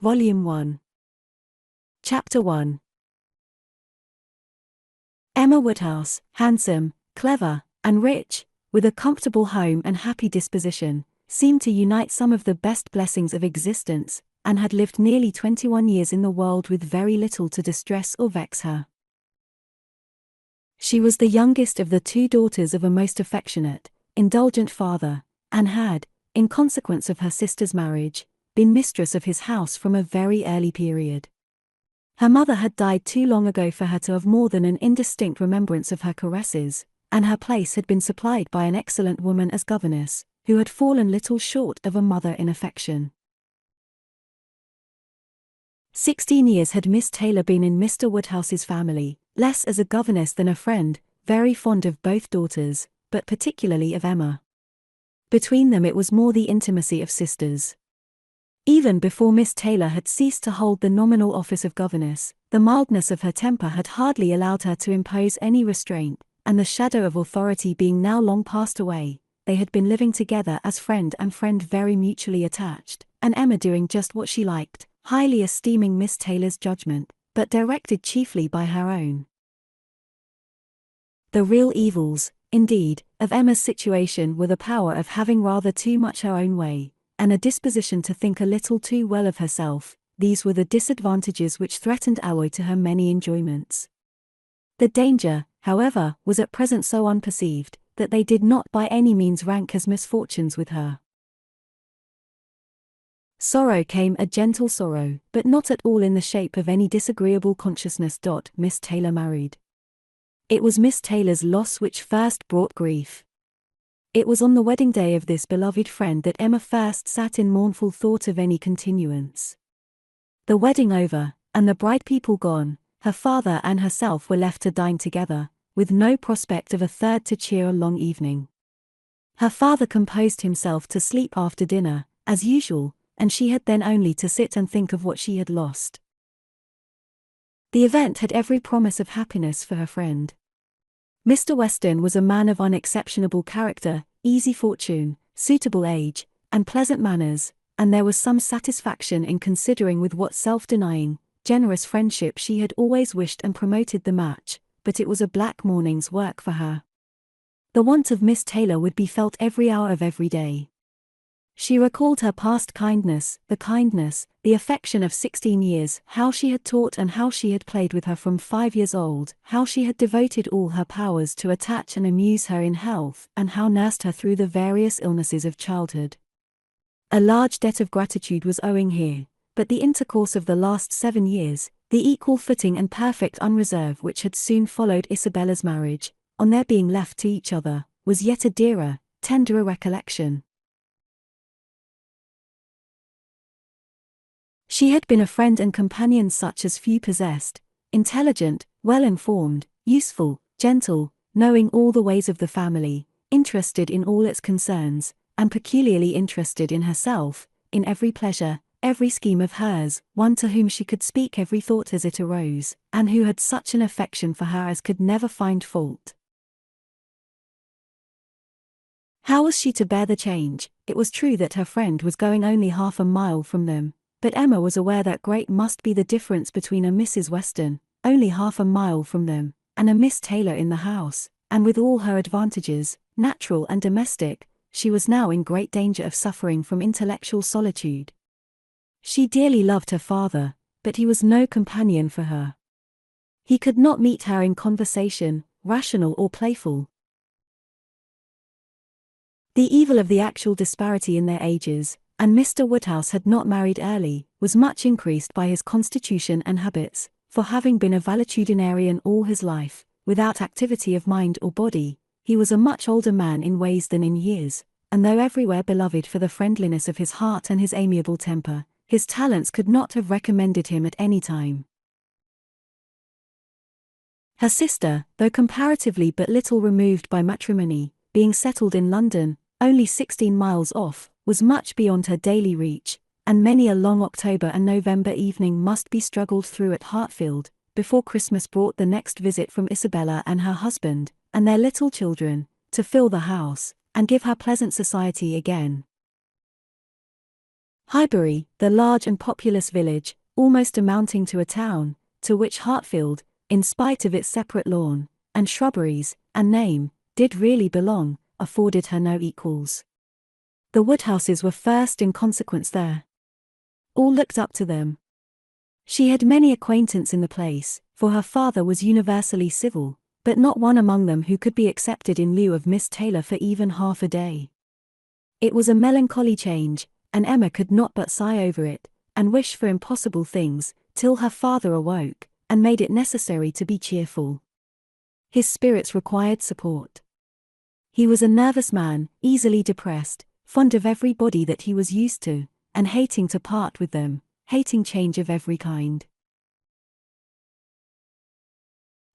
Volume 1. Chapter 1. Emma Woodhouse, handsome, clever, and rich, with a comfortable home and happy disposition, seemed to unite some of the best blessings of existence, and had lived nearly 21 years in the world with very little to distress or vex her. She was the youngest of the 2 daughters of a most affectionate, indulgent father, and had, in consequence of her sister's marriage, been mistress of his house from a very early period. Her mother had died too long ago for her to have more than an indistinct remembrance of her caresses, and her place had been supplied by an excellent woman as governess, who had fallen little short of a mother in affection. 16 years had Miss Taylor been in Mr. Woodhouse's family, less as a governess than a friend, very fond of both daughters, but particularly of Emma. Between them it was more the intimacy of sisters. Even before Miss Taylor had ceased to hold the nominal office of governess, the mildness of her temper had hardly allowed her to impose any restraint, and the shadow of authority being now long passed away, they had been living together as friend and friend, very mutually attached, and Emma doing just what she liked, highly esteeming Miss Taylor's judgment, but directed chiefly by her own. The real evils, indeed, of Emma's situation were the power of having rather too much her own way, and a disposition to think a little too well of herself. These were the disadvantages which threatened alloy to her many enjoyments. The danger, however, was at present so unperceived, that they did not by any means rank as misfortunes with her. Sorrow came, a gentle sorrow, but not at all in the shape of any disagreeable consciousness. Miss Taylor married. It was Miss Taylor's loss which first brought grief. It was on the wedding day of this beloved friend that Emma first sat in mournful thought of any continuance. The wedding over, and the bride people gone, her father and herself were left to dine together, with no prospect of a third to cheer a long evening. Her father composed himself to sleep after dinner, as usual, and she had then only to sit and think of what she had lost. The event had every promise of happiness for her friend. Mr. Weston was a man of unexceptionable character, easy fortune, suitable age, and pleasant manners, and there was some satisfaction in considering with what self-denying, generous friendship she had always wished and promoted the match, but it was a black morning's work for her. The want of Miss Taylor would be felt every hour of every day. She recalled her past kindness, the affection of 16 years, how she had taught and how she had played with her from 5 years old, how she had devoted all her powers to attach and amuse her in health, and how nursed her through the various illnesses of childhood. A large debt of gratitude was owing here, but the intercourse of the last 7 years, the equal footing and perfect unreserve which had soon followed Isabella's marriage, on their being left to each other, was yet a dearer, tenderer recollection. She had been a friend and companion such as few possessed, intelligent, well-informed, useful, gentle, knowing all the ways of the family, interested in all its concerns, and peculiarly interested in herself, in every pleasure, every scheme of hers, one to whom she could speak every thought as it arose, and who had such an affection for her as could never find fault. How was she to bear the change? It was true that her friend was going only half a mile from them, but Emma was aware that great must be the difference between a Mrs. Weston, only half a mile from them, and a Miss Taylor in the house, and with all her advantages, natural and domestic, she was now in great danger of suffering from intellectual solitude. She dearly loved her father, but he was no companion for her. He could not meet her in conversation, rational or playful. The evil of the actual disparity in their ages, and Mr. Woodhouse had not married early, was much increased by his constitution and habits, for having been a valetudinarian all his life, without activity of mind or body, he was a much older man in ways than in years, and though everywhere beloved for the friendliness of his heart and his amiable temper, his talents could not have recommended him at any time. Her sister, though comparatively but little removed by matrimony, being settled in London, only 16 miles off, was much beyond her daily reach, and many a long October and November evening must be struggled through at Hartfield, before Christmas brought the next visit from Isabella and her husband, and their little children, to fill the house, and give her pleasant society again. Highbury, the large and populous village, almost amounting to a town, to which Hartfield, in spite of its separate lawn, and shrubberies, and name, did really belong, afforded her no equals. The Woodhouses were first in consequence there. All looked up to them. She had many acquaintance in the place, for her father was universally civil, but not one among them who could be accepted in lieu of Miss Taylor for even half a day. It was a melancholy change, and Emma could not but sigh over it, and wish for impossible things, till her father awoke, and made it necessary to be cheerful. His spirits required support. He was a nervous man, easily depressed, fond of everybody that he was used to, and hating to part with them, hating change of every kind.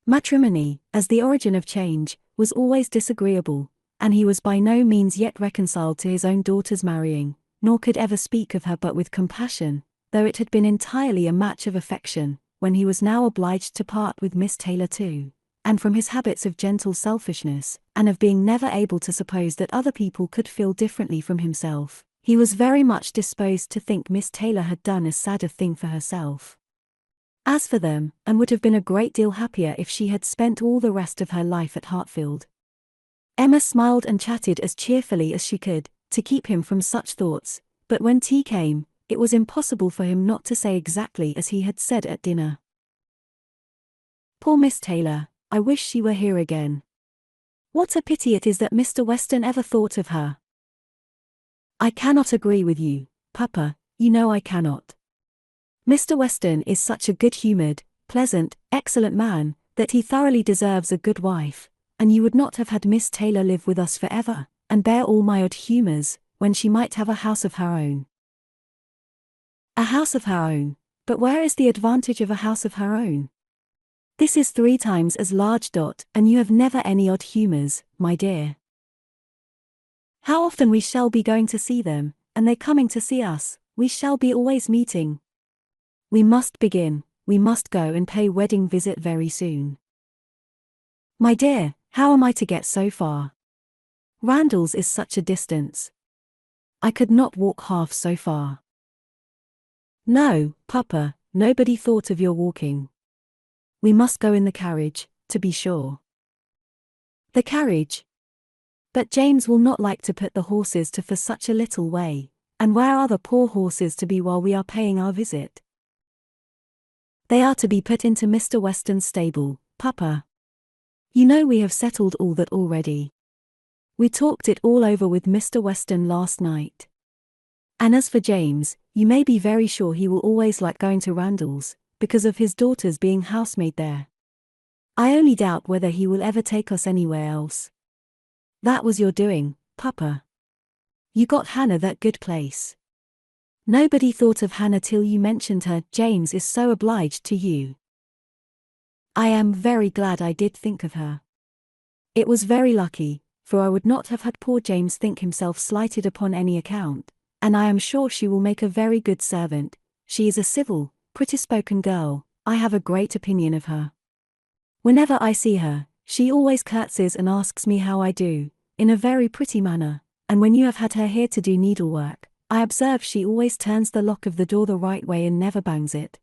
Matrimony, as the origin of change, was always disagreeable, and he was by no means yet reconciled to his own daughter's marrying, nor could ever speak of her but with compassion, though it had been entirely a match of affection, when he was now obliged to part with Miss Taylor too, and from his habits of gentle selfishness, and of being never able to suppose that other people could feel differently from himself, he was very much disposed to think Miss Taylor had done as sad a thing for herself as for them, and would have been a great deal happier if she had spent all the rest of her life at Hartfield. Emma smiled and chatted as cheerfully as she could, to keep him from such thoughts, but when tea came, it was impossible for him not to say exactly as he had said at dinner. "Poor Miss Taylor, I wish she were here again. What a pity it is that Mr. Weston ever thought of her." "I cannot agree with you, Papa, you know I cannot. Mr. Weston is such a good-humoured, pleasant, excellent man, that he thoroughly deserves a good wife, and you would not have had Miss Taylor live with us forever, and bear all my odd humours, when she might have a house of her own." "A house of her own, but where is the advantage of a house of her own? This is 3 times as large. And you have never any odd humours, my dear. How often we shall be going to see them, and they coming to see us, we shall be always meeting. We must begin, we must go and pay wedding visit very soon." "My dear, how am I to get so far? Randalls is such a distance. I could not walk half so far." "No, Papa, nobody thought of your walking. We must go in the carriage, to be sure." "The carriage? But James will not like to put the horses to for such a little way, and where are the poor horses to be while we are paying our visit?" "They are to be put into Mr. Weston's stable, Papa. You know we have settled all that already. We talked it all over with Mr. Weston last night. And as for James, you may be very sure he will always like going to Randalls, because of his daughter's being housemaid there. I only doubt whether he will ever take us anywhere else. That was your doing, Papa. You got Hannah that good place. Nobody thought of Hannah till you mentioned her. James is so obliged to you." "I am very glad I did think of her. It was very lucky, for I would not have had poor James think himself slighted upon any account, and I am sure she will make a very good servant. She is a civil, pretty-spoken girl, I have a great opinion of her. Whenever I see her, she always curtsies and asks me how I do, in a very pretty manner, and when you have had her here to do needlework, I observe she always turns the lock of the door the right way and never bangs it.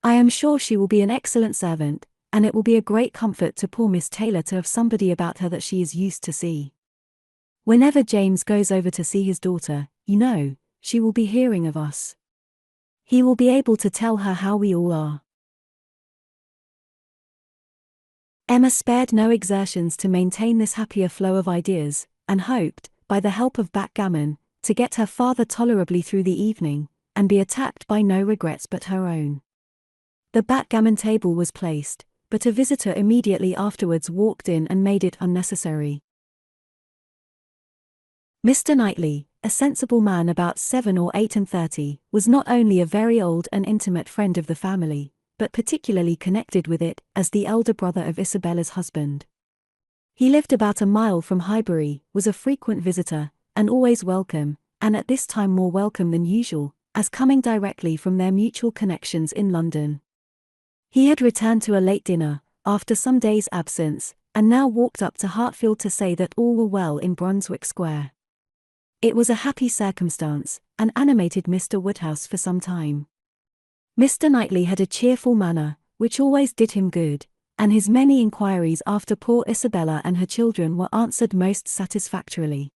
I am sure she will be an excellent servant, and it will be a great comfort to poor Miss Taylor to have somebody about her that she is used to see. Whenever James goes over to see his daughter, you know, she will be hearing of us. He will be able to tell her how we all are." Emma spared no exertions to maintain this happier flow of ideas, and hoped, by the help of backgammon, to get her father tolerably through the evening, and be attacked by no regrets but her own. The backgammon table was placed, but a visitor immediately afterwards walked in and made it unnecessary. Mr. Knightley, a sensible man about 7 or 38, was not only a very old and intimate friend of the family, but particularly connected with it, as the elder brother of Isabella's husband. He lived about a mile from Highbury, was a frequent visitor, and always welcome, and at this time more welcome than usual, as coming directly from their mutual connections in London. He had returned to a late dinner, after some days' absence, and now walked up to Hartfield to say that all were well in Brunswick Square. It was a happy circumstance, and animated Mr. Woodhouse for some time. Mr. Knightley had a cheerful manner, which always did him good, and his many inquiries after poor Isabella and her children were answered most satisfactorily.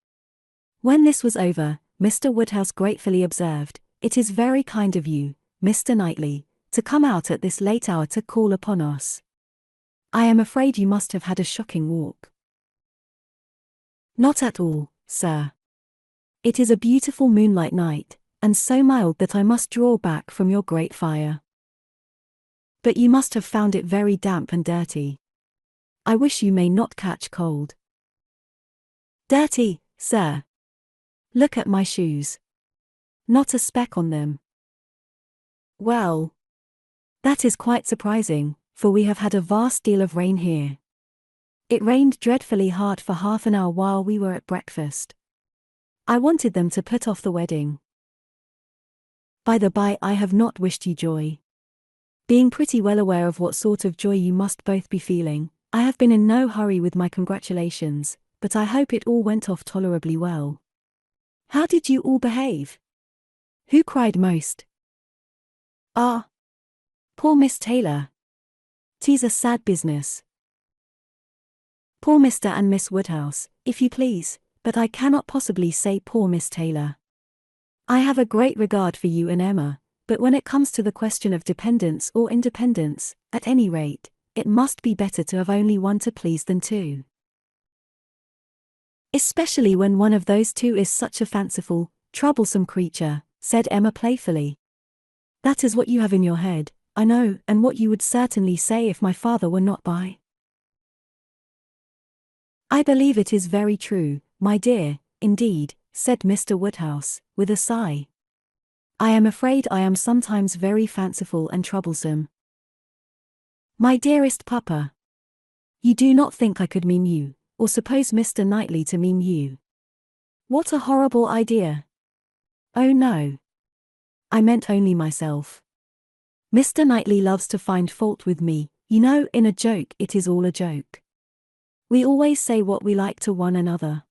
When this was over, Mr. Woodhouse gratefully observed, "It is very kind of you, Mr. Knightley, to come out at this late hour to call upon us. I am afraid you must have had a shocking walk." "Not at all, sir. It is a beautiful moonlight night, and so mild that I must draw back from your great fire. But you must have found it very damp and dirty. I wish you may not catch cold." "Dirty, sir? Look at my shoes. Not a speck on them." "Well, that is quite surprising, for we have had a vast deal of rain here. It rained dreadfully hard for half an hour while we were at breakfast. I wanted them to put off the wedding. By the by, I have not wished you joy. Being pretty well aware of what sort of joy you must both be feeling, I have been in no hurry with my congratulations, but I hope it all went off tolerably well. How did you all behave? Who cried most?" "Ah, poor Miss Taylor. 'Tis a sad business." "Poor Mr. and Miss Woodhouse, if you please, but I cannot possibly say poor Miss Taylor. I have a great regard for you and Emma, but when it comes to the question of dependence or independence, at any rate, it must be better to have only one to please than two. Especially when one of those two is such a fanciful, troublesome creature," said Emma playfully. "That is what you have in your head, I know, and what you would certainly say if my father were not by." "I believe it is very true, my dear, indeed," said Mr. Woodhouse, with a sigh. "I am afraid I am sometimes very fanciful and troublesome." "My dearest papa, you do not think I could mean you, or suppose Mr. Knightley to mean you? What a horrible idea!" "Oh no. I meant only myself. Mr. Knightley loves to find fault with me, you know, in a joke. It is all a joke. We always say what we like to one another."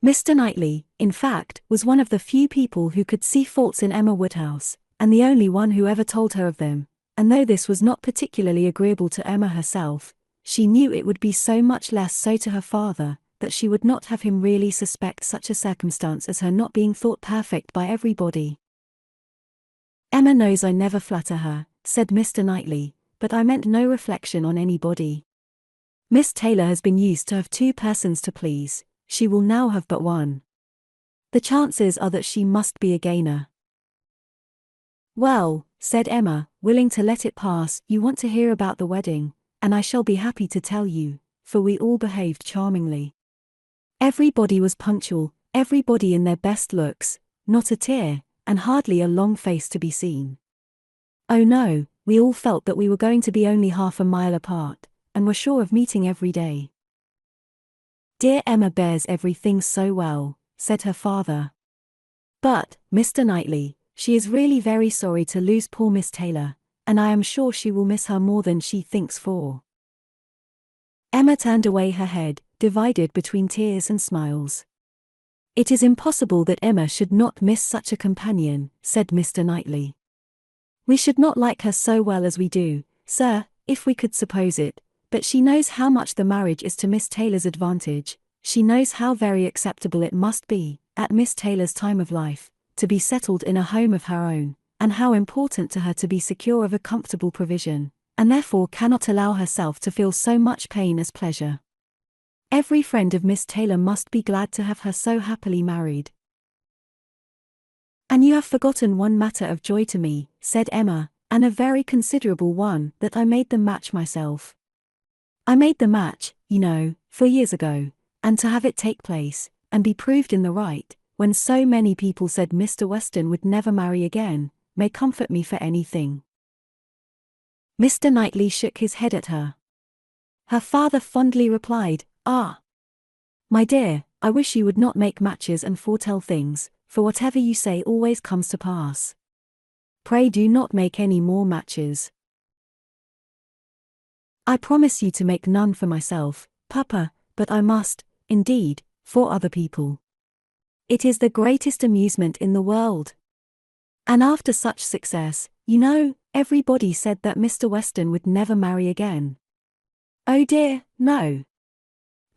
Mr. Knightley, in fact, was one of the few people who could see faults in Emma Woodhouse, and the only one who ever told her of them, and though this was not particularly agreeable to Emma herself, she knew it would be so much less so to her father, that she would not have him really suspect such a circumstance as her not being thought perfect by everybody. "Emma knows I never flatter her," said Mr. Knightley, "but I meant no reflection on anybody. Miss Taylor has been used to have two persons to please, she will now have but one. The chances are that she must be a gainer." "Well," said Emma, willing to let it pass, "you want to hear about the wedding, and I shall be happy to tell you, for we all behaved charmingly. Everybody was punctual, everybody in their best looks, not a tear, and hardly a long face to be seen. Oh no, we all felt that we were going to be only half a mile apart, and were sure of meeting every day." "Dear Emma bears everything so well," said her father. "But, Mr. Knightley, she is really very sorry to lose poor Miss Taylor, and I am sure she will miss her more than she thinks for." Emma turned away her head, divided between tears and smiles. "It is impossible that Emma should not miss such a companion," said Mr. Knightley. "We should not like her so well as we do, sir, if we could suppose it, but she knows how much the marriage is to Miss Taylor's advantage, she knows how very acceptable it must be, at Miss Taylor's time of life, to be settled in a home of her own, and how important to her to be secure of a comfortable provision, and therefore cannot allow herself to feel so much pain as pleasure. Every friend of Miss Taylor must be glad to have her so happily married." "And you have forgotten one matter of joy to me," said Emma, "and a very considerable one, that I made the match myself. I made the match, you know, 4 years ago, and to have it take place, and be proved in the right, when so many people said Mr. Weston would never marry again, may comfort me for anything." Mr. Knightley shook his head at her. Her father fondly replied, "Ah, my dear, I wish you would not make matches and foretell things, for whatever you say always comes to pass. Pray do not make any more matches." "I promise you to make none for myself, Papa, but I must, indeed, for other people. It is the greatest amusement in the world. And after such success, everybody said that Mr. Weston would never marry again. Oh dear, no.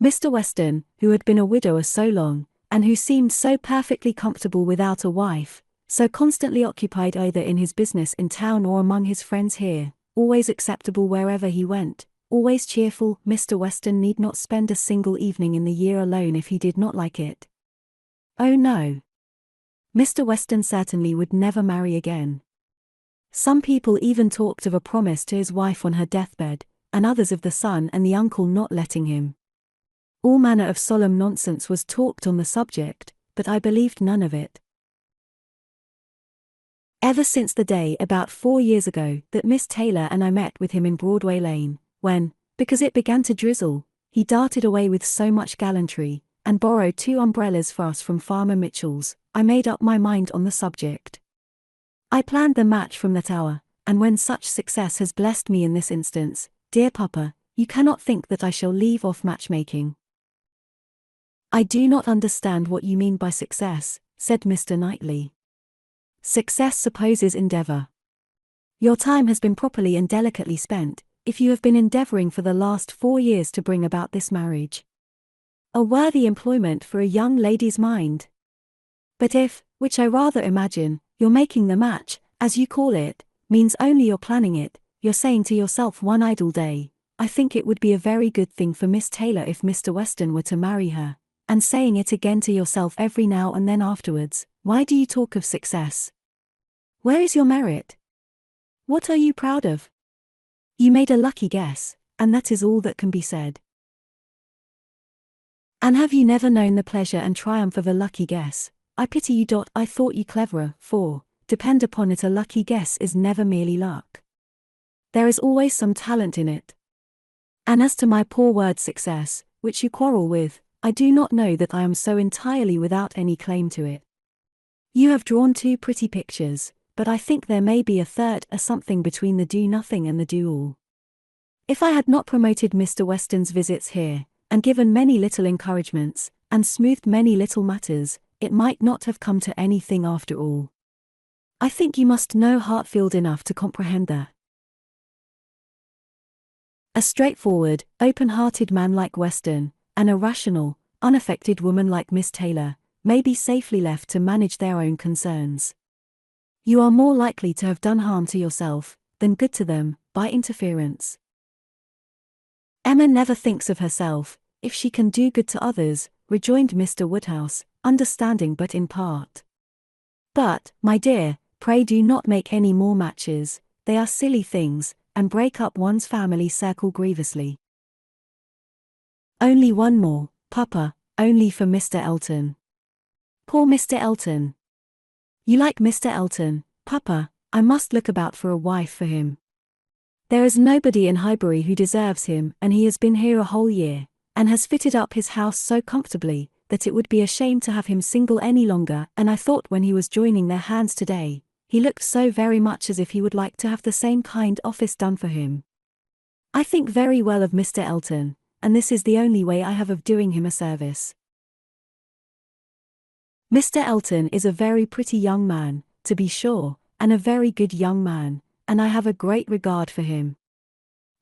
Mr. Weston, who had been a widower so long, and who seemed so perfectly comfortable without a wife, so constantly occupied either in his business in town or among his friends here, always acceptable wherever he went, always cheerful, Mr. Weston need not spend a single evening in the year alone if he did not like it. Oh no. Mr. Weston certainly would never marry again. Some people even talked of a promise to his wife on her deathbed, and others of the son and the uncle not letting him. All manner of solemn nonsense was talked on the subject, but I believed none of it. Ever since the day about 4 years ago that Miss Taylor and I met with him in Broadway Lane, when, because it began to drizzle, he darted away with so much gallantry, and borrowed 2 umbrellas for us from Farmer Mitchell's, I made up my mind on the subject. I planned the match from that hour, and when such success has blessed me in this instance, dear Papa, you cannot think that I shall leave off matchmaking. I do not understand what you mean by success, said Mr. Knightley. Success supposes endeavour. Your time has been properly and delicately spent, if you have been endeavouring for the last 4 years to bring about this marriage. A worthy employment for a young lady's mind. But if, which I rather imagine, you're making the match, as you call it, means only you're planning it, you're saying to yourself one idle day, I think it would be a very good thing for Miss Taylor if Mr. Weston were to marry her, and saying it again to yourself every now and then afterwards, why do you talk of success? Where is your merit? What are you proud of? You made a lucky guess, and that is all that can be said. And have you never known the pleasure and triumph of a lucky guess? I pity you. I thought you cleverer, for, depend upon it, a lucky guess is never merely luck. There is always some talent in it. And as to my poor word success, which you quarrel with, I do not know that I am so entirely without any claim to it. You have drawn 2 pretty pictures, but I think there may be a third, a something between the do-nothing and the do-all. If I had not promoted Mr. Weston's visits here, and given many little encouragements, and smoothed many little matters, it might not have come to anything after all. I think you must know Hartfield enough to comprehend that. A straightforward, open-hearted man like Weston, and a rational, unaffected woman like Miss Taylor, may be safely left to manage their own concerns. You are more likely to have done harm to yourself, than good to them, by interference. Emma never thinks of herself, if she can do good to others, rejoined Mr. Woodhouse, understanding but in part. But, my dear, pray do not make any more matches, they are silly things, and break up one's family circle grievously. Only one more, Papa, only for Mr. Elton. Poor Mr. Elton. You like Mr. Elton, Papa, I must look about for a wife for him. There is nobody in Highbury who deserves him, and he has been here a whole year, and has fitted up his house so comfortably, that it would be a shame to have him single any longer, and I thought when he was joining their hands today, he looked so very much as if he would like to have the same kind office done for him. I think very well of Mr. Elton, and this is the only way I have of doing him a service. Mr. Elton is a very pretty young man, to be sure, and a very good young man, and I have a great regard for him.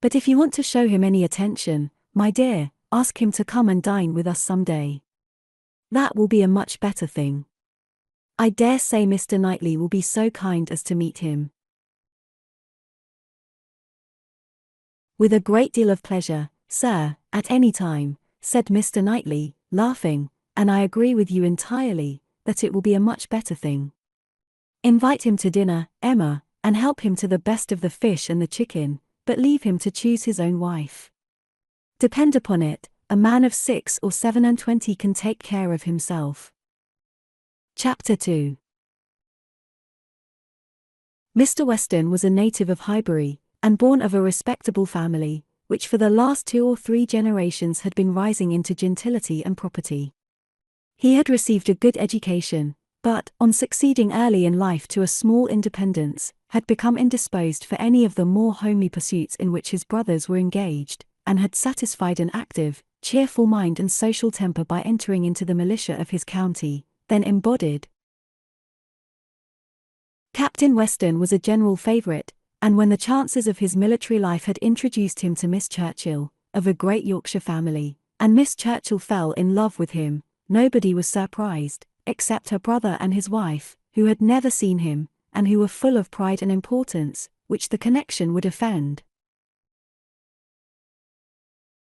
But if you want to show him any attention, my dear, ask him to come and dine with us some day. That will be a much better thing. I dare say Mr. Knightley will be so kind as to meet him. With a great deal of pleasure, sir, at any time, said Mr. Knightley, laughing, and I agree with you entirely, that it will be a much better thing. Invite him to dinner, Emma, and help him to the best of the fish and the chicken, but leave him to choose his own wife. Depend upon it, a man of 6 or 27 can take care of himself. Chapter 2. Mr. Weston was a native of Highbury, and born of a respectable family, which for the last 2 or 3 generations had been rising into gentility and property. He had received a good education, but, on succeeding early in life to a small independence, had become indisposed for any of the more homely pursuits in which his brothers were engaged, and had satisfied an active, cheerful mind and social temper by entering into the militia of his county, then embodied. Captain Weston was a general favourite, and when the chances of his military life had introduced him to Miss Churchill, of a great Yorkshire family, and Miss Churchill fell in love with him, nobody was surprised, except her brother and his wife, who had never seen him, and who were full of pride and importance, which the connection would offend.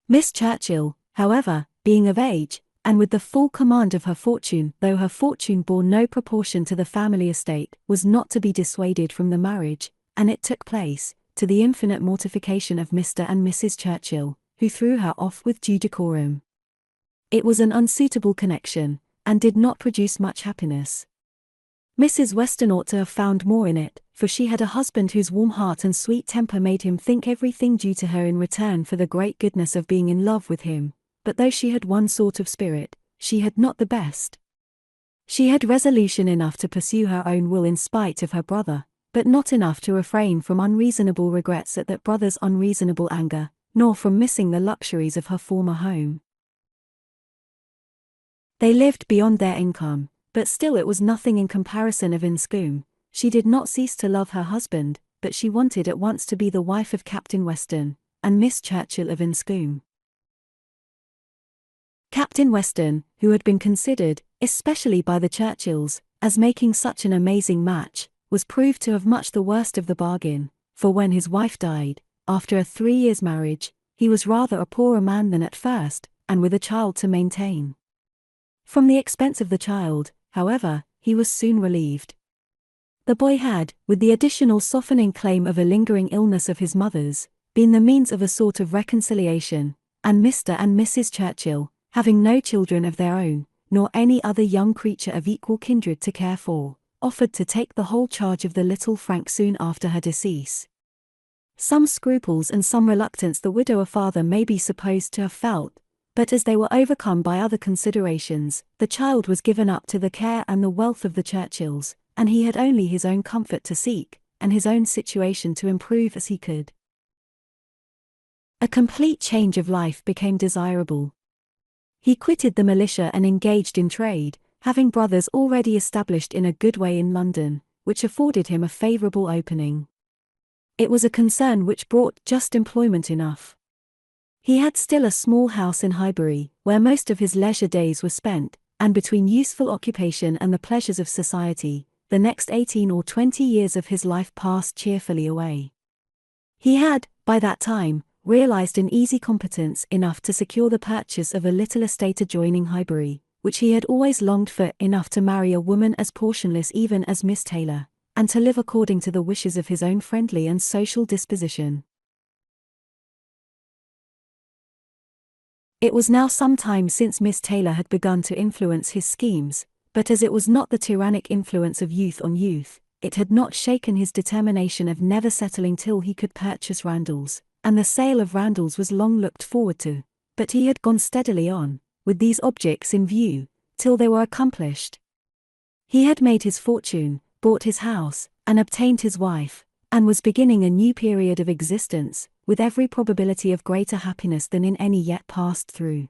Miss Churchill, however, being of age, and with the full command of her fortune, though her fortune bore no proportion to the family estate, was not to be dissuaded from the marriage, and it took place, to the infinite mortification of Mr. and Mrs. Churchill, who threw her off with due decorum. It was an unsuitable connection, and did not produce much happiness. Mrs. Weston ought to have found more in it, for she had a husband whose warm heart and sweet temper made him think everything due to her in return for the great goodness of being in love with him, but though she had one sort of spirit, she had not the best. She had resolution enough to pursue her own will in spite of her brother, but not enough to refrain from unreasonable regrets at that brother's unreasonable anger, nor from missing the luxuries of her former home. They lived beyond their income, but still it was nothing in comparison of Enscombe. She did not cease to love her husband, but she wanted at once to be the wife of Captain Weston, and Miss Churchill of Enscombe. Captain Weston, who had been considered, especially by the Churchills, as making such an amazing match, was proved to have much the worst of the bargain, for when his wife died, after a 3 years' marriage, he was rather a poorer man than at first, and with a child to maintain. From the expense of the child, however, he was soon relieved. The boy had, with the additional softening claim of a lingering illness of his mother's, been the means of a sort of reconciliation, and Mr. and Mrs. Churchill, having no children of their own, nor any other young creature of equal kindred to care for, offered to take the whole charge of the little Frank soon after her decease. Some scruples and some reluctance the widower father may be supposed to have felt, but as they were overcome by other considerations, the child was given up to the care and the wealth of the Churchills, and he had only his own comfort to seek, and his own situation to improve as he could. A complete change of life became desirable. He quitted the militia and engaged in trade, having brothers already established in a good way in London, which afforded him a favourable opening. It was a concern which brought just employment enough. He had still a small house in Highbury, where most of his leisure days were spent, and between useful occupation and the pleasures of society, the next 18 or 20 years of his life passed cheerfully away. He had, by that time, realized an easy competence enough to secure the purchase of a little estate adjoining Highbury, which he had always longed for, enough to marry a woman as portionless even as Miss Taylor, and to live according to the wishes of his own friendly and social disposition. It was now some time since Miss Taylor had begun to influence his schemes, but as it was not the tyrannic influence of youth on youth, it had not shaken his determination of never settling till he could purchase Randalls, and the sale of Randalls was long looked forward to, but he had gone steadily on, with these objects in view, till they were accomplished. He had made his fortune, bought his house, and obtained his wife, and was beginning a new period of existence, with every probability of greater happiness than in any yet passed through.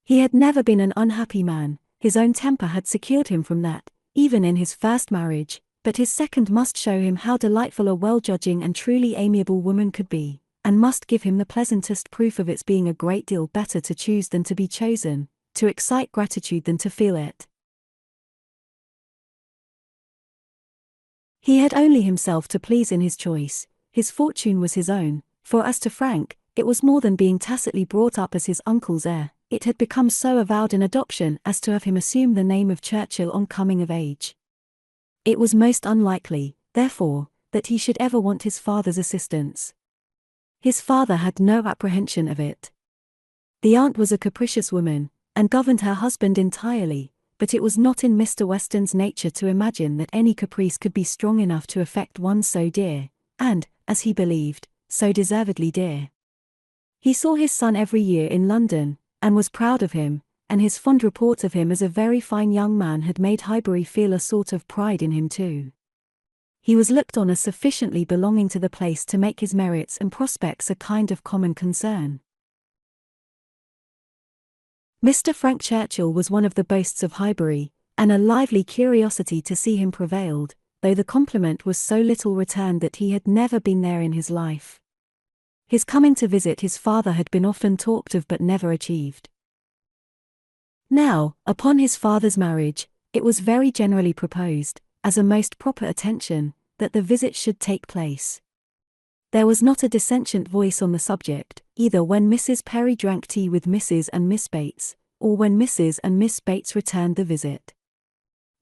He had never been an unhappy man, his own temper had secured him from that, even in his first marriage, but his second must show him how delightful a well-judging and truly amiable woman could be, and must give him the pleasantest proof of its being a great deal better to choose than to be chosen, to excite gratitude than to feel it. He had only himself to please in his choice, his fortune was his own, for as to Frank, it was more than being tacitly brought up as his uncle's heir, it had become so avowed an adoption as to have him assume the name of Churchill on coming of age. It was most unlikely, therefore, that he should ever want his father's assistance. His father had no apprehension of it. The aunt was a capricious woman, and governed her husband entirely, but it was not in Mr. Weston's nature to imagine that any caprice could be strong enough to affect one so dear, and, as he believed, so deservedly dear. He saw his son every year in London, and was proud of him, and his fond reports of him as a very fine young man had made Highbury feel a sort of pride in him too. He was looked on as sufficiently belonging to the place to make his merits and prospects a kind of common concern. Mr. Frank Churchill was one of the boasts of Highbury, and a lively curiosity to see him prevailed, though the compliment was so little returned that he had never been there in his life. His coming to visit his father had been often talked of but never achieved. Now, upon his father's marriage, it was very generally proposed, as a most proper attention, that the visit should take place. There was not a dissentient voice on the subject, either when Mrs. Perry drank tea with Mrs. and Miss Bates, or when Mrs. and Miss Bates returned the visit.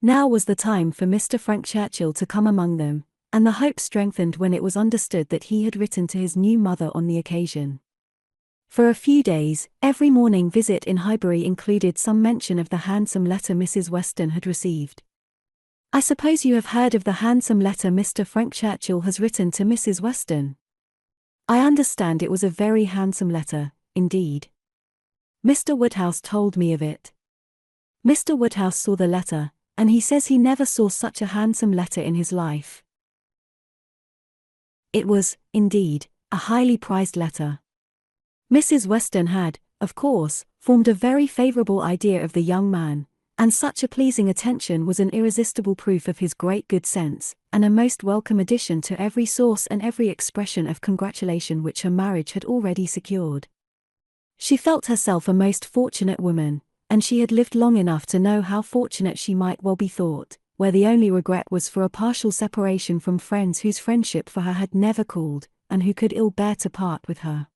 Now was the time for Mr. Frank Churchill to come among them, and the hope strengthened when it was understood that he had written to his new mother on the occasion. For a few days, every morning visit in Highbury included some mention of the handsome letter Mrs. Weston had received. "I suppose you have heard of the handsome letter Mr. Frank Churchill has written to Mrs. Weston? I understand it was a very handsome letter, indeed. Mr. Woodhouse told me of it. Mr. Woodhouse saw the letter, and he says he never saw such a handsome letter in his life. It was, indeed, a highly prized letter. Mrs. Weston had, of course, formed a very favourable idea of the young man, and such a pleasing attention was an irresistible proof of his great good sense, and a most welcome addition to every source and every expression of congratulation which her marriage had already secured. She felt herself a most fortunate woman, and she had lived long enough to know how fortunate she might well be thought, where the only regret was for a partial separation from friends whose friendship for her had never cooled, and who could ill bear to part with her.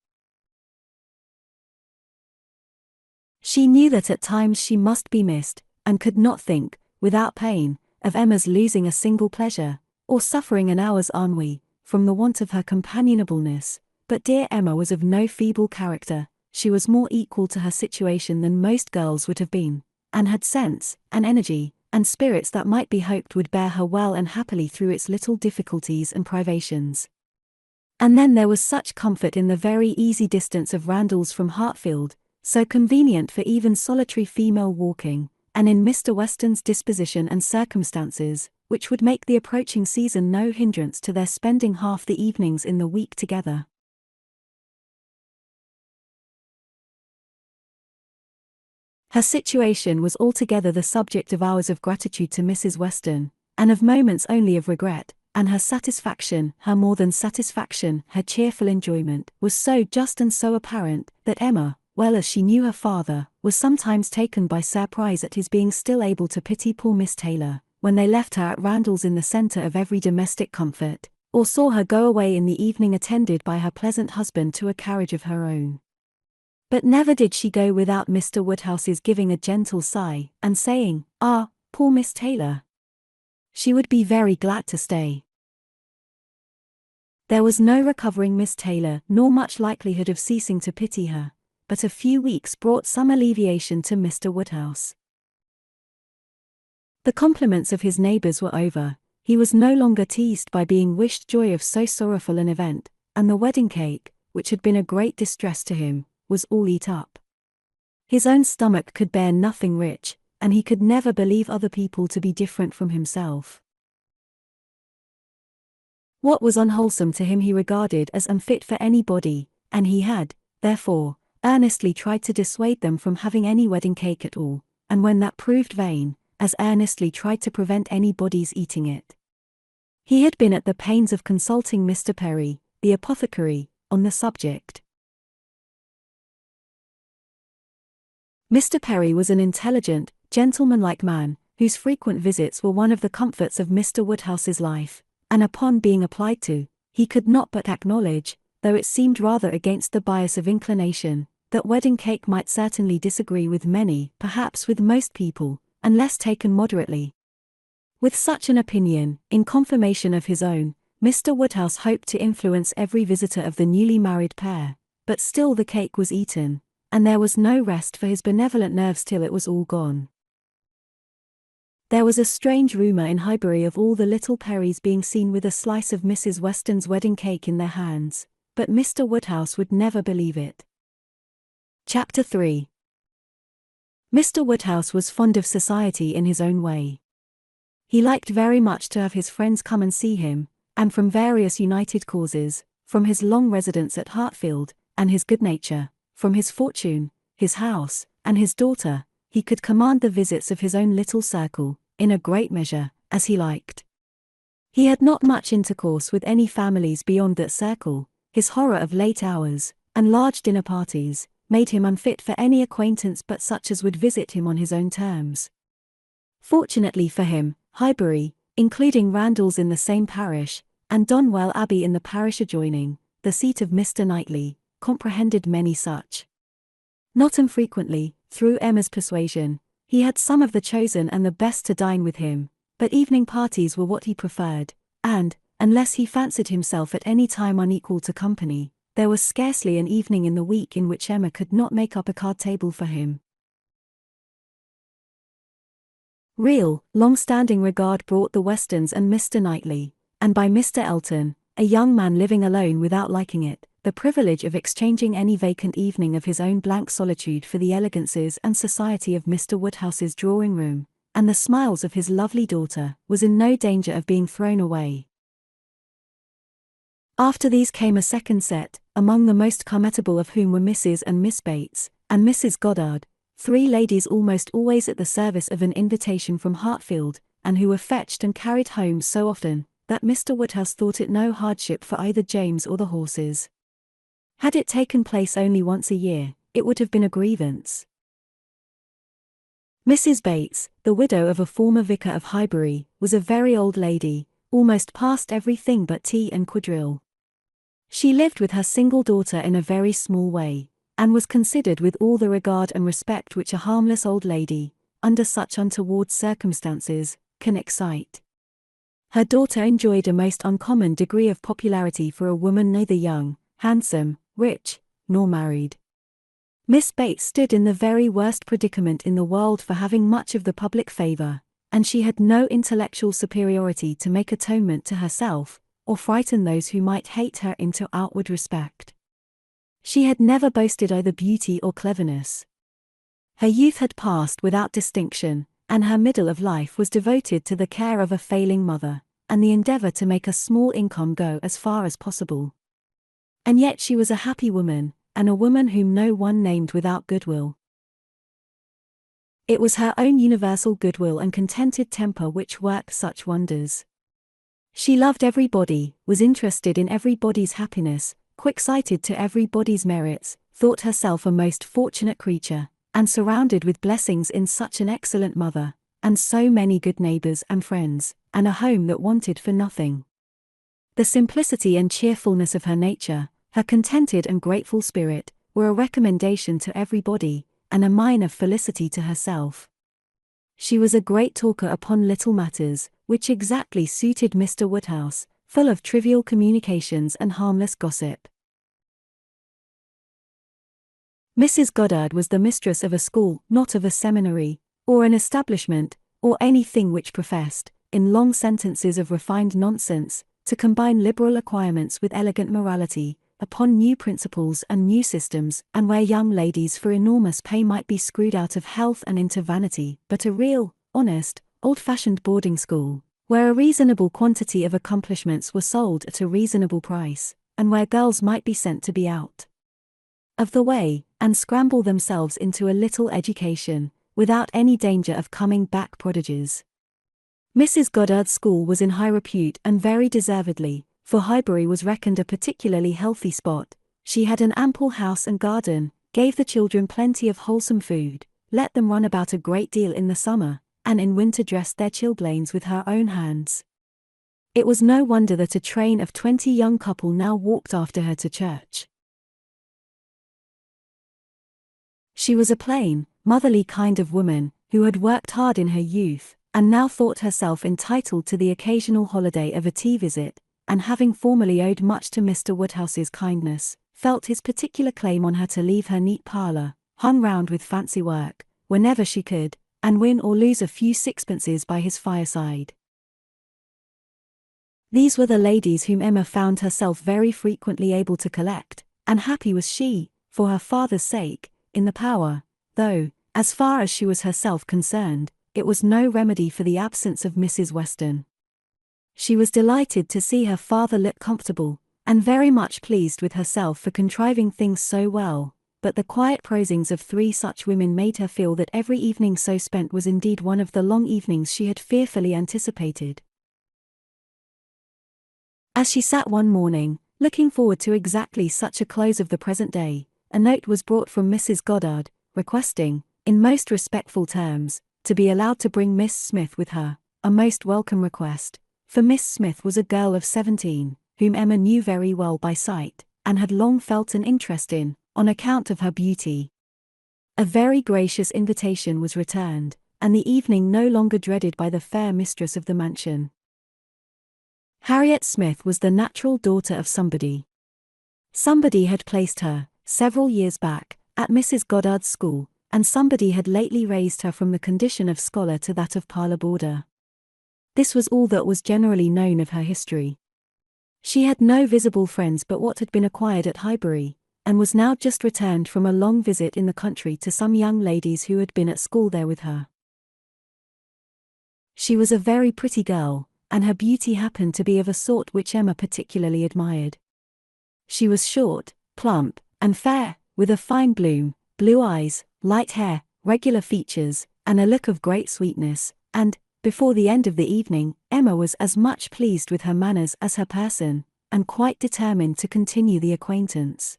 She knew that at times she must be missed, and could not think, without pain, of Emma's losing a single pleasure, or suffering an hour's ennui, from the want of her companionableness, but dear Emma was of no feeble character, she was more equal to her situation than most girls would have been, and had sense, and energy, and spirits that might be hoped would bear her well and happily through its little difficulties and privations. And then there was such comfort in the very easy distance of Randalls from Hartfield, so convenient for even solitary female walking, and in Mr. Weston's disposition and circumstances, which would make the approaching season no hindrance to their spending half the evenings in the week together. Her situation was altogether the subject of hours of gratitude to Mrs. Weston, and of moments only of regret, and her satisfaction, her more than satisfaction, her cheerful enjoyment, was so just and so apparent, that Emma, well as she knew her father, was sometimes taken by surprise at his being still able to pity poor Miss Taylor, when they left her at Randalls in the centre of every domestic comfort, or saw her go away in the evening attended by her pleasant husband to a carriage of her own. But never did she go without Mr. Woodhouse's giving a gentle sigh, and saying, "Ah, poor Miss Taylor. She would be very glad to stay." There was no recovering Miss Taylor, nor much likelihood of ceasing to pity her, but a few weeks brought some alleviation to Mr. Woodhouse. The compliments of his neighbours were over, he was no longer teased by being wished joy of so sorrowful an event, and the wedding cake, which had been a great distress to him, was all eat up. His own stomach could bear nothing rich, and he could never believe other people to be different from himself. What was unwholesome to him he regarded as unfit for anybody, and he had, therefore, earnestly tried to dissuade them from having any wedding cake at all, and when that proved vain, as earnestly tried to prevent anybody's eating it. He had been at the pains of consulting Mr. Perry, the apothecary, on the subject. Mr. Perry was an intelligent, gentlemanlike man, whose frequent visits were one of the comforts of Mr. Woodhouse's life, and upon being applied to, he could not but acknowledge, though it seemed rather against the bias of inclination, that wedding cake might certainly disagree with many, perhaps with most people, unless taken moderately. With such an opinion, in confirmation of his own, Mr. Woodhouse hoped to influence every visitor of the newly married pair, but still the cake was eaten, and there was no rest for his benevolent nerves till it was all gone. There was a strange rumour in Highbury of all the little Perrys being seen with a slice of Mrs. Weston's wedding cake in their hands, but Mr. Woodhouse would never believe it. Chapter 3. Mr. Woodhouse was fond of society in his own way. He liked very much to have his friends come and see him, and from various united causes, from his long residence at Hartfield, and his good nature, from his fortune, his house, and his daughter, he could command the visits of his own little circle, in a great measure, as he liked. He had not much intercourse with any families beyond that circle. His horror of late hours, and large dinner parties, made him unfit for any acquaintance but such as would visit him on his own terms. Fortunately for him, Highbury, including Randalls in the same parish, and Donwell Abbey in the parish adjoining, the seat of Mr. Knightley, comprehended many such. Not infrequently, through Emma's persuasion, he had some of the chosen and the best to dine with him, but evening parties were what he preferred, and, unless he fancied himself at any time unequal to company, there was scarcely an evening in the week in which Emma could not make up a card table for him. Real, long-standing regard brought the Westons and Mr. Knightley, and by Mr. Elton, a young man living alone without liking it, the privilege of exchanging any vacant evening of his own blank solitude for the elegances and society of Mr. Woodhouse's drawing-room, and the smiles of his lovely daughter, was in no danger of being thrown away. After these came a second set, among the most comfortable of whom were Mrs. and Miss Bates, and Mrs. Goddard, 3 ladies almost always at the service of an invitation from Hartfield, and who were fetched and carried home so often, that Mr. Woodhouse thought it no hardship for either James or the horses. Had it taken place only once a year, it would have been a grievance. Mrs. Bates, the widow of a former vicar of Highbury, was a very old lady, almost past everything but tea and quadrille. She lived with her single daughter in a very small way, and was considered with all the regard and respect which a harmless old lady, under such untoward circumstances, can excite. Her daughter enjoyed a most uncommon degree of popularity for a woman neither young, handsome, rich, nor married. Miss Bates stood in the very worst predicament in the world for having much of the public favour, and she had no intellectual superiority to make atonement to herself, or frighten those who might hate her into outward respect. She had never boasted either beauty or cleverness. Her youth had passed without distinction, and her middle of life was devoted to the care of a failing mother, and the endeavour to make a small income go as far as possible. And yet she was a happy woman, and a woman whom no one named without goodwill. It was her own universal goodwill and contented temper which worked such wonders. She loved everybody, was interested in everybody's happiness, quick-sighted to everybody's merits, thought herself a most fortunate creature, and surrounded with blessings in such an excellent mother, and so many good neighbours and friends, and a home that wanted for nothing. The simplicity and cheerfulness of her nature, her contented and grateful spirit, were a recommendation to everybody, and a mine of felicity to herself. She was a great talker upon little matters, which exactly suited Mr. Woodhouse, full of trivial communications and harmless gossip. Mrs. Goddard was the mistress of a school, not of a seminary, or an establishment, or anything which professed, in long sentences of refined nonsense, to combine liberal acquirements with elegant morality, upon new principles and new systems, and where young ladies for enormous pay might be screwed out of health and into vanity, but a real, honest, old-fashioned boarding school, where a reasonable quantity of accomplishments were sold at a reasonable price, and where girls might be sent to be out of the way, and scramble themselves into a little education, without any danger of coming back prodigies. Mrs. Goddard's school was in high repute and very deservedly, for Highbury was reckoned a particularly healthy spot. She had an ample house and garden, gave the children plenty of wholesome food, let them run about a great deal in the summer, and in winter dressed their chilblains with her own hands. It was no wonder that a train of 20 young couple now walked after her to church. She was a plain, motherly kind of woman, who had worked hard in her youth, and now thought herself entitled to the occasional holiday of a tea visit, and having formerly owed much to Mr. Woodhouse's kindness, felt his particular claim on her to leave her neat parlour, hung round with fancy work, whenever she could, and win or lose a few sixpences by his fireside. These were the ladies whom Emma found herself very frequently able to collect, and happy was she, for her father's sake, in the power, though, as far as she was herself concerned, it was no remedy for the absence of Mrs. Weston. She was delighted to see her father look comfortable, and very much pleased with herself for contriving things so well, but the quiet prosings of 3 such women made her feel that every evening so spent was indeed one of the long evenings she had fearfully anticipated. As she sat one morning, looking forward to exactly such a close of the present day, a note was brought from Mrs. Goddard, requesting, in most respectful terms, to be allowed to bring Miss Smith with her, a most welcome request, for Miss Smith was a girl of 17, whom Emma knew very well by sight, and had long felt an interest in, on account of her beauty. A very gracious invitation was returned, and the evening no longer dreaded by the fair mistress of the mansion. Harriet Smith was the natural daughter of somebody. Somebody had placed her, several years back, at Mrs. Goddard's school, and somebody had lately raised her from the condition of scholar to that of parlour boarder. This was all that was generally known of her history. She had no visible friends but what had been acquired at Highbury, and was now just returned from a long visit in the country to some young ladies who had been at school there with her. She was a very pretty girl, and her beauty happened to be of a sort which Emma particularly admired. She was short, plump, and fair, with a fine blue eyes, light hair, regular features, and a look of great sweetness, and, before the end of the evening, Emma was as much pleased with her manners as her person, and quite determined to continue the acquaintance.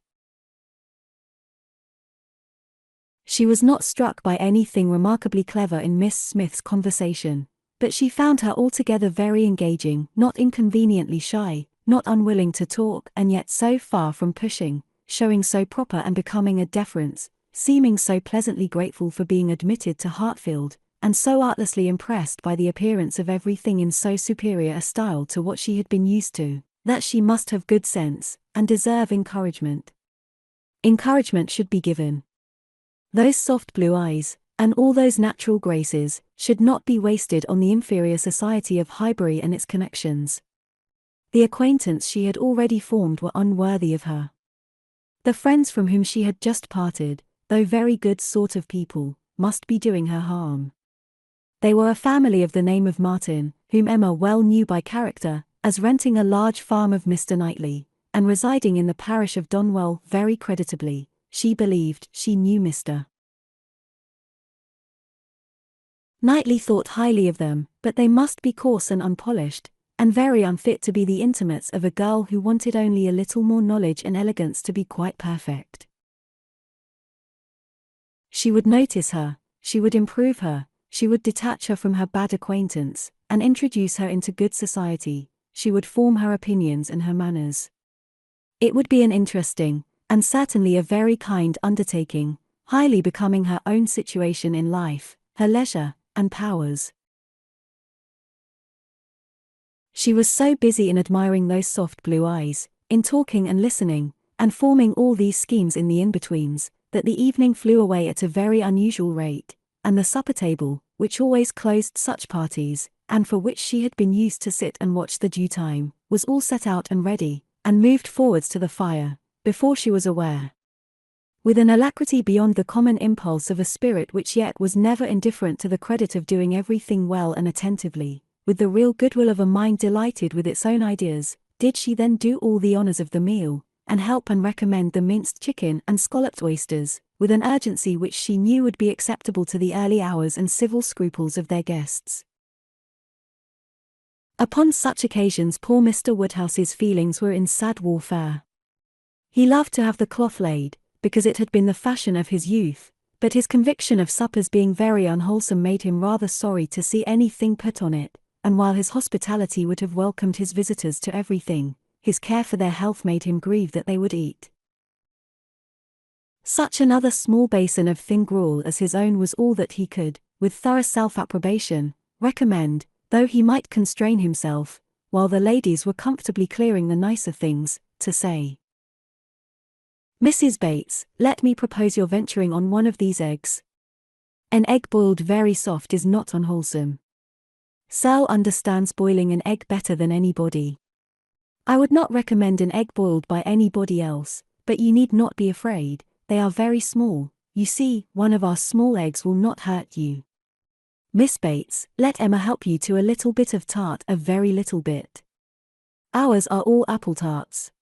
She was not struck by anything remarkably clever in Miss Smith's conversation, but she found her altogether very engaging, not inconveniently shy, not unwilling to talk, and yet so far from pushing, showing so proper and becoming a deference, seeming so pleasantly grateful for being admitted to Hartfield, and so artlessly impressed by the appearance of everything in so superior a style to what she had been used to, that she must have good sense, and deserve encouragement. Encouragement should be given. Those soft blue eyes, and all those natural graces, should not be wasted on the inferior society of Highbury and its connections. The acquaintance she had already formed were unworthy of her. The friends from whom she had just parted, though very good sort of people, must be doing her harm. They were a family of the name of Martin, whom Emma well knew by character, as renting a large farm of Mr. Knightley, and residing in the parish of Donwell very creditably. She believed she knew Mr. Knightley thought highly of them, but they must be coarse and unpolished, and very unfit to be the intimates of a girl who wanted only a little more knowledge and elegance to be quite perfect. She would notice her, she would improve her, she would detach her from her bad acquaintance, and introduce her into good society, she would form her opinions and her manners. It would be an interesting, and certainly a very kind undertaking, highly becoming her own situation in life, her leisure, and powers. She was so busy in admiring those soft blue eyes, in talking and listening, and forming all these schemes in the in-betweens, that the evening flew away at a very unusual rate, and the supper-table, which always closed such parties, and for which she had been used to sit and watch the due time, was all set out and ready, and moved forwards to the fire, before she was aware. With an alacrity beyond the common impulse of a spirit which yet was never indifferent to the credit of doing everything well and attentively, with the real goodwill of a mind delighted with its own ideas, did she then do all the honours of the meal, and help and recommend the minced chicken and scalloped oysters, with an urgency which she knew would be acceptable to the early hours and civil scruples of their guests. Upon such occasions poor Mr. Woodhouse's feelings were in sad warfare. He loved to have the cloth laid, because it had been the fashion of his youth, but his conviction of suppers being very unwholesome made him rather sorry to see anything put on it, and while his hospitality would have welcomed his visitors to everything, his care for their health made him grieve that they would eat such another small basin of thin gruel as his own was all that he could, with thorough self-approbation, recommend, though he might constrain himself, while the ladies were comfortably clearing the nicer things, to say, "Mrs. Bates, let me propose your venturing on one of these eggs. An egg boiled very soft is not unwholesome. Searle understands boiling an egg better than anybody. I would not recommend an egg boiled by anybody else, but you need not be afraid, they are very small, you see, one of our small eggs will not hurt you. Miss Bates, let Emma help you to a little bit of tart, a very little bit. Ours are all apple tarts.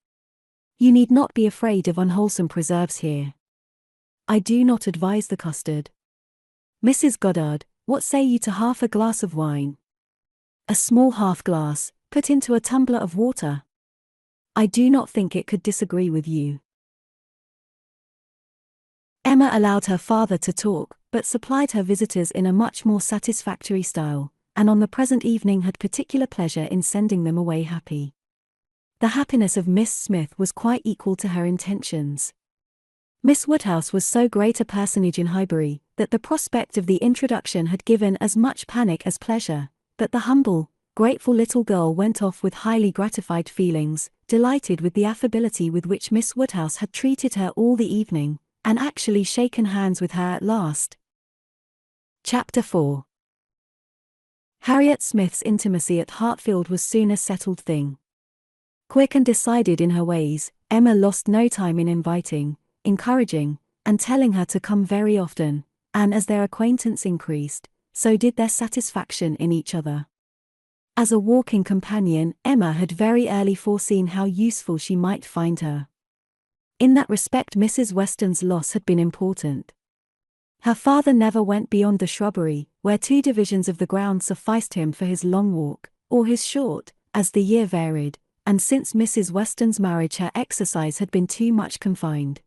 You need not be afraid of unwholesome preserves here. I do not advise the custard. Mrs. Goddard, what say you to half a glass of wine? A small half glass, put into a tumbler of water. I do not think it could disagree with you. Emma allowed her father to talk, but supplied her visitors in a much more satisfactory style, and on the present evening had particular pleasure in sending them away happy. The happiness of Miss Smith was quite equal to her intentions. Miss Woodhouse was so great a personage in Highbury, that the prospect of the introduction had given as much panic as pleasure, but the humble, grateful little girl went off with highly gratified feelings, delighted with the affability with which Miss Woodhouse had treated her all the evening, and actually shaken hands with her at last. Chapter 4. Harriet Smith's intimacy at Hartfield was soon a settled thing. Quick and decided in her ways, Emma lost no time in inviting, encouraging, and telling her to come very often, and as their acquaintance increased, so did their satisfaction in each other. As a walking companion, Emma had very early foreseen how useful she might find her. In that respect Mrs. Weston's loss had been important. Her father never went beyond the shrubbery, where 2 divisions of the ground sufficed him for his long walk, or his short, as the year varied, and since Mrs. Weston's marriage her exercise had been too much confined.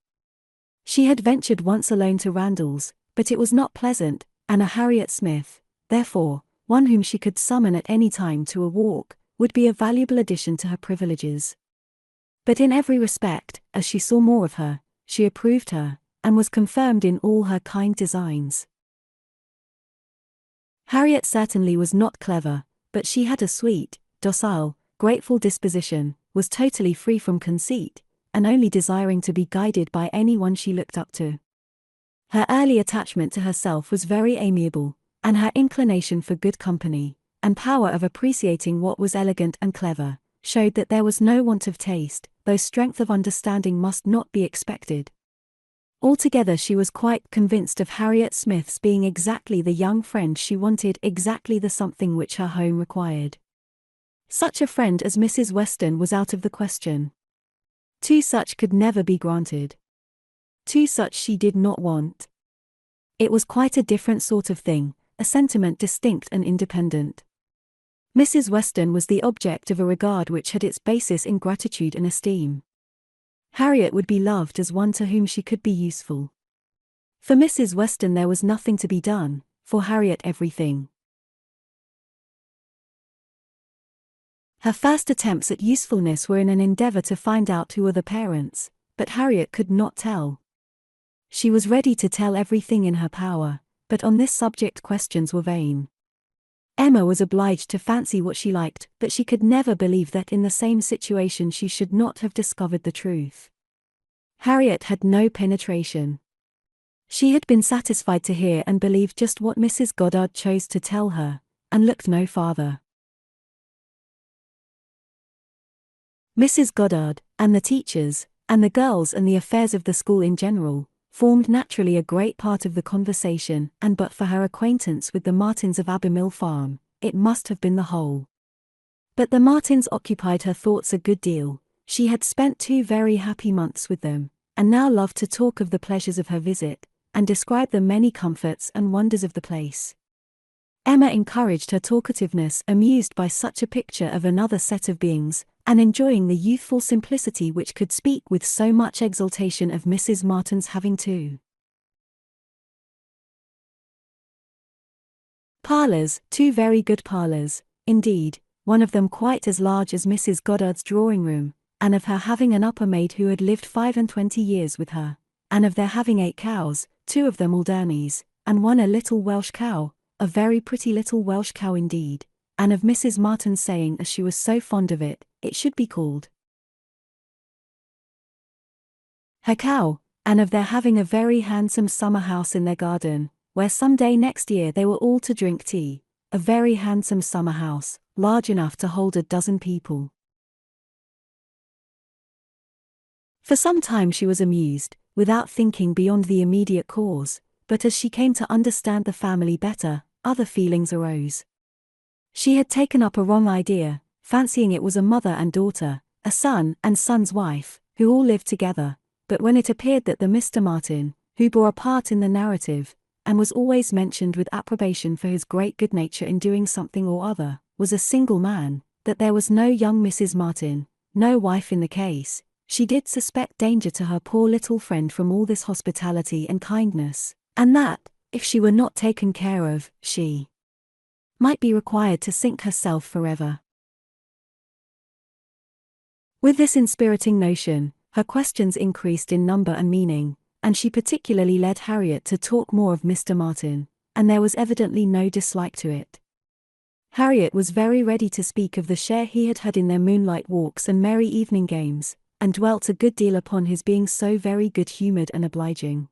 She had ventured once alone to Randalls, but it was not pleasant, and a Harriet Smith, therefore, one whom she could summon at any time to a walk, would be a valuable addition to her privileges. But in every respect, as she saw more of her, she approved her, and was confirmed in all her kind designs. Harriet certainly was not clever, but she had a sweet, docile, grateful disposition, was totally free from conceit, and only desiring to be guided by anyone she looked up to. Her early attachment to herself was very amiable, and her inclination for good company, and power of appreciating what was elegant and clever, showed that there was no want of taste, though strength of understanding must not be expected. Altogether she was quite convinced of Harriet Smith's being exactly the young friend she wanted, exactly the something which her home required. Such a friend as Mrs. Weston was out of the question. 2 such could never be granted. 2 such she did not want. It was quite a different sort of thing, a sentiment distinct and independent. Mrs. Weston was the object of a regard which had its basis in gratitude and esteem. Harriet would be loved as one to whom she could be useful. For Mrs. Weston there was nothing to be done, for Harriet everything. Her first attempts at usefulness were in an endeavour to find out who were the parents, but Harriet could not tell. She was ready to tell everything in her power, but on this subject questions were vain. Emma was obliged to fancy what she liked, but she could never believe that in the same situation she should not have discovered the truth. Harriet had no penetration. She had been satisfied to hear and believe just what Mrs. Goddard chose to tell her, and looked no farther. Mrs. Goddard, and the teachers, and the girls and the affairs of the school in general, formed naturally a great part of the conversation, and but for her acquaintance with the Martins of Abermill Farm, it must have been the whole. But the Martins occupied her thoughts a good deal. She had spent 2 very happy months with them, and now loved to talk of the pleasures of her visit, and describe the many comforts and wonders of the place. Emma encouraged her talkativeness, amused by such a picture of another set of beings, and enjoying the youthful simplicity which could speak with so much exultation of Mrs. Martin's having 2 parlours, 2 very good parlours, indeed, one of them quite as large as Mrs. Goddard's drawing-room, and of her having an upper maid who had lived 25 years with her, and of their having 8 cows, 2 of them Alderneys, and one a little Welsh cow, a very pretty little Welsh cow indeed, and of Mrs. Martin saying as she was so fond of it, it should be called her cow, and of their having a very handsome summer house in their garden, where some day next year they were all to drink tea, a very handsome summer house, large enough to hold 12 people. For some time she was amused, without thinking beyond the immediate cause, but as she came to understand the family better, other feelings arose. She had taken up a wrong idea, fancying it was a mother and daughter, a son and son's wife, who all lived together, but when it appeared that the Mr. Martin, who bore a part in the narrative, and was always mentioned with approbation for his great good nature in doing something or other, was a single man, that there was no young Mrs. Martin, no wife in the case, she did suspect danger to her poor little friend from all this hospitality and kindness, and that, if she were not taken care of, she might be required to sink herself forever. With this inspiriting notion, her questions increased in number and meaning, and she particularly led Harriet to talk more of Mr. Martin, and there was evidently no dislike to it. Harriet was very ready to speak of the share he had had in their moonlight walks and merry evening games, and dwelt a good deal upon his being so very good-humoured and obliging.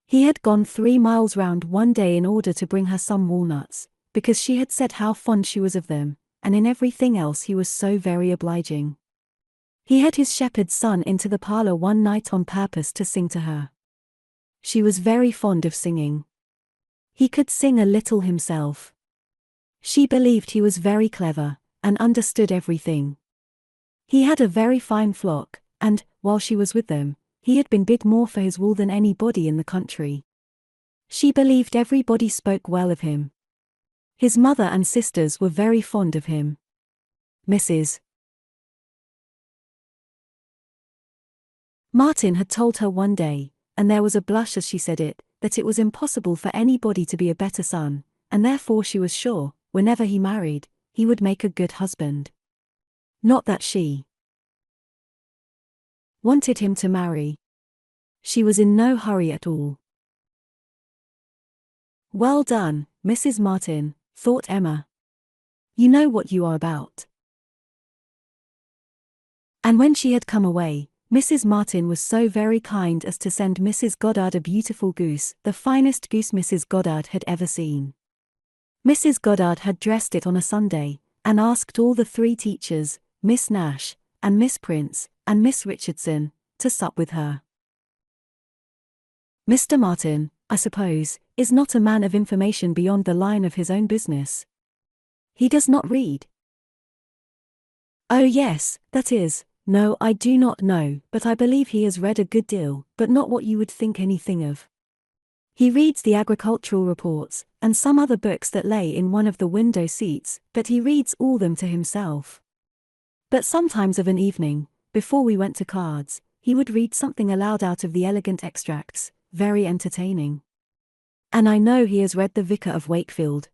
He had gone 3 miles round one day in order to bring her some walnuts, because she had said how fond she was of them, and in everything else he was so very obliging. He had his shepherd's son into the parlour one night on purpose to sing to her. She was very fond of singing. He could sing a little himself. She believed he was very clever, and understood everything. He had a very fine flock, and, while she was with them, he had been bid more for his wool than anybody in the country. She believed everybody spoke well of him. His mother and sisters were very fond of him. Mrs. Martin had told her one day, and there was a blush as she said it, that it was impossible for anybody to be a better son, and therefore she was sure, whenever he married, he would make a good husband. Not that she wanted him to marry. She was in no hurry at all. Well done, Mrs. Martin, thought Emma. You know what you are about. And when she had come away, Mrs. Martin was so very kind as to send Mrs. Goddard a beautiful goose, the finest goose Mrs. Goddard had ever seen. Mrs. Goddard had dressed it on a Sunday, and asked all the 3 teachers, Miss Nash, and Miss Prince, and Miss Richardson, to sup with her. Mr. Martin, I suppose, is not a man of information beyond the line of his own business. He does not read. Oh yes, that is, no, I do not know, but I believe he has read a good deal, but not what you would think anything of. He reads the agricultural reports, and some other books that lay in one of the window seats, but he reads all them to himself. But sometimes of an evening, before we went to cards, he would read something aloud out of the elegant extracts, very entertaining. And I know he has read the Vicar of Wakefield.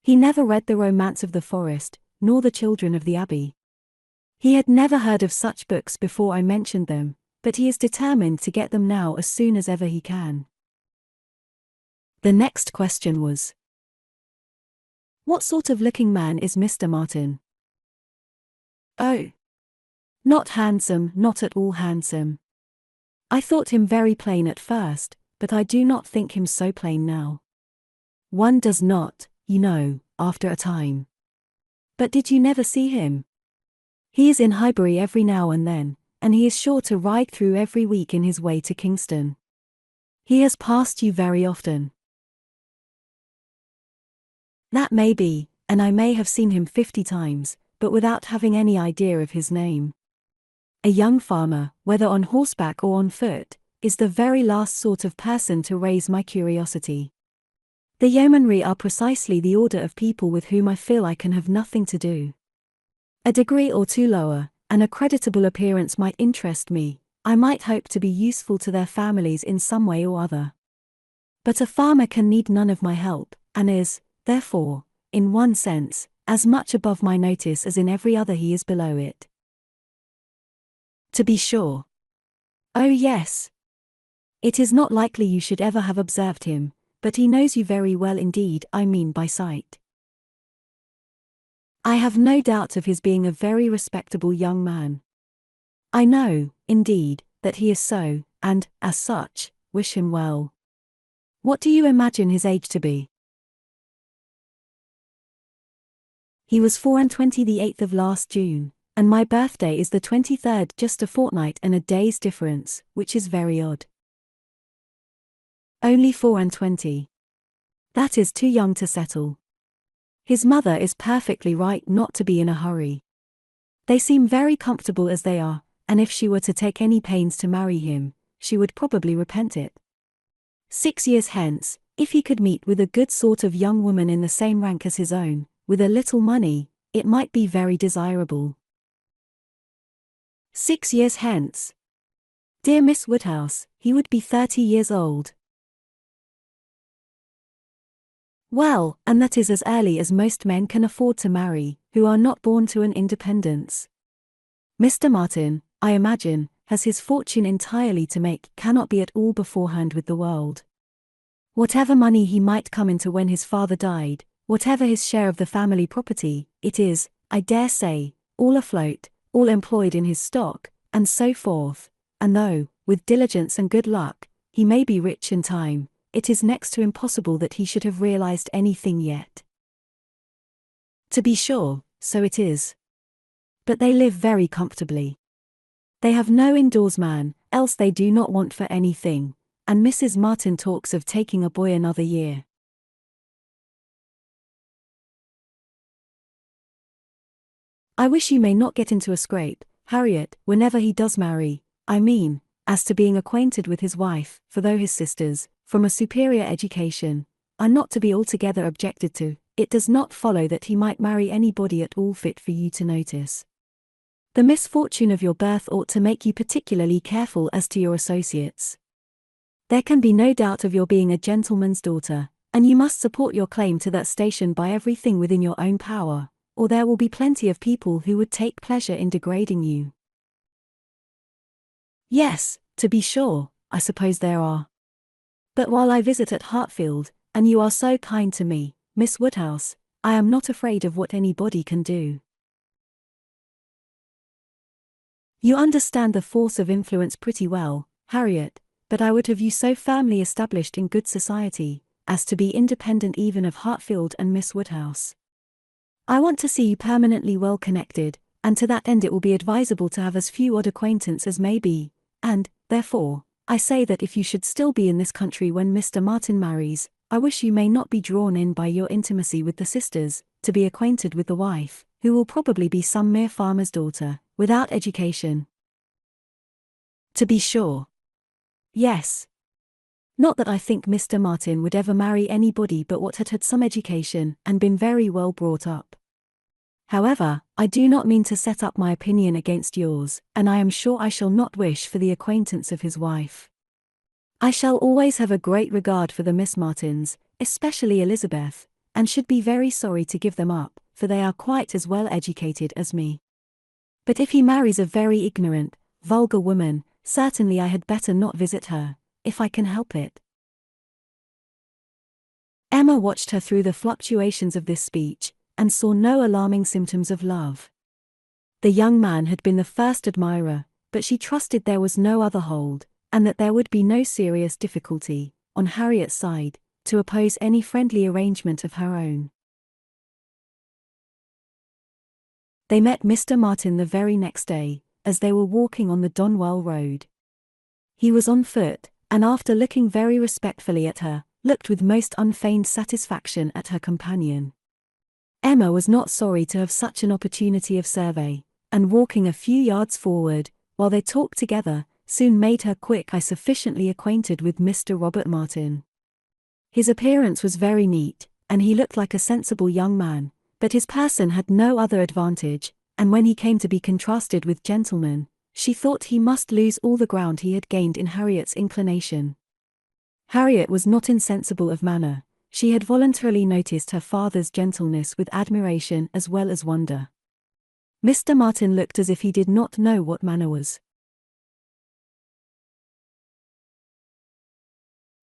He never read the Romance of the Forest, nor the Children of the Abbey. He had never heard of such books before I mentioned them, but he is determined to get them now as soon as ever he can. The next question was, what sort of looking man is Mr. Martin? Oh, not handsome, not at all handsome. I thought him very plain at first, but I do not think him so plain now. One does not, you know, after a time. But did you never see him? He is in Highbury every now and then, and he is sure to ride through every week in his way to Kingston. He has passed you very often. That may be, and I may have seen him 50 times, but without having any idea of his name. A young farmer, whether on horseback or on foot, is the very last sort of person to raise my curiosity. The yeomanry are precisely the order of people with whom I feel I can have nothing to do. A degree or 2 lower, and a creditable appearance might interest me, I might hope to be useful to their families in some way or other. But a farmer can need none of my help, and is, therefore, in one sense, as much above my notice as in every other he is below it. To be sure. Oh yes. It is not likely you should ever have observed him, but he knows you very well indeed, I mean by sight. I have no doubt of his being a very respectable young man. I know, indeed, that he is so, and, as such, wish him well. What do you imagine his age to be? He was 24 the 8th of last June, and my birthday is the 23rd, just a fortnight and a day's difference, which is very odd. Only 24. That is too young to settle. His mother is perfectly right not to be in a hurry. They seem very comfortable as they are, and if she were to take any pains to marry him, she would probably repent it. 6 years hence, if he could meet with a good sort of young woman in the same rank as his own, with a little money, it might be very desirable. 6 years hence. Dear Miss Woodhouse, he would be 30 years old. Well, and that is as early as most men can afford to marry, who are not born to an independence. Mr. Martin, I imagine, has his fortune entirely to make, cannot be at all beforehand with the world. Whatever money he might come into when his father died, whatever his share of the family property, it is, I dare say, all afloat, all employed in his stock, and so forth, and though, with diligence and good luck, he may be rich in time, it is next to impossible that he should have realized anything yet. To be sure, so it is. But they live very comfortably. They have no indoors man, else they do not want for anything, and Mrs. Martin talks of taking a boy another year. I wish you may not get into a scrape, Harriet, whenever he does marry, I mean, as to being acquainted with his wife, for though his sisters, from a superior education, are not to be altogether objected to, it does not follow that he might marry anybody at all fit for you to notice. The misfortune of your birth ought to make you particularly careful as to your associates. There can be no doubt of your being a gentleman's daughter, and you must support your claim to that station by everything within your own power, or there will be plenty of people who would take pleasure in degrading you. Yes, to be sure, I suppose there are. But while I visit at Hartfield, and you are so kind to me, Miss Woodhouse, I am not afraid of what anybody can do. You understand the force of influence pretty well, Harriet, but I would have you so firmly established in good society, as to be independent even of Hartfield and Miss Woodhouse. I want to see you permanently well connected, and to that end it will be advisable to have as few odd acquaintance as may be, and, therefore, I say that if you should still be in this country when Mr. Martin marries, I wish you may not be drawn in by your intimacy with the sisters, to be acquainted with the wife, who will probably be some mere farmer's daughter, without education. To be sure. Yes. Not that I think Mr. Martin would ever marry anybody but what had had some education and been very well brought up. However, I do not mean to set up my opinion against yours, and I am sure I shall not wish for the acquaintance of his wife. I shall always have a great regard for the Miss Martins, especially Elizabeth, and should be very sorry to give them up, for they are quite as well educated as me. But if he marries a very ignorant, vulgar woman, certainly I had better not visit her, if I can help it. Emma watched her through the fluctuations of this speech, and saw no alarming symptoms of love. The young man had been the first admirer, but she trusted there was no other hold, and that there would be no serious difficulty, on Harriet's side, to oppose any friendly arrangement of her own. They met Mr. Martin the very next day, as they were walking on the Donwell Road. He was on foot, and after looking very respectfully at her, looked with most unfeigned satisfaction at her companion. Emma was not sorry to have such an opportunity of survey, and walking a few yards forward, while they talked together, soon made her quick eye sufficiently acquainted with Mr. Robert Martin. His appearance was very neat, and he looked like a sensible young man, but his person had no other advantage, and when he came to be contrasted with gentlemen, she thought he must lose all the ground he had gained in Harriet's inclination. Harriet was not insensible of manner. She had voluntarily noticed her father's gentleness with admiration as well as wonder. Mr. Martin looked as if he did not know what manner was.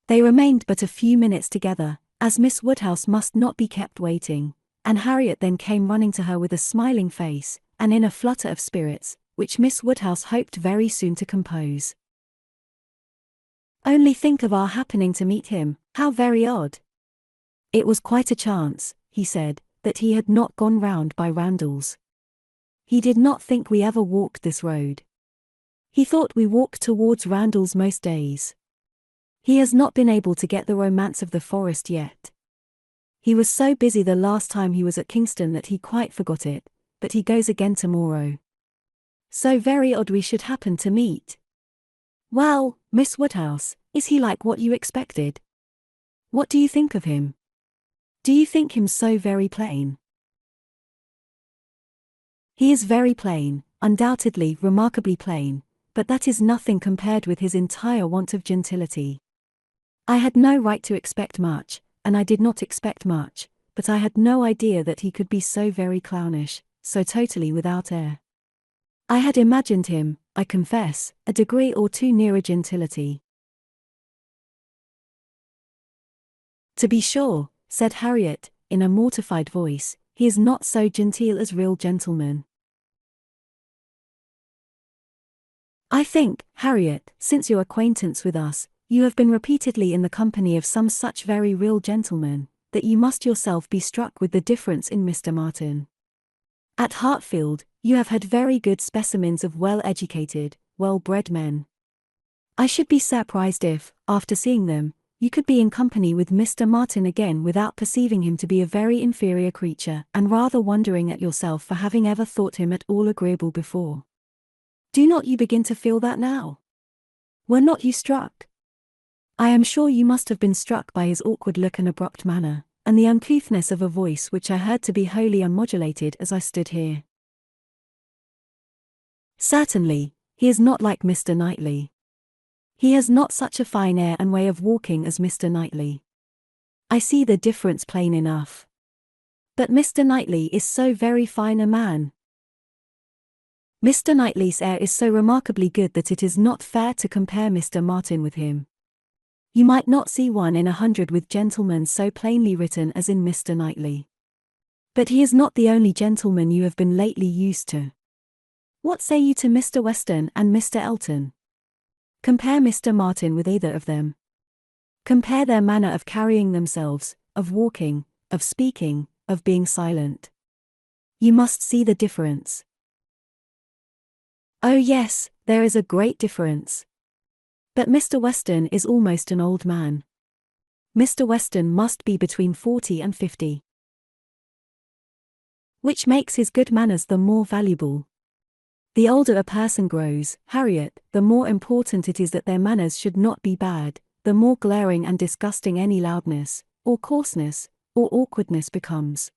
They remained but a few minutes together, as Miss Woodhouse must not be kept waiting, and Harriet then came running to her with a smiling face, and in a flutter of spirits, which Miss Woodhouse hoped very soon to compose. "Only think of our happening to meet him, how very odd!" "It was quite a chance," he said, "that he had not gone round by Randalls. He did not think we ever walked this road. He thought we walked towards Randalls most days. He has not been able to get the romance of the forest yet. He was so busy the last time he was at Kingston that he quite forgot it, but he goes again tomorrow. So very odd we should happen to meet. Well, Miss Woodhouse, is he like what you expected? What do you think of him? Do you think him so very plain? He is very plain, undoubtedly remarkably plain, but that is nothing compared with his entire want of gentility. I had no right to expect much, and I did not expect much, but I had no idea that he could be so very clownish, so totally without air. I had imagined him, I confess, a degree or two nearer gentility. To be sure, said Harriet, in a mortified voice, he is not so genteel as real gentlemen. I think, Harriet, since your acquaintance with us, you have been repeatedly in the company of some such very real gentlemen, that you must yourself be struck with the difference in Mr. Martin. At Hartfield, you have had very good specimens of well-educated, well-bred men. I should be surprised if, after seeing them, you could be in company with Mr. Martin again without perceiving him to be a very inferior creature, and rather wondering at yourself for having ever thought him at all agreeable before. Do not you begin to feel that now? Were not you struck? I am sure you must have been struck by his awkward look and abrupt manner, and the uncouthness of a voice which I heard to be wholly unmodulated as I stood here. Certainly, he is not like Mr. Knightley. He has not such a fine air and way of walking as Mr. Knightley. I see the difference plain enough. But Mr. Knightley is so very fine a man. Mr. Knightley's air is so remarkably good that it is not fair to compare Mr. Martin with him. You might not see one in 100 with gentlemen so plainly written as in Mr. Knightley. But he is not the only gentleman you have been lately used to. What say you to Mr. Weston and Mr. Elton? Compare Mr. Martin with either of them. Compare their manner of carrying themselves, of walking, of speaking, of being silent. You must see the difference. Oh yes, there is a great difference. But Mr. Weston is almost an old man. Mr. Weston must be between 40 and 50. Which makes his good manners the more valuable. The older a person grows, Harriet, the more important it is that their manners should not be bad, the more glaring and disgusting any loudness, or coarseness, or awkwardness becomes.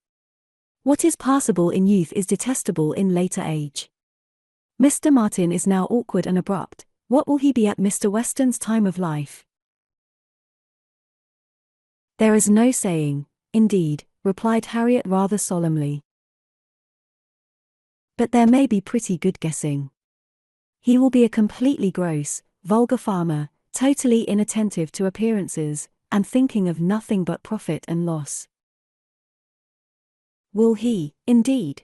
What is passable in youth is detestable in later age. Mr. Martin is now awkward and abrupt. What will he be at Mr. Weston's time of life? There is no saying, indeed, replied Harriet rather solemnly. But there may be pretty good guessing. He will be a completely gross, vulgar farmer, totally inattentive to appearances, and thinking of nothing but profit and loss. Will he, indeed?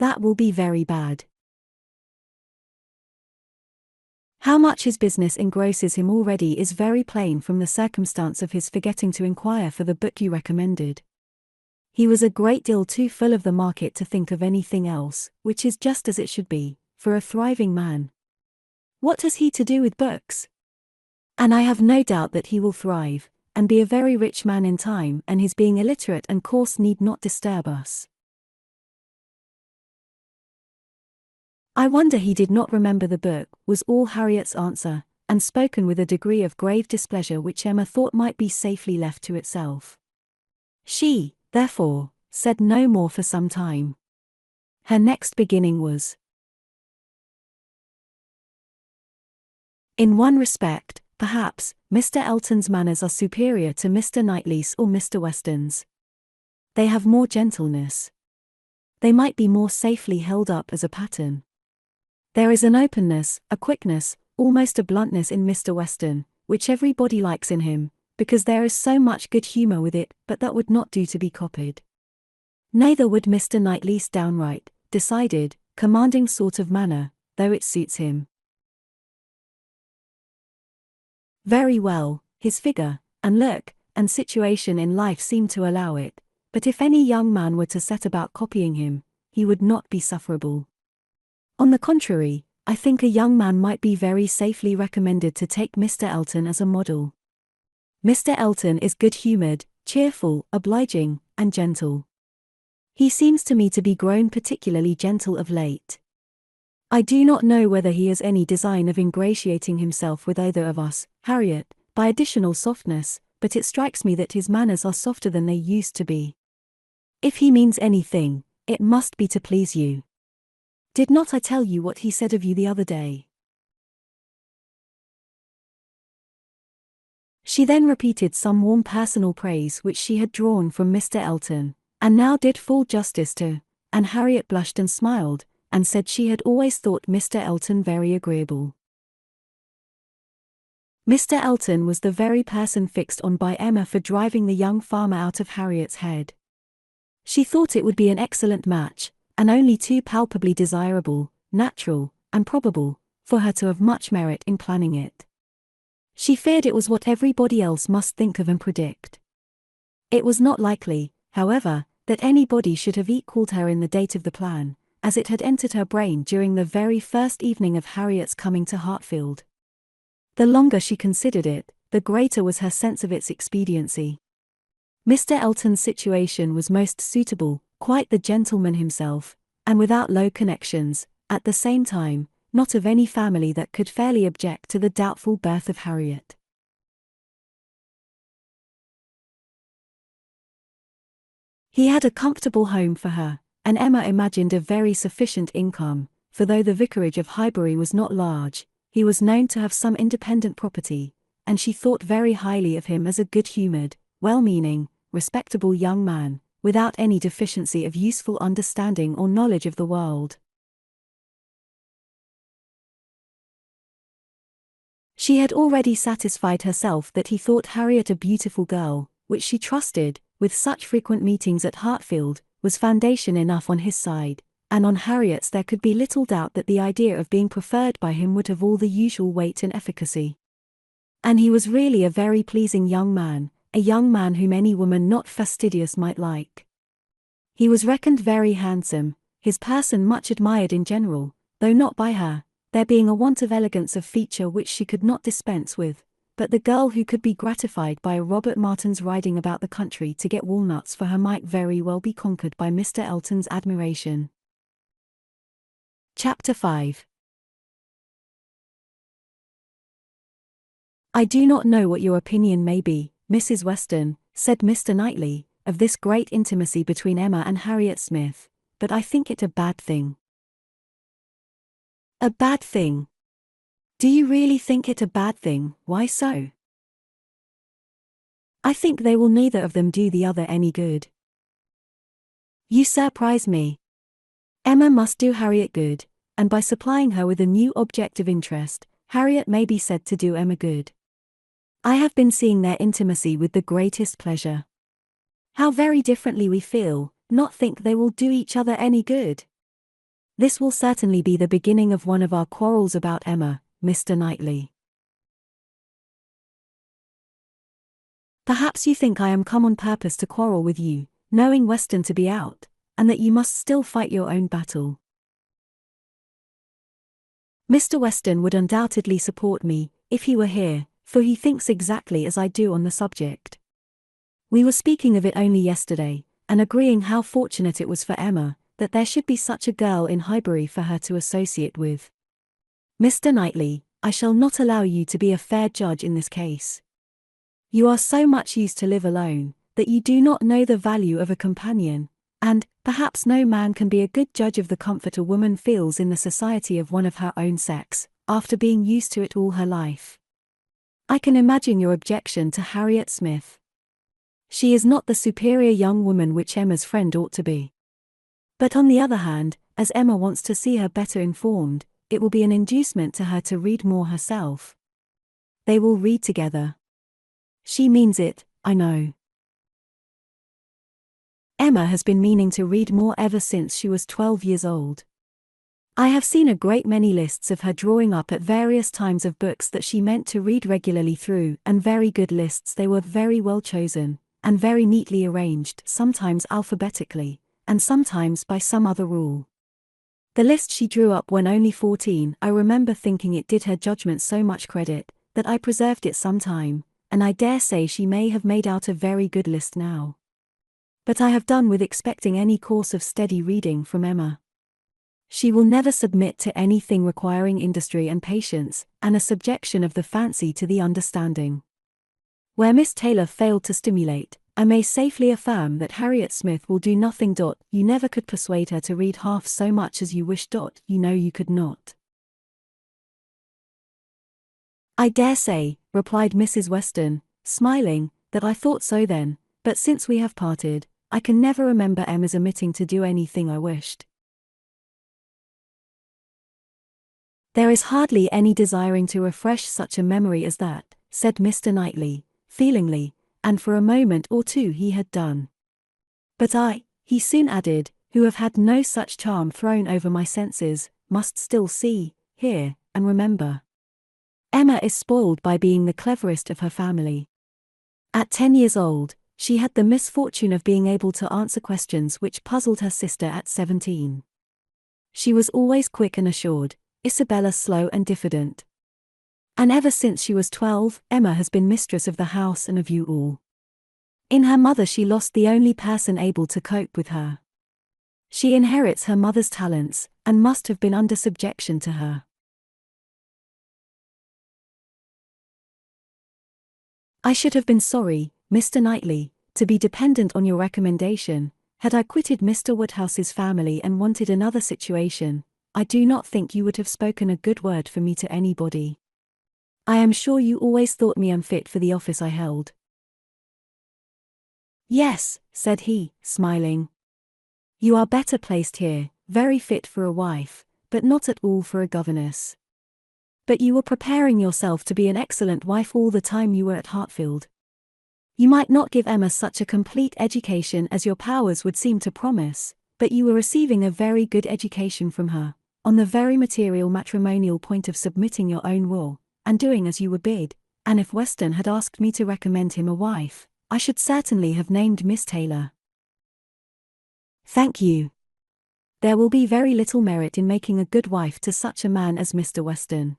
That will be very bad. How much his business engrosses him already is very plain from the circumstance of his forgetting to inquire for the book you recommended. He was a great deal too full of the market to think of anything else, which is just as it should be, for a thriving man. What has he to do with books? And I have no doubt that he will thrive, and be a very rich man in time, and his being illiterate and coarse need not disturb us. I wonder he did not remember the book, was all Harriet's answer, and spoken with a degree of grave displeasure which Emma thought might be safely left to itself. She, therefore, said no more for some time. Her next beginning was, in one respect, perhaps, Mr. Elton's manners are superior to Mr. Knightley's or Mr. Weston's. They have more gentleness. They might be more safely held up as a pattern. There is an openness, a quickness, almost a bluntness in Mr. Weston, which everybody likes in him, because there is so much good humour with it, but that would not do to be copied. Neither would Mr. Knightley's downright, decided, commanding sort of manner, though it suits him very well, his figure, and look, and situation in life seem to allow it, but if any young man were to set about copying him, he would not be sufferable. On the contrary, I think a young man might be very safely recommended to take Mr. Elton as a model. Mr. Elton is good-humoured, cheerful, obliging, and gentle. He seems to me to be grown particularly gentle of late. I do not know whether he has any design of ingratiating himself with either of us, Harriet, by additional softness, but it strikes me that his manners are softer than they used to be. If he means anything, it must be to please you. Did not I tell you what he said of you the other day? She then repeated some warm personal praise which she had drawn from Mr. Elton, and now did full justice to, and Harriet blushed and smiled, and said she had always thought Mr. Elton very agreeable. Mr. Elton was the very person fixed on by Emma for driving the young farmer out of Harriet's head. She thought it would be an excellent match, and only too palpably desirable, natural, and probable, for her to have much merit in planning it. She feared it was what everybody else must think of and predict. It was not likely, however, that anybody should have equalled her in the date of the plan, as it had entered her brain during the very first evening of Harriet's coming to Hartfield. The longer she considered it, the greater was her sense of its expediency. Mr. Elton's situation was most suitable, quite the gentleman himself, and without low connections, at the same time, not of any family that could fairly object to the doubtful birth of Harriet. He had a comfortable home for her, and Emma imagined a very sufficient income, for though the vicarage of Highbury was not large, he was known to have some independent property, and she thought very highly of him as a good-humoured, well-meaning, respectable young man, without any deficiency of useful understanding or knowledge of the world. She had already satisfied herself that he thought Harriet a beautiful girl, which she trusted, with such frequent meetings at Hartfield, was foundation enough on his side, and on Harriet's there could be little doubt that the idea of being preferred by him would have all the usual weight and efficacy. And he was really a very pleasing young man, a young man whom any woman not fastidious might like. He was reckoned very handsome, his person much admired in general, though not by her, there being a want of elegance of feature which she could not dispense with, but the girl who could be gratified by a Robert Martin's riding about the country to get walnuts for her might very well be conquered by Mr. Elton's admiration. Chapter 5. I do not know what your opinion may be, Mrs. Weston, said Mr. Knightley, of this great intimacy between Emma and Harriet Smith, but I think it a bad thing. A bad thing? Do you really think it a bad thing? Why so? I think they will neither of them do the other any good. You surprise me. Emma must do Harriet good, and by supplying her with a new object of interest, Harriet may be said to do Emma good. I have been seeing their intimacy with the greatest pleasure. How very differently we feel, not think they will do each other any good. This will certainly be the beginning of one of our quarrels about Emma, Mr. Knightley. Perhaps you think I am come on purpose to quarrel with you, knowing Weston to be out, and that you must still fight your own battle. Mr. Weston would undoubtedly support me, if he were here, for he thinks exactly as I do on the subject. We were speaking of it only yesterday, and agreeing how fortunate it was for Emma, that there should be such a girl in Highbury for her to associate with. Mr. Knightley, I shall not allow you to be a fair judge in this case. You are so much used to live alone, that you do not know the value of a companion, and, perhaps no man can be a good judge of the comfort a woman feels in the society of one of her own sex, after being used to it all her life. I can imagine your objection to Harriet Smith. She is not the superior young woman which Emma's friend ought to be. But on the other hand, as Emma wants to see her better informed, it will be an inducement to her to read more herself. They will read together. She means it, I know. Emma has been meaning to read more ever since she was 12 years old. I have seen a great many lists of her drawing up at various times of books that she meant to read regularly through, and very good lists they were, very well chosen, and very neatly arranged, sometimes alphabetically, and sometimes by some other rule. The list she drew up when only 14, I remember thinking it did her judgment so much credit, that I preserved it some time, and I dare say she may have made out a very good list now. But I have done with expecting any course of steady reading from Emma. She will never submit to anything requiring industry and patience, and a subjection of the fancy to the understanding. Where Miss Taylor failed to stimulate, I may safely affirm that Harriet Smith will do nothing. You never could persuade her to read half so much as you wish. You know you could not. I dare say, replied Mrs. Weston, smiling, that I thought so then, but since we have parted, I can never remember Emma's omitting to do anything I wished. There is hardly any desiring to refresh such a memory as that, said Mr. Knightley, feelingly, and for a moment or two he had done. But I, he soon added, who have had no such charm thrown over my senses, must still see, hear, and remember. Emma is spoiled by being the cleverest of her family. At 10 years old, she had the misfortune of being able to answer questions which puzzled her sister at 17. She was always quick and assured, Isabella slow and diffident. And ever since she was 12, Emma has been mistress of the house and of you all. In her mother she lost the only person able to cope with her. She inherits her mother's talents, and must have been under subjection to her. I should have been sorry, Mr. Knightley, to be dependent on your recommendation. Had I quitted Mr. Woodhouse's family and wanted another situation, I do not think you would have spoken a good word for me to anybody. I am sure you always thought me unfit for the office I held. Yes, said he, smiling. You are better placed here, very fit for a wife, but not at all for a governess. But you were preparing yourself to be an excellent wife all the time you were at Hartfield. You might not give Emma such a complete education as your powers would seem to promise, but you were receiving a very good education from her, on the very material matrimonial point of submitting your own will, and doing as you were bid, and if Weston had asked me to recommend him a wife, I should certainly have named Miss Taylor. Thank you. There will be very little merit in making a good wife to such a man as Mr. Weston.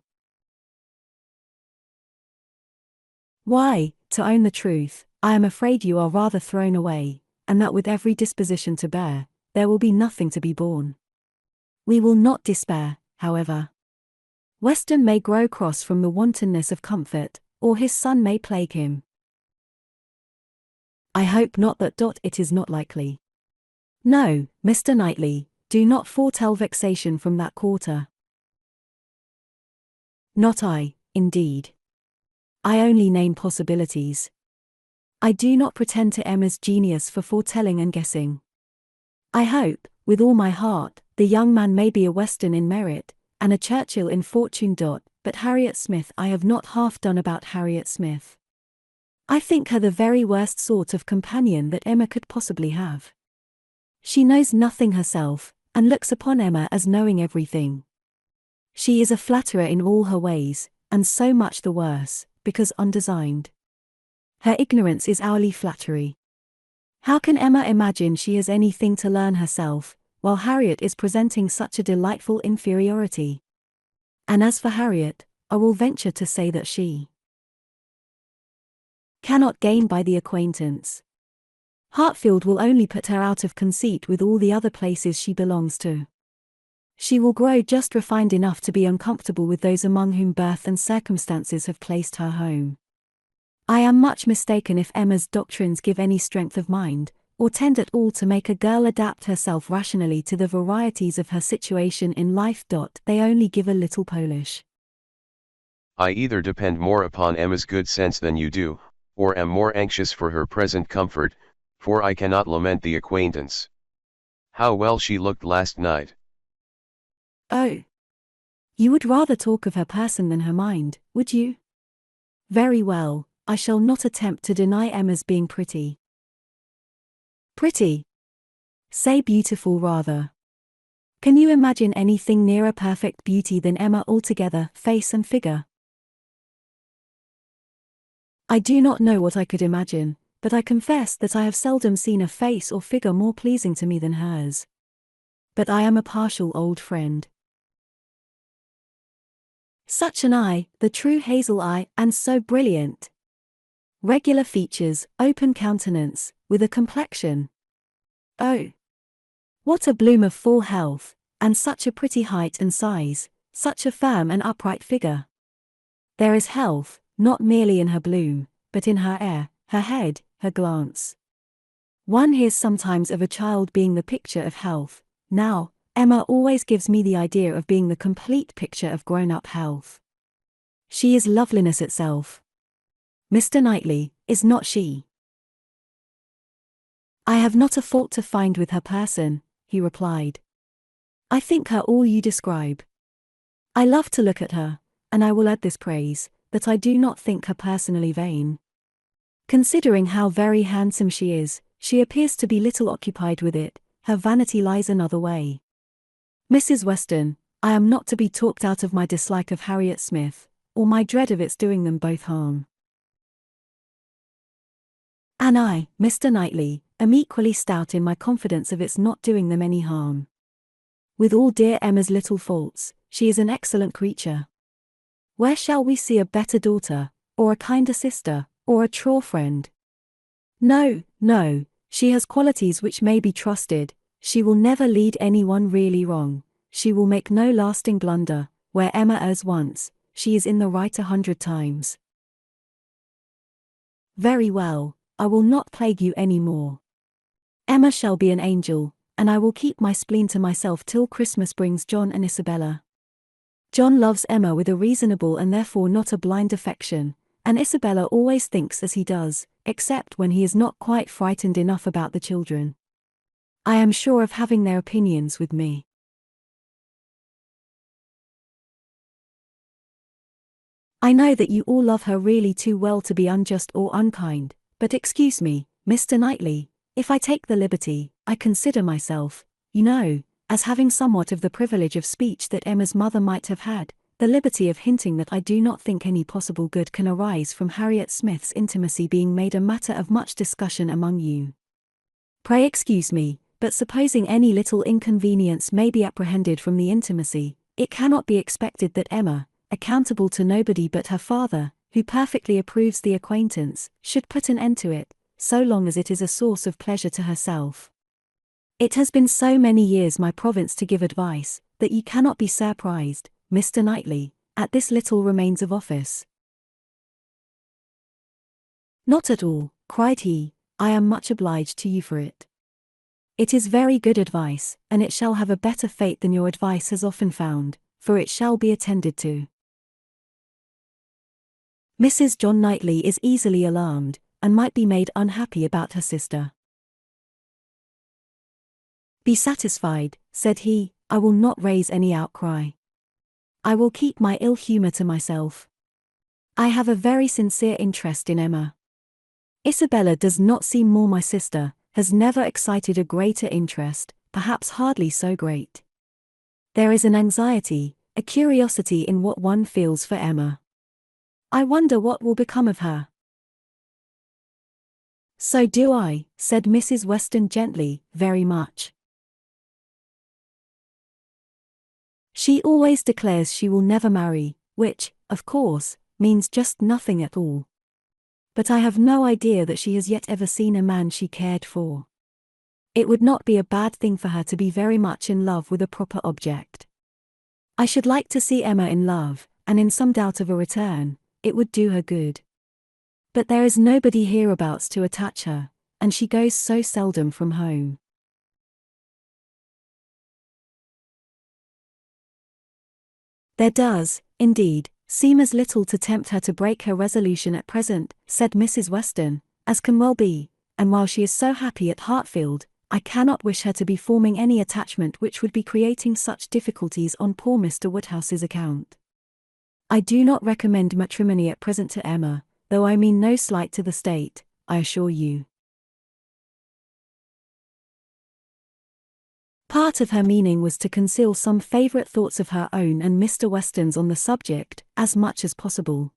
Why, to own the truth, I am afraid you are rather thrown away, and that with every disposition to bear, there will be nothing to be borne. We will not despair, however. Weston may grow cross from the wantonness of comfort, or his son may plague him. I hope not that. It is not likely. No, Mr. Knightley, do not foretell vexation from that quarter. Not I, indeed. I only name possibilities. I do not pretend to Emma's genius for foretelling and guessing. I hope, with all my heart, the young man may be a Weston in merit, and a Churchill in fortune. But Harriet Smith, I have not half done about Harriet Smith. I think her the very worst sort of companion that Emma could possibly have. She knows nothing herself, and looks upon Emma as knowing everything. She is a flatterer in all her ways, and so much the worse, because undesigned. Her ignorance is hourly flattery. How can Emma imagine she has anything to learn herself, while Harriet is presenting such a delightful inferiority? And as for Harriet, I will venture to say that she cannot gain by the acquaintance. Hartfield will only put her out of conceit with all the other places she belongs to. She will grow just refined enough to be uncomfortable with those among whom birth and circumstances have placed her home. I am much mistaken if Emma's doctrines give any strength of mind, or tend at all to make a girl adapt herself rationally to the varieties of her situation in life. They only give a little polish. I either depend more upon Emma's good sense than you do, or am more anxious for her present comfort, for I cannot lament the acquaintance. How well she looked last night. Oh. You would rather talk of her person than her mind, would you? Very well, I shall not attempt to deny Emma's being pretty. Pretty? Say beautiful rather. Can you imagine anything nearer perfect beauty than Emma altogether, face and figure? I do not know what I could imagine, but I confess that I have seldom seen a face or figure more pleasing to me than hers. But I am a partial old friend. Such an eye, the true hazel eye, and so brilliant. Regular features, open countenance, with a complexion. Oh! What a bloom of full health, and such a pretty height and size, such a firm and upright figure. There is health, not merely in her bloom, but in her air, her head, her glance. One hears sometimes of a child being the picture of health. Now, Emma always gives me the idea of being the complete picture of grown-up health. She is loveliness itself. Mr. Knightley, is not she? I have not a fault to find with her person, he replied. I think her all you describe. I love to look at her, and I will add this praise, that I do not think her personally vain. Considering how very handsome she is, she appears to be little occupied with it, her vanity lies another way. Mrs. Weston, I am not to be talked out of my dislike of Harriet Smith, or my dread of its doing them both harm. And I, Mr. Knightley, am equally stout in my confidence of its not doing them any harm. With all dear Emma's little faults, she is an excellent creature. Where shall we see a better daughter, or a kinder sister, or a truer friend? No, no, she has qualities which may be trusted. She will never lead anyone really wrong, she will make no lasting blunder. Where Emma errs once, she is in the right 100 times. Very well, I will not plague you any more. Emma shall be an angel, and I will keep my spleen to myself till Christmas brings John and Isabella. John loves Emma with a reasonable and therefore not a blind affection, and Isabella always thinks as he does, except when he is not quite frightened enough about the children. I am sure of having their opinions with me. I know that you all love her really too well to be unjust or unkind, but excuse me, Mr. Knightley, if I take the liberty, I consider myself, you know, as having somewhat of the privilege of speech that Emma's mother might have had, the liberty of hinting that I do not think any possible good can arise from Harriet Smith's intimacy being made a matter of much discussion among you. Pray excuse me, but supposing any little inconvenience may be apprehended from the intimacy, it cannot be expected that Emma, accountable to nobody but her father, who perfectly approves the acquaintance, should put an end to it, so long as it is a source of pleasure to herself. It has been so many years my province to give advice, that you cannot be surprised, Mr. Knightley, at this little remains of office. Not at all, cried he, I am much obliged to you for it. It is very good advice, and it shall have a better fate than your advice has often found, for it shall be attended to. Mrs. John Knightley is easily alarmed, and might be made unhappy about her sister. Be satisfied, said he, I will not raise any outcry. I will keep my ill humour to myself. I have a very sincere interest in Emma. Isabella does not seem more my sister, has never excited a greater interest, perhaps hardly so great. There is an anxiety, a curiosity in what one feels for Emma. I wonder what will become of her. So do I, said Mrs. Weston gently, very much. She always declares she will never marry, which, of course, means just nothing at all. But I have no idea that she has yet ever seen a man she cared for. It would not be a bad thing for her to be very much in love with a proper object. I should like to see Emma in love, and in some doubt of a return, it would do her good. But there is nobody hereabouts to attach her, and she goes so seldom from home. There does, indeed, seem as little to tempt her to break her resolution at present, said Mrs. Weston, as can well be, and while she is so happy at Hartfield, I cannot wish her to be forming any attachment which would be creating such difficulties on poor Mr. Woodhouse's account. I do not recommend matrimony at present to Emma, though I mean no slight to the state, I assure you. Part of her meaning was to conceal some favourite thoughts of her own and Mr. Weston's on the subject, as much as possible.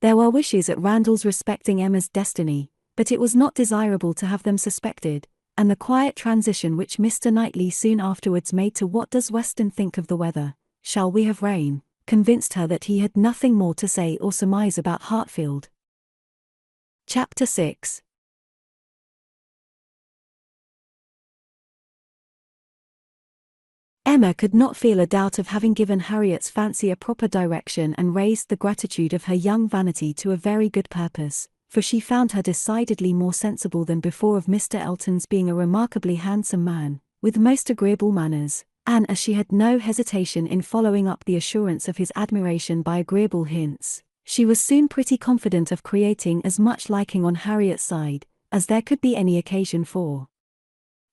There were wishes at Randalls respecting Emma's destiny, but it was not desirable to have them suspected, and the quiet transition which Mr. Knightley soon afterwards made to "What does Weston think of the weather? Shall we have rain?" convinced her that he had nothing more to say or surmise about Hartfield. Chapter 6. Emma could not feel a doubt of having given Harriet's fancy a proper direction and raised the gratitude of her young vanity to a very good purpose, for she found her decidedly more sensible than before of Mr. Elton's being a remarkably handsome man, with most agreeable manners, and as she had no hesitation in following up the assurance of his admiration by agreeable hints, she was soon pretty confident of creating as much liking on Harriet's side as there could be any occasion for.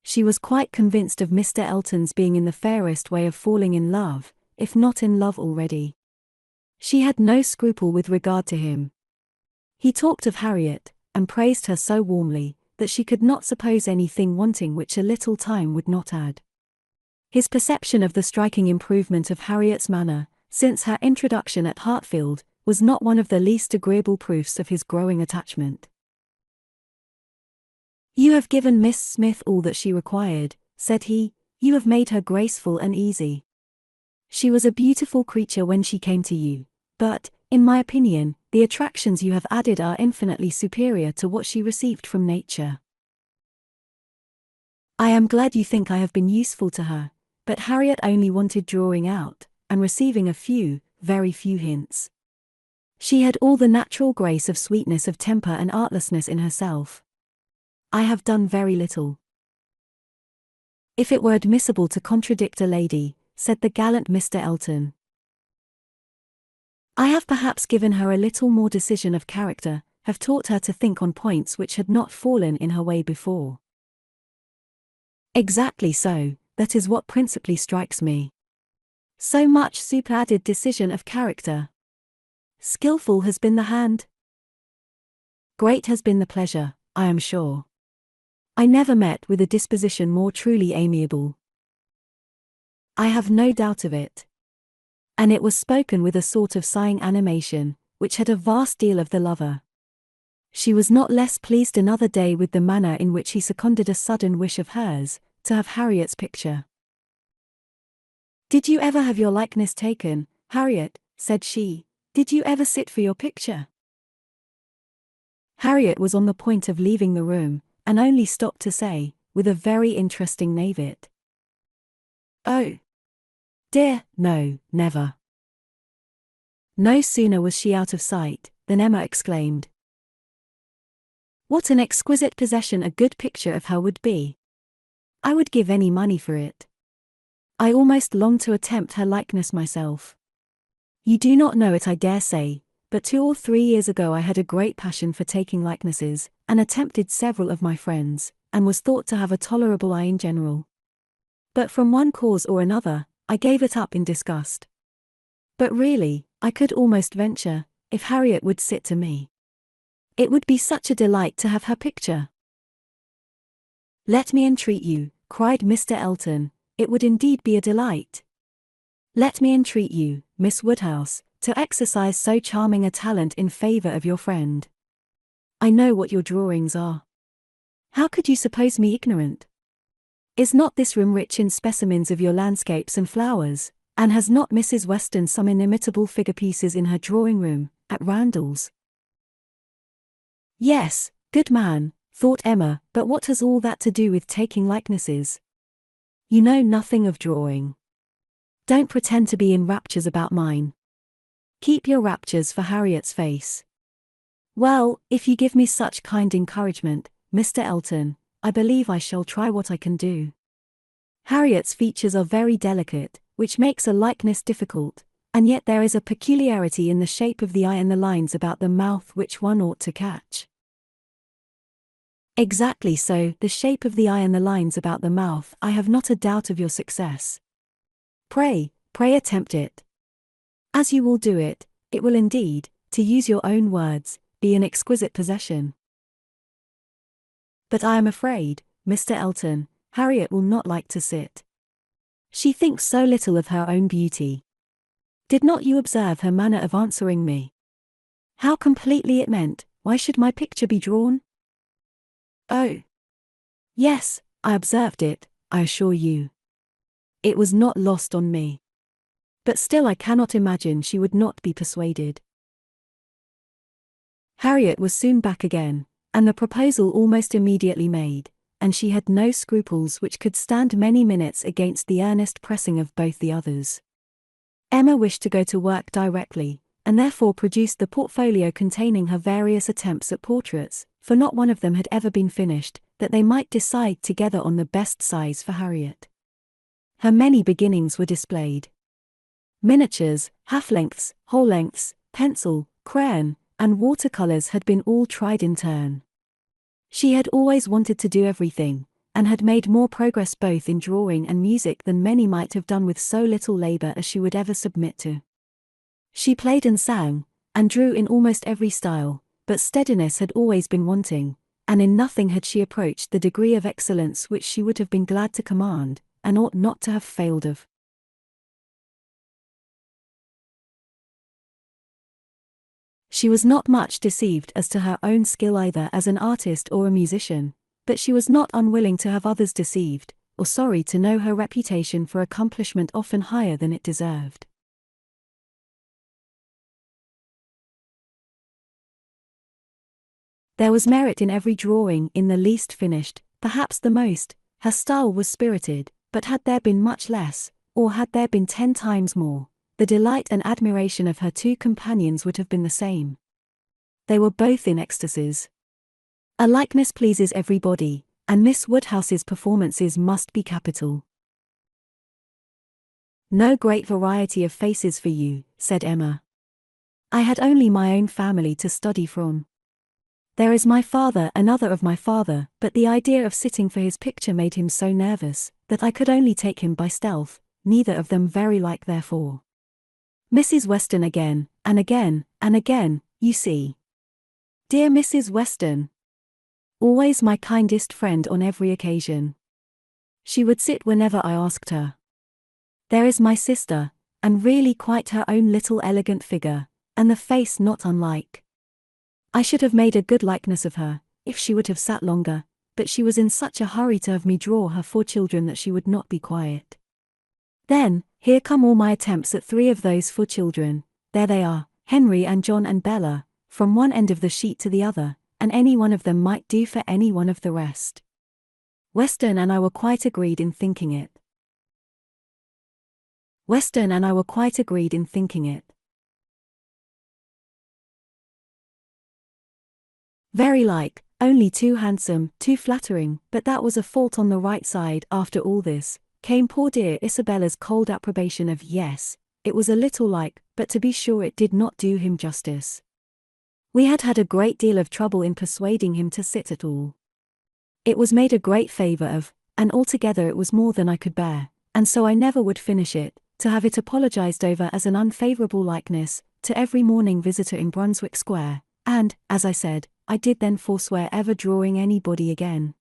She was quite convinced of Mr. Elton's being in the fairest way of falling in love, if not in love already. She had no scruple with regard to him. He talked of Harriet, and praised her so warmly, that she could not suppose anything wanting which a little time would not add. His perception of the striking improvement of Harriet's manner, since her introduction at Hartfield, was not one of the least agreeable proofs of his growing attachment. "You have given Miss Smith all that she required," said he. "You have made her graceful and easy. She was a beautiful creature when she came to you, but, in my opinion, the attractions you have added are infinitely superior to what she received from nature. I am glad you think I have been useful to her, but Harriet only wanted drawing out, and receiving a few, very few hints. She had all the natural grace of sweetness of temper and artlessness in herself. I have done very little." "If it were admissible to contradict a lady," said the gallant Mr. Elton, "I have perhaps given her a little more decision of character, have taught her to think on points which had not fallen in her way before." "Exactly so, that is what principally strikes me. So much superadded decision of character. Skillful has been the hand. Great has been the pleasure, I am sure. I never met with a disposition more truly amiable." "I have no doubt of it." And it was spoken with a sort of sighing animation, which had a vast deal of the lover. She was not less pleased another day with the manner in which he seconded a sudden wish of hers, to have Harriet's picture. "Did you ever have your likeness taken, Harriet?" said she. "Did you ever sit for your picture?" Harriet was on the point of leaving the room, and only stopped to say, with a very interesting naivete, "Oh, dear, no, never." No sooner was she out of sight, than Emma exclaimed, "What an exquisite possession a good picture of her would be! I would give any money for it. I almost long to attempt her likeness myself. You do not know it, I dare say, but 2 or 3 years ago I had a great passion for taking likenesses, and attempted several of my friends, and was thought to have a tolerable eye in general. But from one cause or another, I gave it up in disgust. But really, I could almost venture, if Harriet would sit to me. It would be such a delight to have her picture." "Let me entreat you," cried Mr. Elton, "it would indeed be a delight. Let me entreat you, Miss Woodhouse, to exercise so charming a talent in favor of your friend. I know what your drawings are. How could you suppose me ignorant? Is not this room rich in specimens of your landscapes and flowers, and has not Mrs. Weston some inimitable figure pieces in her drawing-room, at Randall's?" "Yes, good man," thought Emma, "but what has all that to do with taking likenesses? You know nothing of drawing. Don't pretend to be in raptures about mine. Keep your raptures for Harriet's face." "Well, if you give me such kind encouragement, Mr. Elton, I believe I shall try what I can do. Harriet's features are very delicate, which makes a likeness difficult, and yet there is a peculiarity in the shape of the eye and the lines about the mouth which one ought to catch." "Exactly so, the shape of the eye and the lines about the mouth. I have not a doubt of your success. Pray attempt it. As you will do it, it will indeed, to use your own words, be an exquisite possession. But I am afraid, Mr. Elton, Harriet will not like to sit. She thinks so little of her own beauty. Did not you observe her manner of answering me? How completely it meant, 'Why should my picture be drawn?' Oh, yes, I observed it, I assure you. It was not lost on me. But still I cannot imagine she would not be persuaded." Harriet was soon back again, and the proposal almost immediately made, and she had no scruples which could stand many minutes against the earnest pressing of both the others. Emma wished to go to work directly, and therefore produced the portfolio containing her various attempts at portraits, for not one of them had ever been finished, that they might decide together on the best size for Harriet. Her many beginnings were displayed. Miniatures, half-lengths, whole-lengths, pencil, crayon, and watercolors had been all tried in turn. She had always wanted to do everything, and had made more progress both in drawing and music than many might have done with so little labor as she would ever submit to. She played and sang, and drew in almost every style, but steadiness had always been wanting, and in nothing had she approached the degree of excellence which she would have been glad to command, and ought not to have failed of. She was not much deceived as to her own skill either as an artist or a musician, but she was not unwilling to have others deceived, or sorry to know her reputation for accomplishment often higher than it deserved. There was merit in every drawing, in the least finished, perhaps the most. Her style was spirited, but had there been much less, or had there been 10 times more, the delight and admiration of her two companions would have been the same. They were both in ecstasies. A likeness pleases everybody, and Miss Woodhouse's performances must be capital. "No great variety of faces for you," said Emma. "I had only my own family to study from. There is my father, another of my father, but the idea of sitting for his picture made him so nervous, that I could only take him by stealth, neither of them very like therefore. Mrs. Weston again, and again, and again, you see. Dear Mrs. Weston. Always my kindest friend on every occasion. She would sit whenever I asked her. There is my sister, and really quite her own little elegant figure, and the face not unlike. I should have made a good likeness of her, if she would have sat longer, but she was in such a hurry to have me draw her 4 children that she would not be quiet. Then, here come all my attempts at 3 of those 4 children, there they are, Henry and John and Bella, from one end of the sheet to the other, and any one of them might do for any one of the rest. Weston and I were quite agreed in thinking it. Very like, only too handsome, too flattering, but that was a fault on the right side. After all this, came poor dear Isabella's cold approbation of yes, it was a little like, but to be sure it did not do him justice. We had had a great deal of trouble in persuading him to sit at all. It was made a great favour of, and altogether it was more than I could bear, and so I never would finish it, to have it apologized over as an unfavourable likeness, to every morning visitor in Brunswick Square, and, as I said, I did then forswear ever drawing anybody again.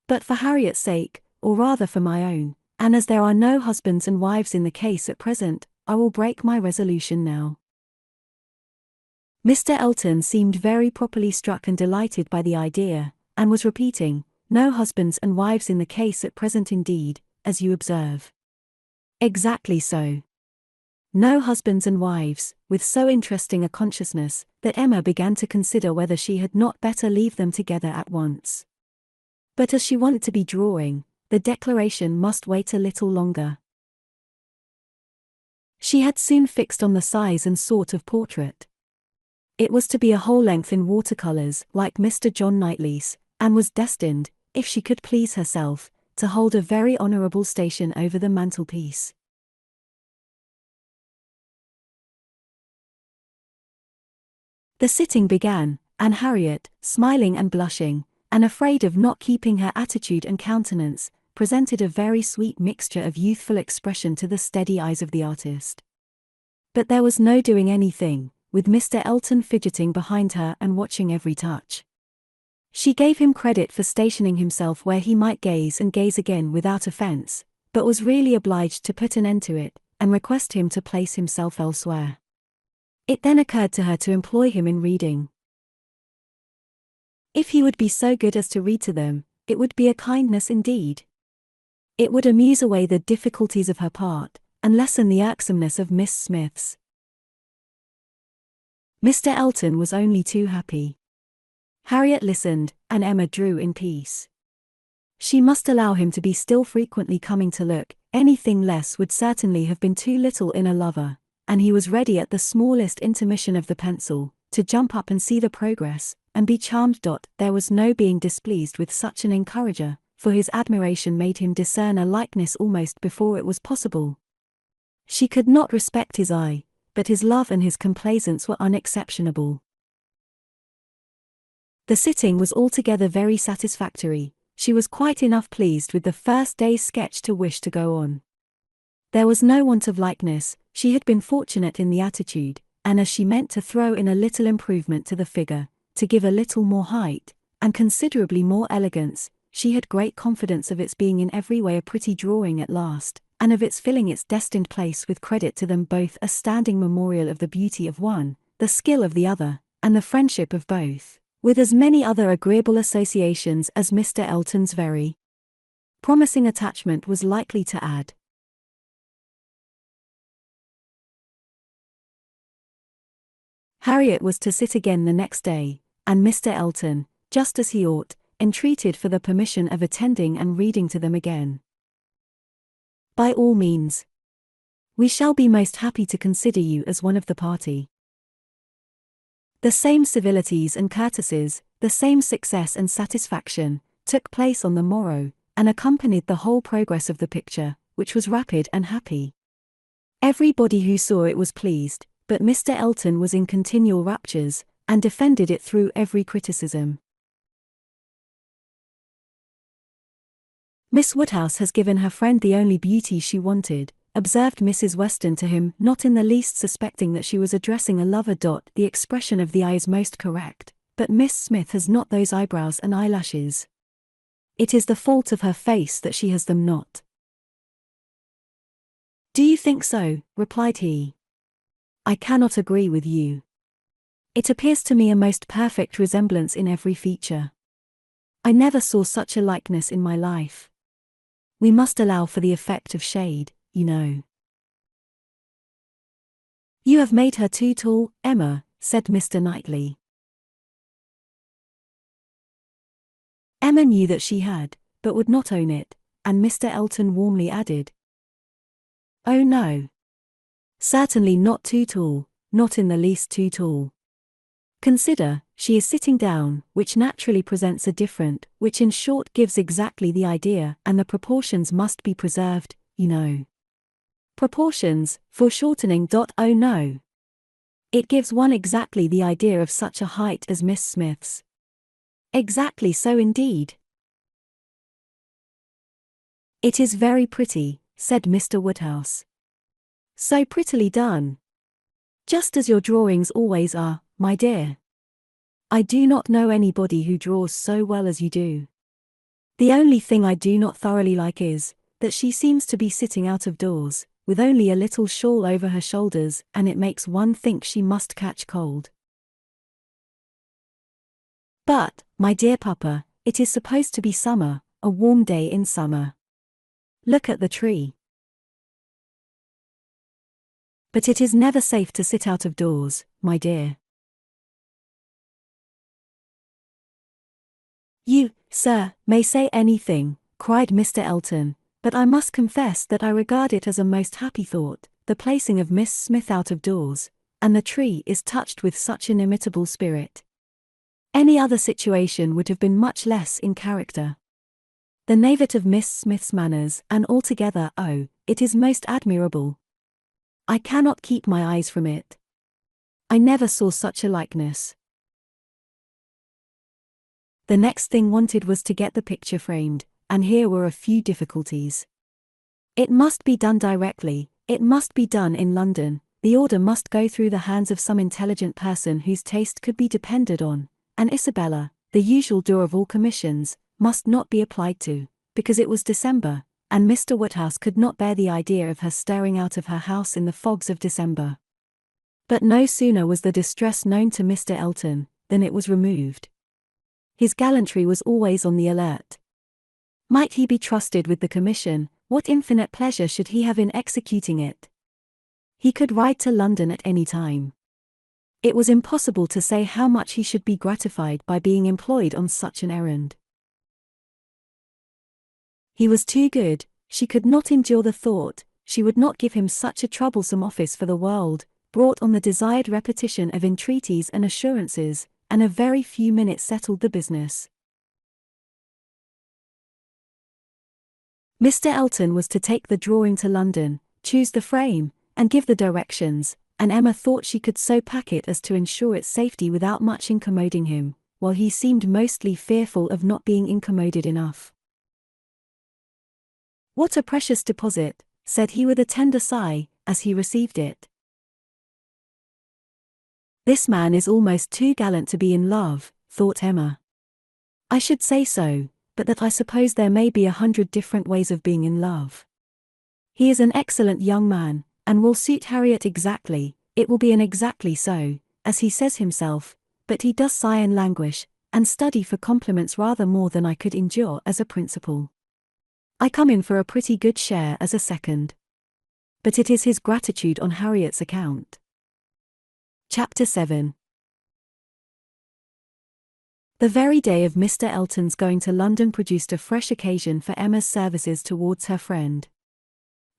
But for Harriet's sake, or rather for my own, and as there are no husbands and wives in the case at present, I will break my resolution now. Mr. Elton seemed very properly struck and delighted by the idea, and was repeating, "No husbands and wives in the case at present indeed, as you observe." Exactly so. No husbands and wives, with so interesting a consciousness, that Emma began to consider whether she had not better leave them together at once. But as she wanted to be drawing, the declaration must wait a little longer. She had soon fixed on the size and sort of portrait. It was to be a whole length in watercolors, like Mr. John Knightley's, and was destined, if she could please herself, to hold a very honourable station over the mantelpiece. The sitting began, and Harriet, smiling and blushing, and afraid of not keeping her attitude and countenance, presented a very sweet mixture of youthful expression to the steady eyes of the artist. But there was no doing anything, with Mr. Elton fidgeting behind her and watching every touch. She gave him credit for stationing himself where he might gaze and gaze again without offence, but was really obliged to put an end to it, and request him to place himself elsewhere. It then occurred to her to employ him in reading. If he would be so good as to read to them, it would be a kindness indeed. It would amuse away the difficulties of her part, and lessen the irksomeness of Miss Smith's. Mr. Elton was only too happy. Harriet listened, and Emma drew in peace. She must allow him to be still frequently coming to look, anything less would certainly have been too little in a lover, and he was ready at the smallest intermission of the pencil, to jump up and see the progress, and be charmed. There was no being displeased with such an encourager, for his admiration made him discern a likeness almost before it was possible. She could not respect his eye, but his love and his complaisance were unexceptionable. The sitting was altogether very satisfactory. She was quite enough pleased with the first day's sketch to wish to go on. There was no want of likeness, she had been fortunate in the attitude, and as she meant to throw in a little improvement to the figure, to give a little more height, and considerably more elegance, she had great confidence of its being in every way a pretty drawing at last, and of its filling its destined place with credit to them both, a standing memorial of the beauty of one, the skill of the other, and the friendship of both, with as many other agreeable associations as Mr. Elton's very promising attachment was likely to add. Harriet was to sit again the next day, and Mr. Elton, just as he ought, entreated for the permission of attending and reading to them again. By all means. We shall be most happy to consider you as one of the party. The same civilities and courtesies, the same success and satisfaction, took place on the morrow, and accompanied the whole progress of the picture, which was rapid and happy. Everybody who saw it was pleased, but Mr. Elton was in continual raptures, and defended it through every criticism. Miss Woodhouse has given her friend the only beauty she wanted, observed Mrs. Weston to him, not in the least suspecting that she was addressing a lover. The expression of the eye is most correct, but Miss Smith has not those eyebrows and eyelashes. It is the fault of her face that she has them not. Do you think so? Replied he. I cannot agree with you. It appears to me a most perfect resemblance in every feature. I never saw such a likeness in my life. We must allow for the effect of shade, you know. You have made her too tall, Emma, said Mr. Knightley. Emma knew that she had, but would not own it, and Mr. Elton warmly added, "Oh no. Certainly not too tall, not in the least too tall. Consider, she is sitting down, which naturally presents a different, which in short gives exactly the idea, and the proportions must be preserved, you know. Proportions, foreshortening. Oh no. It gives one exactly the idea of such a height as Miss Smith's. Exactly so indeed." It is very pretty, said Mr. Woodhouse. So prettily done. Just as your drawings always are, my dear. I do not know anybody who draws so well as you do. The only thing I do not thoroughly like is, that she seems to be sitting out of doors, with only a little shawl over her shoulders, and it makes one think she must catch cold. But, my dear papa, it is supposed to be summer, a warm day in summer. Look at the tree. But it is never safe to sit out of doors, my dear. You, sir, may say anything, cried Mr. Elton, but I must confess that I regard it as a most happy thought, the placing of Miss Smith out of doors, and the tree is touched with such inimitable spirit. Any other situation would have been much less in character. The naivete of Miss Smith's manners, and altogether, oh, it is most admirable. I cannot keep my eyes from it. I never saw such a likeness. The next thing wanted was to get the picture framed, and here were a few difficulties. It must be done directly, it must be done in London, the order must go through the hands of some intelligent person whose taste could be depended on, and Isabella, the usual doer of all commissions, must not be applied to, because it was December, and Mr. Woodhouse could not bear the idea of her stirring out of her house in the fogs of December. But no sooner was the distress known to Mr. Elton, than it was removed. His gallantry was always on the alert. Might he be trusted with the commission, what infinite pleasure should he have in executing it? He could ride to London at any time. It was impossible to say how much he should be gratified by being employed on such an errand. He was too good, she could not endure the thought, she would not give him such a troublesome office for the world, brought on the desired repetition of entreaties and assurances, and a very few minutes settled the business. Mr. Elton was to take the drawing to London, choose the frame, and give the directions, and Emma thought she could so pack it as to ensure its safety without much incommoding him, while he seemed mostly fearful of not being incommoded enough. "What a precious deposit," said he with a tender sigh, as he received it. "This man is almost too gallant to be in love," thought Emma. "I should say so, but that I suppose there may be 100 different ways of being in love. He is an excellent young man, and will suit Harriet exactly, it will be an exactly so, as he says himself, but he does sigh and languish, and study for compliments rather more than I could endure as a principal. I come in for a pretty good share as a second. But it is his gratitude on Harriet's account." Chapter 7. The very day of Mr. Elton's going to London produced a fresh occasion for Emma's services towards her friend.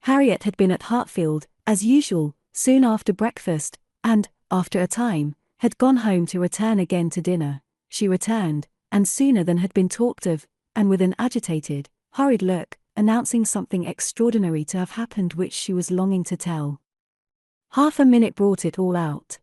Harriet had been at Hartfield, as usual, soon after breakfast, and, after a time, had gone home to return again to dinner. She returned, and sooner than had been talked of, and with an agitated, hurried look, announcing something extraordinary to have happened which she was longing to tell. Half a minute brought it all out.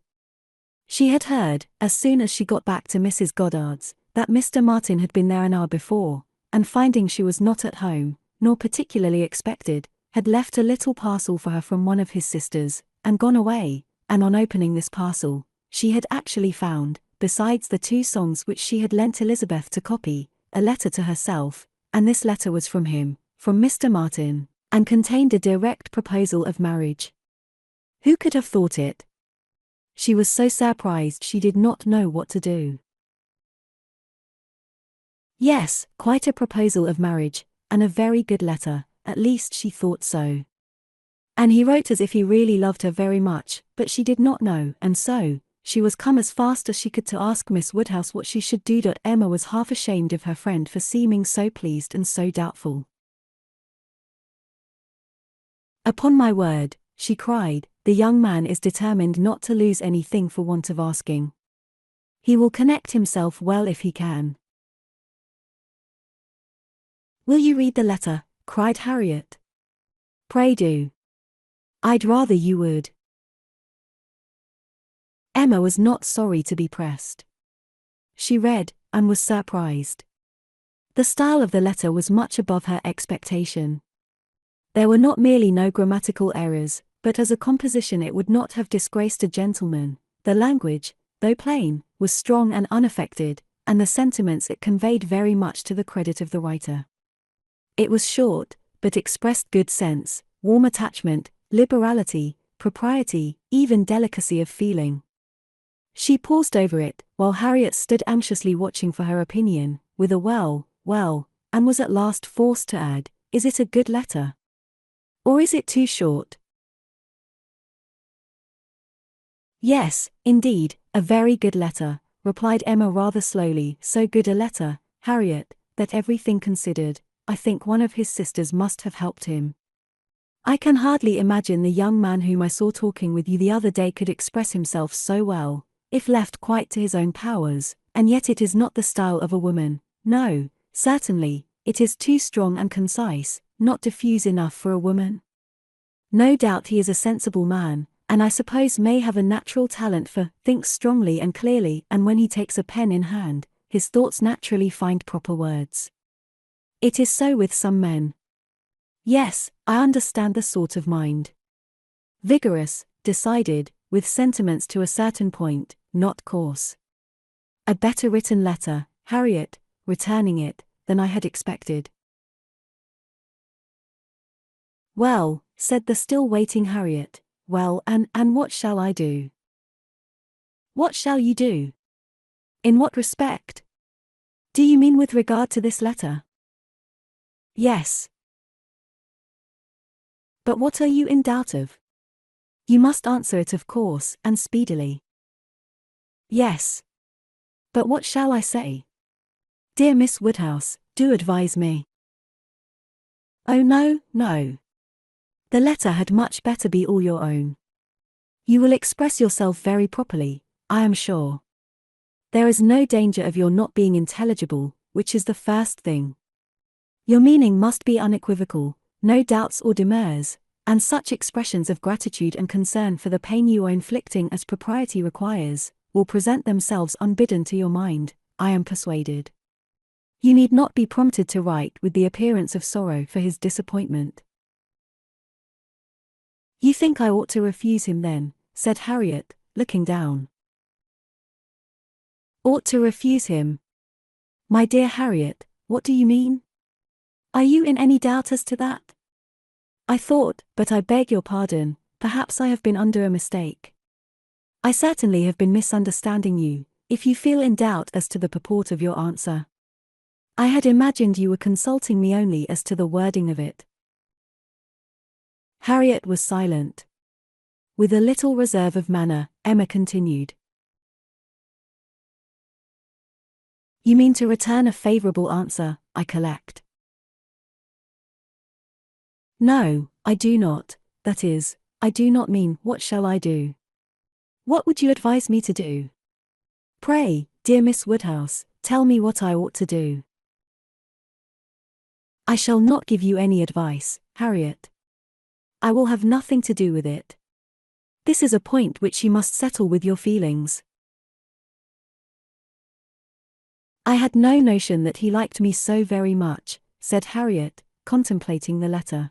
She had heard, as soon as she got back to Mrs. Goddard's, that Mr. Martin had been there an hour before, and finding she was not at home, nor particularly expected, had left a little parcel for her from one of his sisters, and gone away, and on opening this parcel, she had actually found, besides the 2 songs which she had lent Elizabeth to copy, a letter to herself, and this letter was from him, from Mr. Martin, and contained a direct proposal of marriage. Who could have thought it? She was so surprised she did not know what to do. Yes, quite a proposal of marriage, and a very good letter, at least she thought so. And he wrote as if he really loved her very much, but she did not know, and so, she was come as fast as she could to ask Miss Woodhouse what she should do. Emma was half ashamed of her friend for seeming so pleased and so doubtful. "Upon my word," she cried, "the young man is determined not to lose anything for want of asking. He will connect himself well if he can." "Will you read the letter?" cried Harriet. "Pray do. I'd rather you would." Emma was not sorry to be pressed. She read, and was surprised. The style of the letter was much above her expectation. There were not merely no grammatical errors, but as a composition it would not have disgraced a gentleman. The language, though plain, was strong and unaffected, and the sentiments it conveyed very much to the credit of the writer. It was short, but expressed good sense, warm attachment, liberality, propriety, even delicacy of feeling. She paused over it, while Harriet stood anxiously watching for her opinion, with a well, and was at last forced to add, "Is it a good letter? Or is it too short?" "Yes, indeed, a very good letter," replied Emma rather slowly. "So good a letter, Harriet, that everything considered, I think one of his sisters must have helped him. I can hardly imagine the young man whom I saw talking with you the other day could express himself so well, if left quite to his own powers, and yet it is not the style of a woman. No, certainly, it is too strong and concise, not diffuse enough for a woman. No doubt he is a sensible man, and I suppose may have a natural talent for, thinks strongly and clearly, and when he takes a pen in hand, his thoughts naturally find proper words. It is so with some men. Yes, I understand the sort of mind. Vigorous, decided, with sentiments to a certain point, not coarse. A better written letter, Harriet, returning it, than I had expected." "Well," said the still waiting Harriet, "well, and what shall I do?" "What shall you do? In what respect? Do you mean with regard to this letter?" "Yes." "But what are you in doubt of? You must answer it of course, and speedily." "Yes. But what shall I say? Dear Miss Woodhouse, do advise me." Oh no, no. The letter had much better be all your own. You will express yourself very properly, I am sure. There is no danger of your not being intelligible, which is the first thing. Your meaning must be unequivocal, no doubts or demurs, and such expressions of gratitude and concern for the pain you are inflicting as propriety requires, will present themselves unbidden to your mind, I am persuaded. You need not be prompted to write with the appearance of sorrow for his disappointment. You think I ought to refuse him then, said Harriet, looking down. Ought to refuse him? My dear Harriet, what do you mean? Are you in any doubt as to that? I thought, but I beg your pardon, perhaps I have been under a mistake. I certainly have been misunderstanding you, if you feel in doubt as to the purport of your answer. I had imagined you were consulting me only as to the wording of it. Harriet was silent. With a little reserve of manner, Emma continued. You mean to return a favourable answer, I collect. No, I do not, that is, I do not mean, what shall I do? What would you advise me to do? Pray, dear Miss Woodhouse, tell me what I ought to do. I shall not give you any advice, Harriet. I will have nothing to do with it. This is a point which you must settle with your feelings. I had no notion that he liked me so very much, said Harriet, contemplating the letter.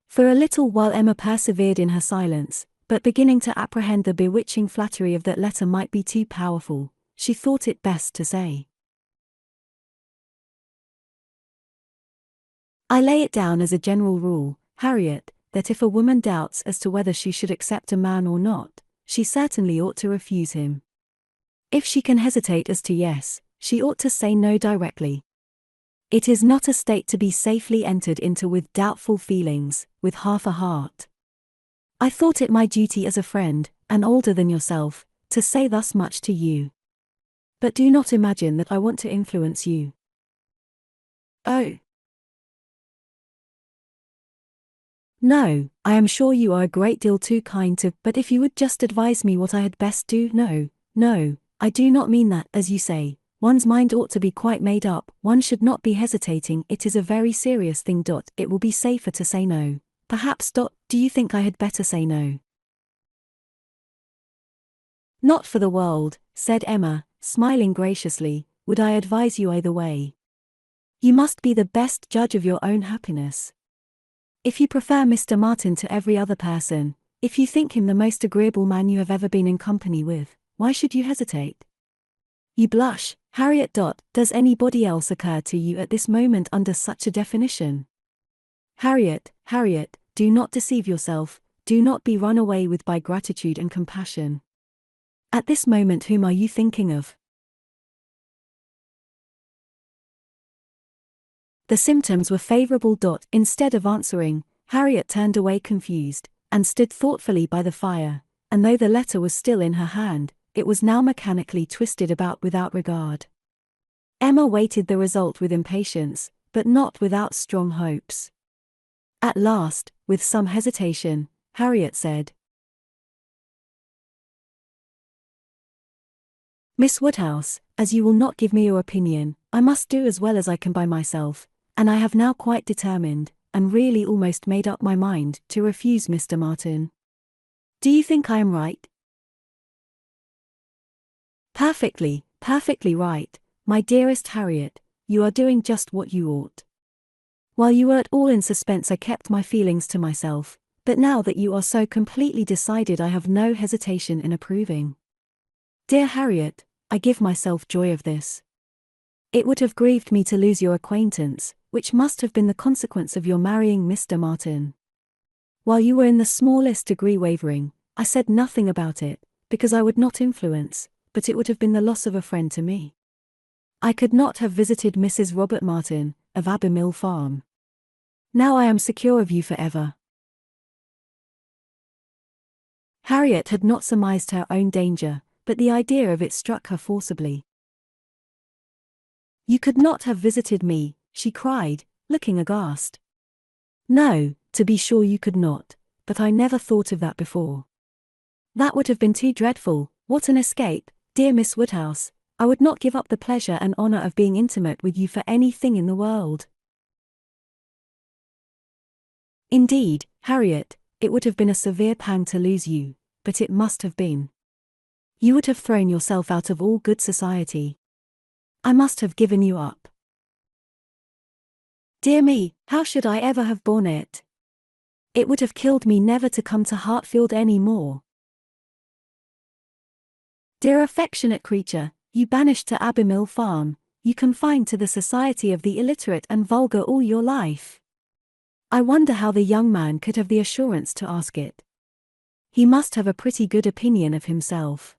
For a little while Emma persevered in her silence, but beginning to apprehend the bewitching flattery of that letter might be too powerful, she thought it best to say. I lay it down as a general rule, Harriet, that if a woman doubts as to whether she should accept a man or not, she certainly ought to refuse him. If she can hesitate as to yes, she ought to say no directly. It is not a state to be safely entered into with doubtful feelings, with half a heart. I thought it my duty as a friend, and older than yourself, to say thus much to you. But do not imagine that I want to influence you. Oh. No, I am sure you are a great deal too kind to, but if you would just advise me what I had best do, no, I do not mean that, as you say, one's mind ought to be quite made up, one should not be hesitating, it is a very serious thing. It will be safer to say no. Perhaps. Do you think I had better say no? Not for the world, said Emma, smiling graciously, would I advise you either way. You must be the best judge of your own happiness. If you prefer Mr. Martin to every other person, if you think him the most agreeable man you have ever been in company with, why should you hesitate? You blush, Harriet. Does anybody else occur to you at this moment under such a definition? Harriet, do not deceive yourself, do not be run away with by gratitude and compassion. At this moment whom are you thinking of? The symptoms were favourable. Instead of answering, Harriet turned away confused, and stood thoughtfully by the fire, and though the letter was still in her hand, it was now mechanically twisted about without regard. Emma waited the result with impatience, but not without strong hopes. At last, with some hesitation, Harriet said, Miss Woodhouse, as you will not give me your opinion, I must do as well as I can by myself, and I have now quite determined, and really almost made up my mind, to refuse Mr. Martin. Do you think I am right? Perfectly right, my dearest Harriet, you are doing just what you ought. While you were at all in suspense I kept my feelings to myself, but now that you are so completely decided I have no hesitation in approving. Dear Harriet, I give myself joy of this. It would have grieved me to lose your acquaintance, which must have been the consequence of your marrying Mr. Martin. While you were in the smallest degree wavering, I said nothing about it, because I would not influence, but it would have been the loss of a friend to me. I could not have visited Mrs. Robert Martin, of Abermill Farm. Now I am secure of you forever. Harriet had not surmised her own danger, but the idea of it struck her forcibly. You could not have visited me, she cried, looking aghast. No, to be sure you could not, but I never thought of that before. That would have been too dreadful. What an escape, dear Miss Woodhouse. I would not give up the pleasure and honor of being intimate with you for anything in the world. Indeed, Harriet, it would have been a severe pang to lose you, but it must have been. You would have thrown yourself out of all good society. I must have given you up. Dear me, how should I ever have borne it? It would have killed me never to come to Hartfield any more. Dear affectionate creature, you banished to Abermill Farm, you confined to the society of the illiterate and vulgar all your life. I wonder how the young man could have the assurance to ask it. He must have a pretty good opinion of himself.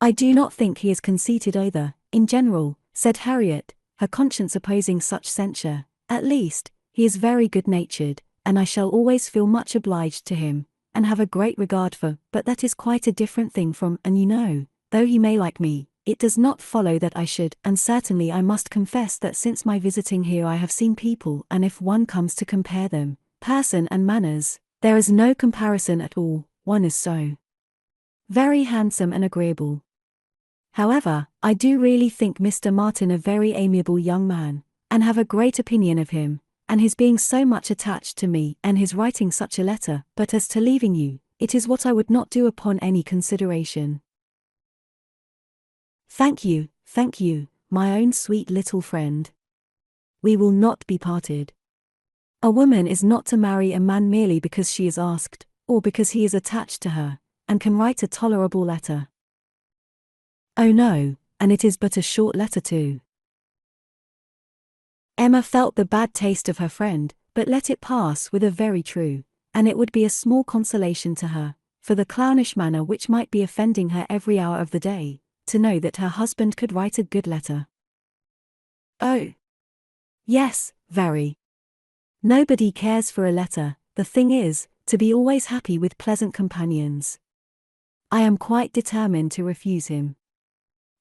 I do not think he is conceited either, in general, said Harriet, her conscience opposing such censure. At least, he is very good-natured, and I shall always feel much obliged to him, and have a great regard for, but that is quite a different thing from, and you know, though he may like me, it does not follow that I should, and certainly I must confess that since my visiting here I have seen people, and if one comes to compare them, person and manners, there is no comparison at all. One is so very handsome and agreeable. However, I do really think Mr. Martin a very amiable young man, and have a great opinion of him, and his being so much attached to me, and his writing such a letter, but as to leaving you, it is what I would not do upon any consideration. Thank you, my own sweet little friend. We will not be parted. A woman is not to marry a man merely because she is asked, or because he is attached to her, and can write a tolerable letter. Oh no, and it is but a short letter too. Emma felt the bad taste of her friend, but let it pass with a very true, and it would be a small consolation to her, for the clownish manner which might be offending her every hour of the day, to know that her husband could write a good letter. Oh! Yes, very. Nobody cares for a letter, the thing is, to be always happy with pleasant companions. I am quite determined to refuse him.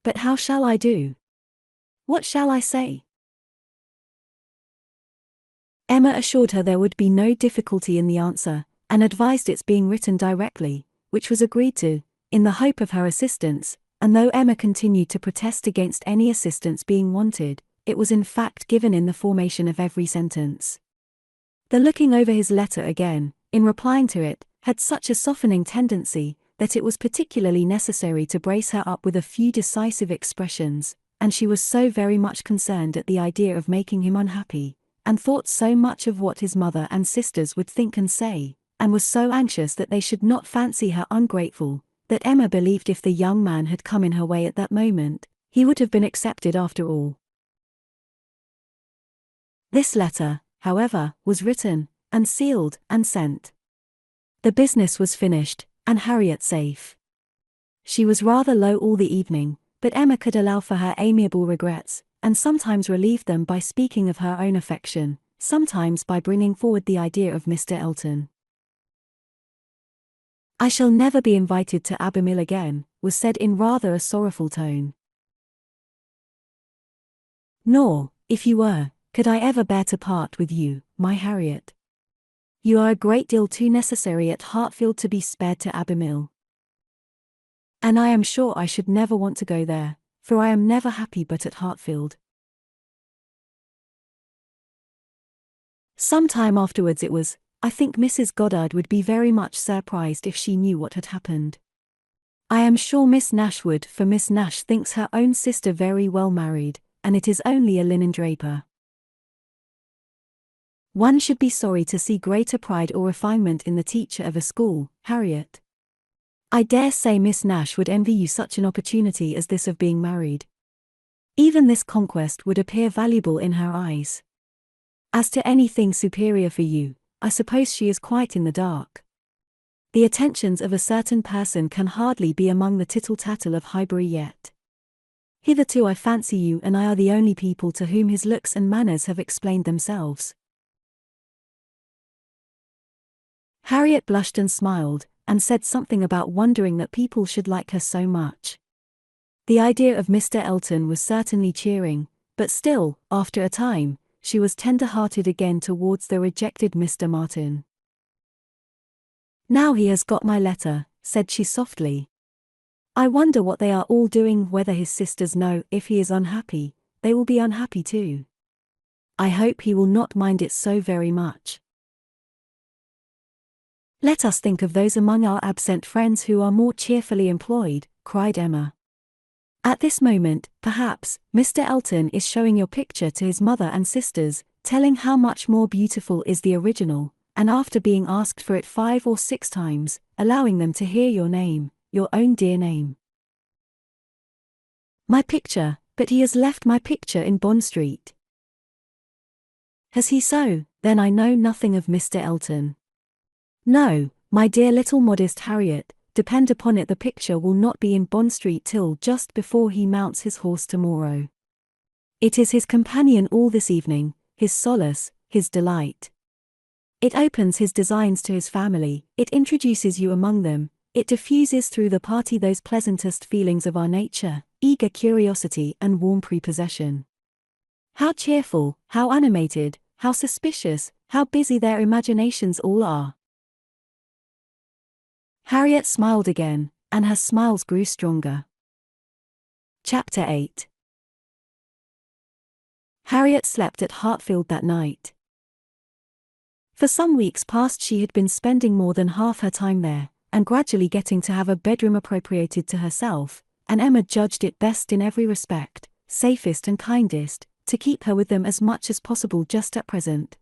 But how shall I do? What shall I say? Emma assured her there would be no difficulty in the answer, and advised its being written directly, which was agreed to, in the hope of her assistance, and though Emma continued to protest against any assistance being wanted, it was in fact given in the formation of every sentence. The looking over his letter again, in replying to it, had such a softening tendency, that it was particularly necessary to brace her up with a few decisive expressions, and she was so very much concerned at the idea of making him unhappy, and thought so much of what his mother and sisters would think and say, and was so anxious that they should not fancy her ungrateful, that Emma believed if the young man had come in her way at that moment, he would have been accepted after all. This letter, however, was written, and sealed, and sent. The business was finished, and Harriet safe. She was rather low all the evening, but Emma could allow for her amiable regrets, and sometimes relieved them by speaking of her own affection, sometimes by bringing forward the idea of Mr. Elton. I shall never be invited to Abermill again, was said in rather a sorrowful tone. Nor, if you were, could I ever bear to part with you, my Harriet. You are a great deal too necessary at Hartfield to be spared to Abermill. And I am sure I should never want to go there, for I am never happy but at Hartfield. Some time afterwards it was, I think Mrs. Goddard would be very much surprised if she knew what had happened. I am sure Miss Nash would, for Miss Nash thinks her own sister very well married, and it is only a linen draper. One should be sorry to see greater pride or refinement in the teacher of a school, Harriet. I dare say Miss Nash would envy you such an opportunity as this of being married. Even this conquest would appear valuable in her eyes. As to anything superior for you, I suppose she is quite in the dark. The attentions of a certain person can hardly be among the tittle-tattle of Highbury yet. Hitherto I fancy you and I are the only people to whom his looks and manners have explained themselves. Harriet blushed and smiled, and said something about wondering that people should like her so much. The idea of Mr. Elton was certainly cheering, But still, after a time, she was tender-hearted again towards the rejected Mr. Martin. "Now he has got my letter," said she softly. "I wonder what they are all doing, whether his sisters know. If he is unhappy, they will be unhappy too. I hope he will not mind it so very much." "Let us think of those among our absent friends who are more cheerfully employed," cried Emma. "At this moment, perhaps, Mr. Elton is showing your picture to his mother and sisters, telling how much more beautiful is the original, and after being asked for it 5 or 6 times, allowing them to hear your name, your own dear name." "My picture, but he has left my picture in Bond Street." "Has he so? Then I know nothing of Mr. Elton." "No, my dear little modest Harriet, depend upon it the picture will not be in Bond Street till just before he mounts his horse tomorrow. It is his companion all this evening, his solace, his delight. It opens his designs to his family, it introduces you among them, it diffuses through the party those pleasantest feelings of our nature, eager curiosity and warm prepossession. How cheerful, how animated, how suspicious, how busy their imaginations all are." Harriet smiled again, and her smiles grew stronger. Chapter 8. Harriet slept at Hartfield that night. For some weeks past she had been spending more than half her time there, and gradually getting to have a bedroom appropriated to herself, and Emma judged it best in every respect, safest and kindest, to keep her with them as much as possible just at present.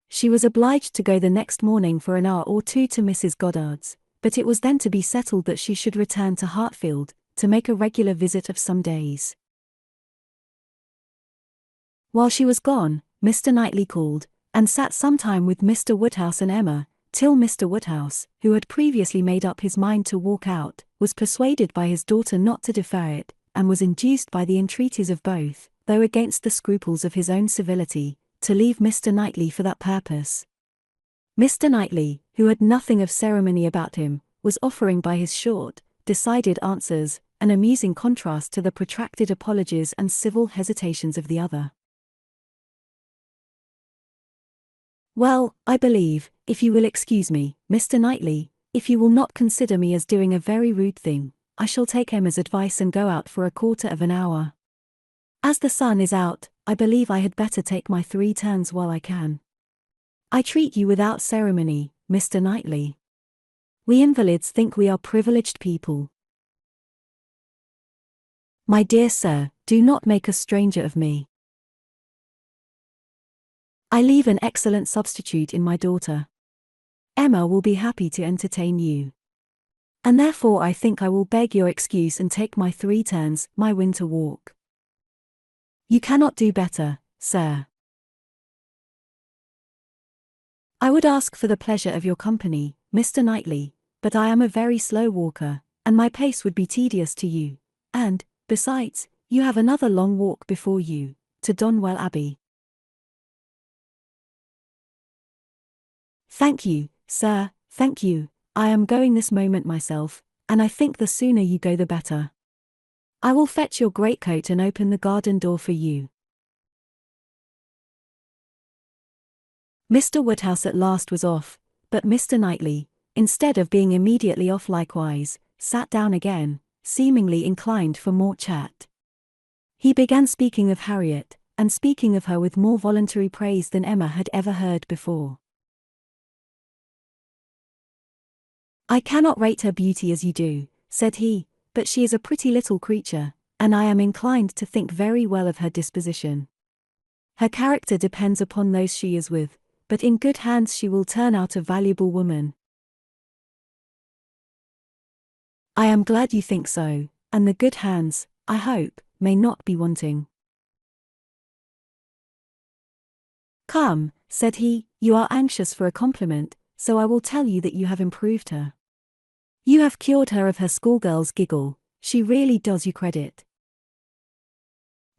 She was obliged to go the next morning for an hour or two to Mrs. Goddard's, but it was then to be settled that she should return to Hartfield, to make a regular visit of some days. While she was gone, Mr. Knightley called, and sat some time with Mr. Woodhouse and Emma, till Mr. Woodhouse, who had previously made up his mind to walk out, was persuaded by his daughter not to defer it, and was induced by the entreaties of both, though against the scruples of his own civility, to leave Mr. Knightley for that purpose. Mr. Knightley, who had nothing of ceremony about him, was offering by his short, decided answers, an amusing contrast to the protracted apologies and civil hesitations of the other. "Well, I believe, if you will excuse me, Mr. Knightley, if you will not consider me as doing a very rude thing, I shall take Emma's advice and go out for a quarter of an hour. As the sun is out, I believe I had better take my 3 turns while I can. I treat you without ceremony, Mr. Knightley. We invalids think we are privileged people. My dear sir, do not make a stranger of me. I leave an excellent substitute in my daughter. Emma will be happy to entertain you. And therefore I think I will beg your excuse and take my 3 turns, my winter walk. You cannot do better, sir. I would ask for the pleasure of your company, Mr. Knightley, but I am a very slow walker, and my pace would be tedious to you, and, besides, you have another long walk before you, to Donwell Abbey. Thank you, sir, thank you, I am going this moment myself, and I think the sooner you go the better. I will fetch your greatcoat and open the garden door for you. Mr. Woodhouse at last was off, but Mr. Knightley, instead of being immediately off likewise, sat down again, seemingly inclined for more chat. He began speaking of Harriet, and speaking of her with more voluntary praise than Emma had ever heard before. I cannot rate her beauty as you do, said he, but she is a pretty little creature, and I am inclined to think very well of her disposition. Her character depends upon those she is with, but in good hands she will turn out a valuable woman. I am glad you think so, and the good hands, I hope, may not be wanting. Come, said he, you are anxious for a compliment, so I will tell you that you have improved her. You have cured her of her schoolgirl's giggle, she really does you credit.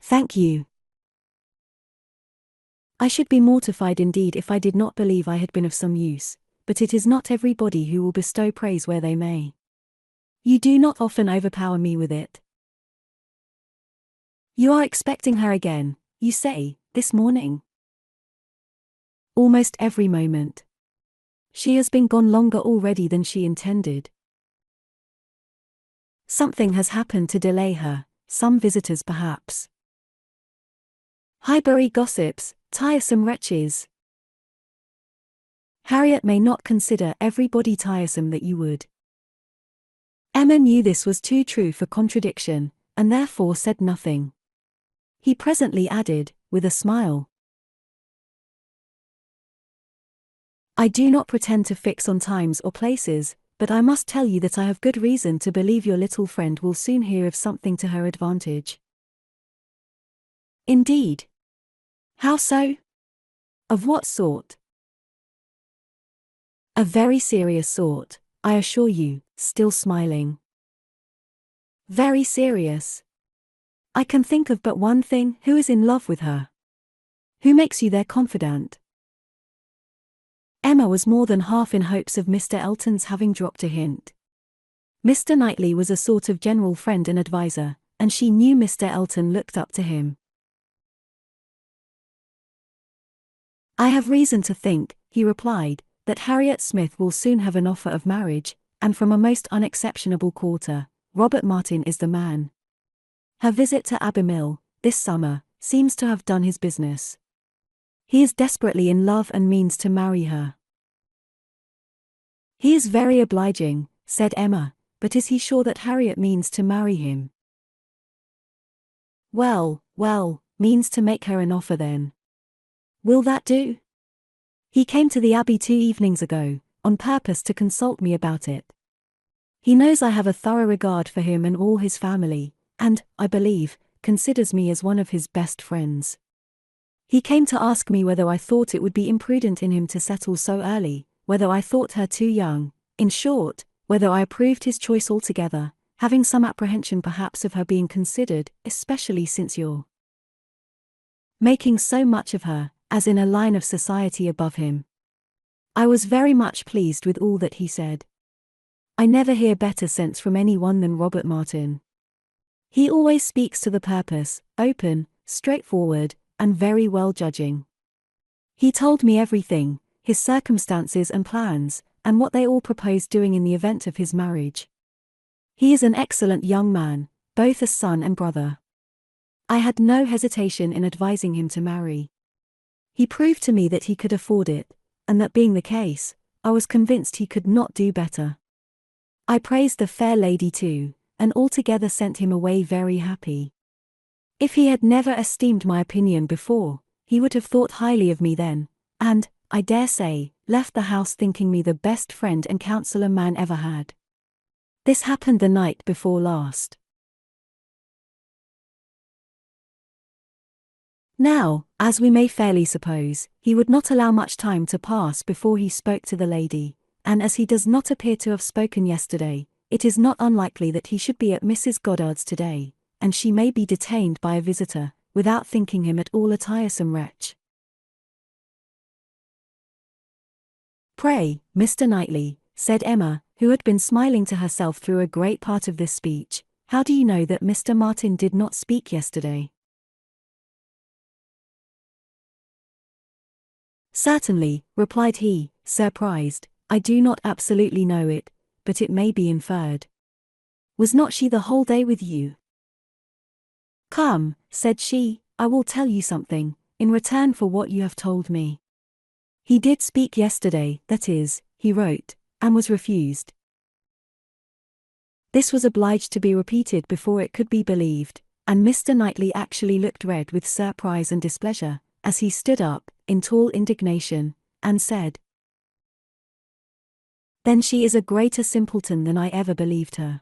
Thank you. I should be mortified indeed if I did not believe I had been of some use, but it is not everybody who will bestow praise where they may. You do not often overpower me with it. You are expecting her again, you say, this morning? Almost every moment. She has been gone longer already than she intended. Something has happened to delay her, some visitors perhaps. Highbury gossips, tiresome wretches. Harriet may not consider everybody tiresome that you would. Emma knew this was too true for contradiction, and therefore said nothing. He presently added, with a smile, I do not pretend to fix on times or places, but I must tell you that I have good reason to believe your little friend will soon hear of something to her advantage. Indeed. How so? Of what sort? A very serious sort, I assure you, still smiling. Very serious. I can think of but one thing. Who is in love with her? Who makes you their confidant? Emma was more than half in hopes of Mr. Elton's having dropped a hint. Mr. Knightley was a sort of general friend and adviser, and she knew Mr. Elton looked up to him. I have reason to think, he replied, that Harriet Smith will soon have an offer of marriage, and from a most unexceptionable quarter. Robert Martin is the man. Her visit to Abbey Mill, this summer, seems to have done his business. He is desperately in love and means to marry her. He is very obliging, said Emma, but is he sure that Harriet means to marry him? Well, means to make her an offer then. Will that do? He came to the Abbey 2 evenings ago, on purpose to consult me about it. He knows I have a thorough regard for him and all his family, and, I believe, considers me as one of his best friends. He came to ask me whether I thought it would be imprudent in him to settle so early, whether I thought her too young, in short, whether I approved his choice altogether, having some apprehension perhaps of her being considered, especially since you're making so much of her, as in a line of society above him. I was very much pleased with all that he said. I never hear better sense from any one than Robert Martin. He always speaks to the purpose, open, straightforward, and very well judging. He told me everything, his circumstances and plans, and what they all proposed doing in the event of his marriage. He is an excellent young man, both as son and brother. I had no hesitation in advising him to marry. He proved to me that he could afford it, and that being the case, I was convinced he could not do better. I praised the fair lady too, and altogether sent him away very happy. If he had never esteemed my opinion before, he would have thought highly of me then, and, I dare say, left the house thinking me the best friend and counsellor man ever had. This happened the night before last. Now, as we may fairly suppose, he would not allow much time to pass before he spoke to the lady, and as he does not appear to have spoken yesterday, it is not unlikely that he should be at Mrs. Goddard's today, and she may be detained by a visitor, without thinking him at all a tiresome wretch. Pray, Mr. Knightley, said Emma, who had been smiling to herself through a great part of this speech, how do you know that Mr. Martin did not speak yesterday? Certainly, replied he, surprised, I do not absolutely know it, but it may be inferred. Was not she the whole day with you? Come, said she, I will tell you something, in return for what you have told me. He did speak yesterday, that is, he wrote, and was refused. This was obliged to be repeated before it could be believed, and Mr. Knightley actually looked red with surprise and displeasure, as he stood up, in tall indignation, and said, Then she is a greater simpleton than I ever believed her.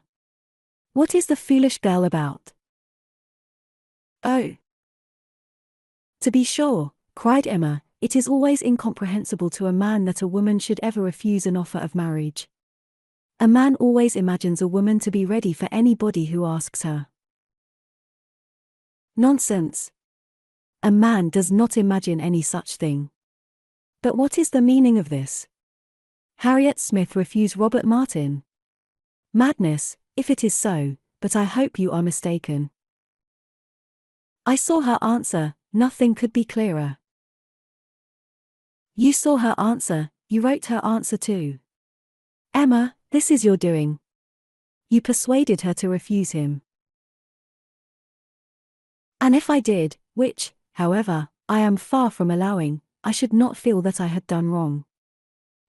What is the foolish girl about? Oh! To be sure, cried Emma, it is always incomprehensible to a man that a woman should ever refuse an offer of marriage. A man always imagines a woman to be ready for anybody who asks her. Nonsense! A man does not imagine any such thing. But what is the meaning of this? Harriet Smith refuse Robert Martin? Madness, if it is so, but I hope you are mistaken. I saw her answer, nothing could be clearer. You saw her answer, you wrote her answer too. Emma, this is your doing. You persuaded her to refuse him. And if I did, which, however, I am far from allowing, I should not feel that I had done wrong.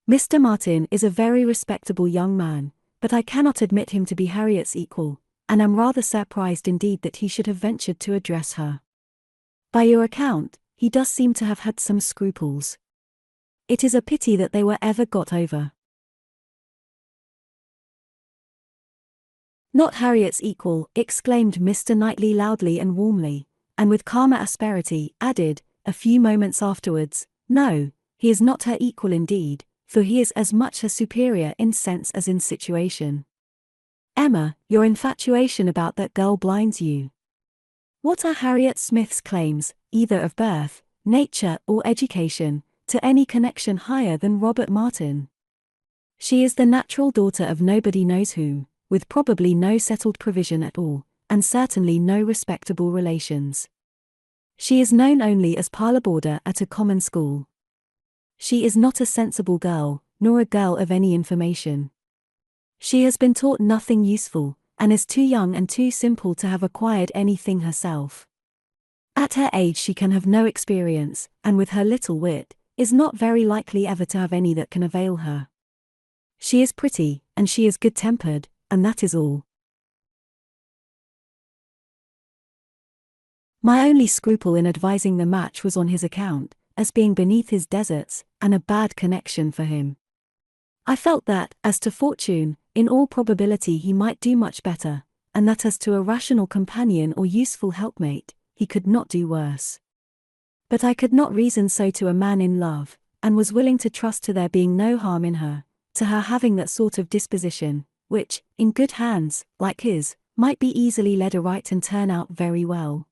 Mr. Martin is a very respectable young man, but I cannot admit him to be Harriet's equal, and am rather surprised indeed that he should have ventured to address her. By your account, he does seem to have had some scruples. It is a pity that they were ever got over. Not Harriet's equal, exclaimed Mr. Knightley loudly and warmly, and with calmer asperity, added, a few moments afterwards, no, he is not her equal indeed, for he is as much her superior in sense as in situation. Emma, your infatuation about that girl blinds you. What are Harriet Smith's claims, either of birth, nature, or education, to any connection higher than Robert Martin? She is the natural daughter of nobody knows whom, with probably no settled provision at all, and certainly no respectable relations. She is known only as parlour boarder at a common school. She is not a sensible girl, nor a girl of any information. She has been taught nothing useful, and is too young and too simple to have acquired anything herself. At her age she can have no experience, and with her little wit, is not very likely ever to have any that can avail her. She is pretty, and she is good-tempered, and that is all. My only scruple in advising the match was on his account, as being beneath his deserts, and a bad connection for him. I felt that, as to fortune, in all probability he might do much better, and that as to a rational companion or useful helpmate, he could not do worse. But I could not reason so to a man in love, and was willing to trust to there being no harm in her, to her having that sort of disposition, which, in good hands, like his, might be easily led aright and turn out very well.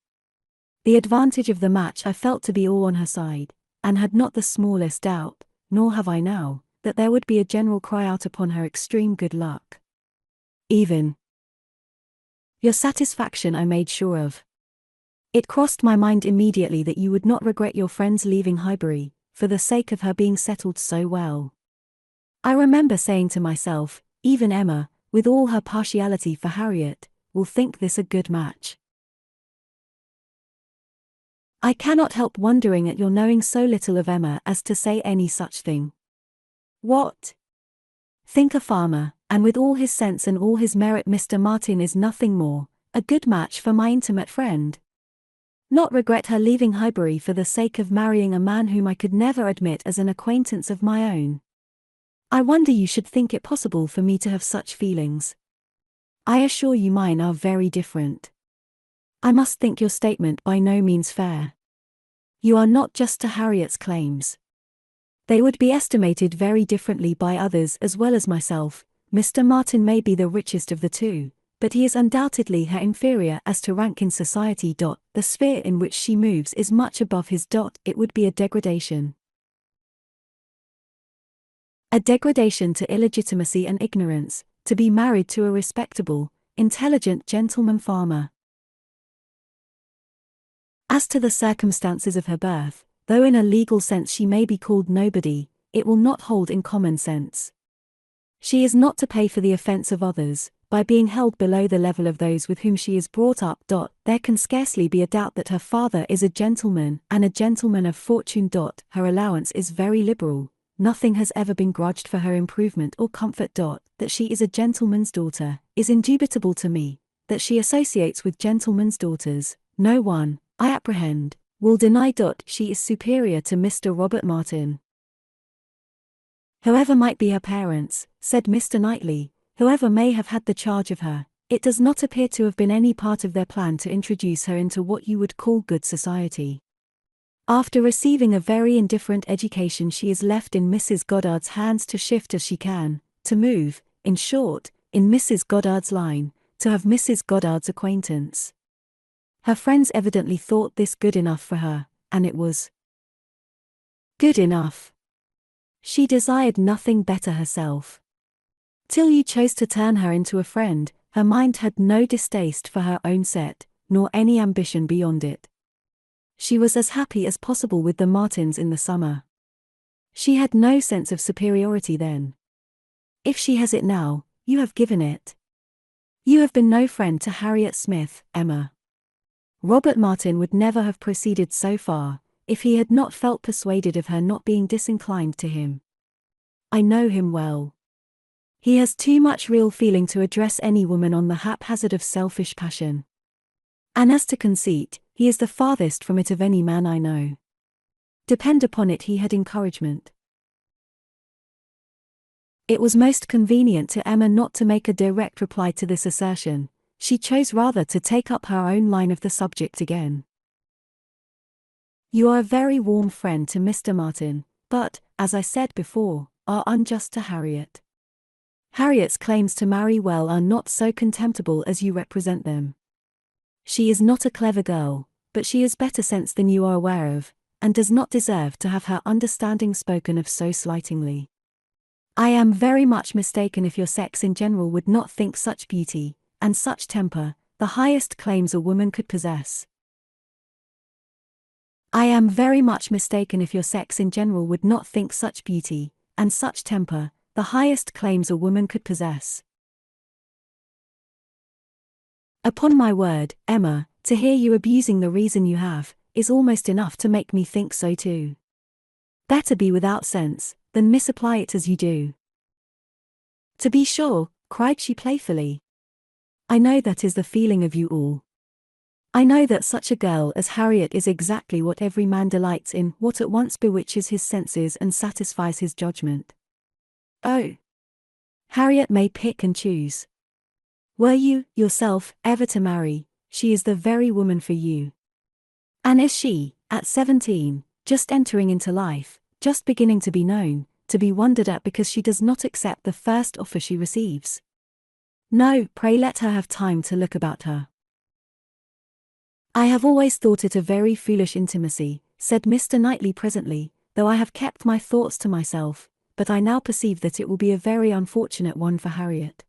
The advantage of the match I felt to be all on her side, and had not the smallest doubt, nor have I now, that there would be a general cry out upon her extreme good luck. Even your satisfaction I made sure of. It crossed my mind immediately that you would not regret your friend's leaving Highbury, for the sake of her being settled so well. I remember saying to myself, even Emma, with all her partiality for Harriet, will think this a good match. I cannot help wondering at your knowing so little of Emma as to say any such thing. What? Think a farmer, and with all his sense and all his merit Mr. Martin is nothing more, a good match for my intimate friend. Not regret her leaving Highbury for the sake of marrying a man whom I could never admit as an acquaintance of my own. I wonder you should think it possible for me to have such feelings. I assure you mine are very different. I must think your statement by no means fair. You are not just to Harriet's claims. They would be estimated very differently by others as well as myself. Mr. Martin may be the richest of the two, but he is undoubtedly her inferior as to rank in society. The sphere in which she moves is much above his. It would be a degradation. A degradation to illegitimacy and ignorance, to be married to a respectable, intelligent gentleman farmer. As to the circumstances of her birth, though in a legal sense she may be called nobody, it will not hold in common sense. She is not to pay for the offence of others, by being held below the level of those with whom she is brought up. There can scarcely be a doubt that her father is a gentleman, and a gentleman of fortune. Her allowance is very liberal, nothing has ever been grudged for her improvement or comfort. That she is a gentleman's daughter, is indubitable to me, that she associates with gentlemen's daughters, no one, I apprehend, will deny. She is superior to Mr. Robert Martin. Whoever might be her parents, said Mr. Knightley, whoever may have had the charge of her, it does not appear to have been any part of their plan to introduce her into what you would call good society. After receiving a very indifferent education she is left in Mrs. Goddard's hands to shift as she can, to move, in short, in Mrs. Goddard's line, to have Mrs. Goddard's acquaintance. Her friends evidently thought this good enough for her, and it was good enough. She desired nothing better herself. Till you chose to turn her into a friend, her mind had no distaste for her own set, nor any ambition beyond it. She was as happy as possible with the Martins in the summer. She had no sense of superiority then. If she has it now, you have given it. You have been no friend to Harriet Smith, Emma. Robert Martin would never have proceeded so far, if he had not felt persuaded of her not being disinclined to him. I know him well. He has too much real feeling to address any woman on the haphazard of selfish passion. And as to conceit, he is the farthest from it of any man I know. Depend upon it, he had encouragement. It was most convenient to Emma not to make a direct reply to this assertion. She chose rather to take up her own line of the subject again. You are a very warm friend to Mr. Martin, but, as I said before, are unjust to Harriet. Harriet's claims to marry well are not so contemptible as you represent them. She is not a clever girl, but she has better sense than you are aware of, and does not deserve to have her understanding spoken of so slightingly. I am very much mistaken if your sex in general would not think such beauty, and such temper, the highest claims a woman could possess. I am very much mistaken if your sex in general would not think such beauty, and such temper, the highest claims a woman could possess. Upon my word, Emma, to hear you abusing the reason you have, is almost enough to make me think so too. Better be without sense, than misapply it as you do. To be sure, cried she playfully. I know that is the feeling of you all. I know that such a girl as Harriet is exactly what every man delights in, what at once bewitches his senses and satisfies his judgment. Oh! Harriet may pick and choose. Were you, yourself, ever to marry, she is the very woman for you. And is she, at 17, just entering into life, just beginning to be known, to be wondered at because she does not accept the first offer she receives? No, pray let her have time to look about her. I have always thought it a very foolish intimacy, said Mr. Knightley presently, though I have kept my thoughts to myself, but I now perceive that it will be a very unfortunate one for Harriet.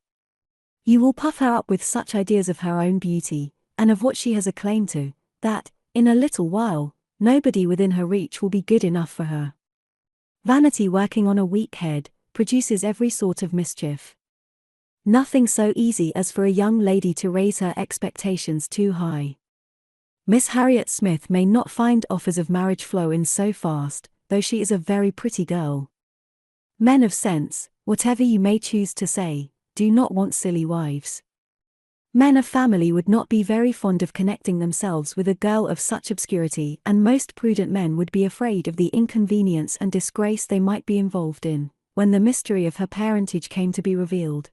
You will puff her up with such ideas of her own beauty, and of what she has a claim to, that, in a little while, nobody within her reach will be good enough for her. Vanity working on a weak head, produces every sort of mischief. Nothing so easy as for a young lady to raise her expectations too high. Miss Harriet Smith may not find offers of marriage flow in so fast, though she is a very pretty girl. Men of sense, whatever you may choose to say, do not want silly wives. Men of family would not be very fond of connecting themselves with a girl of such obscurity, and most prudent men would be afraid of the inconvenience and disgrace they might be involved in, when the mystery of her parentage came to be revealed.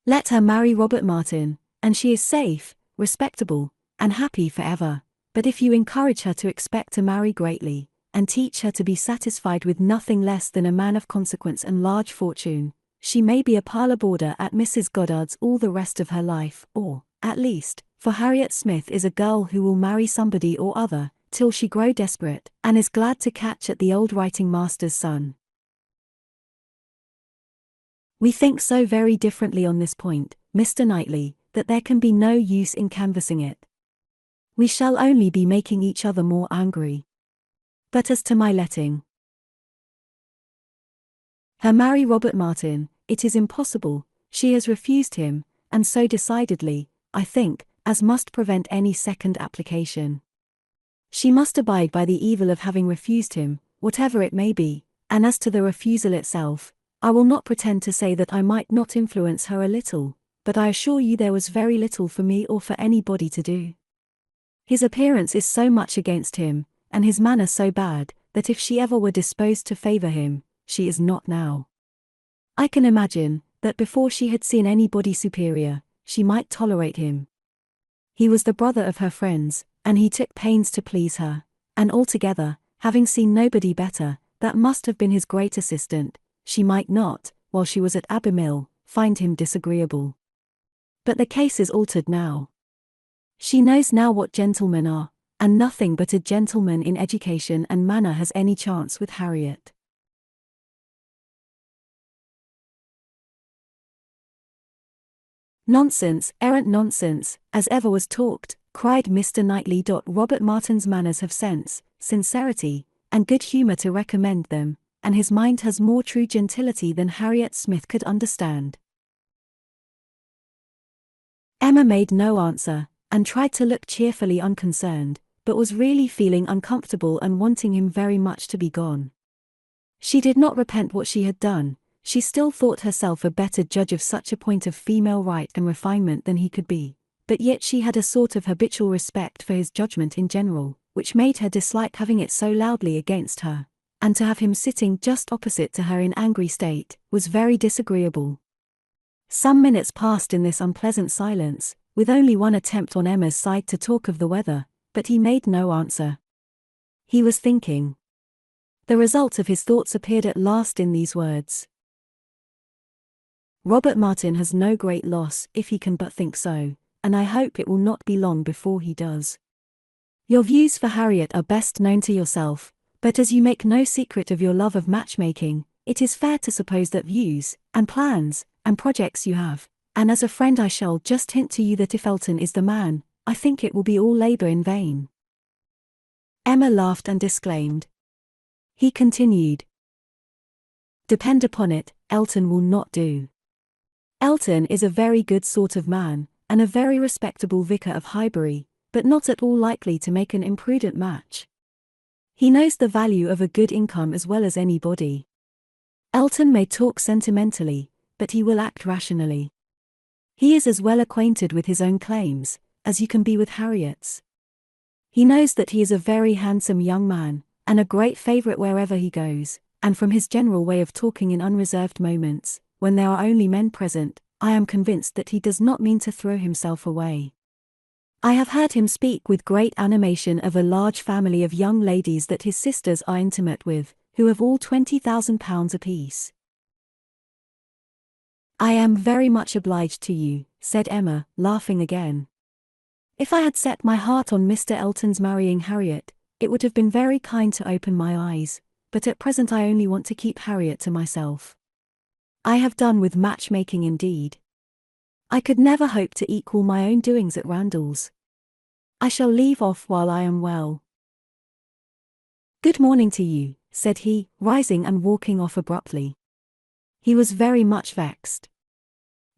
Let her marry Robert Martin, and she is safe, respectable, and happy forever. But if you encourage her to expect to marry greatly, and teach her to be satisfied with nothing less than a man of consequence and large fortune, she may be a parlour boarder at Mrs. Goddard's all the rest of her life, or, at least, for Harriet Smith is a girl who will marry somebody or other, till she grow desperate, and is glad to catch at the old writing master's son. We think so very differently on this point, Mr. Knightley, that there can be no use in canvassing it. We shall only be making each other more angry. But as to my letting her marry Robert Martin, it is impossible. She has refused him, and so decidedly, I think, as must prevent any second application. She must abide by the evil of having refused him, whatever it may be, and as to the refusal itself, I will not pretend to say that I might not influence her a little, but I assure you there was very little for me or for anybody to do. His appearance is so much against him, and his manner so bad, that if she ever were disposed to favour him, she is not now. I can imagine, that before she had seen anybody superior, she might tolerate him. He was the brother of her friends, and he took pains to please her, and altogether, having seen nobody better, that must have been his great assistant, she might not, while she was at Abermill, find him disagreeable. But the case is altered now. She knows now what gentlemen are, and nothing but a gentleman in education and manner has any chance with Harriet. Nonsense, errant nonsense, as ever was talked, cried Mr. Knightley. Robert Martin's manners have sense, sincerity, and good humour to recommend them, and his mind has more true gentility than Harriet Smith could understand. Emma made no answer, and tried to look cheerfully unconcerned, but was really feeling uncomfortable and wanting him very much to be gone. She did not repent what she had done. She still thought herself a better judge of such a point of female right and refinement than he could be, but yet she had a sort of habitual respect for his judgment in general, which made her dislike having it so loudly against her, and to have him sitting just opposite to her in angry state, was very disagreeable. Some minutes passed in this unpleasant silence, with only one attempt on Emma's side to talk of the weather, but he made no answer. He was thinking. The result of his thoughts appeared at last in these words. Robert Martin has no great loss, if he can but think so, and I hope it will not be long before he does. Your views for Harriet are best known to yourself, but as you make no secret of your love of matchmaking, it is fair to suppose that views, and plans, and projects you have, and as a friend I shall just hint to you that if Elton is the man, I think it will be all labour in vain. Emma laughed and disclaimed. He continued. Depend upon it, Elton will not do. Elton is a very good sort of man, and a very respectable vicar of Highbury, but not at all likely to make an imprudent match. He knows the value of a good income as well as anybody. Elton may talk sentimentally, but he will act rationally. He is as well acquainted with his own claims, as you can be with Harriet's. He knows that he is a very handsome young man, and a great favourite wherever he goes, and from his general way of talking in unreserved moments, when there are only men present, I am convinced that he does not mean to throw himself away. I have heard him speak with great animation of a large family of young ladies that his sisters are intimate with, who have all £20,000 apiece. I am very much obliged to you, said Emma, laughing again. If I had set my heart on Mr. Elton's marrying Harriet, it would have been very kind to open my eyes, but at present I only want to keep Harriet to myself. I have done with matchmaking indeed. I could never hope to equal my own doings at Randall's. I shall leave off while I am well. Good morning to you, said he, rising and walking off abruptly. He was very much vexed.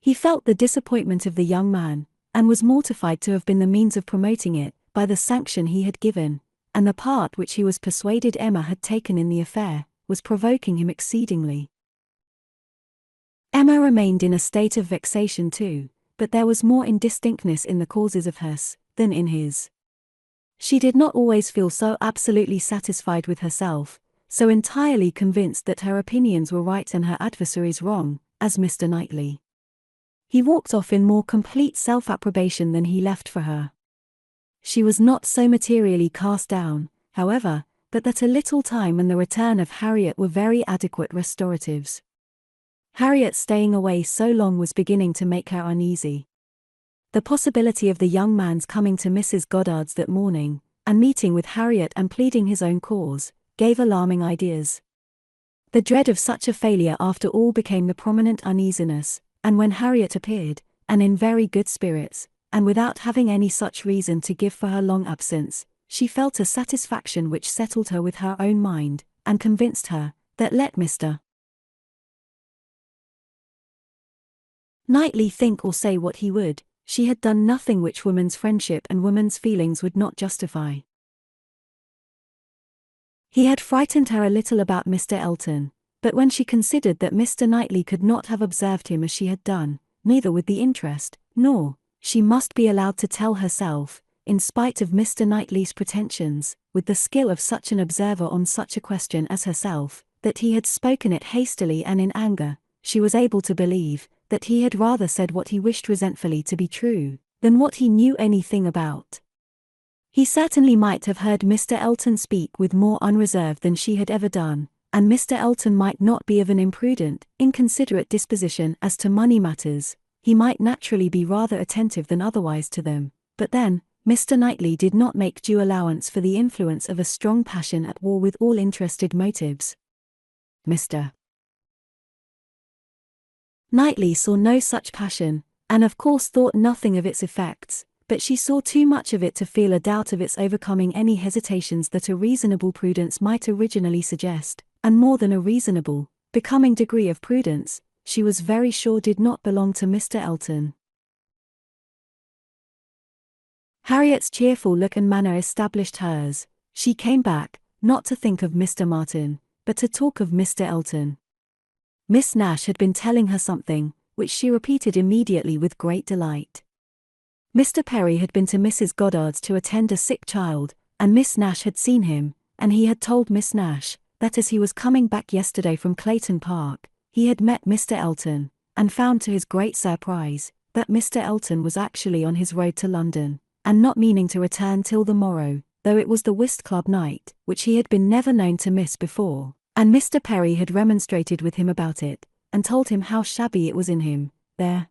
He felt the disappointment of the young man, and was mortified to have been the means of promoting it, by the sanction he had given, and the part which he was persuaded Emma had taken in the affair, was provoking him exceedingly. Emma remained in a state of vexation too, but there was more indistinctness in the causes of hers, than in his. She did not always feel so absolutely satisfied with herself, so entirely convinced that her opinions were right and her adversaries wrong, as Mr. Knightley. He walked off in more complete self-approbation than he left for her. She was not so materially cast down, however, but that a little time and the return of Harriet were very adequate restoratives. Harriet staying away so long was beginning to make her uneasy. The possibility of the young man's coming to Mrs. Goddard's that morning, and meeting with Harriet and pleading his own cause, gave alarming ideas. The dread of such a failure after all became the prominent uneasiness, and when Harriet appeared, and in very good spirits, and without having any such reason to give for her long absence, she felt a satisfaction which settled her with her own mind, and convinced her, that let Mr. Knightley think or say what he would, she had done nothing which woman's friendship and woman's feelings would not justify. He had frightened her a little about Mr. Elton, but when she considered that Mr. Knightley could not have observed him as she had done, neither with the interest, nor, she must be allowed to tell herself, in spite of Mr. Knightley's pretensions, with the skill of such an observer on such a question as herself, that he had spoken it hastily and in anger, she was able to believe, that he had rather said what he wished resentfully to be true, than what he knew anything about. He certainly might have heard Mr. Elton speak with more unreserve than she had ever done, and Mr. Elton might not be of an imprudent, inconsiderate disposition as to money matters, he might naturally be rather attentive than otherwise to them, but then, Mr. Knightley did not make due allowance for the influence of a strong passion at war with all interested motives. Mr. Knightley saw no such passion, and of course thought nothing of its effects, but she saw too much of it to feel a doubt of its overcoming any hesitations that a reasonable prudence might originally suggest, and more than a reasonable, becoming degree of prudence, she was very sure did not belong to Mr. Elton. Harriet's cheerful look and manner established hers. She came back, not to think of Mr. Martin, but to talk of Mr. Elton. Miss Nash had been telling her something, which she repeated immediately with great delight. Mr. Perry had been to Mrs. Goddard's to attend a sick child, and Miss Nash had seen him, and he had told Miss Nash that as he was coming back yesterday from Clayton Park, he had met Mr. Elton, and found to his great surprise that Mr. Elton was actually on his road to London, and not meaning to return till the morrow, though it was the whist club night, which he had been never known to miss before, and Mr. Perry had remonstrated with him about it, and told him how shabby it was in him, their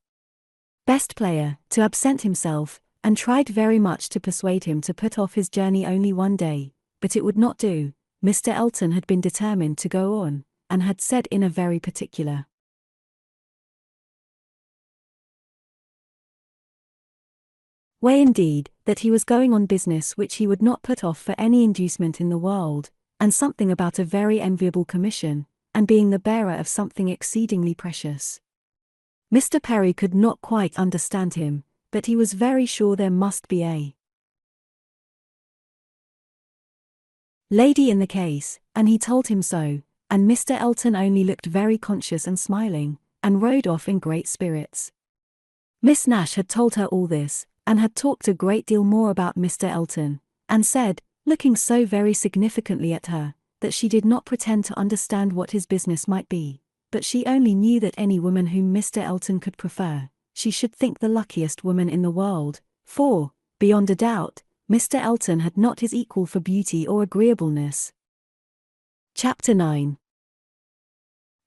best player, to absent himself, and tried very much to persuade him to put off his journey only one day, but it would not do. Mr. Elton had been determined to go on, and had said in a very particular way indeed, that he was going on business which he would not put off for any inducement in the world, and something about a very enviable commission, and being the bearer of something exceedingly precious. Mr. Perry could not quite understand him, but he was very sure there must be a lady in the case, and he told him so, and Mr. Elton only looked very conscious and smiling, and rode off in great spirits. Miss Nash had told her all this, and had talked a great deal more about Mr. Elton, and said, looking so very significantly at her, that she did not pretend to understand what his business might be, but she only knew that any woman whom Mr. Elton could prefer, she should think the luckiest woman in the world, for, beyond a doubt, Mr. Elton had not his equal for beauty or agreeableness. Chapter 9.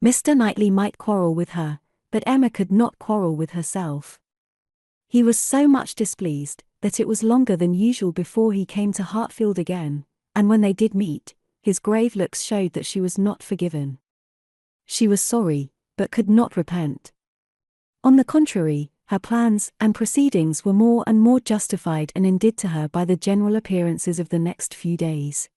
Mr. Knightley might quarrel with her, but Emma could not quarrel with herself. He was so much displeased, that it was longer than usual before he came to Hartfield again, and when they did meet, his grave looks showed that she was not forgiven. She was sorry, but could not repent. On the contrary, her plans and proceedings were more and more justified and indeed to her by the general appearances of the next few days.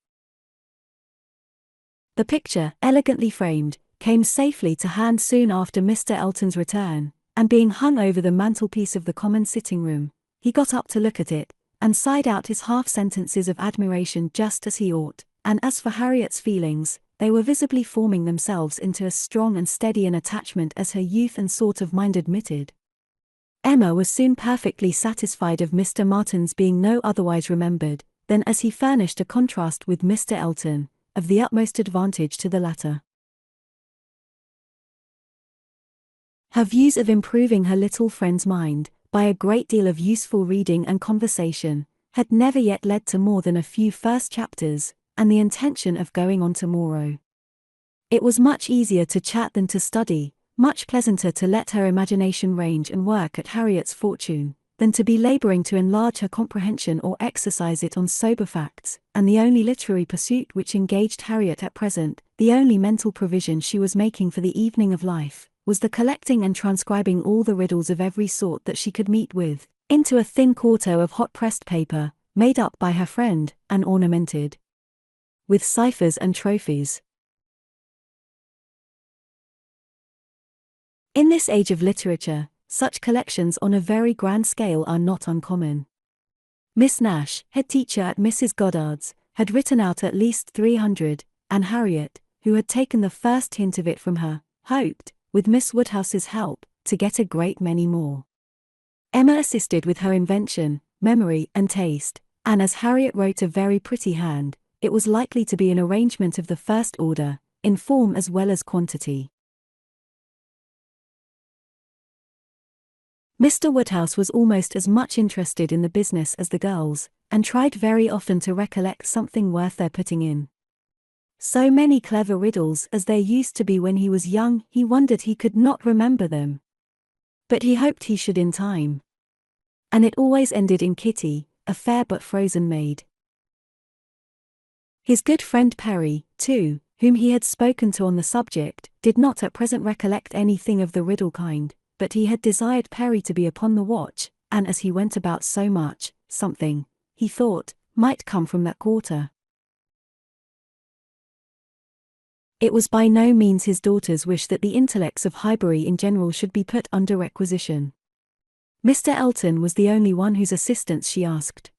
The picture, elegantly framed, came safely to hand soon after Mr. Elton's return, and being hung over the mantelpiece of the common sitting-room, he got up to look at it, and sighed out his half-sentences of admiration just as he ought, and as for Harriet's feelings, they were visibly forming themselves into as strong and steady an attachment as her youth and sort of mind admitted. Emma was soon perfectly satisfied of Mr. Martin's being no otherwise remembered, than as he furnished a contrast with Mr. Elton, of the utmost advantage to the latter. Her views of improving her little friend's mind, by a great deal of useful reading and conversation, had never yet led to more than a few first chapters, and the intention of going on tomorrow. It was much easier to chat than to study, much pleasanter to let her imagination range and work at Harriet's fortune, than to be labouring to enlarge her comprehension or exercise it on sober facts, and the only literary pursuit which engaged Harriet at present, the only mental provision she was making for the evening of life, was the collecting and transcribing all the riddles of every sort that she could meet with, into a thin quarto of hot-pressed paper, made up by her friend, and ornamented with ciphers and trophies. In this age of literature, such collections on a very grand scale are not uncommon. Miss Nash, head teacher at Mrs. Goddard's, had written out at least 300, and Harriet, who had taken the first hint of it from her, hoped, with Miss Woodhouse's help, to get a great many more. Emma assisted with her invention, memory, and taste, and as Harriet wrote a very pretty hand, it was likely to be an arrangement of the first order, in form as well as quantity. Mr. Woodhouse was almost as much interested in the business as the girls, and tried very often to recollect something worth their putting in. So many clever riddles as there used to be when he was young, he wondered he could not remember them. But he hoped he should in time. And it always ended in Kitty, a fair but frozen maid. His good friend Perry, too, whom he had spoken to on the subject, did not at present recollect anything of the riddle kind, but he had desired Perry to be upon the watch, and as he went about so much, something, he thought, might come from that quarter. It was by no means his daughter's wish that the intellects of Highbury in general should be put under requisition. Mr. Elton was the only one whose assistance she asked.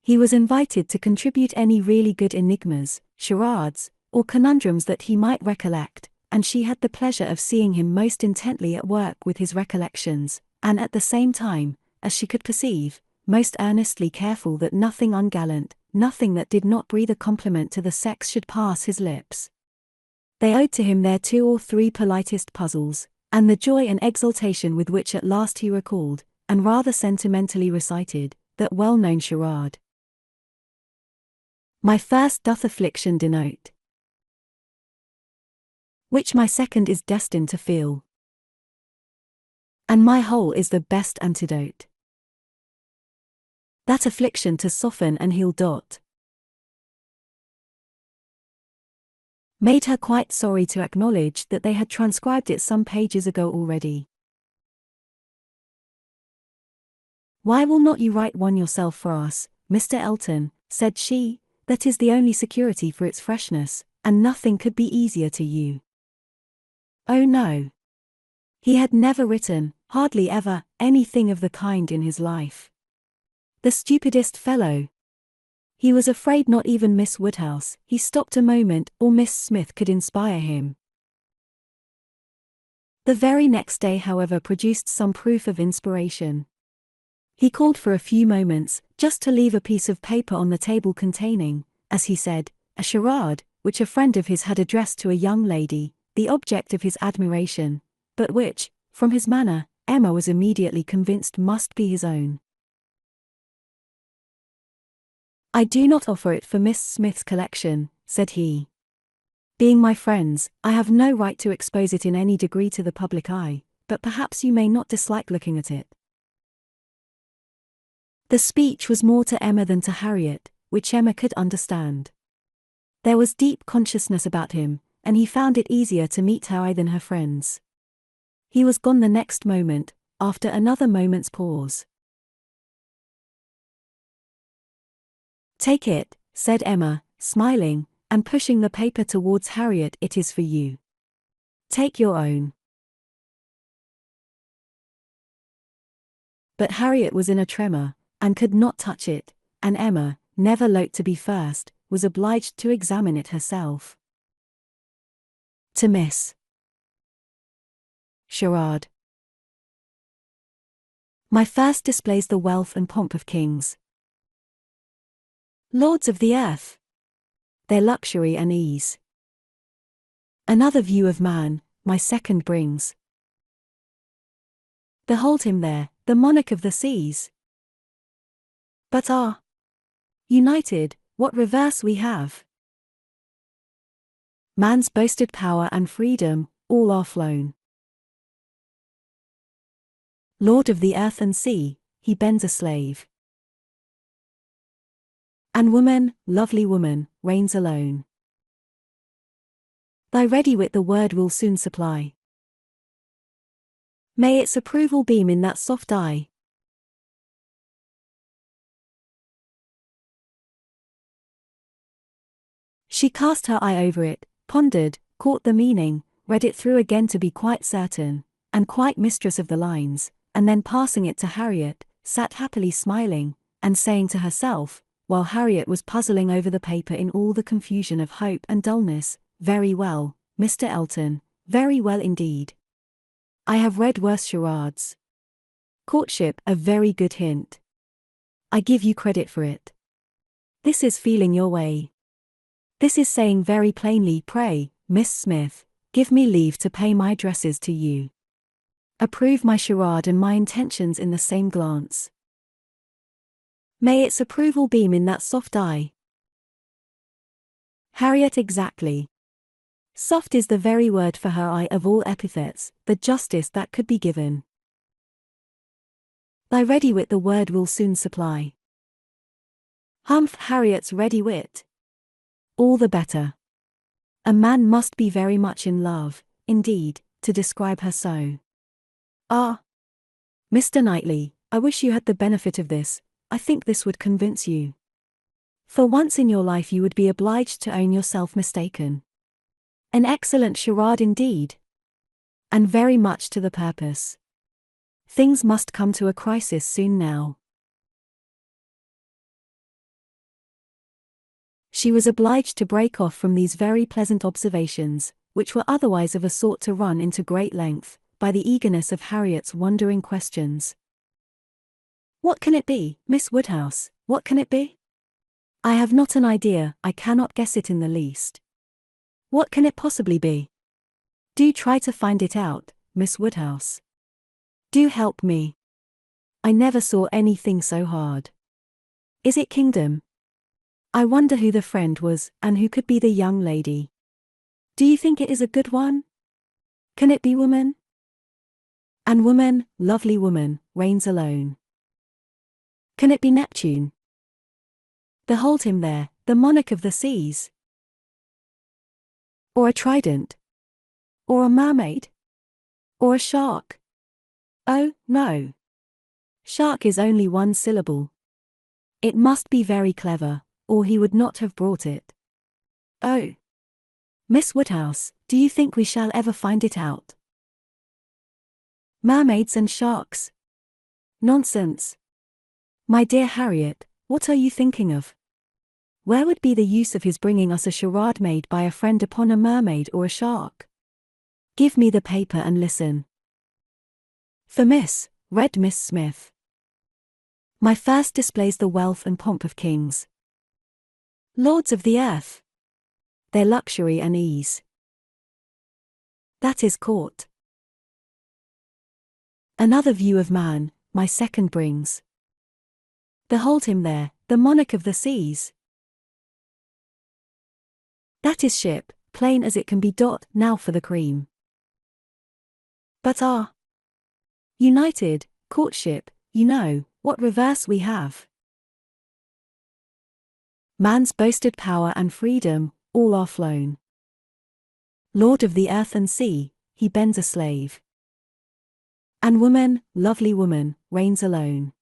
He was invited to contribute any really good enigmas, charades, or conundrums that he might recollect, and she had the pleasure of seeing him most intently at work with his recollections, and at the same time, as she could perceive, most earnestly careful that nothing ungallant, nothing that did not breathe a compliment to the sex should pass his lips. They owed to him their 2 or 3 politest puzzles, and the joy and exultation with which at last he recalled, and rather sentimentally recited, that well-known charade. My first doth affliction denote, which my second is destined to feel, and my whole is the best antidote, that affliction to soften and heal dot. Made her quite sorry to acknowledge that they had transcribed it some pages ago already. Why will not you write one yourself for us, Mr. Elton, said she, that is the only security for its freshness, and nothing could be easier to you. Oh no. He had never written, hardly ever, anything of the kind in his life. The stupidest fellow. He was afraid not even Miss Woodhouse, he stopped a moment, or Miss Smith could inspire him. The very next day, however, produced some proof of inspiration. He called for a few moments, just to leave a piece of paper on the table containing, as he said, a charade, which a friend of his had addressed to a young lady, the object of his admiration, but which, from his manner, Emma was immediately convinced must be his own. I do not offer it for Miss Smith's collection, said he. Being my friends, I have no right to expose it in any degree to the public eye, but perhaps you may not dislike looking at it. The speech was more to Emma than to Harriet, which Emma could understand. There was deep consciousness about him, and he found it easier to meet her eye than her friends. He was gone the next moment, after another moment's pause. Take it, said Emma, smiling, and pushing the paper towards Harriet. It is for you. Take your own. But Harriet was in a tremor, and could not touch it, and Emma, never loath to be first, was obliged to examine it herself. To Miss Charade. My first displays the wealth and pomp of kings, lords of the earth, their luxury and ease. Another view of man, my second brings. Behold him there, the monarch of the seas. But united, what reverse we have. Man's boasted power and freedom, all are flown. Lord of the earth and sea, he bends a slave. And woman, lovely woman, reigns alone. Thy ready wit the word will soon supply. May its approval beam in that soft eye. She cast her eye over it, pondered, caught the meaning, read it through again to be quite certain, and quite mistress of the lines, and then passing it to Harriet, sat happily smiling, and saying to herself, while Harriet was puzzling over the paper in all the confusion of hope and dullness, very well, Mr. Elton, very well indeed. I have read worse charades. Courtship, a very good hint. I give you credit for it. This is feeling your way. This is saying very plainly, pray, Miss Smith, give me leave to pay my addresses to you. Approve my charade and my intentions in the same glance. May its approval beam in that soft eye. Harriet, exactly. Soft is the very word for her eye of all epithets, the justest that could be given. Thy ready wit the word will soon supply. Humph, Harriet's ready wit. All the better. A man must be very much in love, indeed, to describe her so. Ah, Mr. Knightley, I wish you had the benefit of this. I think this would convince you. For once in your life you would be obliged to own yourself mistaken. An excellent charade indeed. And very much to the purpose. Things must come to a crisis soon now. She was obliged to break off from these very pleasant observations, which were otherwise of a sort to run into great length, by the eagerness of Harriet's wondering questions. What can it be, Miss Woodhouse, what can it be? I have not an idea, I cannot guess it in the least. What can it possibly be? Do try to find it out, Miss Woodhouse. Do help me. I never saw anything so hard. Is it kingdom? I wonder who the friend was, and who could be the young lady. Do you think it is a good one? Can it be woman? And woman, lovely woman, reigns alone. Can it be Neptune? Behold him there, the monarch of the seas. Or a trident? Or a mermaid? Or a shark? Oh, no. Shark is only one syllable. It must be very clever, or he would not have brought it. Oh. Miss Woodhouse, do you think we shall ever find it out? Mermaids and sharks? Nonsense. My dear Harriet, what are you thinking of? Where would be the use of his bringing us a charade made by a friend upon a mermaid or a shark? Give me the paper and listen. For read Miss Smith. My first displays the wealth and pomp of kings. Lords of the earth. Their luxury and ease. That is court. Another view of man, my second brings. Behold him there, the monarch of the seas. That is ship, plain as it can be. Now for the cream. But united, courtship, you know, what reverse we have. Man's boasted power and freedom, all are flown. Lord of the earth and sea, he bends a slave. And woman, lovely woman, reigns alone.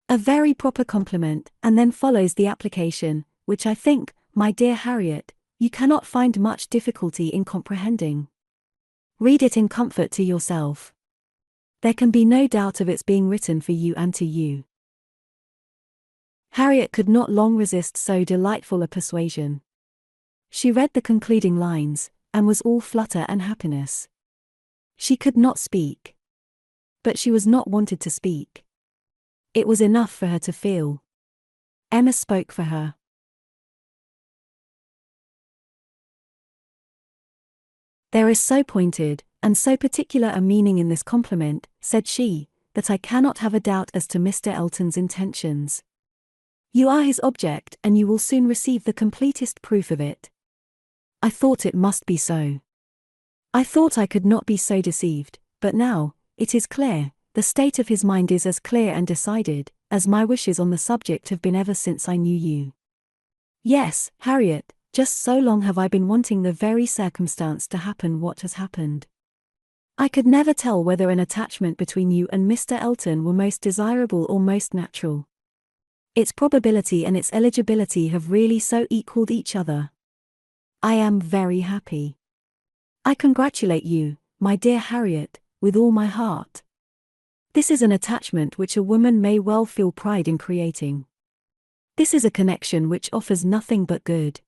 A very proper compliment, and then follows the application, which I think, my dear Harriet, you cannot find much difficulty in comprehending. Read it in comfort to yourself. There can be no doubt of its being written for you and to you. Harriet could not long resist so delightful a persuasion. She read the concluding lines, and was all flutter and happiness. She could not speak. But she was not wanted to speak. It was enough for her to feel. Emma spoke for her. There is so pointed, and so particular a meaning in this compliment, said she, that I cannot have a doubt as to Mr. Elton's intentions. You are his object, and you will soon receive the completest proof of it. I thought it must be so. I thought I could not be so deceived, but now, it is clear, the state of his mind is as clear and decided, as my wishes on the subject have been ever since I knew you. Yes, Harriet, just so long have I been wanting the very circumstance to happen what has happened. I could never tell whether an attachment between you and Mr. Elton were most desirable or most natural. Its probability and its eligibility have really so equaled each other. I am very happy. I congratulate you, my dear Harriet, with all my heart. This is an attachment which a woman may well feel pride in creating. This is a connection which offers nothing but good.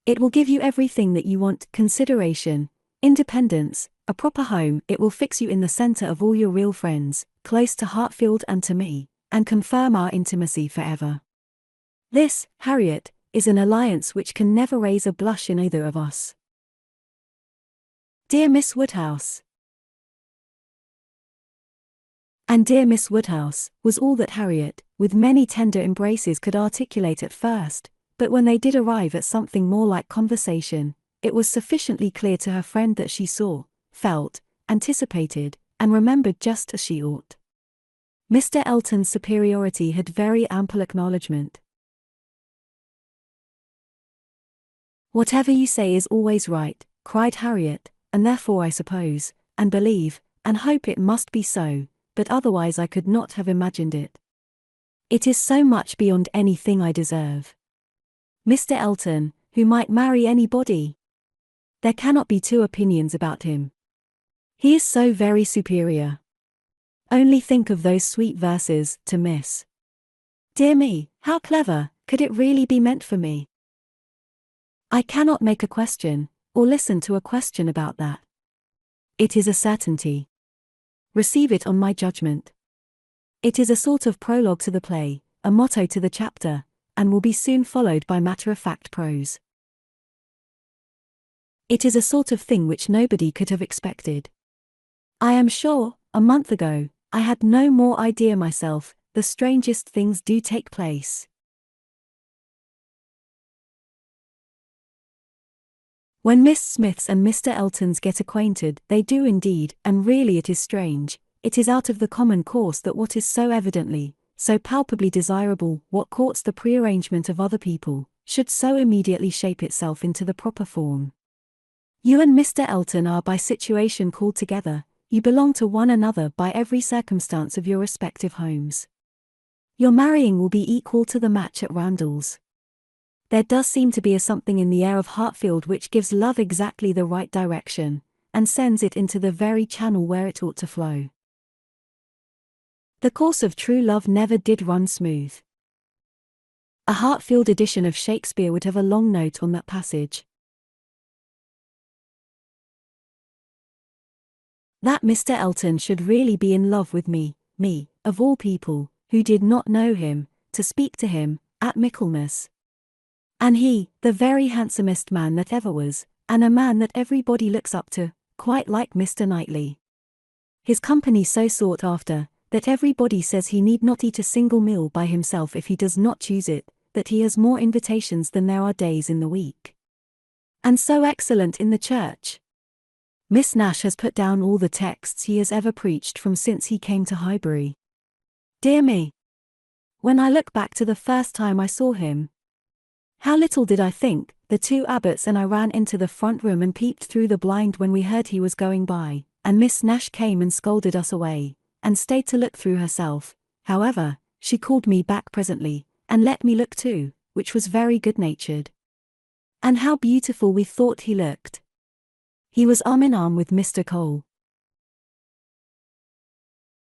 It will give you everything that you want: consideration, independence, a proper home. It will fix you in the center of all your real friends, close to Hartfield and to me, and confirm our intimacy forever. This, Harriet, is an alliance which can never raise a blush in either of us. Dear Miss Woodhouse. And dear Miss Woodhouse, was all that Harriet, with many tender embraces, could articulate at first, but when they did arrive at something more like conversation, it was sufficiently clear to her friend that she saw, felt, anticipated, and remembered just as she ought. Mr. Elton's superiority had very ample acknowledgment. Whatever you say is always right, cried Harriet, and therefore I suppose, and believe, and hope it must be so, but otherwise I could not have imagined it. It is so much beyond anything I deserve. Mr. Elton, who might marry anybody. There cannot be two opinions about him. He is so very superior. Only think of those sweet verses, to Miss. Dear me, how clever, could it really be meant for me? I cannot make a question, or listen to a question about that. It is a certainty. Receive it on my judgment. It is a sort of prologue to the play, a motto to the chapter, and will be soon followed by matter-of-fact prose. It is a sort of thing which nobody could have expected. I am sure, a month ago, I had no more idea myself. The strangest things do take place. When Miss Smiths and Mr. Eltons get acquainted, they do indeed, and really it is strange. It is out of the common course that what is so evidently, so palpably desirable, what courts the prearrangement of other people, should so immediately shape itself into the proper form. You and Mr. Elton are by situation called together, you belong to one another by every circumstance of your respective homes. Your marrying will be equal to the match at Randall's. There does seem to be a something in the air of Hartfield which gives love exactly the right direction, and sends it into the very channel where it ought to flow. The course of true love never did run smooth. A Hartfield edition of Shakespeare would have a long note on that passage. That Mr. Elton should really be in love with me, of all people, who did not know him, to speak to him, at Michaelmas. And he, the very handsomest man that ever was, and a man that everybody looks up to, quite like Mr. Knightley. His company so sought after, that everybody says he need not eat a single meal by himself if he does not choose it, that he has more invitations than there are days in the week. And so excellent in the church. Miss Nash has put down all the texts he has ever preached from since he came to Highbury. Dear me! When I look back to the first time I saw him, how little did I think, the two abbots and I ran into the front room and peeped through the blind when we heard he was going by, and Miss Nash came and scolded us away, and stayed to look through herself. However, she called me back presently, and let me look too, which was very good-natured. And how beautiful we thought he looked. He was arm in arm with Mr. Cole.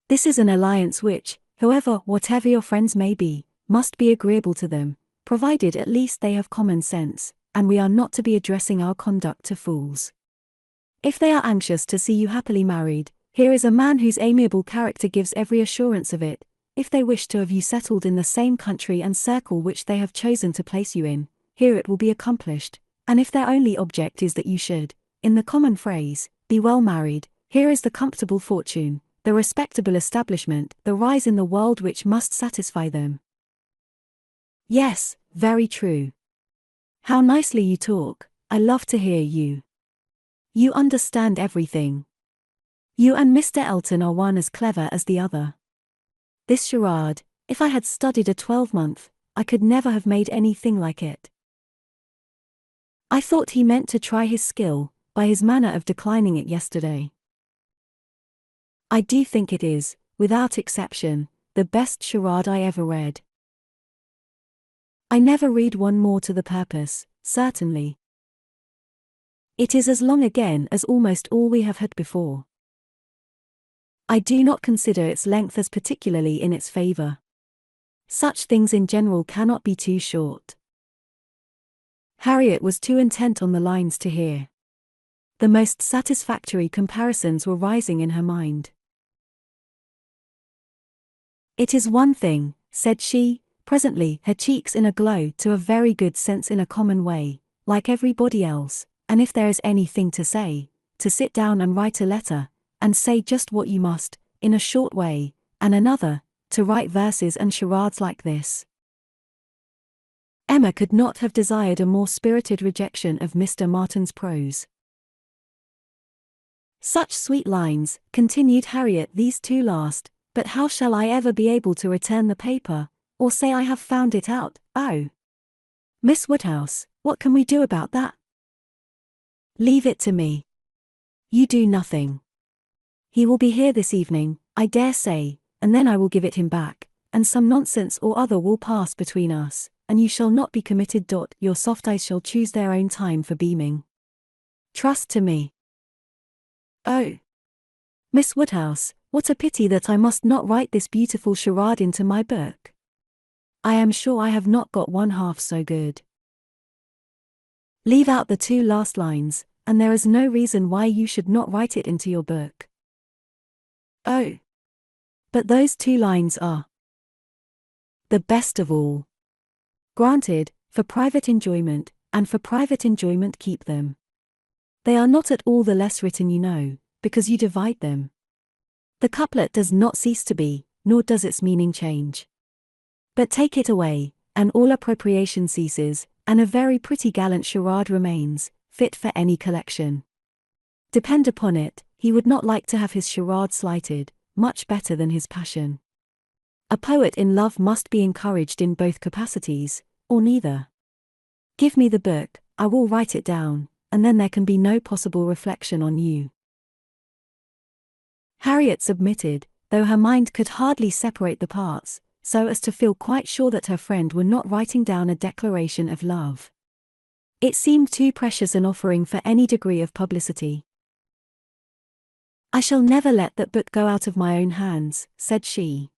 This is an alliance which, however, whatever your friends may be, must be agreeable to them, provided at least they have common sense, and we are not to be addressing our conduct to fools. If they are anxious to see you happily married, here is a man whose amiable character gives every assurance of it. If they wish to have you settled in the same country and circle which they have chosen to place you in, here it will be accomplished, and if their only object is that you should, in the common phrase, be well married, here is the comfortable fortune, the respectable establishment, the rise in the world which must satisfy them. Yes, very true. How nicely you talk, I love to hear you. You understand everything. You and Mr. Elton are one as clever as the other. This charade, if I had studied a 12-month, I could never have made anything like it. I thought he meant to try his skill, by his manner of declining it yesterday. I do think it is, without exception, the best charade I ever read. I never read one more to the purpose, certainly. It is as long again as almost all we have had before. I do not consider its length as particularly in its favour. Such things in general cannot be too short. Harriet was too intent on the lines to hear. The most satisfactory comparisons were rising in her mind. It is one thing, said she, presently, her cheeks in a glow, to have very good sense in a common way, like everybody else, and if there is anything to say, to sit down and write a letter, and say just what you must, in a short way, and another, to write verses and charades like this. Emma could not have desired a more spirited rejection of Mr. Martin's prose. Such sweet lines, continued Harriet, these two last, but how shall I ever be able to return the paper, or say I have found it out? Oh! Miss Woodhouse, what can we do about that? Leave it to me. You do nothing. He will be here this evening, I dare say, and then I will give it him back, and some nonsense or other will pass between us, and you shall not be committed. Your soft eyes shall choose their own time for beaming. Trust to me. Oh, Miss Woodhouse, what a pity that I must not write this beautiful charade into my book. I am sure I have not got one half so good. Leave out the two last lines, and there is no reason why you should not write it into your book. Oh, but those two lines are the best of all. Granted, for private enjoyment, and for private enjoyment keep them. They are not at all the less written, you know, because you divide them. The couplet does not cease to be, nor does its meaning change. But take it away, and all appropriation ceases, and a very pretty gallant charade remains, fit for any collection. Depend upon it, he would not like to have his charade slighted, much better than his passion. A poet in love must be encouraged in both capacities, or neither. Give me the book, I will write it down, and then there can be no possible reflection on you. Harriet submitted, though her mind could hardly separate the parts, so as to feel quite sure that her friend were not writing down a declaration of love. It seemed too precious an offering for any degree of publicity. I shall never let that book go out of my own hands, said she.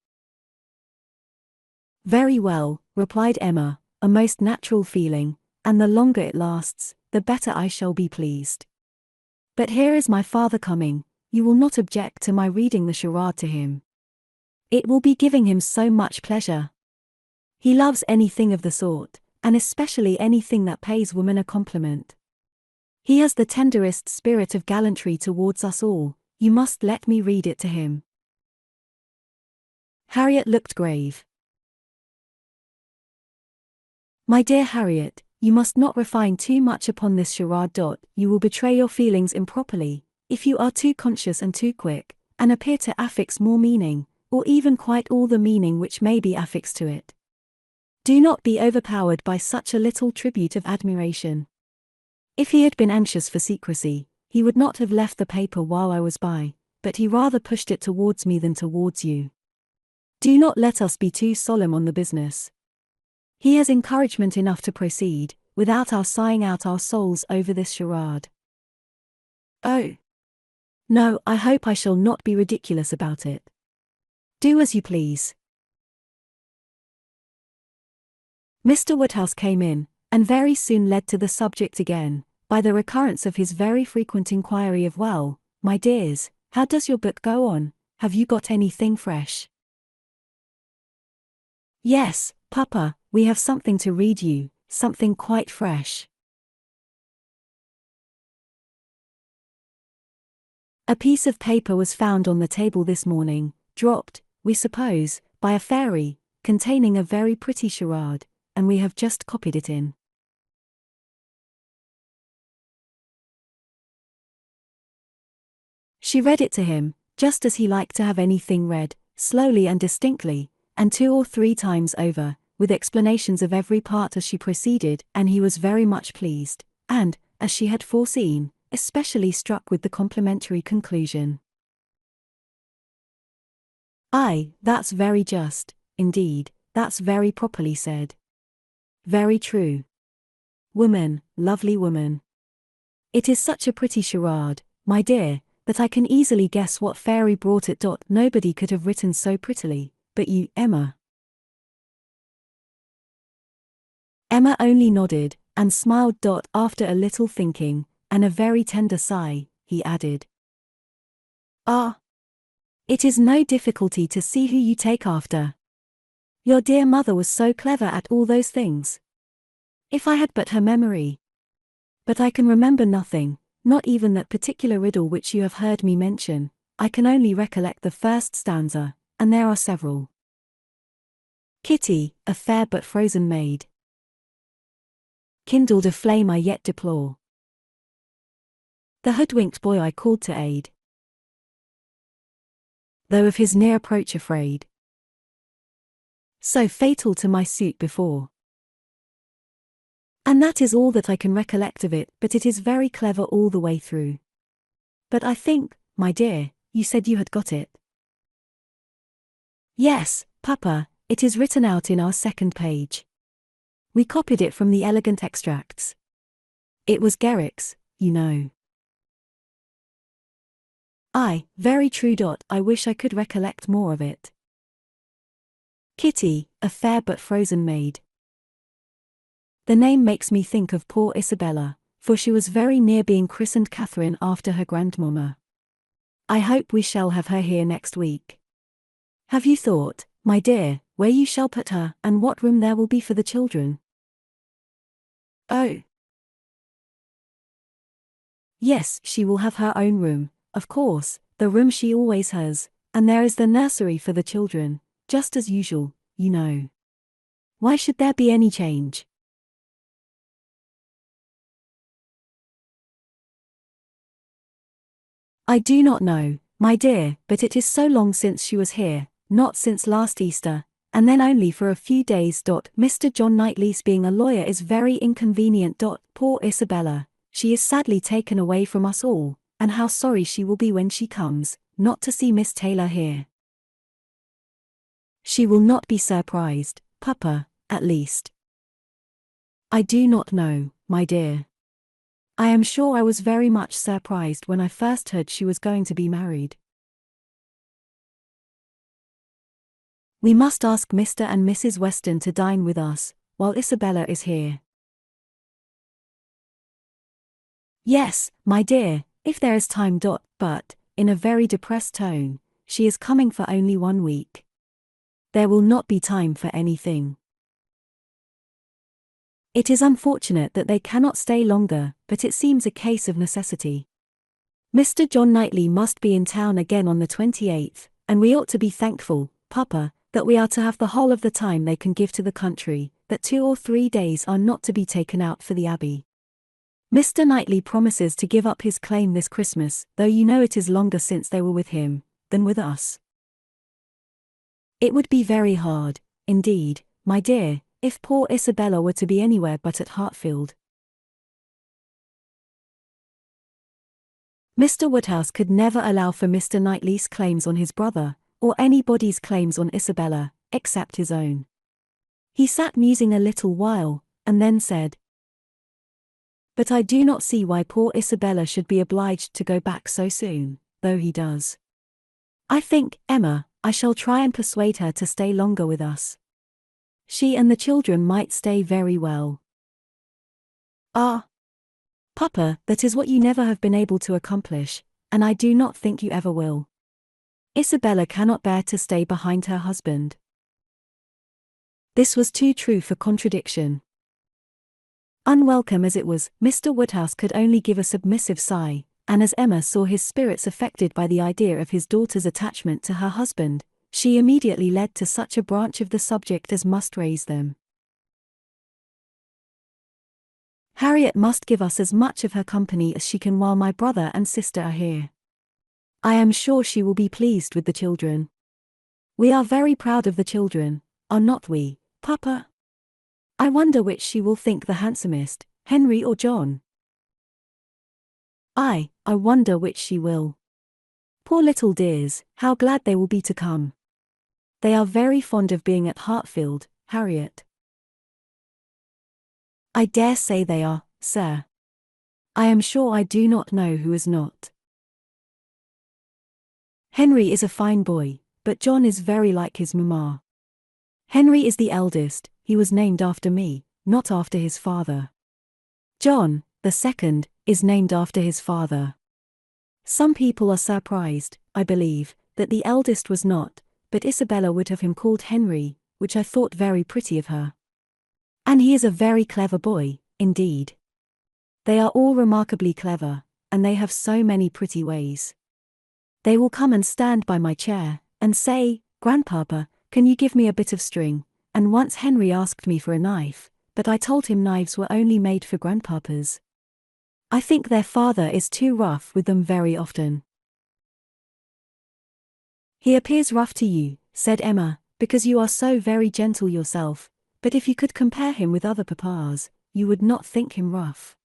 Very well, replied Emma, a most natural feeling, and the longer it lasts, the better I shall be pleased. But here is my father coming, you will not object to my reading the charade to him. It will be giving him so much pleasure. He loves anything of the sort, and especially anything that pays woman a compliment. He has the tenderest spirit of gallantry towards us all, you must let me read it to him. Harriet looked grave. My dear Harriet, you must not refine too much upon this charade. You will betray your feelings improperly, if you are too conscious and too quick, and appear to affix more meaning, or even quite all the meaning which may be affixed to it. Do not be overpowered by such a little tribute of admiration. If he had been anxious for secrecy, he would not have left the paper while I was by, but he rather pushed it towards me than towards you. Do not let us be too solemn on the business. He has encouragement enough to proceed, without our sighing out our souls over this charade. Oh! No, I hope I shall not be ridiculous about it. Do as you please. Mr. Woodhouse came in, and very soon led to the subject again, by the recurrence of his very frequent inquiry of well, my dears, how does your book go on, have you got anything fresh? Yes, Papa, we have something to read you, something quite fresh. A piece of paper was found on the table this morning, dropped, we suppose, by a fairy, containing a very pretty charade, and we have just copied it in. She read it to him, just as he liked to have anything read, slowly and distinctly, and 2 or 3 times over, with explanations of every part as she proceeded, and he was very much pleased, and, as she had foreseen, especially struck with the complimentary conclusion. Aye, that's very just, indeed, that's very properly said. Very true. Woman, lovely woman. It is such a pretty charade, my dear, that I can easily guess what fairy brought it. Nobody could have written so prettily, but you, Emma. Emma only nodded, and smiled. After a little thinking, and a very tender sigh, he added. Ah! It is no difficulty to see who you take after. Your dear mother was so clever at all those things. If I had but her memory. But I can remember nothing, not even that particular riddle which you have heard me mention. I can only recollect the first stanza, and there are several. Kitty, a fair but frozen maid, kindled a flame I yet deplore. The hoodwinked boy I called to aid, though of his near approach afraid, so fatal to my suit before. And that is all that I can recollect of it, but it is very clever all the way through. But I think, my dear, you said you had got it. Yes, Papa, it is written out in our second page. We copied it from the elegant extracts. It was Garrick's, you know. Aye, very true. I wish I could recollect more of it. Kitty, a fair but frozen maid. The name makes me think of poor Isabella, for she was very near being christened Catherine after her grandmamma. I hope we shall have her here next week. Have you thought, my dear, where you shall put her, and what room there will be for the children? Oh. Yes, she will have her own room, of course, the room she always has, and there is the nursery for the children, just as usual, you know. Why should there be any change? I do not know, my dear, but it is so long since she was here, not since last Easter, and then only for a few days. Mr. John Knightley's being a lawyer is very inconvenient. Poor Isabella, she is sadly taken away from us all, and how sorry she will be when she comes, not to see Miss Taylor here. She will not be surprised, Papa, at least. I do not know, my dear. I am sure I was very much surprised when I first heard she was going to be married. We must ask Mr. and Mrs. Weston to dine with us, while Isabella is here. Yes, my dear, if there is time. But, in a very depressed tone, she is coming for only 1 week. There will not be time for anything. It is unfortunate that they cannot stay longer, but it seems a case of necessity. Mr. John Knightley must be in town again on the 28th, and we ought to be thankful, Papa, that we are to have the whole of the time they can give to the country, that 2 or 3 days are not to be taken out for the Abbey. Mr. Knightley promises to give up his claim this Christmas, though you know it is longer since they were with him than with us. It would be very hard, indeed, my dear, if poor Isabella were to be anywhere but at Hartfield. Mr. Woodhouse could never allow for Mr. Knightley's claims on his brother, or anybody's claims on Isabella, except his own. He sat musing a little while, and then said, "But I do not see why poor Isabella should be obliged to go back so soon, though he does. I think, Emma, I shall try and persuade her to stay longer with us. She and the children might stay very well." "Ah, Papa, that is what you never have been able to accomplish, and I do not think you ever will. Isabella cannot bear to stay behind her husband." This was too true for contradiction. Unwelcome as it was, Mr. Woodhouse could only give a submissive sigh, and as Emma saw his spirits affected by the idea of his daughter's attachment to her husband, she immediately led to such a branch of the subject as must raise them. "Harriet must give us as much of her company as she can while my brother and sister are here. I am sure she will be pleased with the children. We are very proud of the children, are not we, Papa? I wonder which she will think the handsomest, Henry or John? I wonder which she will. Poor little dears, how glad they will be to come. They are very fond of being at Hartfield, Harriet." "I dare say they are, sir. I am sure I do not know who is not. Henry is a fine boy, but John is very like his mamma. Henry is the eldest, he was named after me, not after his father. John, the second, is named after his father. Some people are surprised, I believe, that the eldest was not, but Isabella would have him called Henry, which I thought very pretty of her. And he is a very clever boy, indeed. They are all remarkably clever, and they have so many pretty ways. They will come and stand by my chair, and say, 'Grandpapa, can you give me a bit of string?' And once Henry asked me for a knife, but I told him knives were only made for grandpapas. I think their father is too rough with them very often." "He appears rough to you," said Emma, "because you are so very gentle yourself, but if you could compare him with other papas, you would not think him rough.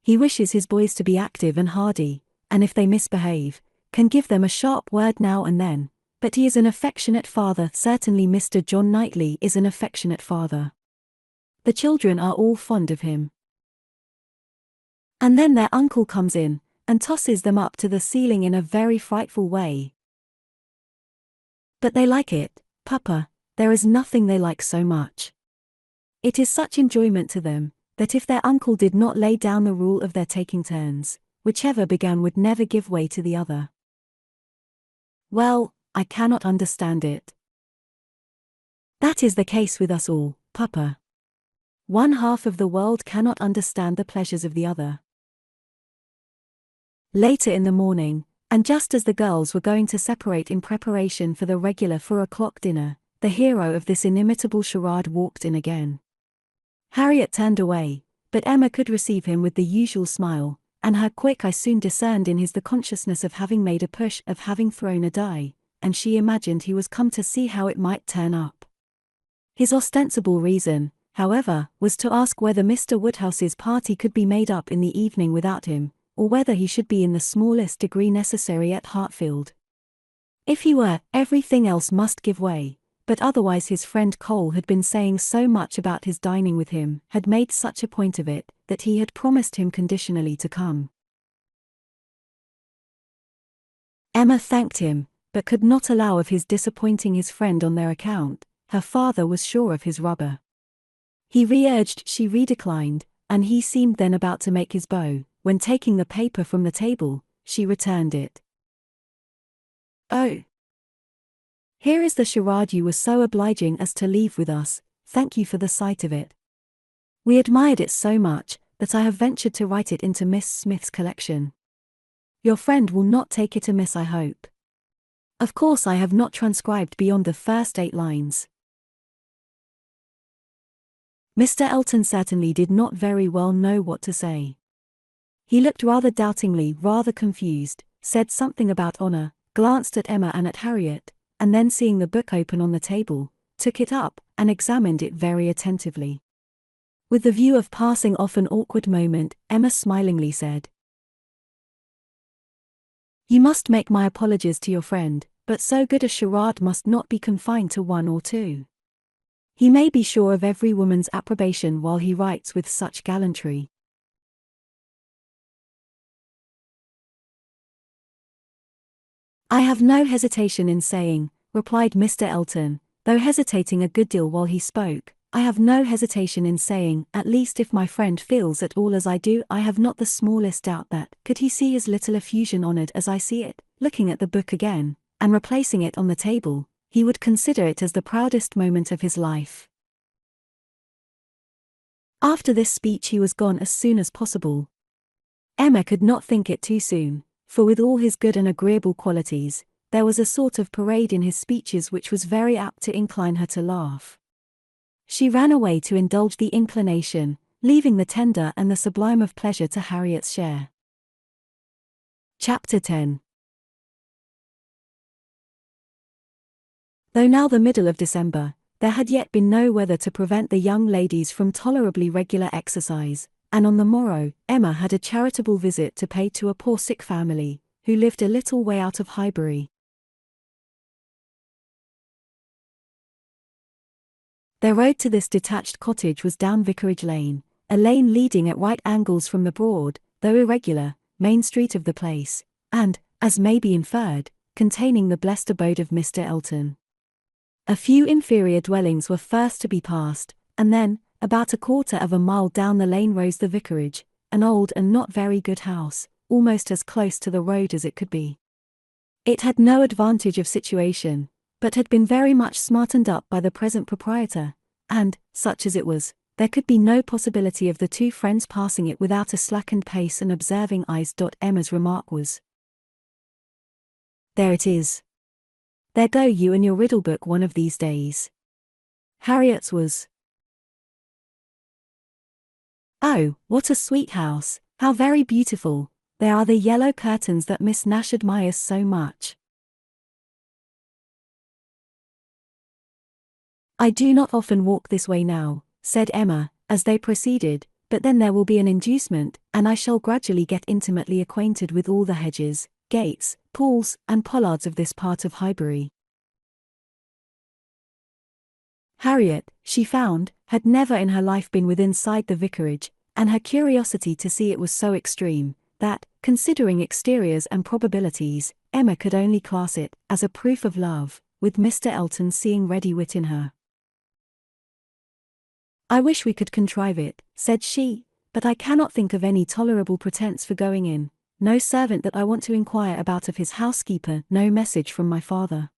He wishes his boys to be active and hardy, and if they misbehave, can give them a sharp word now and then, but he is an affectionate father. Certainly Mr. John Knightley is an affectionate father. The children are all fond of him. And then their uncle comes in, and tosses them up to the ceiling in a very frightful way. But they like it, Papa, there is nothing they like so much. It is such enjoyment to them, that if their uncle did not lay down the rule of their taking turns, whichever began would never give way to the other. Well, I cannot understand it. That is the case with us all, Papa. One half of the world cannot understand the pleasures of the other. Later in the morning, and just as the girls were going to separate in preparation for the regular 4 o'clock dinner, the hero of this inimitable charade walked in again. Harriet turned away, but Emma could receive him with the usual smile, and her quick eye soon discerned in his the consciousness of having made a push, of having thrown a die, and she imagined he was come to see how it might turn up. His ostensible reason, however, was to ask whether Mr. Woodhouse's party could be made up in the evening without him, or whether he should be in the smallest degree necessary at Hartfield. If he were, everything else must give way, but otherwise his friend Cole had been saying so much about his dining with him, had made such a point of it, that he had promised him conditionally to come. Emma thanked him, but could not allow of his disappointing his friend on their account. Her father was sure of his rubber. He re-urged, she redeclined, and he seemed then about to make his bow, when taking the paper from the table, she returned it. Oh! Here is the charade you were so obliging as to leave with us, thank you for the sight of it. We admired it so much, that I have ventured to write it into Miss Smith's collection. Your friend will not take it amiss, I hope. Of course I have not transcribed beyond the first 8 lines. Mr. Elton certainly did not very well know what to say. He looked rather doubtingly, rather confused, said something about honor, glanced at Emma and at Harriet, and then seeing the book open on the table, took it up, and examined it very attentively. With the view of passing off an awkward moment, Emma smilingly said, You must make my apologies to your friend, but so good a charade must not be confined to 1 or 2. He may be sure of every woman's approbation while he writes with such gallantry. I have no hesitation in saying, replied Mr. Elton, though hesitating a good deal while he spoke, I have no hesitation in saying, at least if my friend feels at all as I do, I have not the smallest doubt that, could he see his little effusion honoured as I see it, looking at the book again, and replacing it on the table, he would consider it as the proudest moment of his life. After this speech he was gone as soon as possible. Emma could not think it too soon, for with all his good and agreeable qualities, there was a sort of parade in his speeches which was very apt to incline her to laugh. She ran away to indulge the inclination, leaving the tender and the sublime of pleasure to Harriet's share. Chapter 10. Though now the middle of December, there had yet been no weather to prevent the young ladies from tolerably regular exercise, and on the morrow, Emma had a charitable visit to pay to a poor sick family, who lived a little way out of Highbury. Their road to this detached cottage was down Vicarage Lane, a lane leading at right angles from the broad, though irregular, main street of the place, and, as may be inferred, containing the blessed abode of Mr. Elton. A few inferior dwellings were first to be passed, and then, about 1/4 of a mile down the lane rose the vicarage, an old and not very good house, almost as close to the road as it could be. It had no advantage of situation, but had been very much smartened up by the present proprietor, and, such as it was, there could be no possibility of the 2 friends passing it without a slackened pace and observing eyes. Emma's remark was, There it is. There go you and your riddle book one of these days. Harriet's was, Oh, what a sweet house, how very beautiful, there are the yellow curtains that Miss Nash admires so much. I do not often walk this way now, said Emma, as they proceeded, but then there will be an inducement, and I shall gradually get intimately acquainted with all the hedges, gates, pools, and pollards of this part of Highbury. Harriet, she found, had never in her life been within sight the vicarage, and her curiosity to see it was so extreme, that, considering exteriors and probabilities, Emma could only class it as a proof of love, with Mr. Elton seeing ready wit in her. "I wish we could contrive it," said she, "but I cannot think of any tolerable pretence for going in, no servant that I want to inquire about of his housekeeper, no message from my father."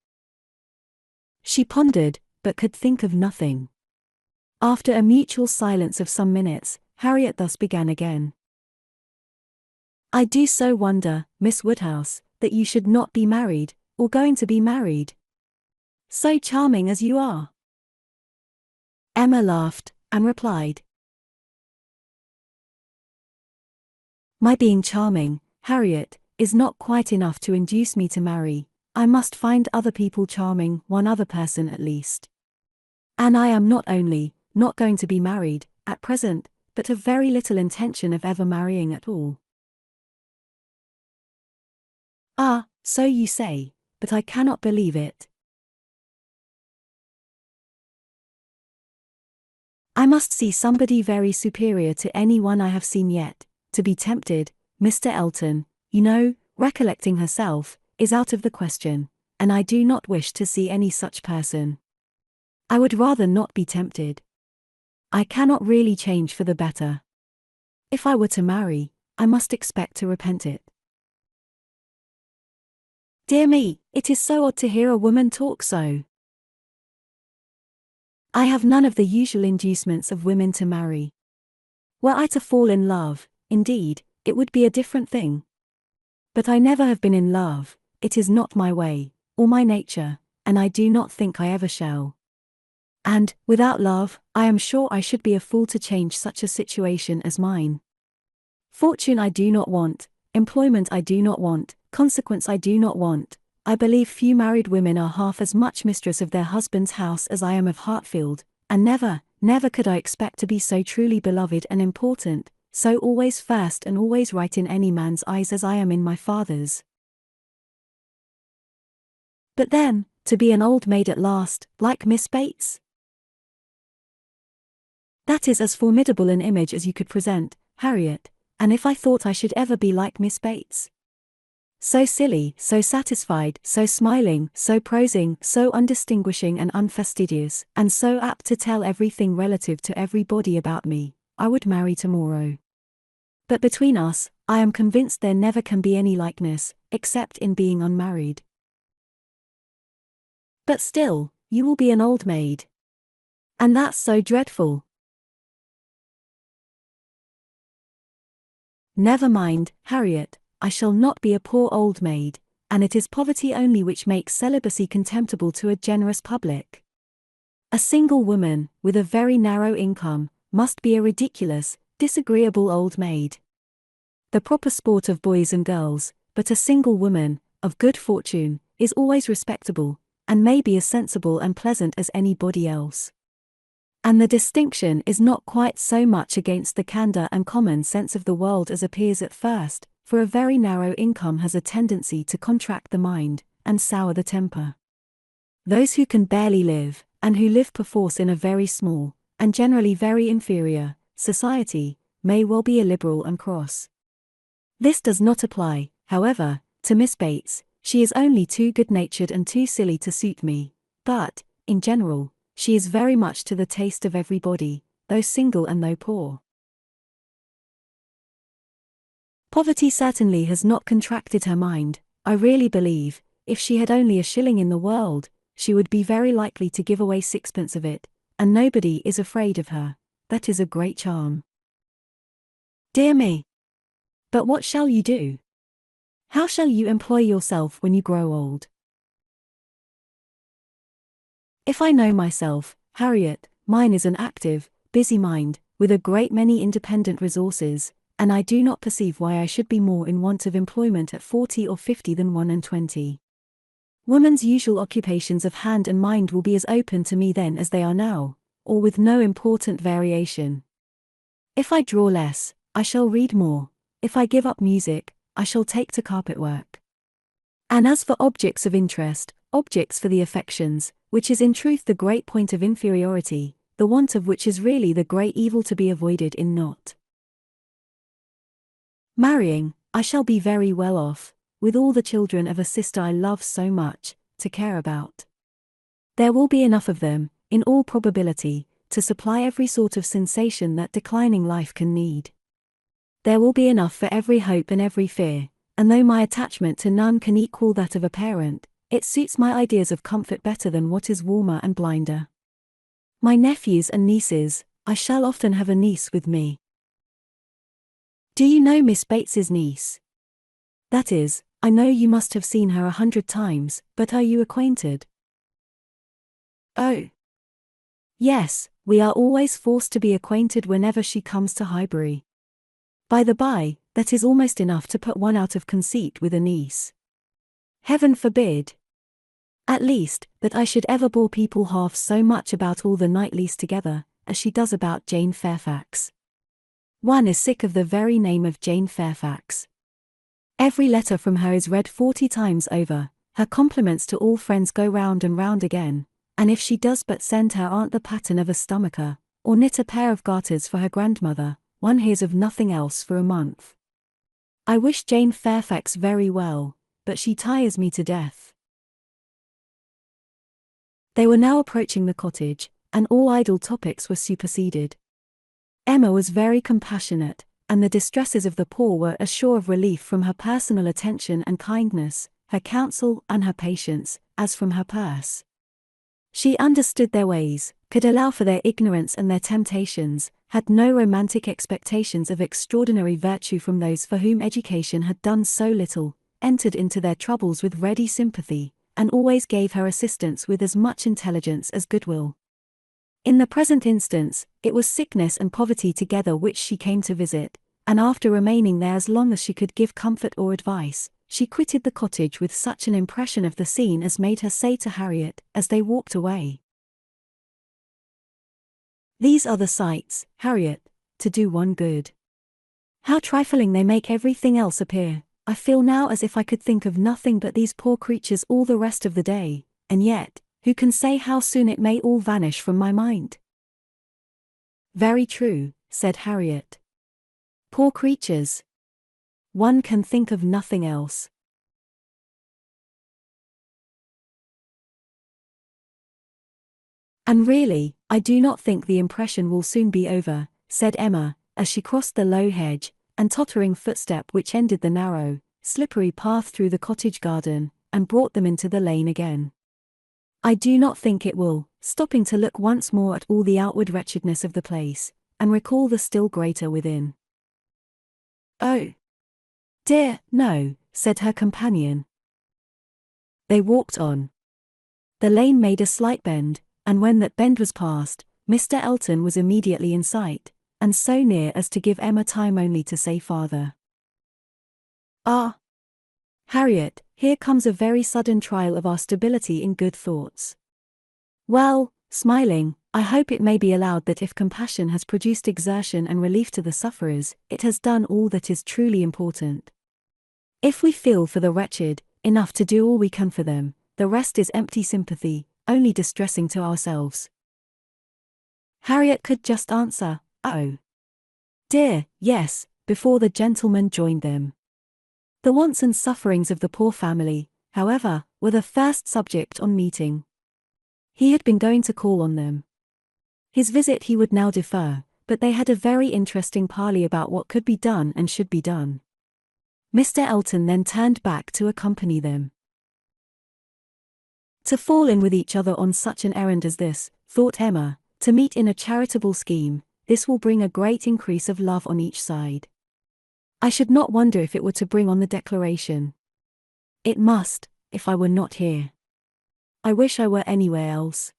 She pondered, but could think of nothing. After a mutual silence of some minutes, Harriet thus began again. "I do so wonder, Miss Woodhouse, that you should not be married, or going to be married. So charming as you are." Emma laughed, and replied, "My being charming, Harriet, is not quite enough to induce me to marry. I must find other people charming, one other person at least. And I am not only not going to be married, at present, but have very little intention of ever marrying at all." "Ah, so you say, but I cannot believe it. I must see somebody very superior to any one I have seen yet, to be tempted. Mr. Elton, you know, recollecting herself, is out of the question, and I do not wish to see any such person. I would rather not be tempted. I cannot really change for the better. If I were to marry, I must expect to repent it." "Dear me, it is so odd to hear a woman talk so. I have none of the usual inducements of women to marry. Were I to fall in love, indeed, it would be a different thing. But I never have been in love, it is not my way, or my nature, and I do not think I ever shall. And, without love, I am sure I should be a fool to change such a situation as mine. Fortune I do not want, employment I do not want, consequence I do not want. I believe few married women are half as much mistress of their husband's house as I am of Hartfield, and never, never could I expect to be so truly beloved and important, so always first and always right in any man's eyes as I am in my father's. But then, to be an old maid at last, like Miss Bates? That is as formidable an image as you could present, Harriet, and if I thought I should ever be like Miss Bates. So silly, so satisfied, so smiling, so prosing, so undistinguishing and unfastidious, and so apt to tell everything relative to everybody about me, I would marry tomorrow. But between us, I am convinced there never can be any likeness, except in being unmarried. But still, you will be an old maid. And that's so dreadful." "Never mind, Harriet, I shall not be a poor old maid, and it is poverty only which makes celibacy contemptible to a generous public. A single woman, with a very narrow income, must be a ridiculous, disagreeable old maid. The proper sport of boys and girls, but a single woman, of good fortune, is always respectable, and may be as sensible and pleasant as anybody else. And the distinction is not quite so much against the candour and common sense of the world as appears at first, for a very narrow income has a tendency to contract the mind, and sour the temper. Those who can barely live, and who live perforce in a very small, and generally very inferior, society, may well be illiberal and cross. This does not apply, however, to Miss Bates. She is only too good-natured and too silly to suit me, but, in general, she is very much to the taste of everybody, though single and though poor. Poverty certainly has not contracted her mind. I really believe, if she had only a shilling in the world, she would be very likely to give away sixpence of it, and nobody is afraid of her. That is a great charm." "Dear me! But what shall you do? How shall you employ yourself when you grow old?" "If I know myself, Harriet, mine is an active, busy mind, with a great many independent resources, and I do not perceive why I should be more in want of employment at 40 or 50 than 21. Woman's usual occupations of hand and mind will be as open to me then as they are now, or with no important variation, If I draw less, I shall read more. If I give up music, I shall take to carpet work. And as for objects of interest, objects for the affections, which is in truth the great point of inferiority, the want of which is really the great evil to be avoided in not marrying, I shall be very well off, with all the children of a sister I love so much, to care about. There will be enough of them, in all probability, to supply every sort of sensation that declining life can need. There will be enough for every hope and every fear, and though my attachment to none can equal that of a parent, it suits my ideas of comfort better than what is warmer and blinder. My nephews and nieces, I shall often have a niece with me. Do you know Miss Bates's niece? That is, I know you must have seen her 100 times, but are you acquainted? Oh. Yes, we are always forced to be acquainted whenever she comes to Highbury. By the by, that is almost enough to put one out of conceit with a niece. Heaven forbid! At least, that I should ever bore people half so much about all the Knightleys together, as she does about Jane Fairfax. One is sick of the very name of Jane Fairfax. Every letter from her is read 40 times over, her compliments to all friends go round and round again, and if she does but send her aunt the pattern of a stomacher, or knit a pair of garters for her grandmother, one hears of nothing else for a month. I wish Jane Fairfax very well, but she tires me to death. They were now approaching the cottage, and all idle topics were superseded. Emma was very compassionate, and the distresses of the poor were a sure of relief from her personal attention and kindness, her counsel and her patience, as from her purse. She understood their ways, could allow for their ignorance and their temptations, had no romantic expectations of extraordinary virtue from those for whom education had done so little, entered into their troubles with ready sympathy, and always gave her assistance with as much intelligence as goodwill. In the present instance, it was sickness and poverty together which she came to visit, and after remaining there as long as she could give comfort or advice, she quitted the cottage with such an impression of the scene as made her say to Harriet, as they walked away, "These are the sights, Harriet, to do one good. How trifling they make everything else appear. I feel now as if I could think of nothing but these poor creatures all the rest of the day, and yet, who can say how soon it may all vanish from my mind?" "Very true," said Harriet. "Poor creatures. One can think of nothing else." "And really, I do not think the impression will soon be over," said Emma, as she crossed the low hedge, and tottering footstep which ended the narrow, slippery path through the cottage garden, and brought them into the lane again. "I do not think it will," stopping to look once more at all the outward wretchedness of the place, and recall the still greater within. "Oh, dear, no," said her companion. They walked on. The lane made a slight bend, and when that bend was passed, Mr. Elton was immediately in sight, and so near as to give Emma time only to say farther, "Ah, Harriet, here comes a very sudden trial of our stability in good thoughts. Well," smiling, "I hope it may be allowed that if compassion has produced exertion and relief to the sufferers, it has done all that is truly important. If we feel for the wretched, enough to do all we can for them, the rest is empty sympathy, only distressing to ourselves." Harriet could just answer, "Oh, dear, yes," before the gentleman joined them. The wants and sufferings of the poor family, however, were the first subject on meeting. He had been going to call on them. His visit he would now defer, but they had a very interesting parley about what could be done and should be done. Mr. Elton then turned back to accompany them. To fall in with each other on such an errand as this, thought Emma, to meet in a charitable scheme, this will bring a great increase of love on each side. I should not wonder if it were to bring on the declaration. It must, if I were not here. I wish I were anywhere else.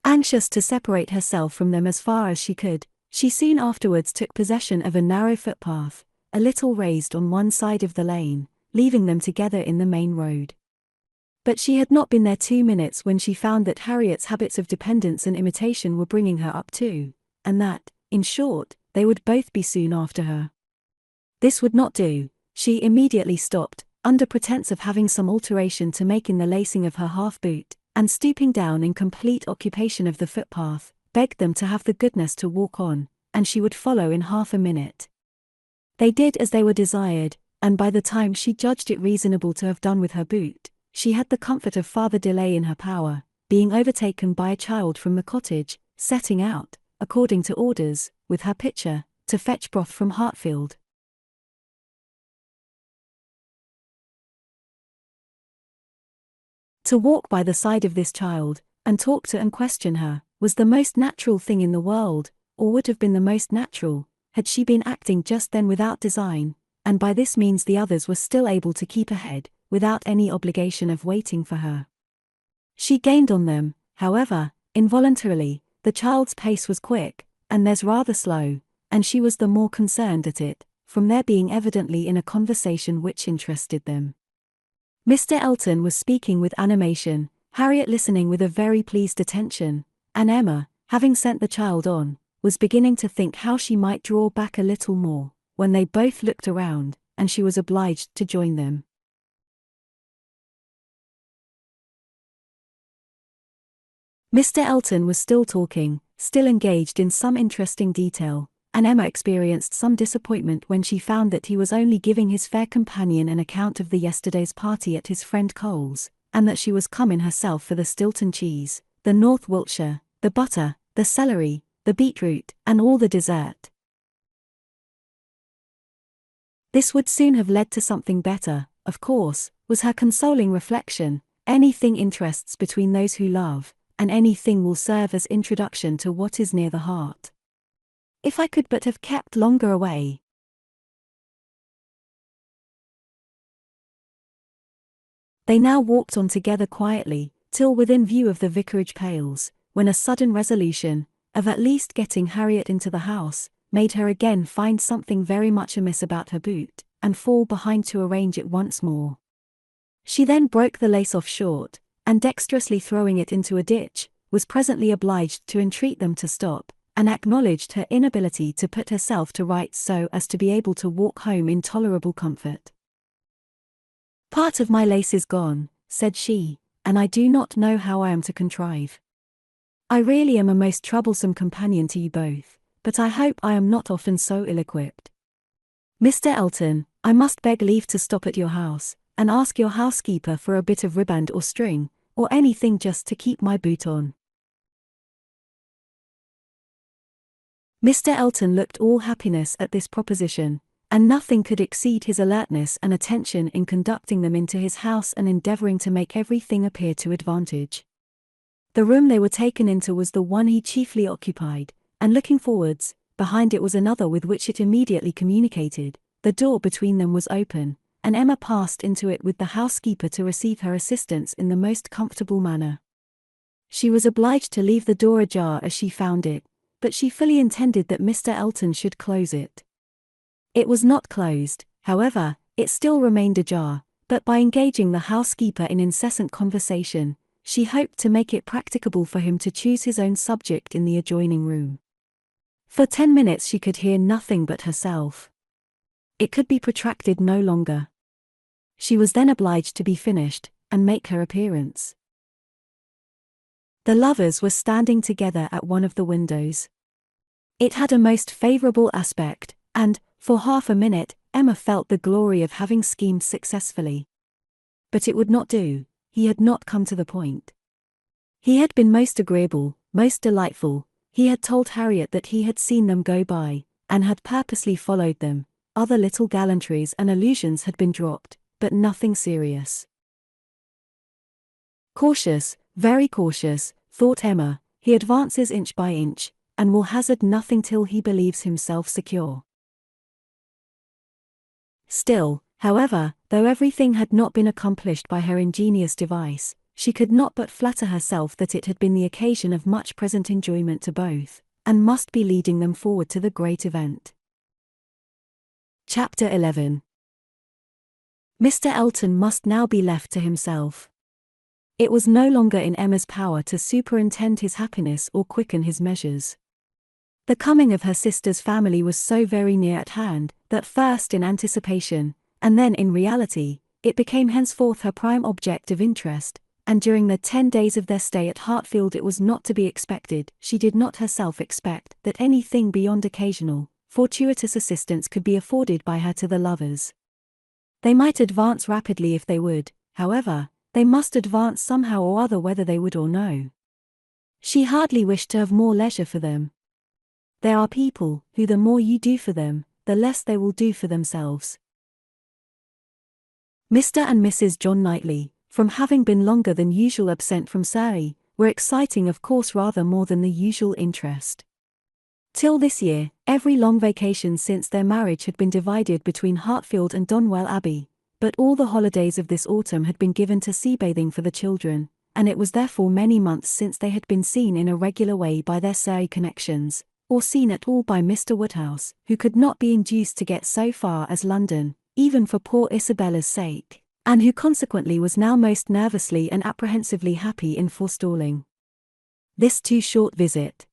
Anxious to separate herself from them as far as she could, she soon afterwards took possession of a narrow footpath, a little raised on one side of the lane, leaving them together in the main road. But she had not been there 2 minutes when she found that Harriet's habits of dependence and imitation were bringing her up too, and that, in short, they would both be soon after her. This would not do. She immediately stopped, under pretense of having some alteration to make in the lacing of her half-boot, and stooping down in complete occupation of the footpath, begged them to have the goodness to walk on, and she would follow in half a minute. They did as they were desired, and by the time she judged it reasonable to have done with her boot, she had the comfort of farther delay in her power, being overtaken by a child from the cottage, setting out, according to orders, with her pitcher, to fetch broth from Hartfield. To walk by the side of this child, and talk to and question her, was the most natural thing in the world, or would have been the most natural, had she been acting just then without design, and by this means the others were still able to keep ahead, without any obligation of waiting for her. She gained on them, however, involuntarily. The child's pace was quick, and theirs rather slow, and she was the more concerned at it, from their being evidently in a conversation which interested them. Mr. Elton was speaking with animation, Harriet listening with a very pleased attention, and Emma, having sent the child on, was beginning to think how she might draw back a little more, when they both looked around, and she was obliged to join them. Mr. Elton was still talking, still engaged in some interesting detail, and Emma experienced some disappointment when she found that he was only giving his fair companion an account of the yesterday's party at his friend Cole's, and that she was come in herself for the Stilton cheese, the North Wiltshire, the butter, the celery, the beetroot, and all the dessert. This would soon have led to something better, of course, was her consoling reflection. Anything interests between those who love, and anything will serve as introduction to what is near the heart. If I could but have kept longer away. They now walked on together quietly, till within view of the vicarage pales, when a sudden resolution, of at least getting Harriet into the house, made her again find something very much amiss about her boot, and fall behind to arrange it once more. She then broke the lace off short, and dexterously throwing it into a ditch, was presently obliged to entreat them to stop, and acknowledged her inability to put herself to rights so as to be able to walk home in tolerable comfort. "Part of my lace is gone," said she, "and I do not know how I am to contrive. I really am a most troublesome companion to you both, but I hope I am not often so ill-equipped. Mr. Elton, I must beg leave to stop at your house, and ask your housekeeper for a bit of riband or string, or anything just to keep my boot on." Mr. Elton looked all happiness at this proposition, and nothing could exceed his alertness and attention in conducting them into his house and endeavouring to make everything appear to advantage. The room they were taken into was the one he chiefly occupied, and looking forwards, behind it was another with which it immediately communicated. The door between them was open, and Emma passed into it with the housekeeper to receive her assistance in the most comfortable manner. She was obliged to leave the door ajar as she found it, but she fully intended that Mr. Elton should close it. It was not closed, however, it still remained ajar, but by engaging the housekeeper in incessant conversation, she hoped to make it practicable for him to choose his own subject in the adjoining room. For 10 minutes she could hear nothing but herself. It could be protracted no longer. She was then obliged to be finished, and make her appearance. The lovers were standing together at one of the windows. It had a most favourable aspect, and, for half a minute, Emma felt the glory of having schemed successfully. But it would not do. He had not come to the point. He had been most agreeable, most delightful. He had told Harriet that he had seen them go by, and had purposely followed them. Other little gallantries and allusions had been dropped, but nothing serious. Cautious, very cautious, thought Emma, he advances inch by inch, and will hazard nothing till he believes himself secure. Still, however, though everything had not been accomplished by her ingenious device, she could not but flatter herself that it had been the occasion of much present enjoyment to both, and must be leading them forward to the great event. Chapter 11. Mr. Elton must now be left to himself. It was no longer in Emma's power to superintend his happiness or quicken his measures. The coming of her sister's family was so very near at hand, that first in anticipation, and then in reality, it became henceforth her prime object of interest, and during the 10 days of their stay at Hartfield it was not to be expected, she did not herself expect, that anything beyond occasional, fortuitous assistance could be afforded by her to the lovers. They might advance rapidly if they would, however, they must advance somehow or other whether they would or no. She hardly wished to have more leisure for them. There are people who the more you do for them, the less they will do for themselves. Mr. and Mrs. John Knightley, from having been longer than usual absent from Surrey, were exciting of course rather more than the usual interest. Till this year, every long vacation since their marriage had been divided between Hartfield and Donwell Abbey, but all the holidays of this autumn had been given to sea-bathing for the children, and it was therefore many months since they had been seen in a regular way by their Surrey connections, or seen at all by Mr. Woodhouse, who could not be induced to get so far as London, even for poor Isabella's sake, and who consequently was now most nervously and apprehensively happy in forestalling this too short visit.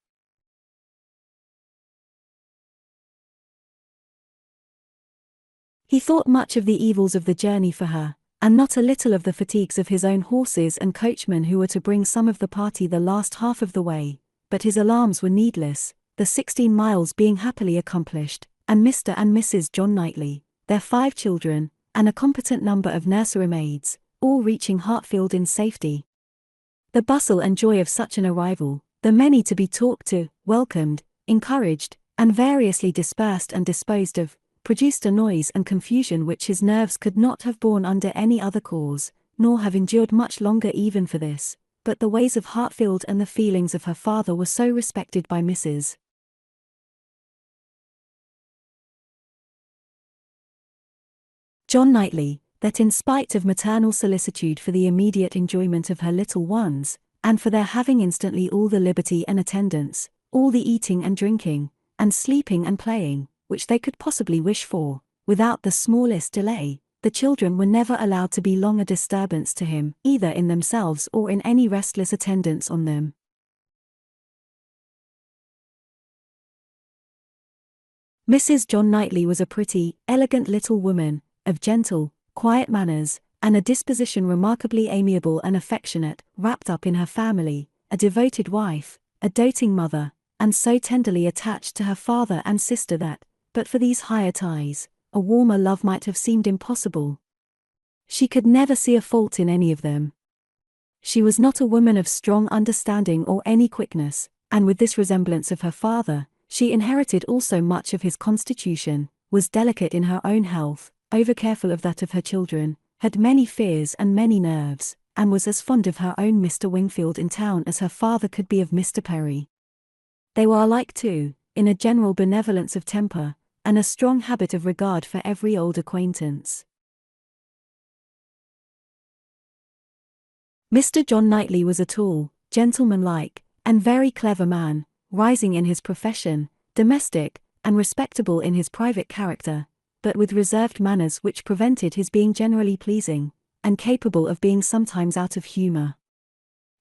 He thought much of the evils of the journey for her, and not a little of the fatigues of his own horses and coachman who were to bring some of the party the last half of the way, but his alarms were needless, the 16 miles being happily accomplished, and Mr. and Mrs. John Knightley, their 5 children, and a competent number of nursery maids, all reaching Hartfield in safety. The bustle and joy of such an arrival, the many to be talked to, welcomed, encouraged, and variously dispersed and disposed of, produced a noise and confusion which his nerves could not have borne under any other cause, nor have endured much longer even for this, but the ways of Hartfield and the feelings of her father were so respected by Mrs. John Knightley, that in spite of maternal solicitude for the immediate enjoyment of her little ones, and for their having instantly all the liberty and attendance, all the eating and drinking, and sleeping and playing, which they could possibly wish for, without the smallest delay, the children were never allowed to be long a disturbance to him, either in themselves or in any restless attendance on them. Mrs. John Knightley was a pretty, elegant little woman, of gentle, quiet manners, and a disposition remarkably amiable and affectionate, wrapped up in her family, a devoted wife, a doting mother, and so tenderly attached to her father and sister that, but for these higher ties, a warmer love might have seemed impossible. She could never see a fault in any of them. She was not a woman of strong understanding or any quickness, and with this resemblance of her father, she inherited also much of his constitution, was delicate in her own health, over-careful of that of her children, had many fears and many nerves, and was as fond of her own Mr. Wingfield in town as her father could be of Mr. Perry. They were alike too, in a general benevolence of temper, and a strong habit of regard for every old acquaintance. Mr. John Knightley was a tall, gentlemanlike, and very clever man, rising in his profession, domestic, and respectable in his private character, but with reserved manners which prevented his being generally pleasing, and capable of being sometimes out of humour.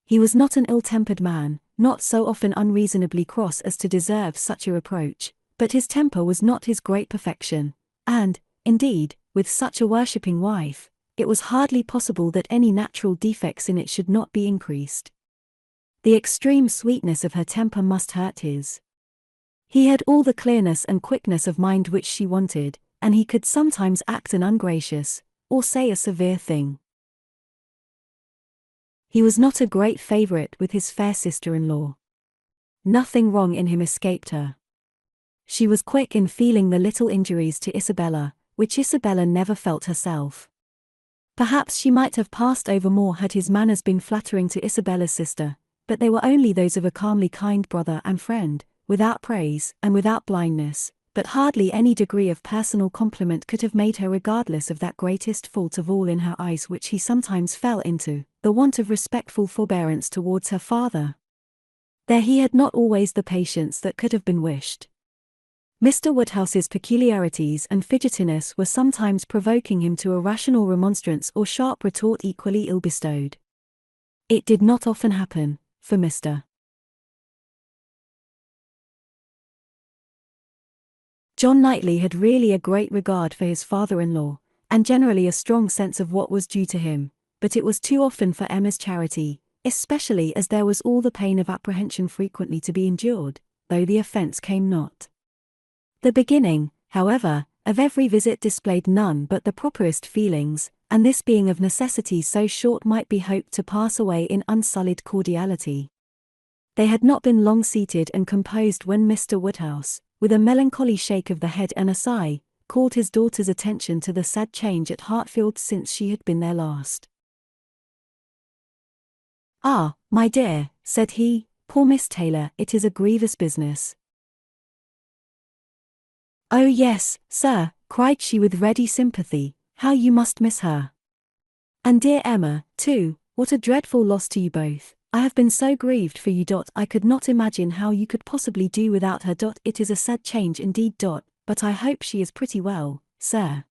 He was not an ill-tempered man, not so often unreasonably cross as to deserve such a reproach, but his temper was not his great perfection, and, indeed, with such a worshipping wife, it was hardly possible that any natural defects in it should not be increased. The extreme sweetness of her temper must hurt his. He had all the clearness and quickness of mind which she wanted, and he could sometimes act an ungracious, or say a severe thing. He was not a great favourite with his fair sister-in-law. Nothing wrong in him escaped her. She was quick in feeling the little injuries to Isabella, which Isabella never felt herself. Perhaps she might have passed over more had his manners been flattering to Isabella's sister, but they were only those of a calmly kind brother and friend, without praise and without blindness, but hardly any degree of personal compliment could have made her regardless of that greatest fault of all in her eyes which he sometimes fell into, the want of respectful forbearance towards her father. There he had not always the patience that could have been wished. Mr. Woodhouse's peculiarities and fidgetiness were sometimes provoking him to a rational remonstrance or sharp retort equally ill-bestowed. It did not often happen, for Mr. John Knightley had really a great regard for his father-in-law, and generally a strong sense of what was due to him, but it was too often for Emma's charity, especially as there was all the pain of apprehension frequently to be endured, though the offence came not. The beginning, however, of every visit displayed none but the properest feelings, and this being of necessity so short might be hoped to pass away in unsullied cordiality. They had not been long seated and composed when Mr. Woodhouse, with a melancholy shake of the head and a sigh, called his daughter's attention to the sad change at Hartfield since she had been there last. "Ah, my dear," said he, "poor Miss Taylor, it is a grievous business." "Oh yes, sir," cried she with ready sympathy, "how you must miss her. And dear Emma, too, what a dreadful loss to you both. I have been so grieved for you. I could not imagine how you could possibly do without her. It is a sad change indeed. But I hope she is pretty well, sir."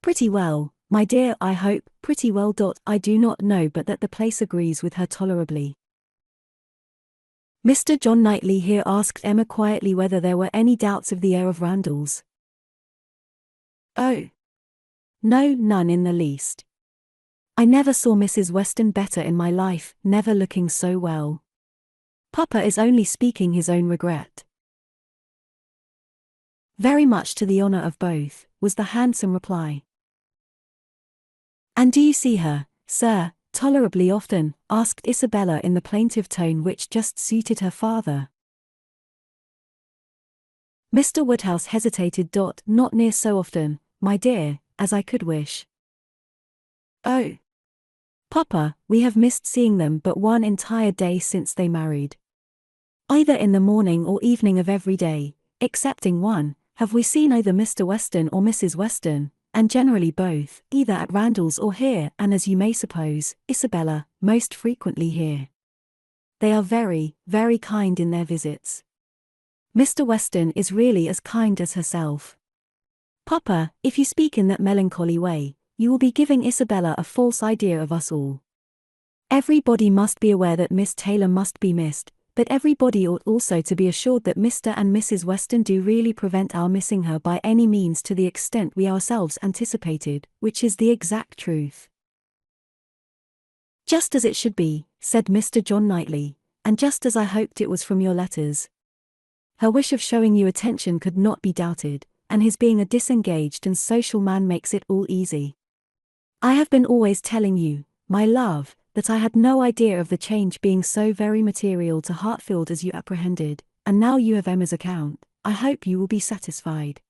"Pretty well, my dear, I hope, pretty well. I do not know but that the place agrees with her tolerably." Mr. John Knightley here asked Emma quietly whether there were any doubts of the heir of Randalls. "Oh, no, none in the least. I never saw Mrs. Weston better in my life, never looking so well. Papa is only speaking his own regret." "Very much to the honour of both," was the handsome reply. "And do you see her, sir, tolerably often?" asked Isabella in the plaintive tone which just suited her father. Mr. Woodhouse hesitated. "Not near so often, my dear, as I could wish." "Oh, Papa, we have missed seeing them but one entire day since they married. Either in the morning or evening of every day, excepting one, have we seen either Mr. Weston or Mrs. Weston, and generally both, either at Randalls or here, and as you may suppose, Isabella, most frequently here. They are very, very kind in their visits. Mr. Weston is really as kind as herself. Papa, if you speak in that melancholy way, you will be giving Isabella a false idea of us all. Everybody must be aware that Miss Taylor must be missed, but everybody ought also to be assured that Mr. and Mrs. Weston do really prevent our missing her by any means to the extent we ourselves anticipated, which is the exact truth." "Just as it should be," said Mr. John Knightley, "and just as I hoped it was from your letters. Her wish of showing you attention could not be doubted, and his being a disengaged and social man makes it all easy. I have been always telling you, my love, that I had no idea of the change being so very material to Hartfield as you apprehended, and now you have Emma's account, I hope you will be satisfied."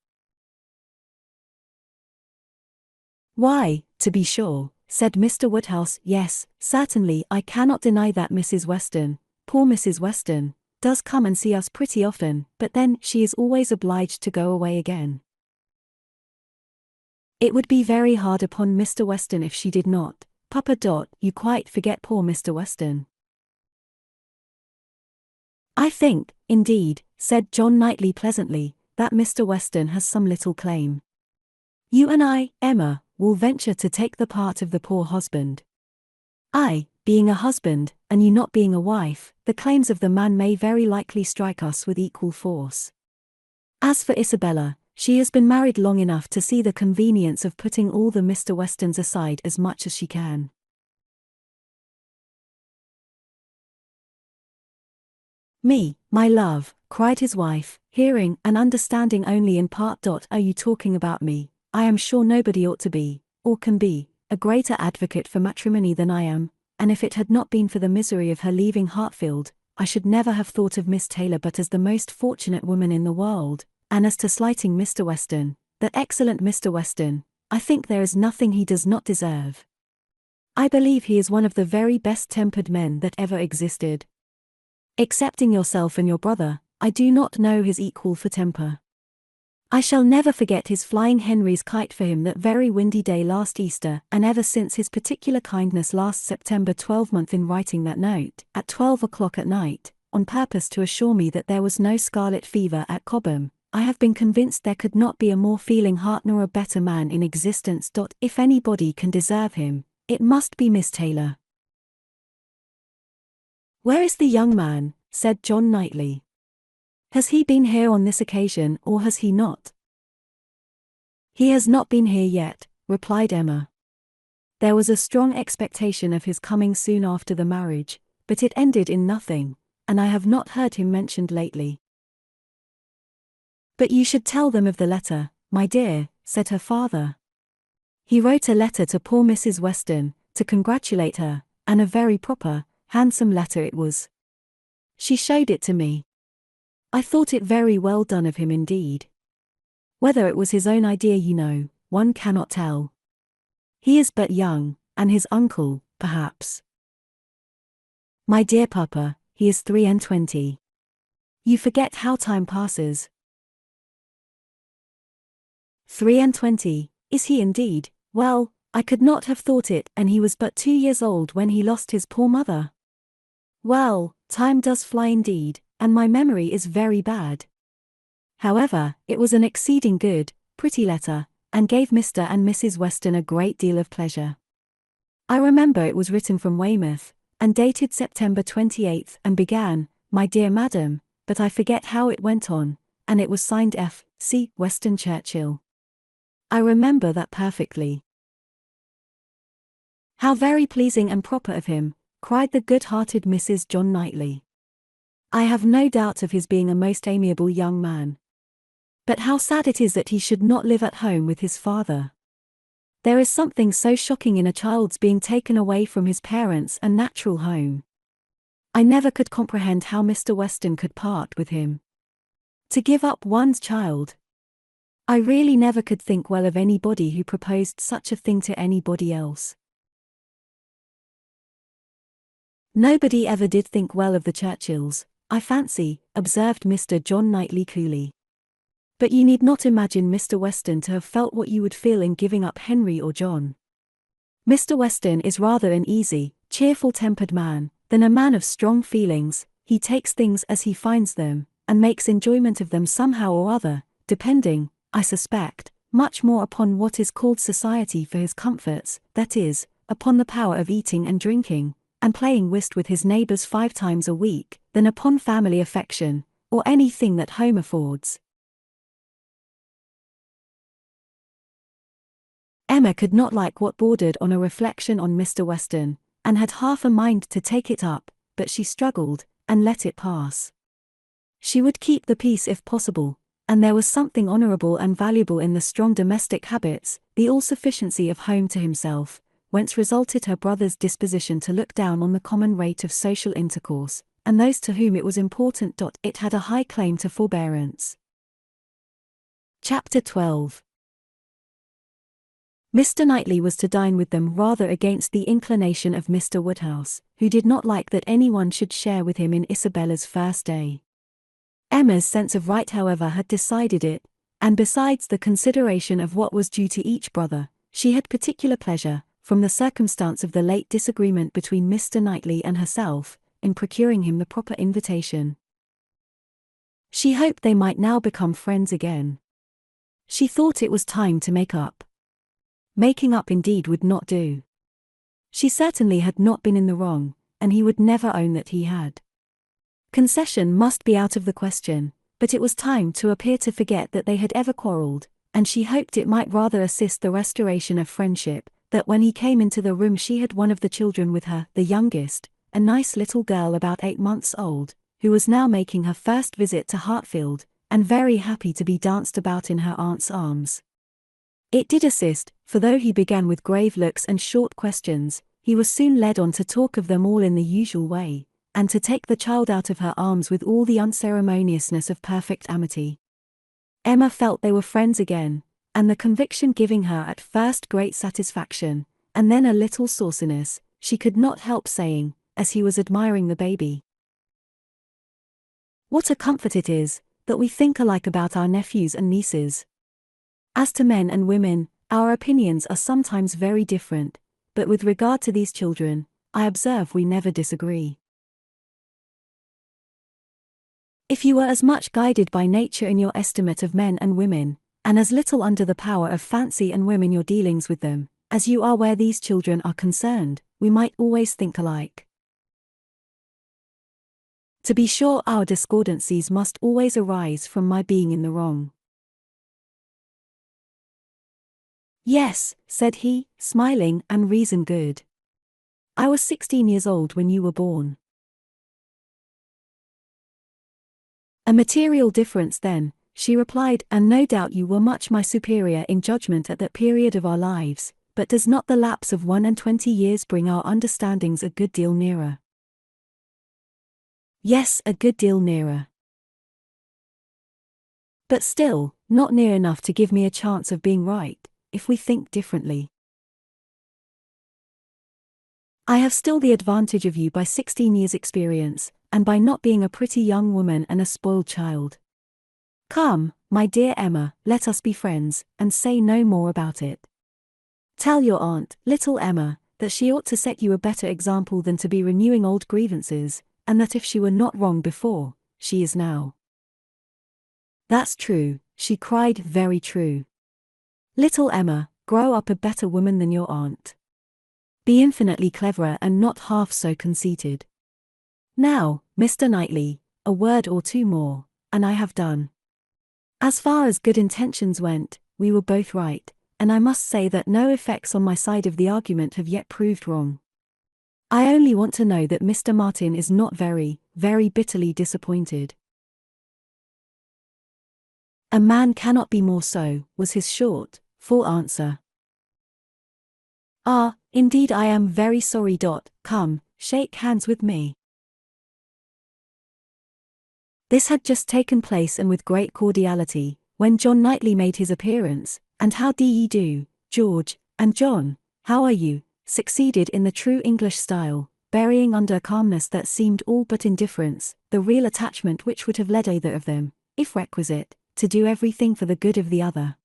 "Why, to be sure," said Mr. Woodhouse, "yes, certainly I cannot deny that Mrs. Weston, poor Mrs. Weston, does come and see us pretty often, but then she is always obliged to go away again. It would be very hard upon Mr. Weston if she did not, Papa. You quite forget poor Mr. Weston." "I think, indeed," said John Knightley pleasantly, "that Mr. Weston has some little claim. You and I, Emma, will venture to take the part of the poor husband. I, being a husband, and you not being a wife, the claims of the man may very likely strike us with equal force. As for Isabella, she has been married long enough to see the convenience of putting all the Mr. Westons aside as much as she can." "Me, my love," cried his wife, hearing and understanding only in part. "Are you talking about me? I am sure nobody ought to be, or can be, a greater advocate for matrimony than I am, and if it had not been for the misery of her leaving Hartfield, I should never have thought of Miss Taylor but as the most fortunate woman in the world. And as to slighting Mr. Weston, that excellent Mr. Weston, I think there is nothing he does not deserve. I believe he is one of the very best-tempered men that ever existed. Excepting yourself and your brother, I do not know his equal for temper. I shall never forget his flying Henry's kite for him that very windy day last Easter, and ever since his particular kindness last September 12th in writing that note, at 12 o'clock at night, on purpose to assure me that there was no scarlet fever at Cobham, I have been convinced there could not be a more feeling heart nor a better man in existence. If anybody can deserve him, it must be Miss Taylor." "Where is the young man?" said John Knightley. Has he been here on this occasion, or has he not? He has not been here yet, replied Emma. There was a strong expectation of his coming soon after the marriage, but it ended in nothing, and I have not heard him mentioned lately. But you should tell them of the letter, my dear, said her father. He wrote a letter to poor Mrs. Weston, to congratulate her, and a very proper, handsome letter it was. She showed it to me. I thought it very well done of him indeed. Whether it was his own idea, one cannot tell. He is but young, and his uncle, perhaps. My dear papa, he is 23. You forget how time passes. 23, is he indeed? Well, I could not have thought it, and he was but 2 years old when he lost his poor mother. Well, time does fly indeed, and my memory is very bad. However, it was an exceeding good, pretty letter, and gave Mr. and Mrs. Weston a great deal of pleasure. I remember it was written from Weymouth, and dated September 28th, and began, My dear Madam, but I forget how it went on, and it was signed F. C. Weston Churchill. I remember that perfectly. How very pleasing and proper of him, cried the good-hearted Mrs. John Knightley. I have no doubt of his being a most amiable young man. But how sad it is that he should not live at home with his father. There is something so shocking in a child's being taken away from his parents and natural home. I never could comprehend how Mr. Weston could part with him. To give up one's child. I really never could think well of anybody who proposed such a thing to anybody else. Nobody ever did think well of the Churchills, I fancy, observed Mr. John Knightley coolly. But you need not imagine Mr. Weston to have felt what you would feel in giving up Henry or John. Mr. Weston is rather an easy, cheerful-tempered man, than a man of strong feelings. He takes things as he finds them, and makes enjoyment of them somehow or other, depending, I suspect, much more upon what is called society for his comforts, that is, upon the power of eating and drinking, and playing whist with his neighbours 5 times a week, than upon family affection, or anything that home affords. Emma could not like what bordered on a reflection on Mr. Weston, and had half a mind to take it up, but she struggled, and let it pass. She would keep the peace if possible, and there was something honourable and valuable in the strong domestic habits, the all-sufficiency of home to himself, whence resulted her brother's disposition to look down on the common rate of social intercourse, and those to whom it was important. It had a high claim to forbearance. Chapter 12. Mr. Knightley was to dine with them rather against the inclination of Mr. Woodhouse, who did not like that anyone should share with him in Isabella's first day. Emma's sense of right, however, had decided it, and besides the consideration of what was due to each brother, she had particular pleasure, from the circumstance of the late disagreement between Mr. Knightley and herself, in procuring him the proper invitation. She hoped they might now become friends again. She thought it was time to make up. Making up indeed would not do. She certainly had not been in the wrong, and he would never own that he had. Concession must be out of the question, but it was time to appear to forget that they had ever quarrelled, and she hoped it might rather assist the restoration of friendship, that when he came into the room she had one of the children with her, the youngest, a nice little girl about 8 months old, who was now making her first visit to Hartfield, and very happy to be danced about in her aunt's arms. It did assist, for though he began with grave looks and short questions, he was soon led on to talk of them all in the usual way, and to take the child out of her arms with all the unceremoniousness of perfect amity. Emma felt they were friends again, and the conviction giving her at first great satisfaction, and then a little sauciness, she could not help saying, as he was admiring the baby, "What a comfort it is, that we think alike about our nephews and nieces. As to men and women, our opinions are sometimes very different, but with regard to these children, I observe we never disagree. If you were as much guided by nature in your estimate of men and women, and as little under the power of fancy and whim in your dealings with them, as you are where these children are concerned, we might always think alike. To be sure, our discordancies must always arise from my being in the wrong. Yes, said he, smiling, and reason good. I was 16 years old when you were born. A material difference then, she replied, and no doubt you were much my superior in judgment at that period of our lives, but does not the lapse of 21 years bring our understandings a good deal nearer? Yes, a good deal nearer. But still, not near enough to give me a chance of being right, if we think differently. I have still the advantage of you by 16 years' experience, and by not being a pretty young woman and a spoiled child. Come, my dear Emma, let us be friends, and say no more about it. Tell your aunt, little Emma, that she ought to set you a better example than to be renewing old grievances, and that if she were not wrong before, she is now. That's true, she cried, very true. Little Emma, grow up a better woman than your aunt. Be infinitely cleverer and not half so conceited. Now, Mr. Knightley, a word or two more, and I have done. As far as good intentions went, we were both right, and I must say that no effects on my side of the argument have yet proved wrong. I only want to know that Mr. Martin is not very, very bitterly disappointed. A man cannot be more so, was his short, full answer. Ah, indeed I am very sorry. Come, shake hands with me. This had just taken place, and with great cordiality, when John Knightley made his appearance, and how do ye do, George, and John, how are you, succeeded in the true English style, burying under a calmness that seemed all but indifference, the real attachment which would have led either of them, if requisite, to do everything for the good of the other.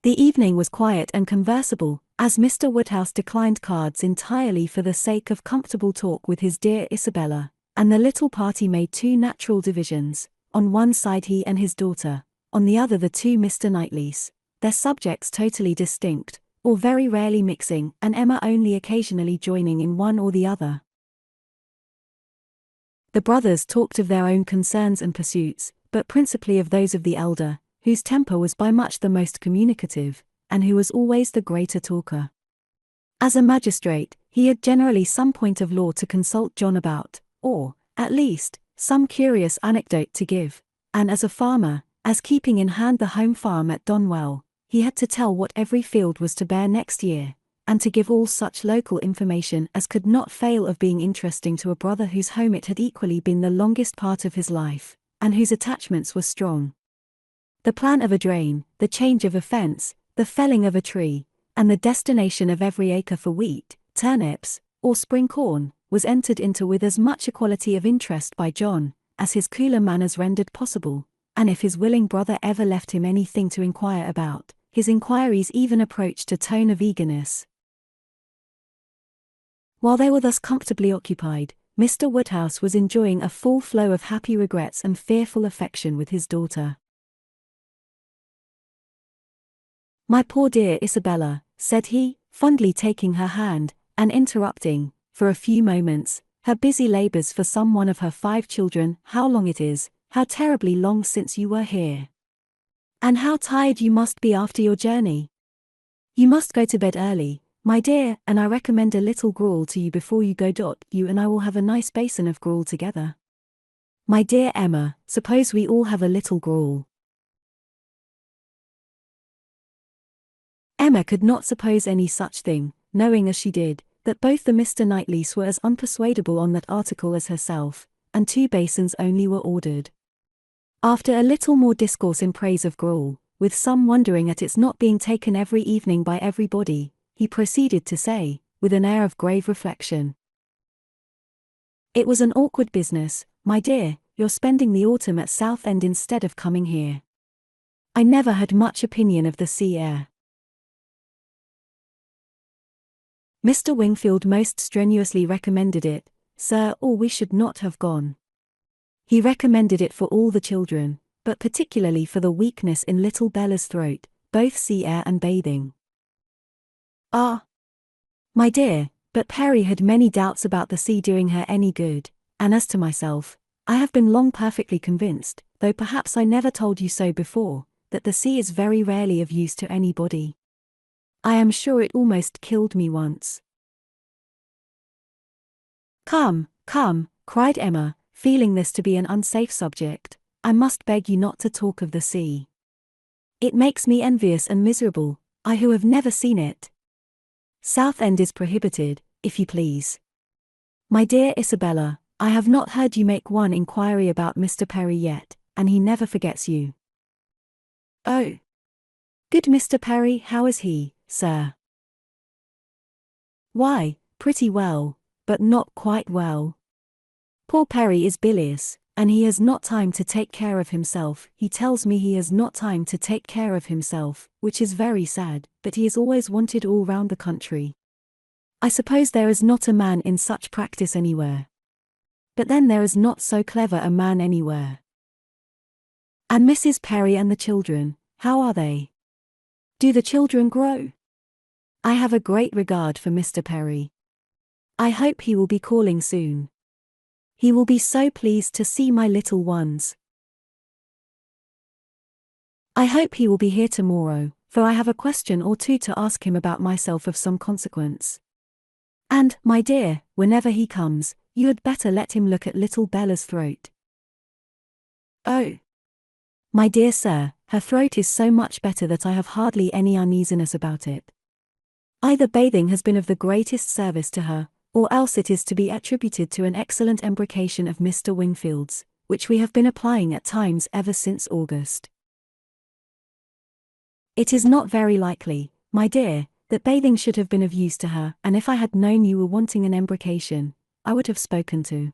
The evening was quiet and conversable, as Mr. Woodhouse declined cards entirely for the sake of comfortable talk with his dear Isabella, and the little party made two natural divisions, on one side he and his daughter, on the other the two Mr. Knightleys, their subjects totally distinct, or very rarely mixing, and Emma only occasionally joining in one or the other. The brothers talked of their own concerns and pursuits, but principally of those of the elder, whose temper was by much the most communicative, and who was always the greater talker. As a magistrate, he had generally some point of law to consult John about, or, at least, some curious anecdote to give, and as a farmer, as keeping in hand the home farm at Donwell, he had to tell what every field was to bear next year, and to give all such local information as could not fail of being interesting to a brother whose home it had equally been the longest part of his life, and whose attachments were strong. The plan of a drain, the change of a fence, the felling of a tree, and the destination of every acre for wheat, turnips, or spring corn, was entered into with as much equality of interest by John, as his cooler manners rendered possible, and if his willing brother ever left him anything to inquire about, his inquiries even approached a tone of eagerness. While they were thus comfortably occupied, Mr. Woodhouse was enjoying a full flow of happy regrets and fearful affection with his daughter. My poor dear Isabella, said he, fondly taking her hand, and interrupting, for a few moments, her busy labours for some one of her 5 children, how long it is, how terribly long since you were here. And how tired you must be after your journey. You must go to bed early, my dear, and I recommend a little gruel to you before you go. You and I will have a nice basin of gruel together. My dear Emma, suppose we all have a little gruel. Emma could not suppose any such thing, knowing as she did, that both the Mr. Knightleys were as unpersuadable on that article as herself, and 2 basins only were ordered. After a little more discourse in praise of gruel, with some wondering at its not being taken every evening by everybody, he proceeded to say, with an air of grave reflection. It was an awkward business, my dear, your spending the autumn at Southend instead of coming here. I never had much opinion of the sea air. Mr. Wingfield most strenuously recommended it, sir, or we should not have gone. He recommended it for all the children, but particularly for the weakness in little Bella's throat, both sea air and bathing. Ah! My dear, but Perry had many doubts about the sea doing her any good, and as to myself, I have been long perfectly convinced, though perhaps I never told you so before, that the sea is very rarely of use to anybody. I am sure it almost killed me once. Come, come, cried Emma, feeling this to be an unsafe subject, I must beg you not to talk of the sea. It makes me envious and miserable, I who have never seen it. Southend is prohibited, if you please. My dear Isabella, I have not heard you make one inquiry about Mr. Perry yet, and he never forgets you. Oh! Good Mr. Perry, how is he, sir? Why, pretty well, but not quite well. Poor Perry is bilious, and he has not time to take care of himself. He tells me he has not time to take care of himself, which is very sad, but he is always wanted all round the country. I suppose there is not a man in such practice anywhere. But then there is not so clever a man anywhere. And Mrs. Perry and the children, how are they? Do the children grow? I have a great regard for Mr. Perry. I hope he will be calling soon. He will be so pleased to see my little ones. I hope he will be here tomorrow, for I have a question or two to ask him about myself of some consequence. And, my dear, whenever he comes, you had better let him look at little Bella's throat. Oh! My dear sir, her throat is so much better that I have hardly any uneasiness about it. Either bathing has been of the greatest service to her, or else it is to be attributed to an excellent embrocation of Mr. Wingfield's, which we have been applying at times ever since August. It is not very likely, my dear, that bathing should have been of use to her, and if I had known you were wanting an embrocation, I would have spoken to.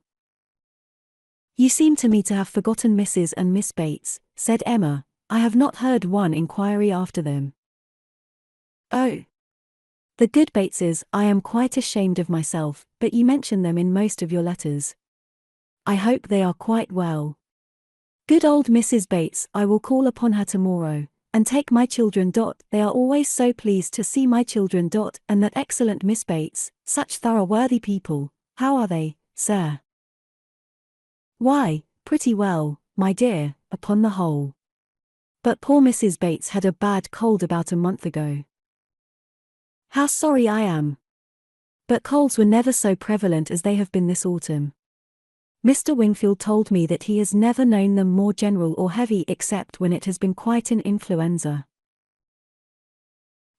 You seem to me to have forgotten Mrs. and Miss Bates, said Emma. I have not heard one inquiry after them. Oh! The good Bateses, I am quite ashamed of myself, but you mention them in most of your letters. I hope they are quite well. Good old Mrs. Bates, I will call upon her tomorrow, and take my children. They are always so pleased to see my children. And that excellent Miss Bates, such thorough worthy people, how are they, sir? Why, pretty well, my dear, upon the whole. But poor Mrs. Bates had a bad cold about a month ago. How sorry I am. But colds were never so prevalent as they have been this autumn. Mr. Wingfield told me that he has never known them more general or heavy except when it has been quite an influenza.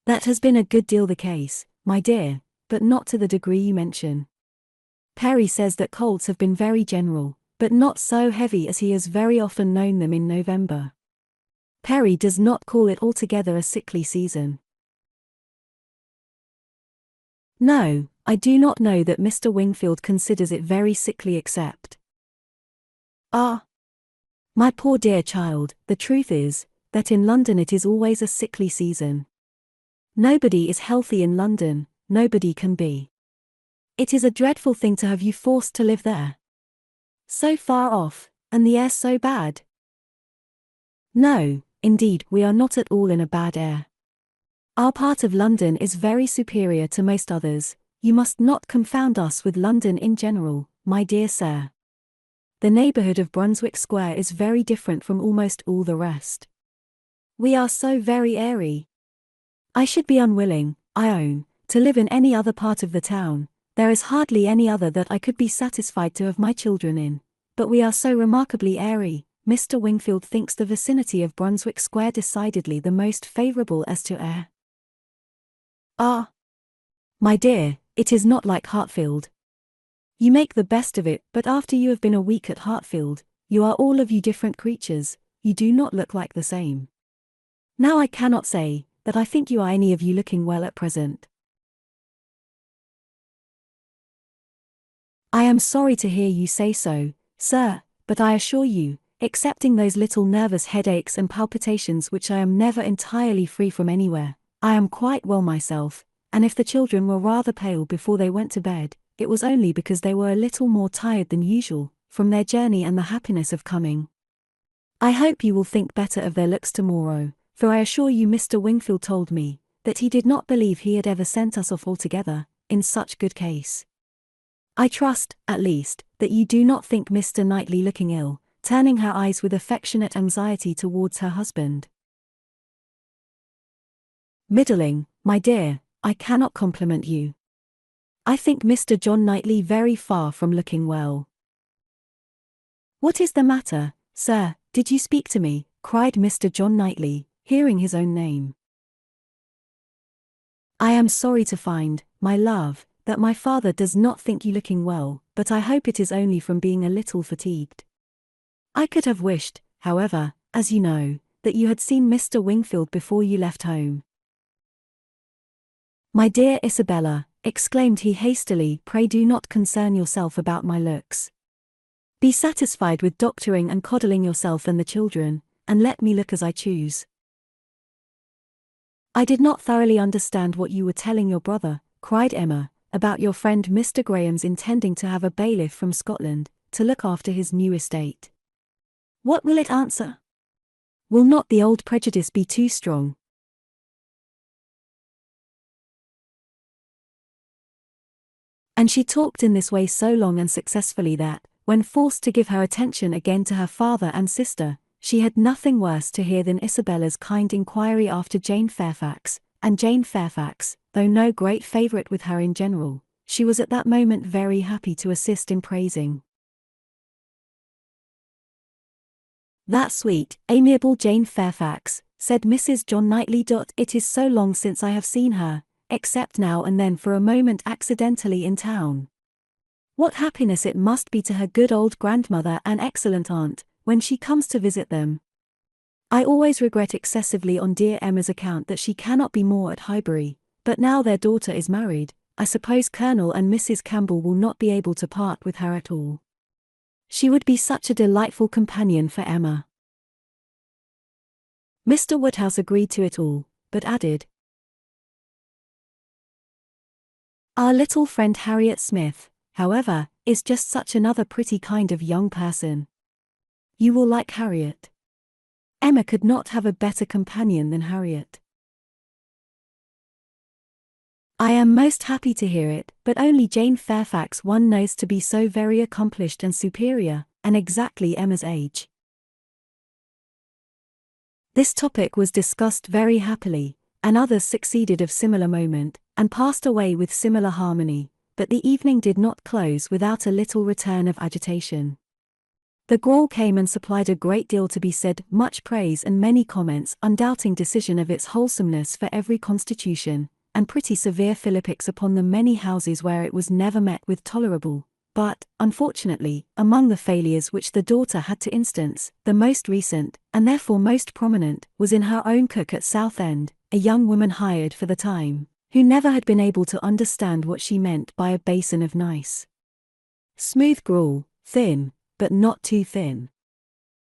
That has been a good deal the case, my dear, but not to the degree you mention. Perry says that colds have been very general, but not so heavy as he has very often known them in November. Perry does not call it altogether a sickly season. No, I do not know that Mr. Wingfield considers it very sickly except. Ah! My poor dear child, the truth is, that in London it is always a sickly season. Nobody is healthy in London, nobody can be. It is a dreadful thing to have you forced to live there. So far off, and the air so bad. No, indeed, we are not at all in a bad air. Our part of London is very superior to most others. You must not confound us with London in general, my dear sir. The neighbourhood of Brunswick Square is very different from almost all the rest. We are so very airy. I should be unwilling, I own, to live in any other part of the town. There is hardly any other that I could be satisfied to have my children in, but we are so remarkably airy. Mr. Wingfield thinks the vicinity of Brunswick Square decidedly the most favourable as to air. Ah! My dear, it is not like Hartfield. You make the best of it, but after you have been a week at Hartfield, you are all of you different creatures, you do not look like the same. Now I cannot say that I think you are any of you looking well at present. I am sorry to hear you say so, sir, but I assure you, excepting those little nervous headaches and palpitations which I am never entirely free from anywhere, I am quite well myself, and if the children were rather pale before they went to bed, it was only because they were a little more tired than usual, from their journey and the happiness of coming. I hope you will think better of their looks tomorrow, for I assure you Mr. Wingfield told me, that he did not believe he had ever sent us off altogether, in such good case. I trust, at least, that you do not think Mr. Knightley looking ill, turning her eyes with affectionate anxiety towards her husband. Middling, my dear, I cannot compliment you. I think Mr. John Knightley very far from looking well. What is the matter, sir, did you speak to me? Cried Mr. John Knightley, hearing his own name. I am sorry to find, my love, that my father does not think you looking well, but I hope it is only from being a little fatigued. I could have wished, however, as you know, that you had seen Mr. Wingfield before you left home. My dear Isabella, exclaimed he hastily, pray do not concern yourself about my looks. Be satisfied with doctoring and coddling yourself and the children, and let me look as I choose. I did not thoroughly understand what you were telling your brother, cried Emma, about your friend Mr. Graham's intending to have a bailiff from Scotland, to look after his new estate. What will it answer? Will not the old prejudice be too strong? And she talked in this way so long and successfully that, when forced to give her attention again to her father and sister, she had nothing worse to hear than Isabella's kind inquiry after Jane Fairfax, and Jane Fairfax, though no great favourite with her in general, she was at that moment very happy to assist in praising. That sweet, amiable Jane Fairfax, said Mrs. John Knightley. It is so long since I have seen her, except now and then for a moment accidentally in town. What happiness it must be to her good old grandmother and excellent aunt, when she comes to visit them. I always regret excessively on dear Emma's account that she cannot be more at Highbury, but now their daughter is married, I suppose Colonel and Mrs. Campbell will not be able to part with her at all. She would be such a delightful companion for Emma. Mr. Woodhouse agreed to it all, but added, our little friend Harriet Smith, however, is just such another pretty kind of young person. You will like Harriet. Emma could not have a better companion than Harriet. I am most happy to hear it, but only Jane Fairfax one knows to be so very accomplished and superior, and exactly Emma's age. This topic was discussed very happily, and others succeeded of similar moment, and passed away with similar harmony, but the evening did not close without a little return of agitation. The Grawl came and supplied a great deal to be said, much praise and many comments undoubting decision of its wholesomeness for every constitution, and pretty severe philippics upon the many houses where it was never met with tolerable, but, unfortunately, among the failures which the daughter had to instance, the most recent, and therefore most prominent, was in her own cook at Southend, a young woman hired for the time, who never had been able to understand what she meant by a basin of nice, smooth gruel, thin, but not too thin.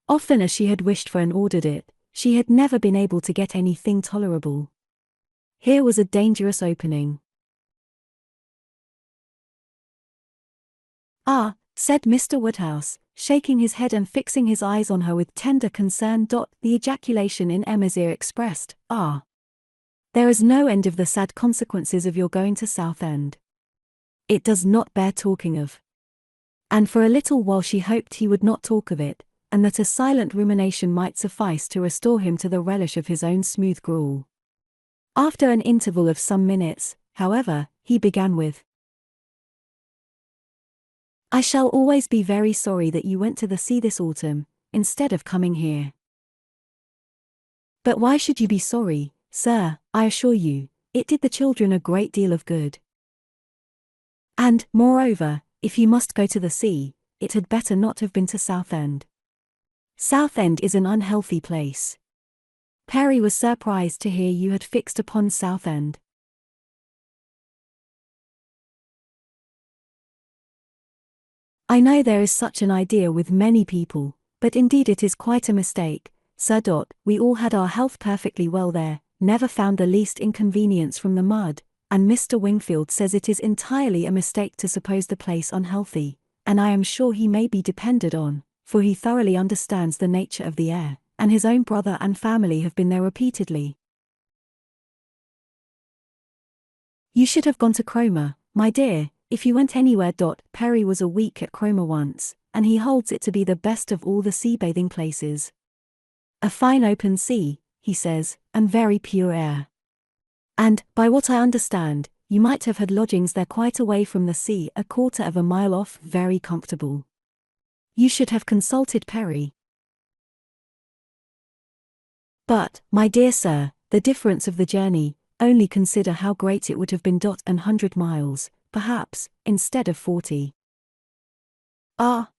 Often as she had wished for and ordered it, she had never been able to get anything tolerable. Here was a dangerous opening. Ah, said Mr. Woodhouse, shaking his head and fixing his eyes on her with tender concern. The ejaculation in Emma's ear expressed, ah. There is no end of the sad consequences of your going to Southend. It does not bear talking of. And for a little while she hoped he would not talk of it, and that a silent rumination might suffice to restore him to the relish of his own smooth gruel. After an interval of some minutes, however, he began with, I shall always be very sorry that you went to the sea this autumn, instead of coming here. But why should you be sorry, sir? I assure you, it did the children a great deal of good. And, moreover, if you must go to the sea, it had better not have been to Southend. Southend is an unhealthy place. Perry was surprised to hear you had fixed upon Southend. I know there is such an idea with many people, but indeed it is quite a mistake, sir. We all had our health perfectly well there, never found the least inconvenience from the mud, and Mr. Wingfield says it is entirely a mistake to suppose the place unhealthy, and I am sure he may be depended on, for he thoroughly understands the nature of the air, and his own brother and family have been there repeatedly. You should have gone to Cromer, My dear, if you went anywhere. Perry was a week at Cromer once, and he holds it to be the best of all the sea-bathing places. A fine open sea, he says, and very pure air. And, by what I understand, you might have had lodgings there quite away from the sea, a quarter of a mile off, very comfortable. You should have consulted Perry. But, my dear sir, the difference of the journey, only consider how great it would have been. 100 miles, perhaps, instead of 40. Ah!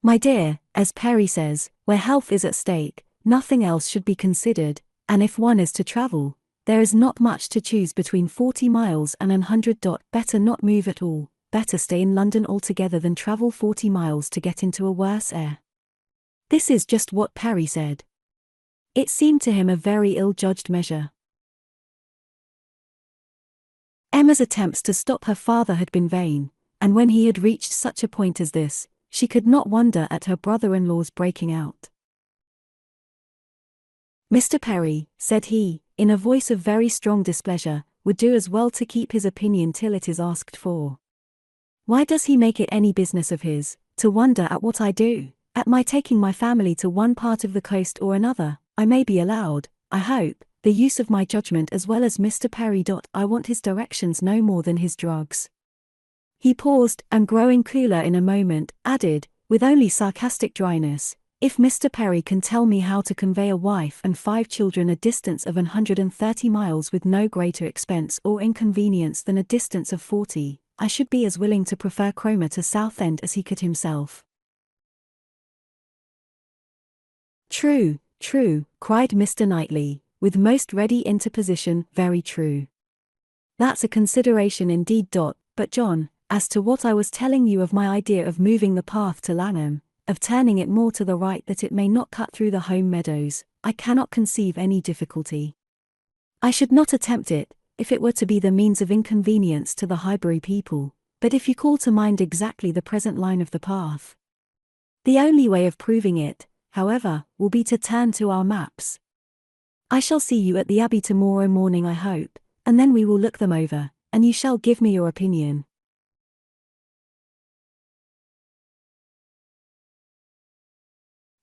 My dear, as Perry says, where health is at stake, nothing else should be considered, and if one is to travel, there is not much to choose between 40 miles and 100. Better not move at all, better stay in London altogether than travel 40 miles to get into a worse air. This is just what Perry said. It seemed to him a very ill-judged measure. Emma's attempts to stop her father had been vain, and when he had reached such a point as this, she could not wonder at her brother-in-law's breaking out. Mr. Perry, said he, in a voice of very strong displeasure, would do as well to keep his opinion till it is asked for. Why does he make it any business of his, to wonder at what I do, at my taking my family to one part of the coast or another? I may be allowed, I hope, the use of my judgment as well as Mr. Perry. I want his directions no more than his drugs. He paused, and growing cooler in a moment, added, with only sarcastic dryness, if Mr. Perry can tell me how to convey a wife and 5 children a distance of 130 miles with no greater expense or inconvenience than a distance of 40, I should be as willing to prefer Cromer to Southend as he could himself. True, true, cried Mr. Knightley, with most ready interposition, very true. That's a consideration indeed. But John, as to what I was telling you of my idea of moving the path to Langham, of turning it more to the right that it may not cut through the home meadows, I cannot conceive any difficulty. I should not attempt it, if it were to be the means of inconvenience to the Highbury people, but if you call to mind exactly the present line of the path. The only way of proving it, however, will be to turn to our maps. I shall see you at the Abbey tomorrow morning, I hope, and then we will look them over, and you shall give me your opinion.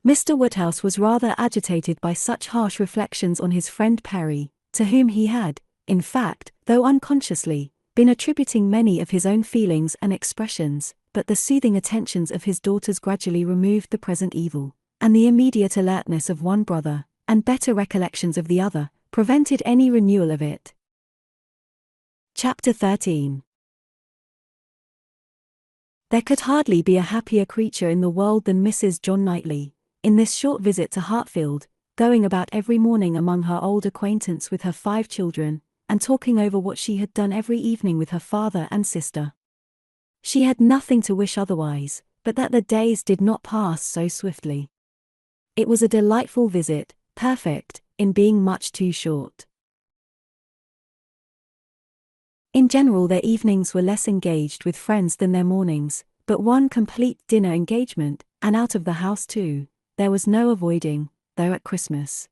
Mr. Woodhouse was rather agitated by such harsh reflections on his friend Perry, to whom he had, in fact, though unconsciously, been attributing many of his own feelings and expressions, but the soothing attentions of his daughters gradually removed the present evil, and the immediate alertness of one brother, and better recollections of the other, prevented any renewal of it. Chapter 13. There could hardly be a happier creature in the world than Mrs. John Knightley, in this short visit to Hartfield, going about every morning among her old acquaintance with her 5 children, and talking over what she had done every evening with her father and sister. She had nothing to wish otherwise, but that the days did not pass so swiftly. It was a delightful visit, perfect, in being much too short. In general their evenings were less engaged with friends than their mornings, but one complete dinner engagement, and out of the house too, there was no avoiding, though at Christmas.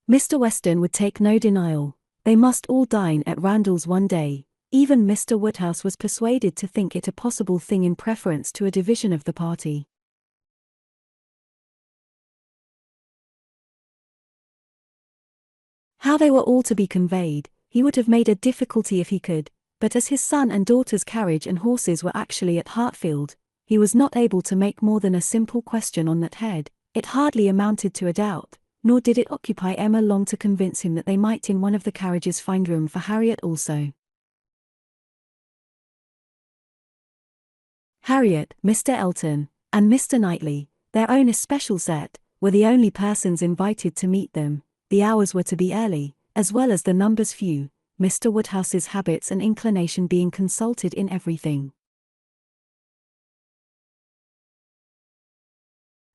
Mr. Weston would take no denial, they must all dine at Randall's one day, even Mr. Woodhouse was persuaded to think it a possible thing in preference to a division of the party. How they were all to be conveyed, he would have made a difficulty if he could, but as his son and daughter's carriage and horses were actually at Hartfield, he was not able to make more than a simple question on that head. It hardly amounted to a doubt, nor did it occupy Emma long to convince him that they might in one of the carriages find room for Harriet also. Harriet, Mr. Elton, and Mr. Knightley, their own especial set, were the only persons invited to meet them. The hours were to be early, as well as the numbers few, Mr. Woodhouse's habits and inclination being consulted in everything.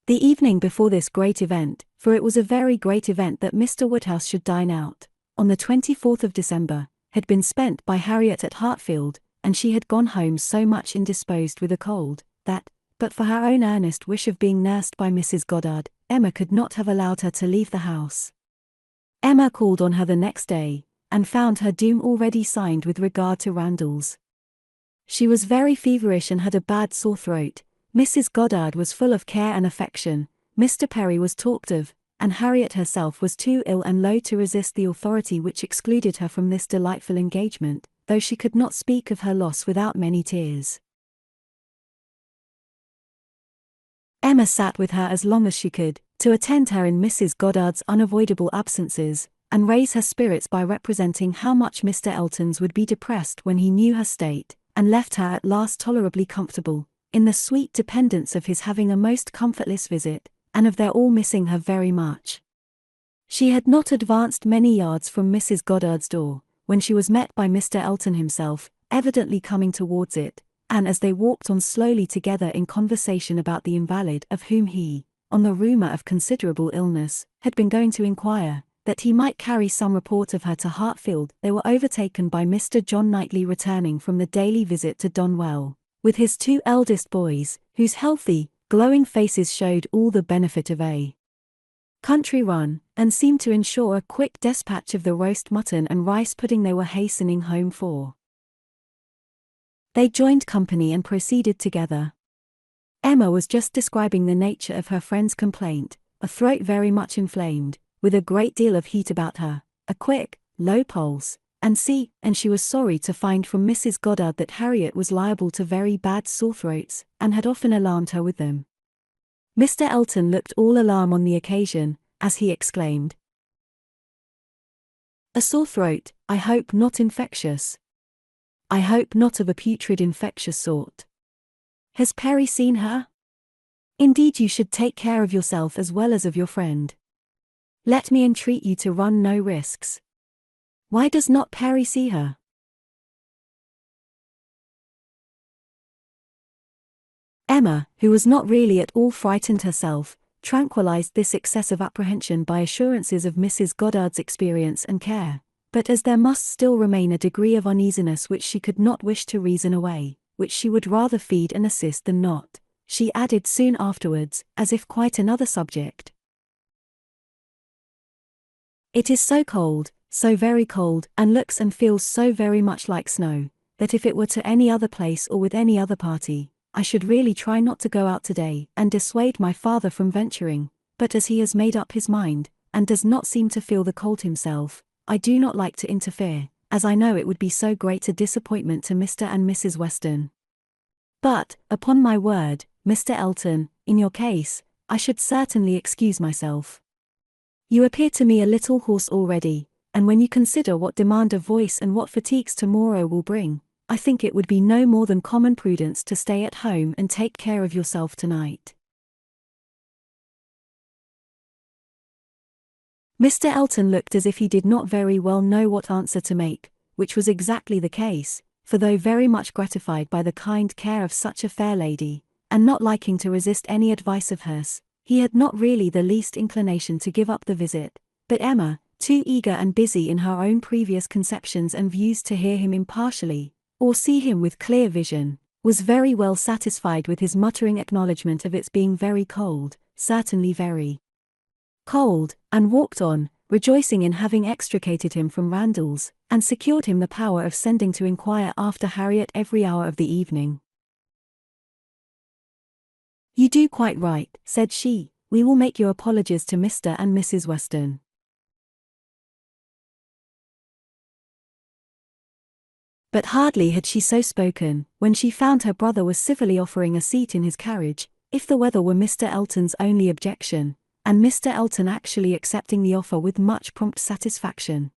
The evening before this great event, for it was a very great event that Mr. Woodhouse should dine out, on the 24th of December, had been spent by Harriet at Hartfield, and she had gone home so much indisposed with a cold, that, but for her own earnest wish of being nursed by Mrs. Goddard, Emma could not have allowed her to leave the house. Emma called on her the next day, and found her doom already signed with regard to Randalls. She was very feverish and had a bad sore throat. Mrs. Goddard was full of care and affection, Mr. Perry was talked of, and Harriet herself was too ill and low to resist the authority which excluded her from this delightful engagement, though she could not speak of her loss without many tears. Emma sat with her as long as she could, to attend her in Mrs. Goddard's unavoidable absences, and raise her spirits by representing how much Mr. Elton's would be depressed when he knew her state, and left her at last tolerably comfortable, in the sweet dependence of his having a most comfortless visit, and of their all missing her very much. She had not advanced many yards from Mrs. Goddard's door, when she was met by Mr. Elton himself, evidently coming towards it, and as they walked on slowly together in conversation about the invalid of whom he, on the rumour of considerable illness, had been going to inquire, that he might carry some report of her to Hartfield, they were overtaken by Mr. John Knightley returning from the daily visit to Donwell, with his two eldest boys, whose healthy, glowing faces showed all the benefit of a country run, and seemed to ensure a quick despatch of the roast mutton and rice pudding they were hastening home for. They joined company and proceeded together. Emma was just describing the nature of her friend's complaint, a throat very much inflamed, with a great deal of heat about her, a quick, low pulse, and she was sorry to find from Mrs. Goddard that Harriet was liable to very bad sore throats, and had often alarmed her with them. Mr. Elton looked all alarm on the occasion, as he exclaimed, "A sore throat, I hope not infectious. I hope not of a putrid infectious sort. Has Perry seen her? Indeed you should take care of yourself as well as of your friend. Let me entreat you to run no risks. Why does not Perry see her?" Emma, who was not really at all frightened herself, tranquilized this excessive apprehension by assurances of Mrs. Goddard's experience and care, but as there must still remain a degree of uneasiness which she could not wish to reason away, which she would rather feed and assist than not, she added soon afterwards, as if quite another subject, "It is so cold, so very cold, and looks and feels so very much like snow, that if it were to any other place or with any other party, I should really try not to go out today, and dissuade my father from venturing, but as he has made up his mind, and does not seem to feel the cold himself, I do not like to interfere, as I know it would be so great a disappointment to Mr. and Mrs. Weston. But, upon my word, Mr. Elton, in your case, I should certainly excuse myself. You appear to me a little hoarse already, and when you consider what demand of voice and what fatigues tomorrow will bring, I think it would be no more than common prudence to stay at home and take care of yourself tonight." Mr. Elton looked as if he did not very well know what answer to make, which was exactly the case, for though very much gratified by the kind care of such a fair lady, and not liking to resist any advice of hers, he had not really the least inclination to give up the visit, but Emma, too eager and busy in her own previous conceptions and views to hear him impartially, or see him with clear vision, was very well satisfied with his muttering acknowledgment of its being very cold, certainly very cold, and walked on, rejoicing in having extricated him from Randalls, and secured him the power of sending to inquire after Harriet every hour of the evening. "You do quite right," said she, "we will make your apologies to Mr. and Mrs. Weston." But hardly had she so spoken, when she found her brother was civilly offering a seat in his carriage, if the weather were Mr. Elton's only objection, and Mr. Elton actually accepting the offer with much prompt satisfaction.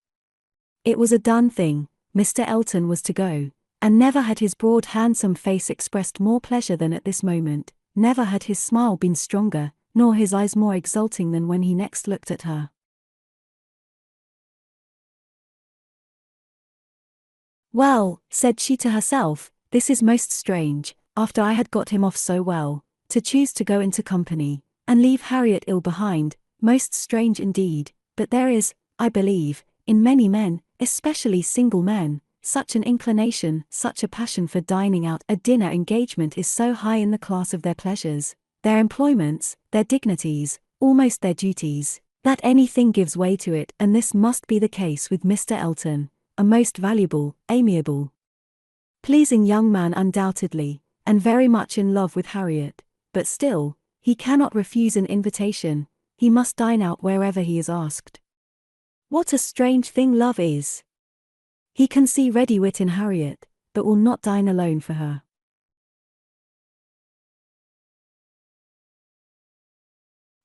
It was a done thing, Mr. Elton was to go, and never had his broad handsome face expressed more pleasure than at this moment, never had his smile been stronger, nor his eyes more exulting than when he next looked at her. "Well," said she to herself, "this is most strange, after I had got him off so well, to choose to go into company, and leave Harriet ill behind, most strange indeed, but there is, I believe, in many men, especially single men, such an inclination, such a passion for dining out. A dinner engagement is so high in the class of their pleasures, their employments, their dignities, almost their duties, that anything gives way to it, and this must be the case with Mr. Elton, a most valuable, amiable Pleasing young man undoubtedly, and very much in love with Harriet, but still, he cannot refuse an invitation, he must dine out wherever he is asked. What a strange thing love is! He can see ready wit in Harriet, but will not dine alone for her.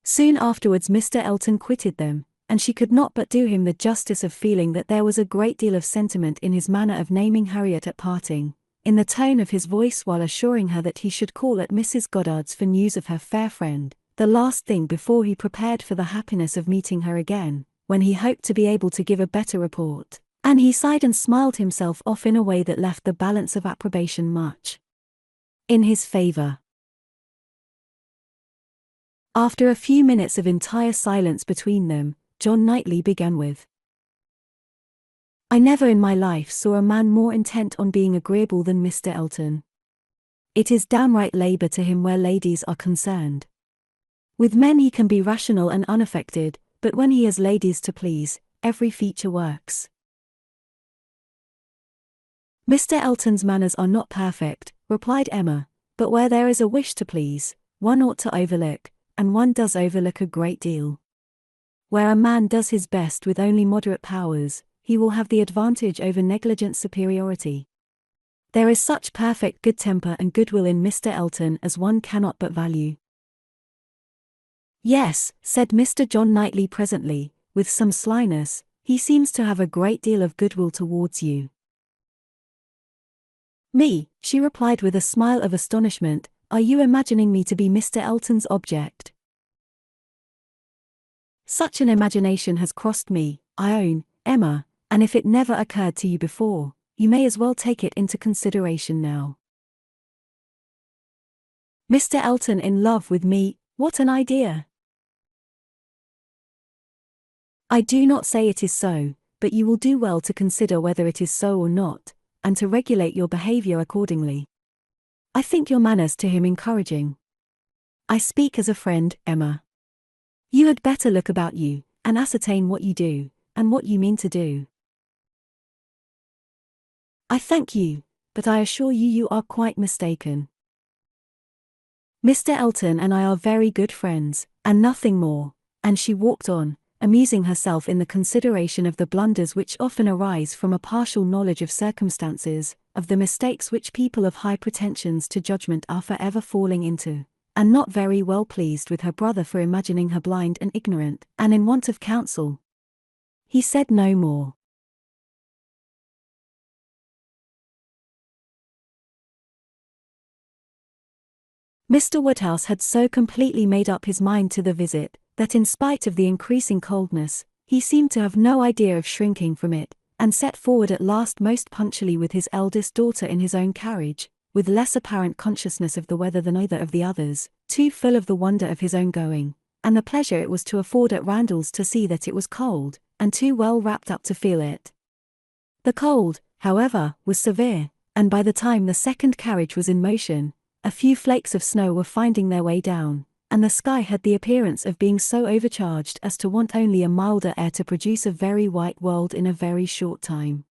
Soon afterwards Mr. Elton quitted them, and she could not but do him the justice of feeling that there was a great deal of sentiment in his manner of naming Harriet at parting, in the tone of his voice while assuring her that he should call at Mrs. Goddard's for news of her fair friend, the last thing before he prepared for the happiness of meeting her again, when he hoped to be able to give a better report, and he sighed and smiled himself off in a way that left the balance of approbation much in his favour. After a few minutes of entire silence between them, John Knightley began with, "I never in my life saw a man more intent on being agreeable than Mr. Elton. It is downright labour to him where ladies are concerned. With men he can be rational and unaffected, but when he has ladies to please, every feature works." "Mr. Elton's manners are not perfect," replied Emma, "but where there is a wish to please, one ought to overlook, and one does overlook a great deal. Where a man does his best with only moderate powers, he will have the advantage over negligent superiority. There is such perfect good temper and goodwill in Mr. Elton as one cannot but value." "Yes," said Mr. John Knightley presently, with some slyness, "he seems to have a great deal of goodwill towards you." "Me," she replied with a smile of astonishment, "are you imagining me to be Mr. Elton's object?" "Such an imagination has crossed me, I own, Emma, and if it never occurred to you before, you may as well take it into consideration now." "Mr. Elton in love with me, what an idea!" "I do not say it is so, but you will do well to consider whether it is so or not, and to regulate your behaviour accordingly. I think your manners to him encouraging. I speak as a friend, Emma. You had better look about you, and ascertain what you do, and what you mean to do." "I thank you, but I assure you you are quite mistaken. Mr. Elton and I are very good friends, and nothing more," and she walked on, amusing herself in the consideration of the blunders which often arise from a partial knowledge of circumstances, of the mistakes which people of high pretensions to judgment are forever falling into, and not very well pleased with her brother for imagining her blind and ignorant, and in want of counsel. He said no more. Mr. Woodhouse had so completely made up his mind to the visit, that in spite of the increasing coldness, he seemed to have no idea of shrinking from it, and set forward at last most punctually with his eldest daughter in his own carriage, with less apparent consciousness of the weather than either of the others, too full of the wonder of his own going, and the pleasure it was to afford at Randalls to see that it was cold, and too well wrapped up to feel it. The cold, however, was severe, and by the time the second carriage was in motion, a few flakes of snow were finding their way down, and the sky had the appearance of being so overcharged as to want only a milder air to produce a very white world in a very short time.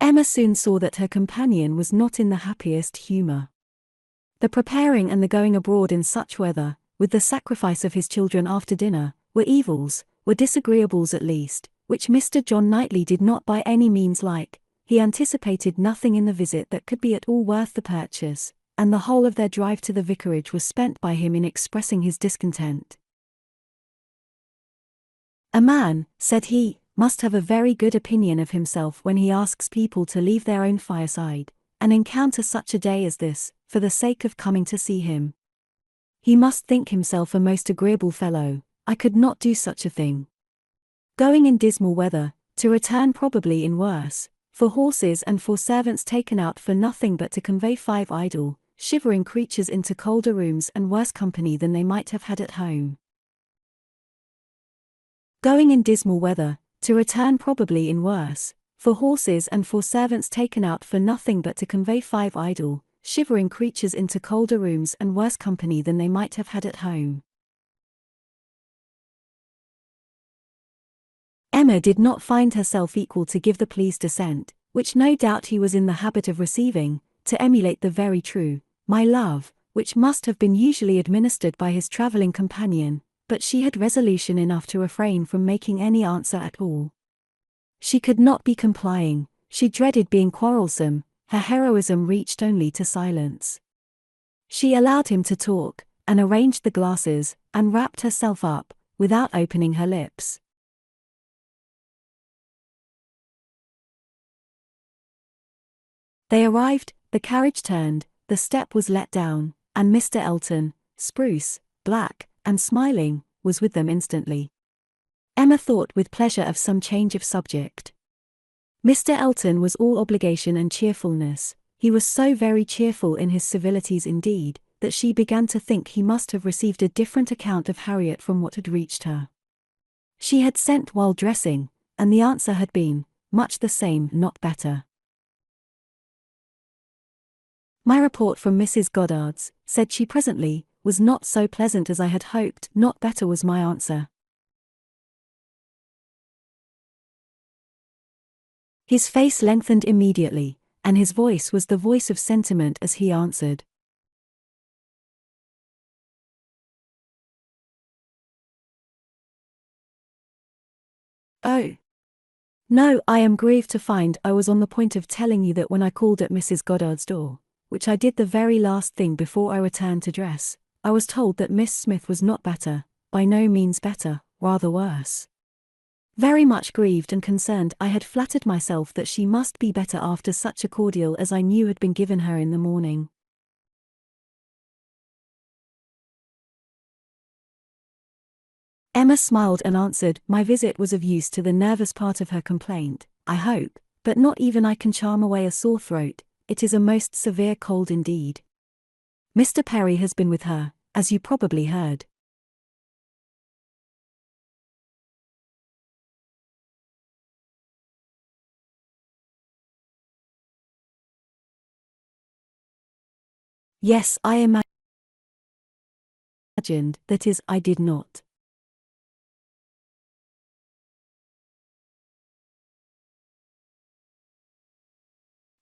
Emma soon saw that her companion was not in the happiest humour. The preparing and the going abroad in such weather, with the sacrifice of his children after dinner, were evils, were disagreeables at least, which Mr. John Knightley did not by any means like. He anticipated nothing in the visit that could be at all worth the purchase, and the whole of their drive to the vicarage was spent by him in expressing his discontent. "A man," said he, "must have a very good opinion of himself when he asks people to leave their own fireside, and encounter such a day as this, for the sake of coming to see him. He must think himself a most agreeable fellow. I could not do such a thing. Going in dismal weather, to return probably in worse, for horses and for servants taken out for nothing but to convey 5 idle, shivering creatures into colder rooms and worse company than they might have had at home. Going in dismal weather, to return probably in worse, for horses and for servants taken out for nothing but to convey 5 idle, shivering creatures into colder rooms and worse company than they might have had at home." Emma did not find herself equal to give the pleased assent, which no doubt he was in the habit of receiving, to emulate the very true, "my love," which must have been usually administered by his travelling companion, but she had resolution enough to refrain from making any answer at all. She could not be complying, she dreaded being quarrelsome, her heroism reached only to silence. She allowed him to talk, and arranged the glasses, and wrapped herself up, without opening her lips. They arrived, the carriage turned, the step was let down, and Mr. Elton, spruce, black, and smiling, was with them instantly. Emma thought with pleasure of some change of subject. Mr. Elton was all obligation and cheerfulness. He was so very cheerful in his civilities indeed, that she began to think he must have received a different account of Harriet from what had reached her. She had sent while dressing, and the answer had been, much the same, not better. "My report from Mrs. Goddard's," said she presently, "was not so pleasant as I had hoped, not better was my answer." His face lengthened immediately, and his voice was the voice of sentiment as he answered. "Oh, no, I am grieved to find I was on the point of telling you that when I called at Mrs. Goddard's door, which I did the very last thing before I returned to dress, I was told that Miss Smith was not better, by no means better, rather worse. Very much grieved and concerned, I had flattered myself that she must be better after such a cordial as I knew had been given her in the morning." Emma smiled and answered, "My visit was of use to the nervous part of her complaint, I hope, but not even I can charm away a sore throat. It is a most severe cold indeed. Mr. Perry has been with her, as you probably heard." "Yes, I imagined, that is, I did not."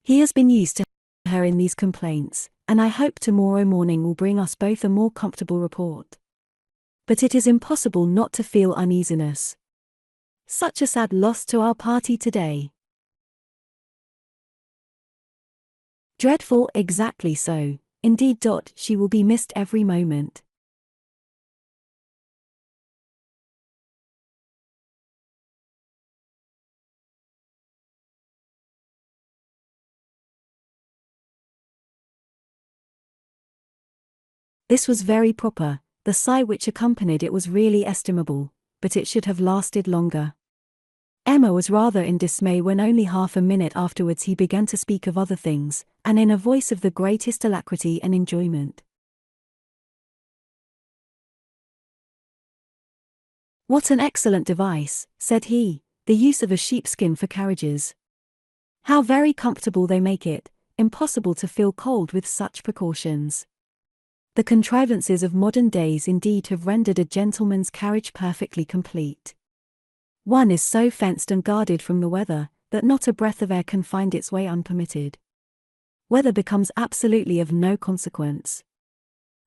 "He has been used to her in these complaints, and I hope tomorrow morning will bring us both a more comfortable report. But it is impossible not to feel uneasiness. Such a sad loss to our party today." "Dreadful, exactly so, indeed. She will be missed every moment." This was very proper, the sigh which accompanied it was really estimable, but it should have lasted longer. Emma was rather in dismay when only half a minute afterwards he began to speak of other things, and in a voice of the greatest alacrity and enjoyment. "What an excellent device," said he, "the use of a sheepskin for carriages. How very comfortable they make it, impossible to feel cold with such precautions. The contrivances of modern days indeed have rendered a gentleman's carriage perfectly complete. One is so fenced and guarded from the weather, that not a breath of air can find its way unpermitted. Weather becomes absolutely of no consequence.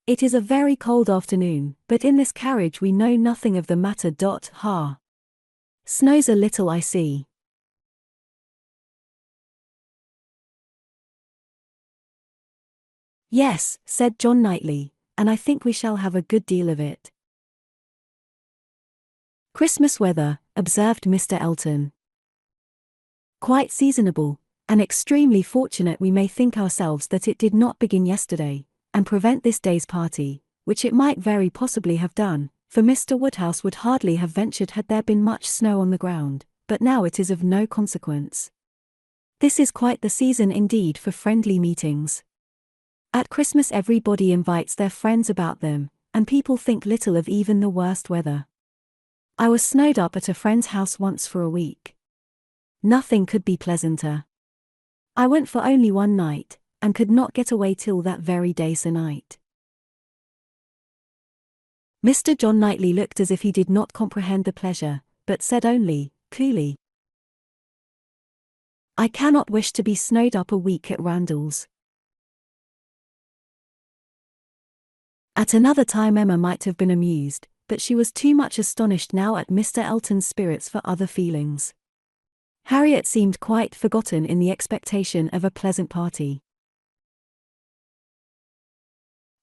It is a very cold afternoon, but in this carriage we know nothing of the matter. Ha! Snows a little, I see." "Yes," said John Knightley, "and I think we shall have a good deal of it." "Christmas weather," observed Mr. Elton. "Quite seasonable, and extremely fortunate we may think ourselves that it did not begin yesterday, and prevent this day's party, which it might very possibly have done, for Mr. Woodhouse would hardly have ventured had there been much snow on the ground, but now it is of no consequence. This is quite the season indeed for friendly meetings. At Christmas everybody invites their friends about them, and people think little of even the worst weather. I was snowed up at a friend's house once for a week. Nothing could be pleasanter. I went for only one night, and could not get away till that very day se'night." Mr. John Knightley looked as if he did not comprehend the pleasure, but said only, coolly, I cannot wish to be snowed up a week at Randall's. At another time Emma might have been amused, but she was too much astonished now at Mr. Elton's spirits for other feelings. Harriet seemed quite forgotten in the expectation of a pleasant party.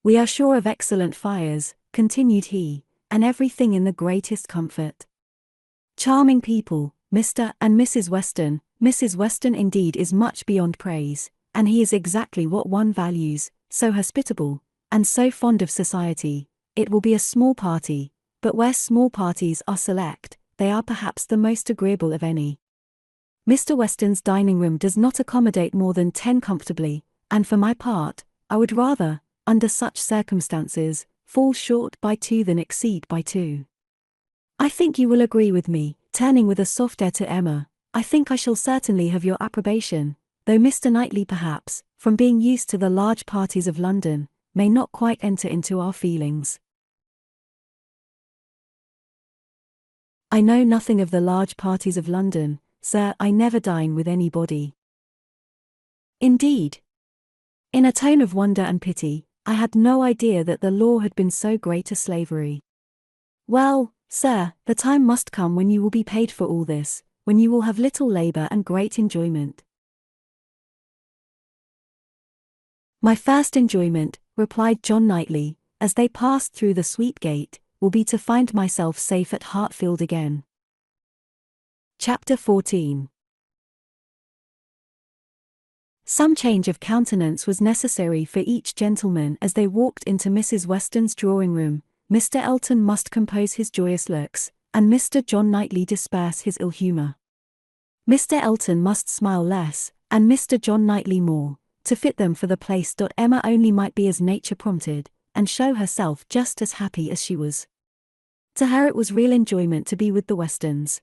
We are sure of excellent fires, continued he, and everything in the greatest comfort. Charming people, Mr. and Mrs. Weston. Mrs. Weston indeed is much beyond praise, and he is exactly what one values, so hospitable, and so fond of society. It will be a small party, but where small parties are select, they are perhaps the most agreeable of any. Mr. Weston's dining room does not accommodate more than 10 comfortably, and for my part, I would rather, under such circumstances, fall short by 2 than exceed by 2. I think you will agree with me, turning with a soft air to Emma. I think I shall certainly have your approbation, though Mr. Knightley perhaps, from being used to the large parties of London, may not quite enter into our feelings. I know nothing of the large parties of London, sir. I never dine with anybody. Indeed. In a tone of wonder and pity, I had no idea that the law had been so great a slavery. Well, sir, the time must come when you will be paid for all this, when you will have little labour and great enjoyment. My first enjoyment, replied John Knightley, as they passed through the sweet gate, will be to find myself safe at Hartfield again. Chapter 14. Some change of countenance was necessary for each gentleman as they walked into Mrs. Weston's drawing-room. Mr. Elton must compose his joyous looks, and Mr. John Knightley disperse his ill humour. Mr. Elton must smile less, and Mr. John Knightley more, to fit them for the place. Emma only might be as nature prompted, and show herself just as happy as she was. To her it was real enjoyment to be with the Westons.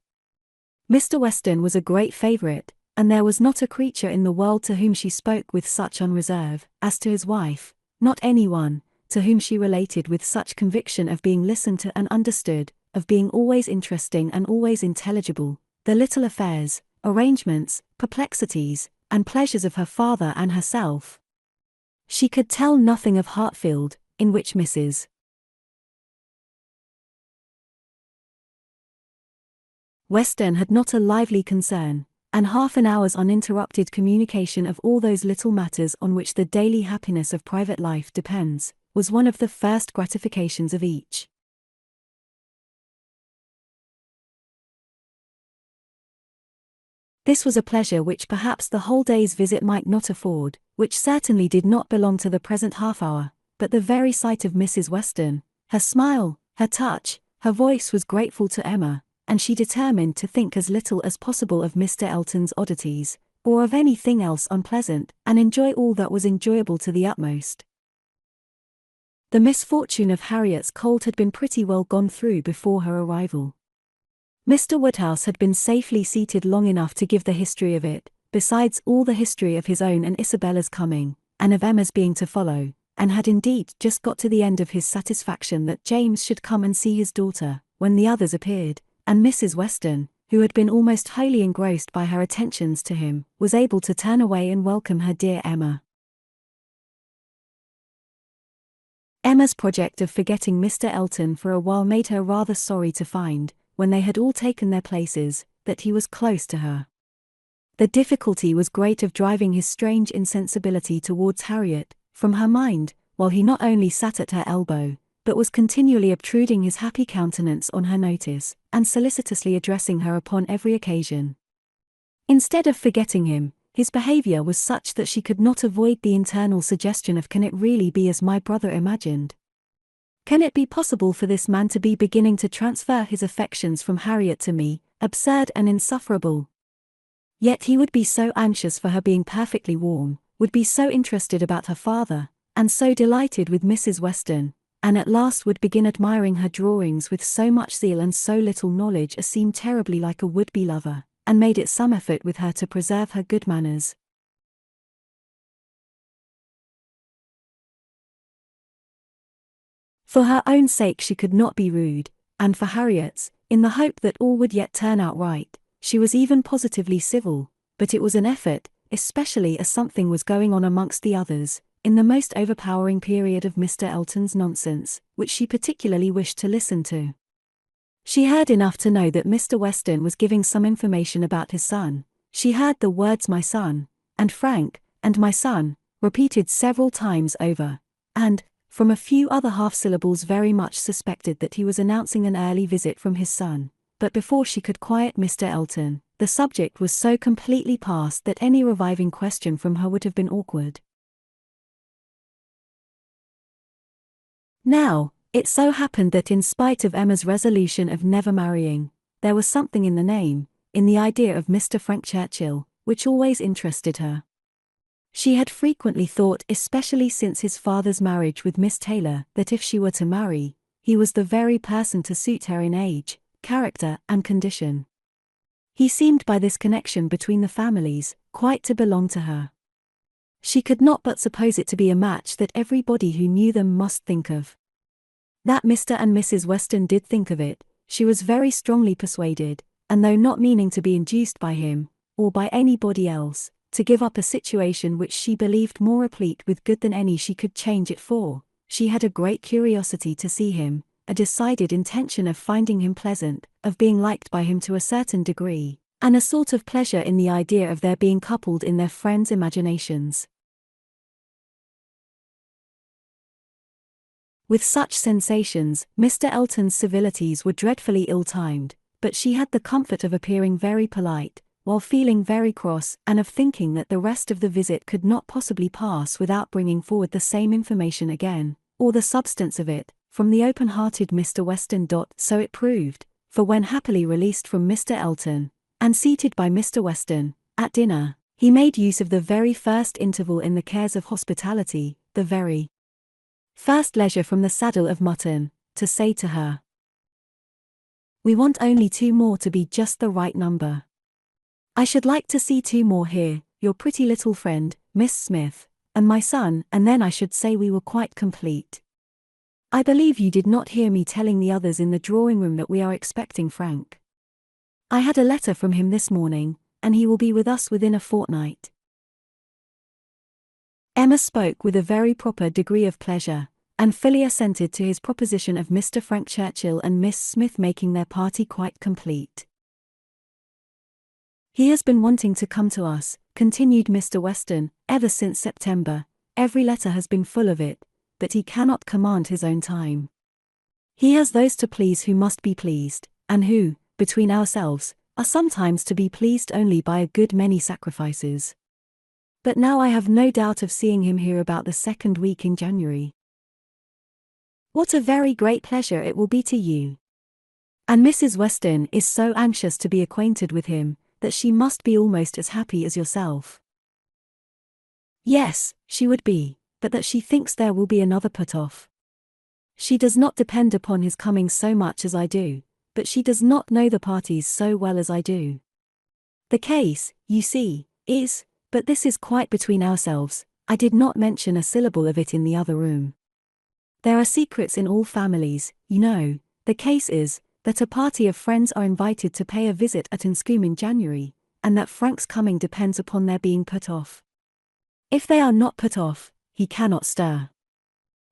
Mr. Weston was a great favourite, and there was not a creature in the world to whom she spoke with such unreserve as to his wife, not any one to whom she related with such conviction of being listened to and understood, of being always interesting and always intelligible, the little affairs, arrangements, perplexities, and pleasures of her father and herself. She could tell nothing of Hartfield, in which Mrs. Weston had not a lively concern, and half an hour's uninterrupted communication of all those little matters on which the daily happiness of private life depends, was one of the first gratifications of each. This was a pleasure which perhaps the whole day's visit might not afford, which certainly did not belong to the present half-hour, but the very sight of Mrs. Weston, her smile, her touch, her voice was grateful to Emma, and she determined to think as little as possible of Mr. Elton's oddities, or of anything else unpleasant, and enjoy all that was enjoyable to the utmost. The misfortune of Harriet's cold had been pretty well gone through before her arrival. Mr. Woodhouse had been safely seated long enough to give the history of it, besides all the history of his own and Isabella's coming, and of Emma's being to follow, and had indeed just got to the end of his satisfaction that James should come and see his daughter, when the others appeared, and Mrs. Weston, who had been almost wholly engrossed by her attentions to him, was able to turn away and welcome her dear Emma. Emma's project of forgetting Mr. Elton for a while made her rather sorry to find, when they had all taken their places, that he was close to her. The difficulty was great of driving his strange insensibility towards Harriet from her mind, while he not only sat at her elbow, but was continually obtruding his happy countenance on her notice, and solicitously addressing her upon every occasion. Instead of forgetting him, his behaviour was such that she could not avoid the internal suggestion of, can it really be as my brother imagined? Can it be possible for this man to be beginning to transfer his affections from Harriet to me, absurd and insufferable? Yet he would be so anxious for her being perfectly warm, would be so interested about her father, and so delighted with Mrs. Weston, and at last would begin admiring her drawings with so much zeal and so little knowledge as seemed terribly like a would-be lover, and made it some effort with her to preserve her good manners. For her own sake she could not be rude, and for Harriet's, in the hope that all would yet turn out right, she was even positively civil, but it was an effort, especially as something was going on amongst the others, in the most overpowering period of Mr. Elton's nonsense, which she particularly wished to listen to. She heard enough to know that Mr. Weston was giving some information about his son. She heard the words "my son," and "Frank," and "my son," repeated several times over, and, from a few other half-syllables, very much suspected that he was announcing an early visit from his son. But before she could quiet Mr. Elton, the subject was so completely past that any reviving question from her would have been awkward. Now, it so happened that in spite of Emma's resolution of never marrying, there was something in the name, in the idea of Mr. Frank Churchill, which always interested her. She had frequently thought, especially since his father's marriage with Miss Taylor, that if she were to marry, he was the very person to suit her in age, character, and condition. He seemed by this connection between the families, quite to belong to her. She could not but suppose it to be a match that everybody who knew them must think of. That Mr. and Mrs. Weston did think of it, she was very strongly persuaded, and though not meaning to be induced by him, or by anybody else, to give up a situation which she believed more replete with good than any she could change it for, she had a great curiosity to see him, a decided intention of finding him pleasant, of being liked by him to a certain degree, and a sort of pleasure in the idea of their being coupled in their friends' imaginations. With such sensations, Mr. Elton's civilities were dreadfully ill-timed, but she had the comfort of appearing very polite, while feeling very cross, and of thinking that the rest of the visit could not possibly pass without bringing forward the same information again, or the substance of it, from the open-hearted Mr. Weston. So it proved, for when happily released from Mr. Elton, and seated by Mr. Weston, at dinner, he made use of the very first interval in the cares of hospitality, the very first leisure from the saddle of mutton, to say to her, "We want only 2 more to be just the right number. I should like to see 2 more here, your pretty little friend, Miss Smith, and my son, and then I should say we were quite complete. I believe you did not hear me telling the others in the drawing-room that we are expecting Frank. I had a letter from him this morning, and he will be with us within a fortnight." Emma spoke with a very proper degree of pleasure, and fully assented to his proposition of Mr. Frank Churchill and Miss Smith making their party quite complete. "He has been wanting to come to us," continued Mr. Weston, "ever since September. Every letter has been full of it, but he cannot command his own time. He has those to please who must be pleased, and who, between ourselves, are sometimes to be pleased only by a good many sacrifices. But now I have no doubt of seeing him here about the 2nd week in January. What a very great pleasure it will be to you. And Mrs. Weston is so anxious to be acquainted with him, that she must be almost as happy as yourself." Yes, she would be, but that she thinks there will be another put-off. She does not depend upon his coming so much as I do, but she does not know the parties so well as I do. The case, you see, is, but this is quite between ourselves, I did not mention a syllable of it in the other room. There are secrets in all families, you know. The case is, that a party of friends are invited to pay a visit at Enscombe in January, and that Frank's coming depends upon their being put off. If they are not put off, he cannot stir.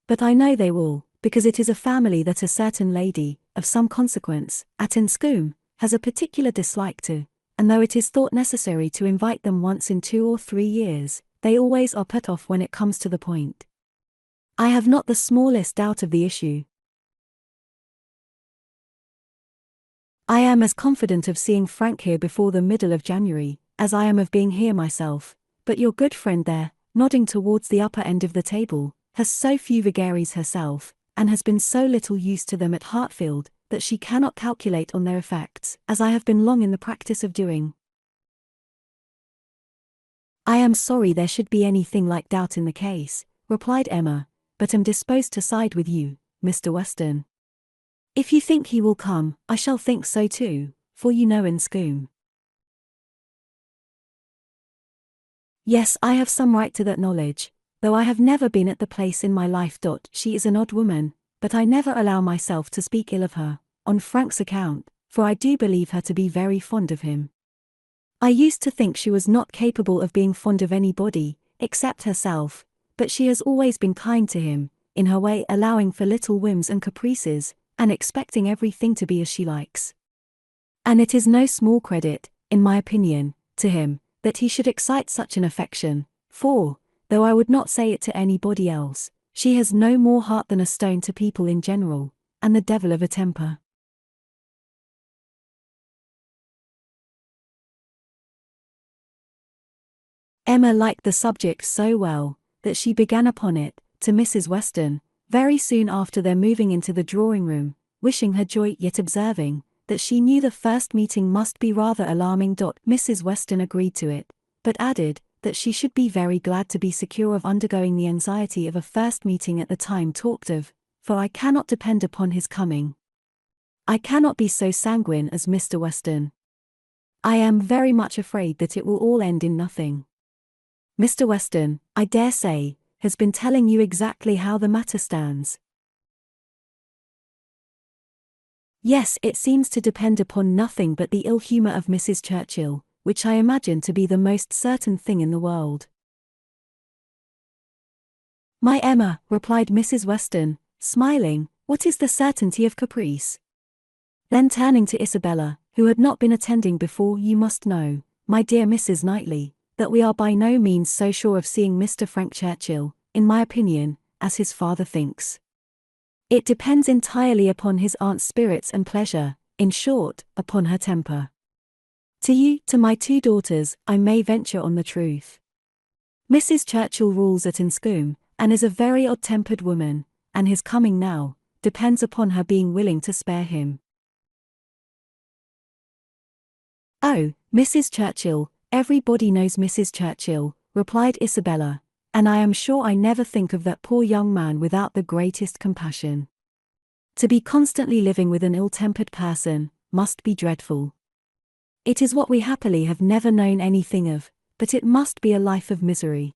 But I know they will, because it is a family that a certain lady, of some consequence, at Enscombe, has a particular dislike to, and though it is thought necessary to invite them once in 2 or 3 years, they always are put off when it comes to the point. I have not the smallest doubt of the issue. I am as confident of seeing Frank here before the middle of January, as I am of being here myself, but your good friend there, nodding towards the upper end of the table, has so few vagaries herself, and has been so little used to them at Hartfield, that she cannot calculate on their effects, as I have been long in the practice of doing. I am sorry there should be anything like doubt in the case, replied Emma, but am disposed to side with you, Mr. Weston. If you think he will come, I shall think so too, for you know Enscombe. Yes, I have some right to that knowledge, though I have never been at the place in my life. She is an odd woman, but I never allow myself to speak ill of her, on Frank's account, for I do believe her to be very fond of him. I used to think she was not capable of being fond of anybody, except herself, but she has always been kind to him, in her way allowing for little whims and caprices, and expecting everything to be as she likes. And it is no small credit, in my opinion, to him, that he should excite such an affection, for, though I would not say it to anybody else, she has no more heart than a stone to people in general, and the devil of a temper. Emma liked the subject so well, that she began upon it, to Mrs. Weston, very soon after their moving into the drawing-room, wishing her joy yet observing, that she knew the first meeting must be rather alarming. Mrs. Weston agreed to it, but added, that she should be very glad to be secure of undergoing the anxiety of a first meeting at the time talked of, for I cannot depend upon his coming. I cannot be so sanguine as Mr. Weston. I am very much afraid that it will all end in nothing. Mr. Weston, I dare say, has been telling you exactly how the matter stands. Yes, it seems to depend upon nothing but the ill humour of Mrs. Churchill, which I imagine to be the most certain thing in the world. My Emma, replied Mrs. Weston, smiling, what is the certainty of caprice? Then turning to Isabella, who had not been attending before, you must know, my dear Mrs. Knightley, that we are by no means so sure of seeing Mr. Frank Churchill, in my opinion, as his father thinks. It depends entirely upon his aunt's spirits and pleasure, in short, upon her temper. To you, to my two daughters, I may venture on the truth. Mrs. Churchill rules at Enscombe, and is a very odd-tempered woman, and his coming now, depends upon her being willing to spare him. Oh, Mrs. Churchill, everybody knows Mrs. Churchill, replied Isabella, and I am sure I never think of that poor young man without the greatest compassion. To be constantly living with an ill-tempered person, must be dreadful. It is what we happily have never known anything of, but it must be a life of misery.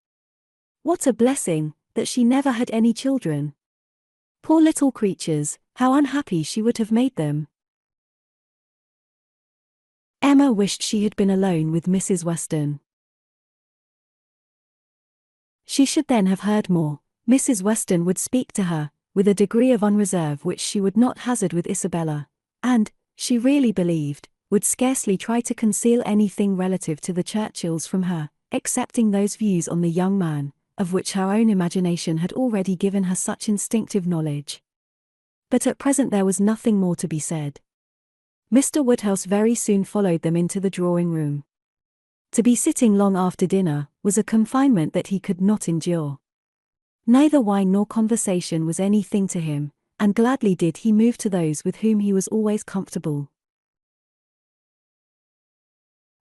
What a blessing, that she never had any children. Poor little creatures, how unhappy she would have made them. Emma wished she had been alone with Mrs. Weston. She should then have heard more. Mrs. Weston would speak to her, with a degree of unreserve which she would not hazard with Isabella, and, she really believed, would scarcely try to conceal anything relative to the Churchills from her, excepting those views on the young man, of which her own imagination had already given her such instinctive knowledge. But at present there was nothing more to be said. Mr. Woodhouse very soon followed them into the drawing-room. To be sitting long after dinner was a confinement that he could not endure. Neither wine nor conversation was anything to him, and gladly did he move to those with whom he was always comfortable.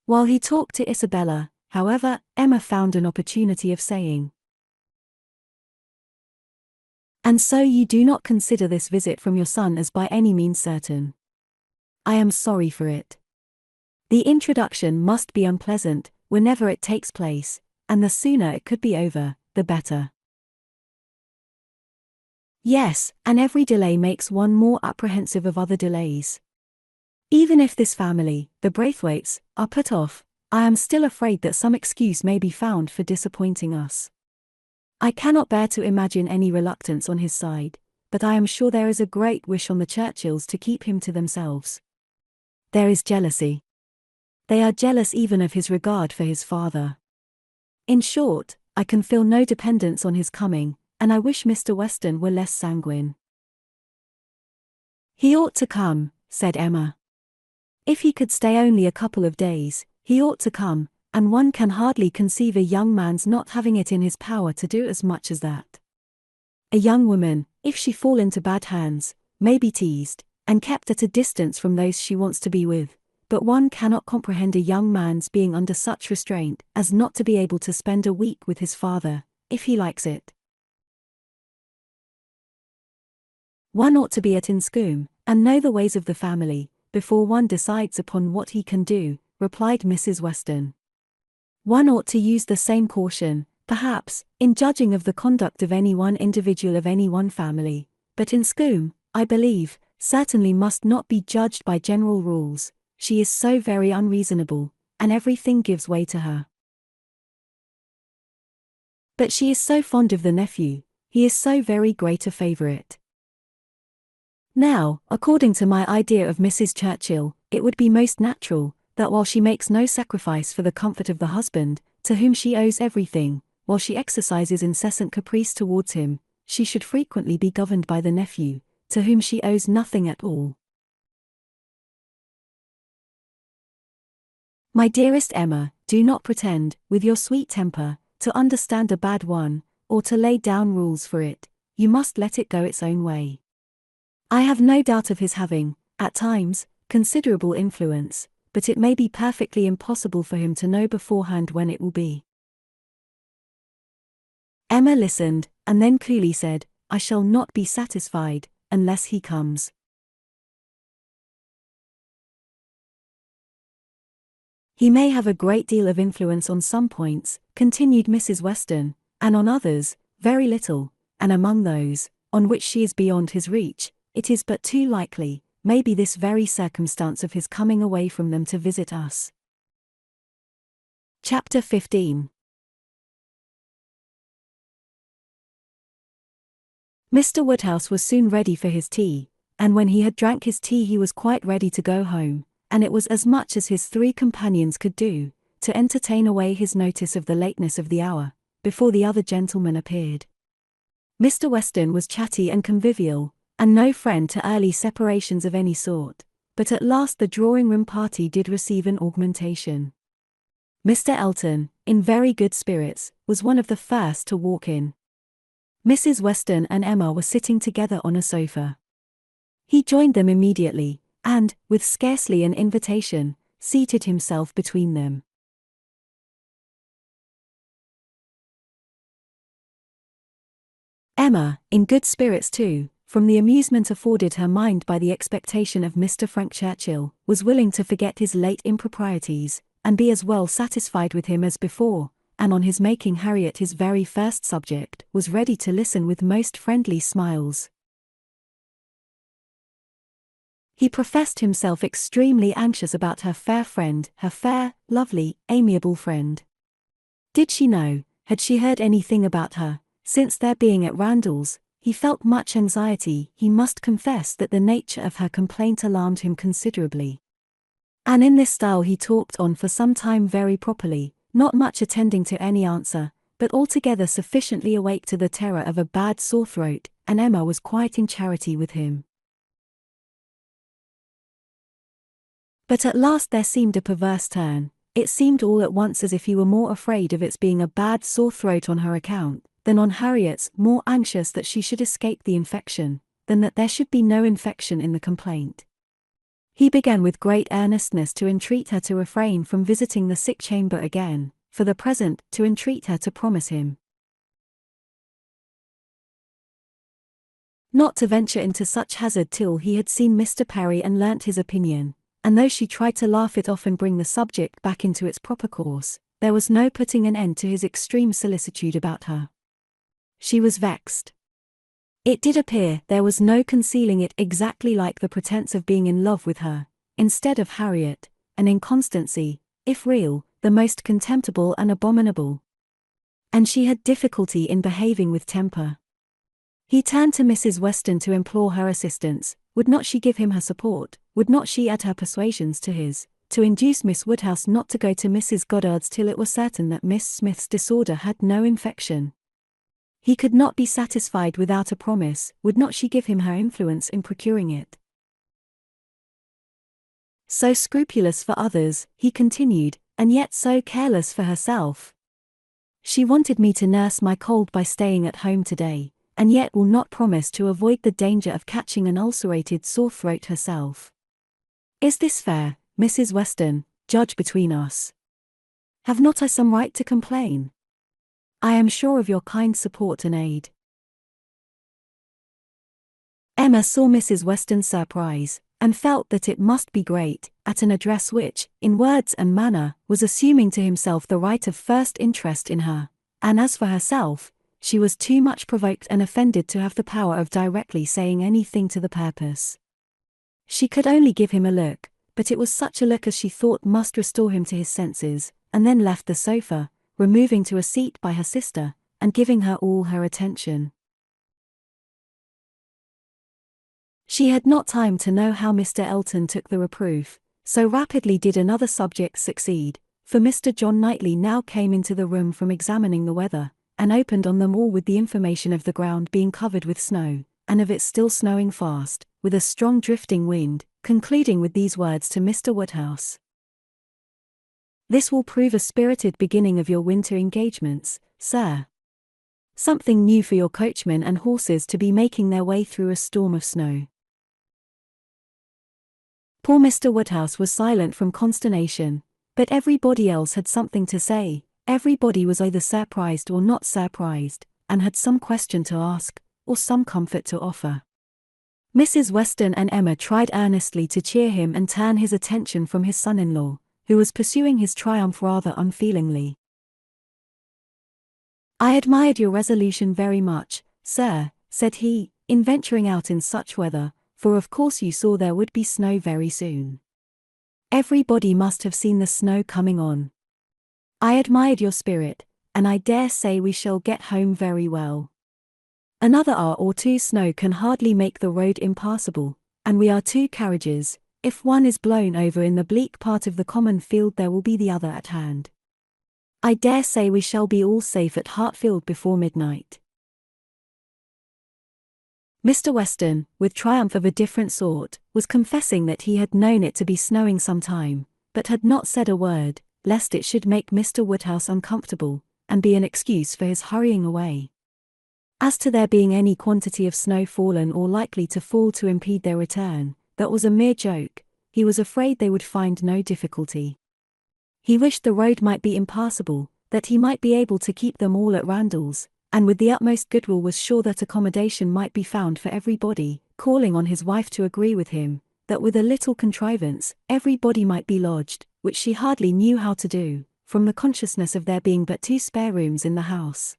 While he talked to Isabella, however, Emma found an opportunity of saying, "And so you do not consider this visit from your son as by any means certain? I am sorry for it. The introduction must be unpleasant, whenever it takes place, and the sooner it could be over, the better." Yes, and every delay makes one more apprehensive of other delays. Even if this family, the Braithwaites, are put off, I am still afraid that some excuse may be found for disappointing us. I cannot bear to imagine any reluctance on his side, but I am sure there is a great wish on the Churchills to keep him to themselves. There is jealousy. They are jealous even of his regard for his father. In short, I can feel no dependence on his coming, and I wish Mr. Weston were less sanguine. He ought to come, said Emma. If he could stay only a couple of days, he ought to come, and one can hardly conceive a young man's not having it in his power to do as much as that. A young woman, if she fall into bad hands, may be teased, and kept at a distance from those she wants to be with, but one cannot comprehend a young man's being under such restraint as not to be able to spend a week with his father, if he likes it. One ought to be at Enscombe, and know the ways of the family, before one decides upon what he can do, replied Mrs. Weston. One ought to use the same caution, perhaps, in judging of the conduct of any one individual of any one family, but Enscombe, I believe, certainly must not be judged by general rules. She is so very unreasonable, and everything gives way to her. But she is so fond of the nephew, he is so very great a favourite. Now, according to my idea of Mrs. Churchill, it would be most natural, that while she makes no sacrifice for the comfort of the husband, to whom she owes everything, while she exercises incessant caprice towards him, she should frequently be governed by the nephew, to whom she owes nothing at all. My dearest Emma, do not pretend, with your sweet temper, to understand a bad one, or to lay down rules for it. You must let it go its own way. I have no doubt of his having, at times, considerable influence, but it may be perfectly impossible for him to know beforehand when it will be. Emma listened, and then coolly said, I shall not be satisfied, unless he comes. He may have a great deal of influence on some points, continued Mrs. Weston, and on others, very little, and among those, on which she is beyond his reach, it is but too likely, may be this very circumstance of his coming away from them to visit us. Chapter 15. Mr. Woodhouse was soon ready for his tea, and when he had drank his tea he was quite ready to go home, and it was as much as his 3 companions could do, to entertain away his notice of the lateness of the hour, before the other gentlemen appeared. Mr. Weston was chatty and convivial, and no friend to early separations of any sort, but at last the drawing-room party did receive an augmentation. Mr. Elton, in very good spirits, was one of the first to walk in. Mrs. Weston and Emma were sitting together on a sofa. He joined them immediately, and, with scarcely an invitation, seated himself between them. Emma, in good spirits too, from the amusement afforded her mind by the expectation of Mr. Frank Churchill, was willing to forget his late improprieties, and be as well satisfied with him as before, and on his making Harriet his very first subject, was ready to listen with most friendly smiles. He professed himself extremely anxious about her fair friend, her fair, lovely, amiable friend. Did she know, had she heard anything about her, since their being at Randalls? He felt much anxiety. He must confess that the nature of her complaint alarmed him considerably. And in this style he talked on for some time very properly, not much attending to any answer, but altogether sufficiently awake to the terror of a bad sore throat, and Emma was quite in charity with him. But at last there seemed a perverse turn. It seemed all at once as if he were more afraid of its being a bad sore throat on her account, than on Harriet's, more anxious that she should escape the infection, than that there should be no infection in the complaint. He began with great earnestness to entreat her to refrain from visiting the sick chamber again, for the present, to entreat her to promise him not to venture into such hazard till he had seen Mr. Perry and learnt his opinion, and though she tried to laugh it off and bring the subject back into its proper course, there was no putting an end to his extreme solicitude about her. She was vexed. It did appear there was no concealing it, exactly like the pretence of being in love with her, instead of Harriet, an inconstancy, if real, the most contemptible and abominable. And she had difficulty in behaving with temper. He turned to Mrs. Weston to implore her assistance. Would not she give him her support? Would not she add her persuasions to his, to induce Miss Woodhouse not to go to Mrs. Goddard's till it was certain that Miss Smith's disorder had no infection? He could not be satisfied without a promise. Would not she give him her influence in procuring it? So scrupulous for others, he continued, and yet so careless for herself. She wanted me to nurse my cold by staying at home today, and yet will not promise to avoid the danger of catching an ulcerated sore throat herself. Is this fair, Mrs. Weston? Judge between us. Have not I some right to complain? I am sure of your kind support and aid. Emma saw Mrs. Weston's surprise, and felt that it must be great, at an address which, in words and manner, was assuming to himself the right of first interest in her, and as for herself, she was too much provoked and offended to have the power of directly saying anything to the purpose. She could only give him a look, but it was such a look as she thought must restore him to his senses, and then left the sofa, removing to a seat by her sister, and giving her all her attention. She had not time to know how Mr. Elton took the reproof, so rapidly did another subject succeed, for Mr. John Knightley now came into the room from examining the weather, and opened on them all with the information of the ground being covered with snow, and of it still snowing fast, with a strong drifting wind, concluding with these words to Mr. Woodhouse. "This will prove a spirited beginning of your winter engagements, sir. Something new for your coachman and horses to be making their way through a storm of snow." Poor Mr. Woodhouse was silent from consternation, but everybody else had something to say. Everybody was either surprised or not surprised, and had some question to ask, or some comfort to offer. Mrs. Weston and Emma tried earnestly to cheer him and turn his attention from his son-in-law, who was pursuing his triumph rather unfeelingly. "I admired your resolution very much, sir," said he, "in venturing out in such weather, for of course you saw there would be snow very soon. Everybody must have seen the snow coming on. I admired your spirit, and I dare say we shall get home very well. Another hour or two snow can hardly make the road impassable, and we are two carriages. If one is blown over in the bleak part of the common field there will be the other at hand. I dare say we shall be all safe at Hartfield before midnight." Mr. Weston, with triumph of a different sort, was confessing that he had known it to be snowing some time, but had not said a word, lest it should make Mr. Woodhouse uncomfortable, and be an excuse for his hurrying away. As to there being any quantity of snow fallen or likely to fall to impede their return, that was a mere joke. He was afraid they would find no difficulty. He wished the road might be impassable, that he might be able to keep them all at Randalls, and with the utmost goodwill was sure that accommodation might be found for everybody, calling on his wife to agree with him, that with a little contrivance, everybody might be lodged, which she hardly knew how to do, from the consciousness of there being but 2 spare rooms in the house.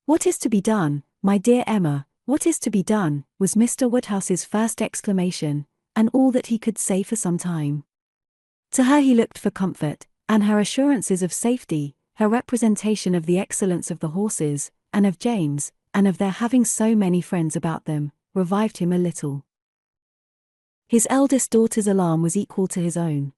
"What is to be done, my dear Emma, what is to be done?" was Mr. Woodhouse's first exclamation, and all that he could say for some time. To her he looked for comfort, and her assurances of safety, her representation of the excellence of the horses, and of James, and of their having so many friends about them, revived him a little. His eldest daughter's alarm was equal to his own.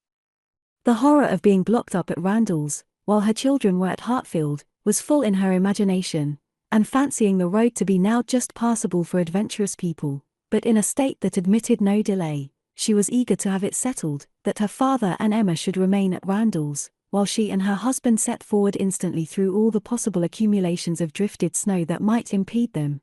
The horror of being blocked up at Randalls, while her children were at Hartfield, was full in her imagination, and fancying the road to be now just passable for adventurous people, but in a state that admitted no delay, she was eager to have it settled, that her father and Emma should remain at Randalls, while she and her husband set forward instantly through all the possible accumulations of drifted snow that might impede them.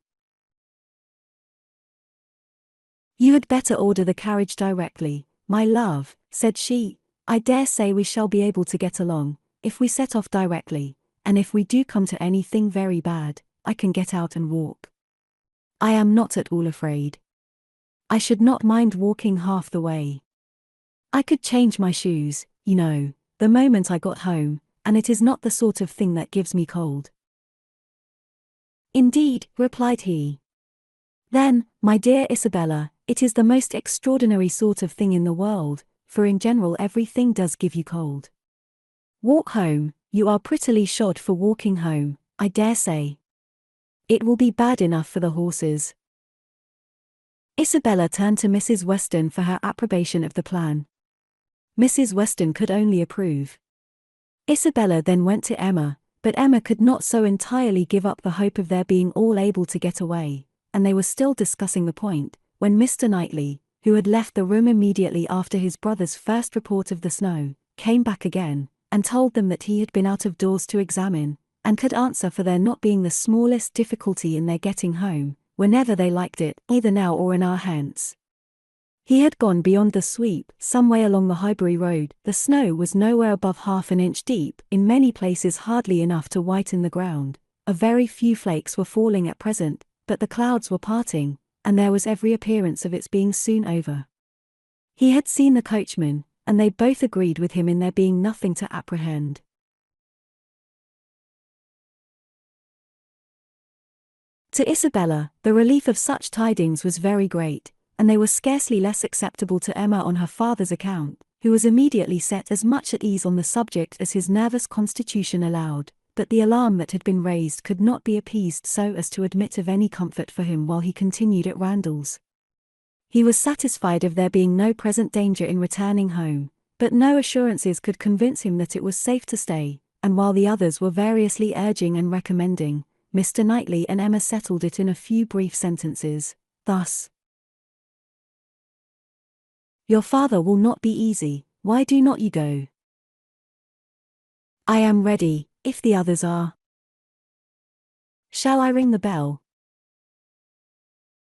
"You had better order the carriage directly, my love," said she. "I dare say we shall be able to get along, if we set off directly, and if we do come to anything very bad, I can get out and walk. I am not at all afraid. I should not mind walking half the way. I could change my shoes, you know, the moment I got home, and it is not the sort of thing that gives me cold." "Indeed," replied he. "Then, my dear Isabella, it is the most extraordinary sort of thing in the world, for in general everything does give you cold. Walk home, you are prettily shod for walking home, I dare say. It will be bad enough for the horses." Isabella turned to Mrs. Weston for her approbation of the plan. Mrs. Weston could only approve. Isabella then went to Emma, but Emma could not so entirely give up the hope of their being all able to get away, and they were still discussing the point, when Mr. Knightley, who had left the room immediately after his brother's first report of the snow, came back again, and told them that he had been out of doors to examine, and could answer for there not being the smallest difficulty in their getting home, whenever they liked it, either now or an hour hence. He had gone beyond the sweep, some way along the Highbury road. The snow was nowhere above half an inch deep, in many places hardly enough to whiten the ground. A very few flakes were falling at present, but the clouds were parting, and there was every appearance of its being soon over. He had seen the coachman, and they both agreed with him in there being nothing to apprehend. To Isabella, the relief of such tidings was very great, and they were scarcely less acceptable to Emma on her father's account, who was immediately set as much at ease on the subject as his nervous constitution allowed, but the alarm that had been raised could not be appeased so as to admit of any comfort for him while he continued at Randalls. He was satisfied of there being no present danger in returning home, but no assurances could convince him that it was safe to stay, and while the others were variously urging and recommending, Mr. Knightley and Emma settled it in a few brief sentences, thus: "Your father will not be easy, why do not you go? I am ready, if the others are. Shall I ring the bell?"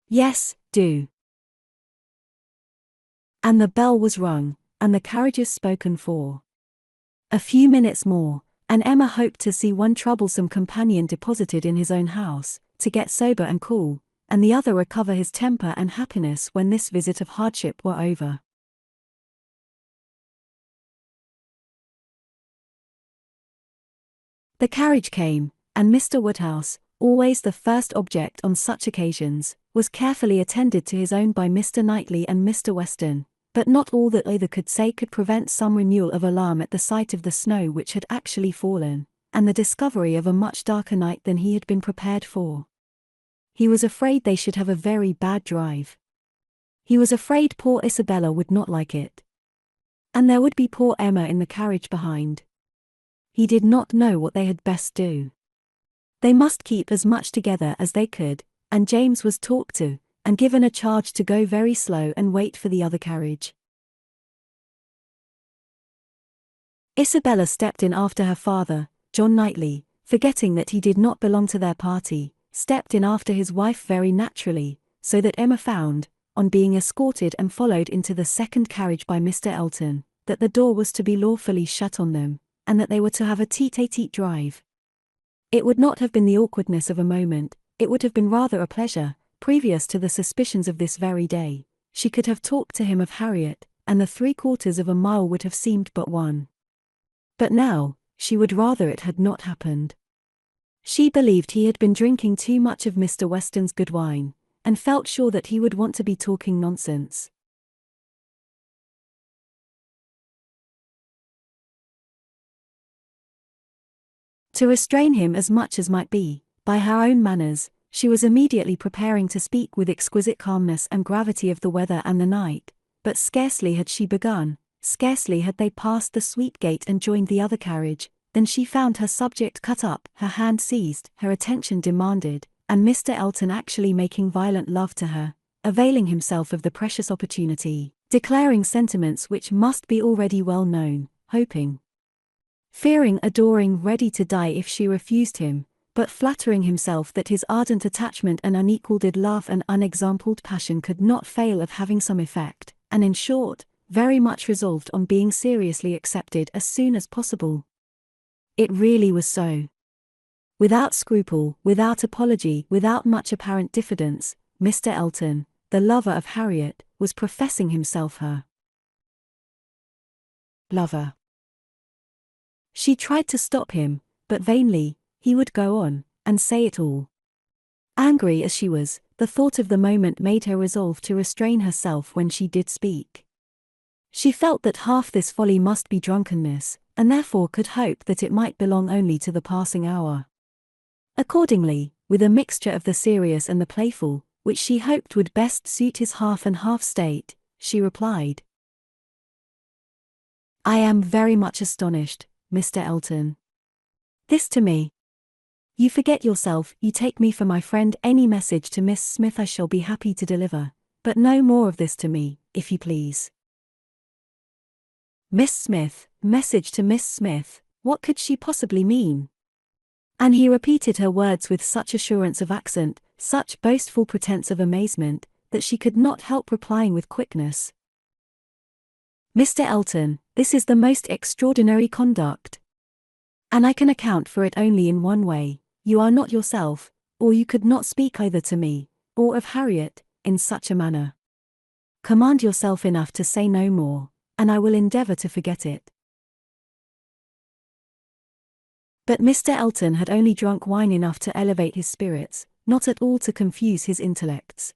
"Yes, do." And the bell was rung, and the carriages spoken for. A few minutes more, and Emma hoped to see one troublesome companion deposited in his own house, to get sober and cool, and the other recover his temper and happiness when this visit of hardship were over. The carriage came, and Mr. Woodhouse, always the first object on such occasions, was carefully attended to his own by Mr. Knightley and Mr. Weston, but not all that either could say could prevent some renewal of alarm at the sight of the snow which had actually fallen, and the discovery of a much darker night than he had been prepared for. He was afraid they should have a very bad drive. He was afraid poor Isabella would not like it. And there would be poor Emma in the carriage behind. He did not know what they had best do. They must keep as much together as they could, and James was talked to, and given a charge to go very slow and wait for the other carriage. Isabella stepped in after her father, John Knightley, forgetting that he did not belong to their party, stepped in after his wife very naturally, so that Emma found, on being escorted and followed into the second carriage by Mr. Elton, that the door was to be lawfully shut on them, and that they were to have a tete-a-tete drive. It would not have been the awkwardness of a moment, it would have been rather a pleasure. Previous to the suspicions of this very day, she could have talked to him of Harriet, and the 3/4 of a mile would have seemed but one. But now, she would rather it had not happened. She believed he had been drinking too much of Mr. Weston's good wine, and felt sure that he would want to be talking nonsense. To restrain him as much as might be, by her own manners, she was immediately preparing to speak with exquisite calmness and gravity of the weather and the night, but scarcely had she begun, scarcely had they passed the sweet gate and joined the other carriage, than she found her subject cut up, her hand seized, her attention demanded, and Mr. Elton actually making violent love to her, availing himself of the precious opportunity, declaring sentiments which must be already well known, hoping, fearing, adoring, ready to die if she refused him, but flattering himself that his ardent attachment and unequalled love and unexampled passion could not fail of having some effect, and in short, very much resolved on being seriously accepted as soon as possible. It really was so. Without scruple, without apology, without much apparent diffidence, Mr. Elton, the lover of Harriet, was professing himself her lover. She tried to stop him, but vainly. He would go on, and say it all. Angry as she was, the thought of the moment made her resolve to restrain herself when she did speak. She felt that half this folly must be drunkenness, and therefore could hope that it might belong only to the passing hour. Accordingly, with a mixture of the serious and the playful, which she hoped would best suit his half and half state, she replied: "I am very much astonished, Mr. Elton. This to me. You forget yourself, you take me for my friend. Any message to Miss Smith I shall be happy to deliver, but no more of this to me, if you please." Miss Smith, message to Miss Smith, what could she possibly mean? And he repeated her words with such assurance of accent, such boastful pretense of amazement, that she could not help replying with quickness: "Mr. Elton, this is the most extraordinary conduct. And I can account for it only in one way. You are not yourself, or you could not speak either to me, or of Harriet, in such a manner. Command yourself enough to say no more, and I will endeavour to forget it." But Mr. Elton had only drunk wine enough to elevate his spirits, not at all to confuse his intellects.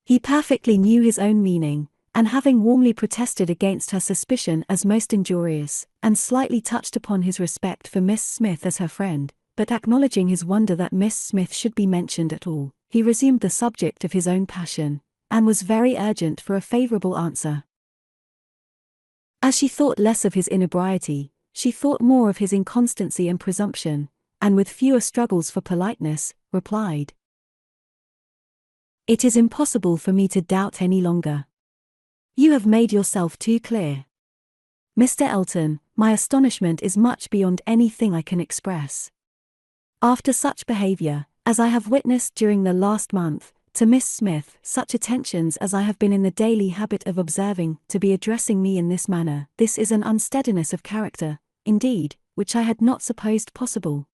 He perfectly knew his own meaning, and having warmly protested against her suspicion as most injurious, and slightly touched upon his respect for Miss Smith as her friend, but acknowledging his wonder that Miss Smith should be mentioned at all, he resumed the subject of his own passion, and was very urgent for a favourable answer. As she thought less of his inebriety, she thought more of his inconstancy and presumption, and with fewer struggles for politeness, replied, "It is impossible for me to doubt any longer. You have made yourself too clear. Mr. Elton, my astonishment is much beyond anything I can express. After such behaviour, as I have witnessed during the last month, to Miss Smith, such attentions as I have been in the daily habit of observing, to be addressing me in this manner, this is an unsteadiness of character, indeed, which I had not supposed possible.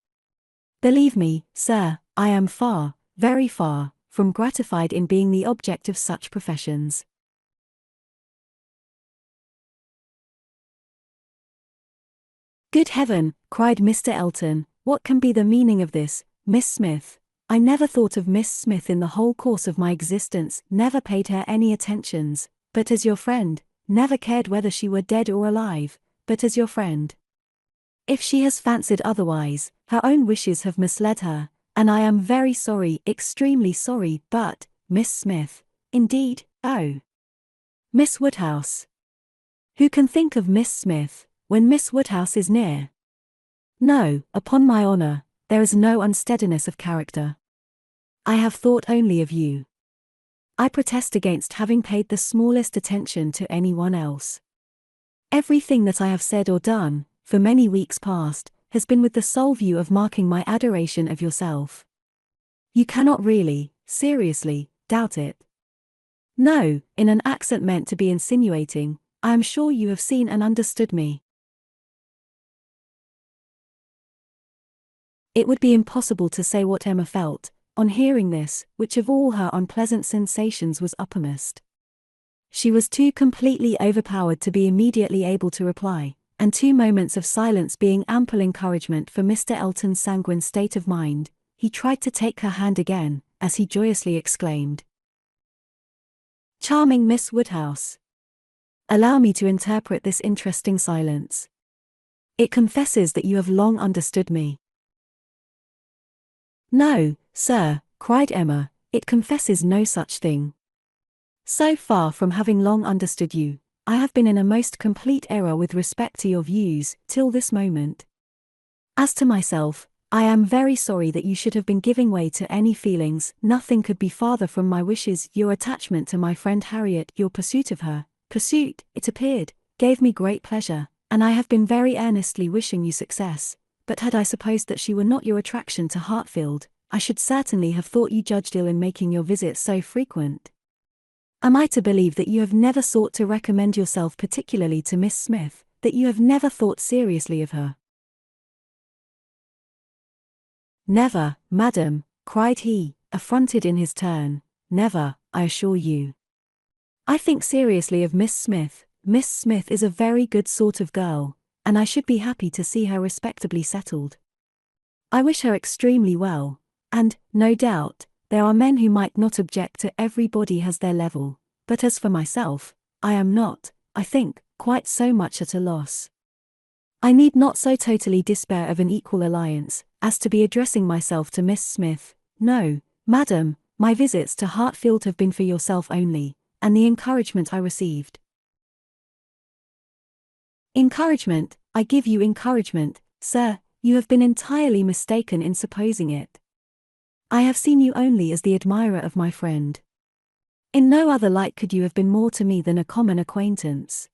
Believe me, sir, I am far, very far, from gratified in being the object of such professions." "Good heaven," cried Mr. Elton, "what can be the meaning of this, Miss Smith? I never thought of Miss Smith in the whole course of my existence, never paid her any attentions, but as your friend, never cared whether she were dead or alive, but as your friend. If she has fancied otherwise, her own wishes have misled her, and I am very sorry, extremely sorry, but, Miss Smith, indeed, oh, Miss Woodhouse. Who can think of Miss Smith when Miss Woodhouse is near? No, upon my honour, there is no unsteadiness of character. I have thought only of you. I protest against having paid the smallest attention to anyone else. Everything that I have said or done, for many weeks past, has been with the sole view of marking my adoration of yourself. You cannot really, seriously, doubt it. No, in an accent meant to be insinuating, I am sure you have seen and understood me." It would be impossible to say what Emma felt, on hearing this, which of all her unpleasant sensations was uppermost. She was too completely overpowered to be immediately able to reply, and 2 moments of silence being ample encouragement for Mr. Elton's sanguine state of mind, he tried to take her hand again, as he joyously exclaimed, "Charming Miss Woodhouse! Allow me to interpret this interesting silence. It confesses that you have long understood me." "No, sir," cried Emma, "it confesses no such thing. So far from having long understood you, I have been in a most complete error with respect to your views, till this moment. As to myself, I am very sorry that you should have been giving way to any feelings, nothing could be farther from my wishes. Your attachment to my friend Harriet, your pursuit of her, it appeared, gave me great pleasure, and I have been very earnestly wishing you success, but had I supposed that she were not your attraction to Hartfield, I should certainly have thought you judged ill in making your visits so frequent. Am I to believe that you have never sought to recommend yourself particularly to Miss Smith, that you have never thought seriously of her?" "Never, madam," cried he, affronted in his turn, "never, I assure you. I think seriously of Miss Smith. Miss Smith is a very good sort of girl, and I should be happy to see her respectably settled. I wish her extremely well, and, no doubt, there are men who might not object to everybody has their level, but as for myself, I am not, I think, quite so much at a loss. I need not so totally despair of an equal alliance, as to be addressing myself to Miss Smith. No, madam, my visits to Hartfield have been for yourself only, and the encouragement I received." "Encouragement, I give you encouragement, sir, you have been entirely mistaken in supposing it. I have seen you only as the admirer of my friend. In no other light could you have been more to me than a common acquaintance.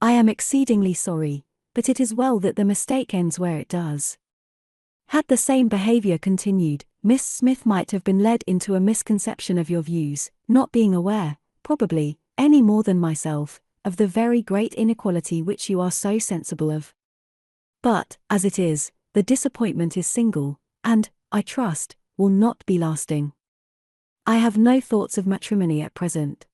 I am exceedingly sorry, but it is well that the mistake ends where it does. Had the same behavior continued, Miss Smith might have been led into a misconception of your views, not being aware, probably, any more than myself, of the very great inequality which you are so sensible of. But, as it is, the disappointment is single, and, I trust, will not be lasting. I have no thoughts of matrimony at present."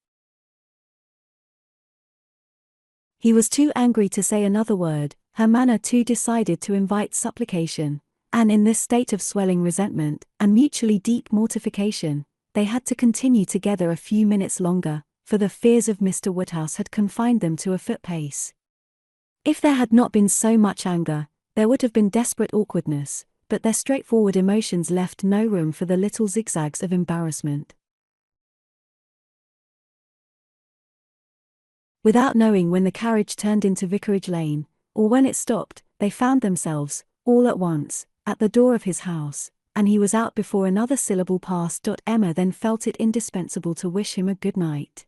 He was too angry to say another word, her manner too decided to invite supplication, and in this state of swelling resentment, and mutually deep mortification, they had to continue together a few minutes longer, for the fears of Mr. Woodhouse had confined them to a foot pace. If there had not been so much anger, there would have been desperate awkwardness, but their straightforward emotions left no room for the little zigzags of embarrassment. Without knowing when the carriage turned into Vicarage Lane, or when it stopped, they found themselves, all at once, at the door of his house, and he was out before another syllable passed. Emma then felt it indispensable to wish him a good night.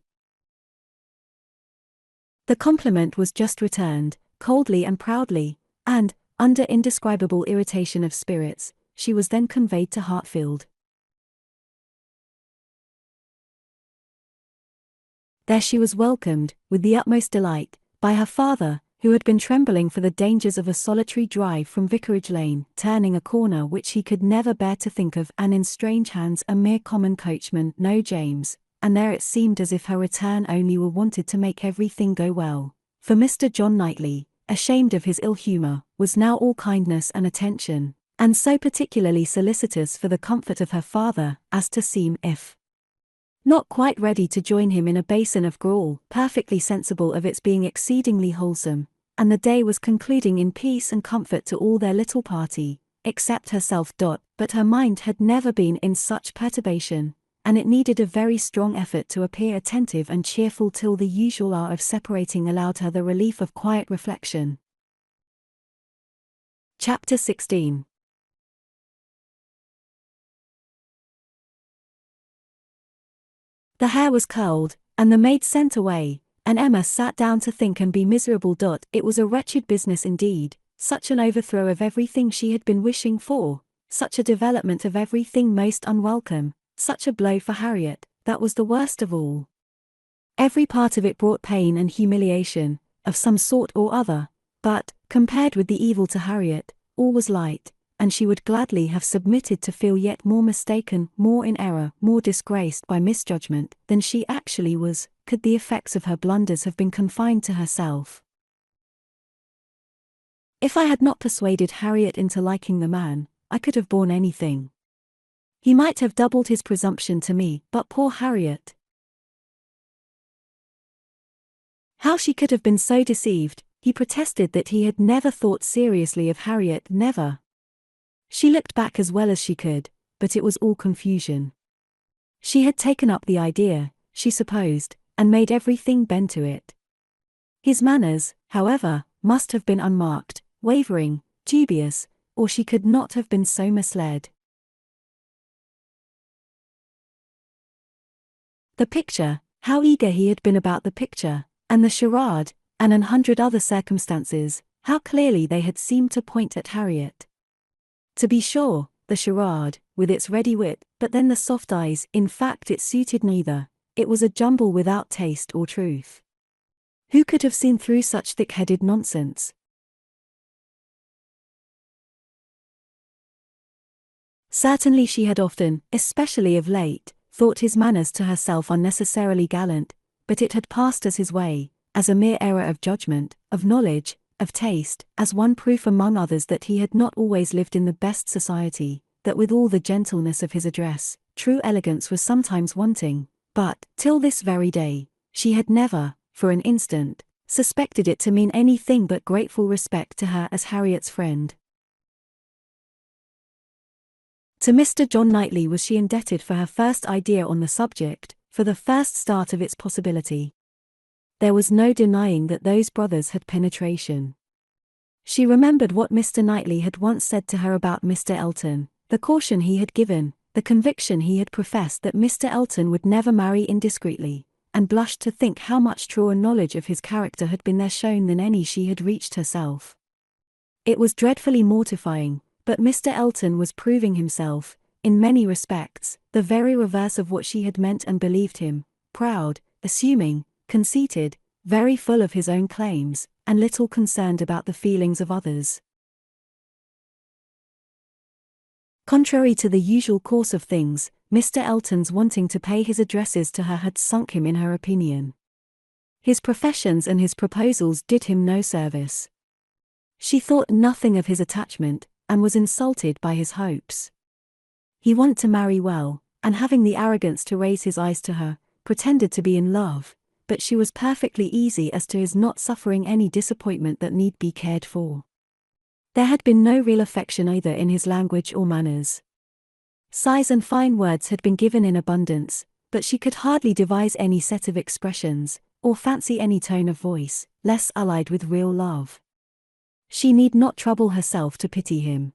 The compliment was just returned, coldly and proudly, and, under indescribable irritation of spirits, she was then conveyed to Hartfield. There she was welcomed, with the utmost delight, by her father, who had been trembling for the dangers of a solitary drive from Vicarage Lane, turning a corner which he could never bear to think of, and in strange hands a mere common coachman, no James, and there it seemed as if her return only were wanted to make everything go well, for Mr. John Knightley, ashamed of his ill humour, was now all kindness and attention, and so particularly solicitous for the comfort of her father, as to seem, if not quite ready to join him in a basin of gruel, perfectly sensible of its being exceedingly wholesome, and the day was concluding in peace and comfort to all their little party, except herself. But her mind had never been in such perturbation, and it needed a very strong effort to appear attentive and cheerful till the usual hour of separating allowed her the relief of quiet reflection. Chapter 16. The hair was curled, and the maid sent away, and Emma sat down to think and be miserable. It was a wretched business indeed, such an overthrow of everything she had been wishing for, such a development of everything most unwelcome, such a blow for Harriet, that was the worst of all. Every part of it brought pain and humiliation, of some sort or other, but, compared with the evil to Harriet, all was light, and she would gladly have submitted to feel yet more mistaken, more in error, more disgraced by misjudgment, than she actually was, could the effects of her blunders have been confined to herself. If I had not persuaded Harriet into liking the man, I could have borne anything. He might have doubled his presumption to me, but poor Harriet! How she could have been so deceived. He protested that he had never thought seriously of Harriet, never. She looked back as well as she could, but it was all confusion. She had taken up the idea, she supposed, and made everything bend to it. His manners, however, must have been unmarked, wavering, dubious, or she could not have been so misled. The picture, how eager he had been about the picture, and the charade, and 100 other circumstances, how clearly they had seemed to point at Harriet. To be sure, the charade, with its ready wit, but then the soft eyes, in fact it suited neither, it was a jumble without taste or truth. Who could have seen through such thick-headed nonsense? Certainly she had often, especially of late, thought his manners to herself unnecessarily gallant, but it had passed as his way, as a mere error of judgment, of knowledge, of taste, as one proof among others that he had not always lived in the best society, that with all the gentleness of his address, true elegance was sometimes wanting, but, till this very day, she had never, for an instant, suspected it to mean anything but grateful respect to her as Harriet's friend. To Mr. John Knightley was she indebted for her first idea on the subject, for the first start of its possibility. There was no denying that those brothers had penetration. She remembered what Mr. Knightley had once said to her about Mr. Elton, the caution he had given, the conviction he had professed that Mr. Elton would never marry indiscreetly, and blushed to think how much truer knowledge of his character had been there shown than any she had reached herself. It was dreadfully mortifying, but Mr. Elton was proving himself, in many respects, the very reverse of what she had meant and believed him, proud, assuming, conceited, very full of his own claims, and little concerned about the feelings of others. Contrary to the usual course of things, Mr. Elton's wanting to pay his addresses to her had sunk him in her opinion. His professions and his proposals did him no service. She thought nothing of his attachment, and was insulted by his hopes. He wanted to marry well, and having the arrogance to raise his eyes to her, pretended to be in love, but she was perfectly easy as to his not suffering any disappointment that need be cared for. There had been no real affection either in his language or manners. Sighs and fine words had been given in abundance, but she could hardly devise any set of expressions, or fancy any tone of voice, less allied with real love. She need not trouble herself to pity him.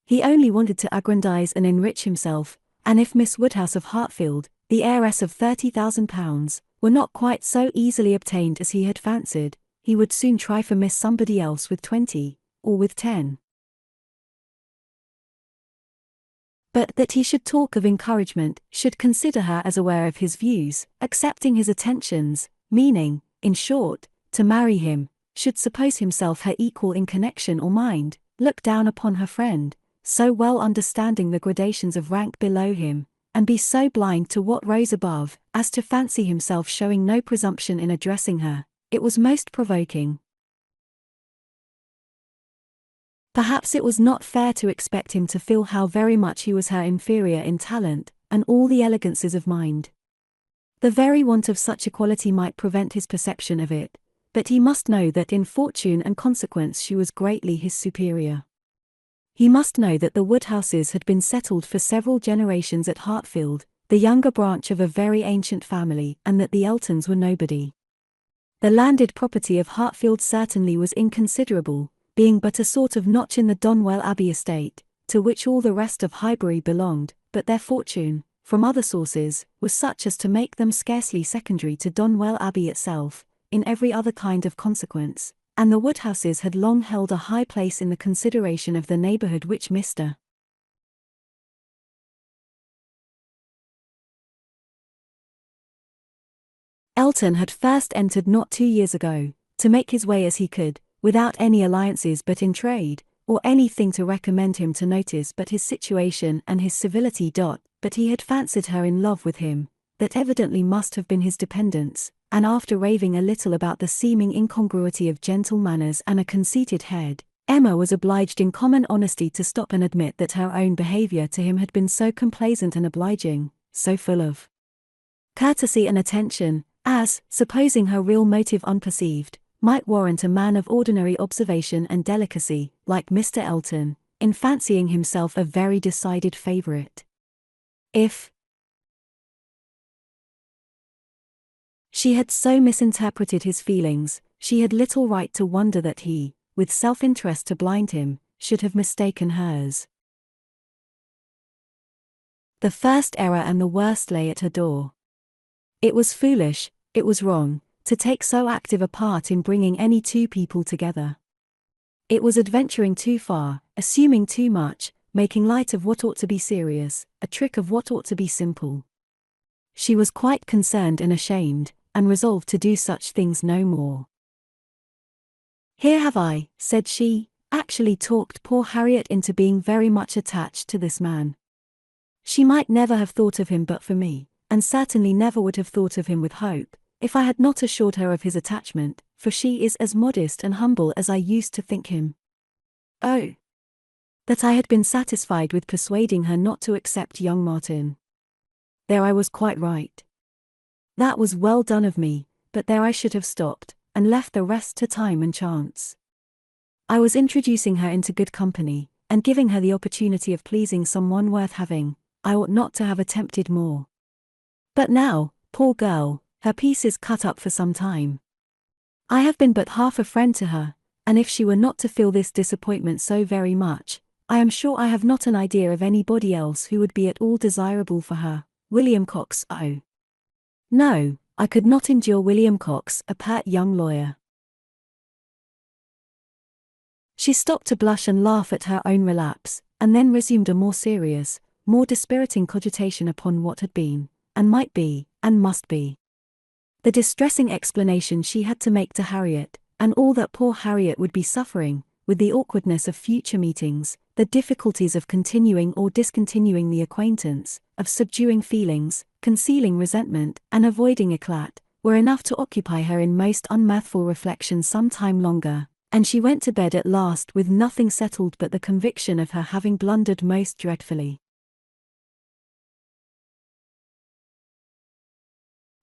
He only wanted to aggrandize and enrich himself, and if Miss Woodhouse of Hartfield, the heiress of £30,000, were not quite so easily obtained as he had fancied, he would soon try for Miss Somebody else with 20, or with 10. But that he should talk of encouragement, should consider her as aware of his views, accepting his attentions, meaning, in short, to marry him, should suppose himself her equal in connection or mind, look down upon her friend, so well understanding the gradations of rank below him, and be so blind to what rose above, as to fancy himself showing no presumption in addressing her, it was most provoking. Perhaps it was not fair to expect him to feel how very much he was her inferior in talent, and all the elegances of mind. The very want of such equality might prevent his perception of it, but he must know that in fortune and consequence she was greatly his superior. He must know that the Woodhouses had been settled for several generations at Hartfield, the younger branch of a very ancient family, and that the Eltons were nobody. The landed property of Hartfield certainly was inconsiderable, being but a sort of notch in the Donwell Abbey estate, to which all the rest of Highbury belonged, but their fortune, from other sources, was such as to make them scarcely secondary to Donwell Abbey itself, in every other kind of consequence, and the Woodhouses had long held a high place in the consideration of the neighbourhood which Mr. Elton had first entered not 2 years ago, to make his way as he could, without any alliances but in trade, or anything to recommend him to notice but his situation and his civility. But he had fancied her in love with him, that evidently must have been his dependence, and after raving a little about the seeming incongruity of gentle manners and a conceited head, Emma was obliged in common honesty to stop and admit that her own behaviour to him had been so complaisant and obliging, so full of courtesy and attention, as, supposing her real motive unperceived, might warrant a man of ordinary observation and delicacy, like Mr. Elton, in fancying himself a very decided favourite. If she had so misinterpreted his feelings, she had little right to wonder that he, with self-interest to blind him, should have mistaken hers. The first error and the worst lay at her door. It was foolish, it was wrong, to take so active a part in bringing any two people together. It was adventuring too far, assuming too much, making light of what ought to be serious, a trick of what ought to be simple. She was quite concerned and ashamed, and resolved to do such things no more. Here have I, said she, actually talked poor Harriet into being very much attached to this man. She might never have thought of him but for me, and certainly never would have thought of him with hope, if I had not assured her of his attachment, for she is as modest and humble as I used to think him. Oh! That I had been satisfied with persuading her not to accept young Martin. There I was quite right. That was well done of me, but there I should have stopped, and left the rest to time and chance. I was introducing her into good company, and giving her the opportunity of pleasing someone worth having. I ought not to have attempted more. But now, poor girl, her piece is cut up for some time. I have been but half a friend to her, and if she were not to feel this disappointment so very much, I am sure I have not an idea of anybody else who would be at all desirable for her. William Cox. Oh! No, I could not endure William Cox, a pert young lawyer. She stopped to blush and laugh at her own relapse, and then resumed a more serious, more dispiriting cogitation upon what had been, and might be, and must be. The distressing explanation she had to make to Harriet, and all that poor Harriet would be suffering, with the awkwardness of future meetings, the difficulties of continuing or discontinuing the acquaintance, of subduing feelings, concealing resentment, and avoiding éclat, were enough to occupy her in most unmirthful reflection some time longer, and she went to bed at last with nothing settled but the conviction of her having blundered most dreadfully.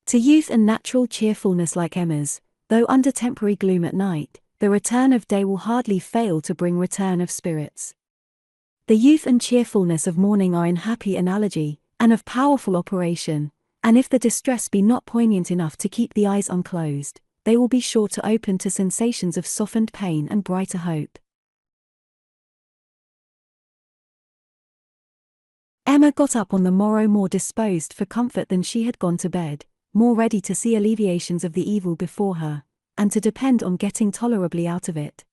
To youth and natural cheerfulness like Emma's, though under temporary gloom at night, the return of day will hardly fail to bring return of spirits. The youth and cheerfulness of morning are in happy analogy, and of powerful operation, and if the distress be not poignant enough to keep the eyes unclosed, they will be sure to open to sensations of softened pain and brighter hope. Emma got up on the morrow more disposed for comfort than she had gone to bed, more ready to see alleviations of the evil before her, and to depend on getting tolerably out of it.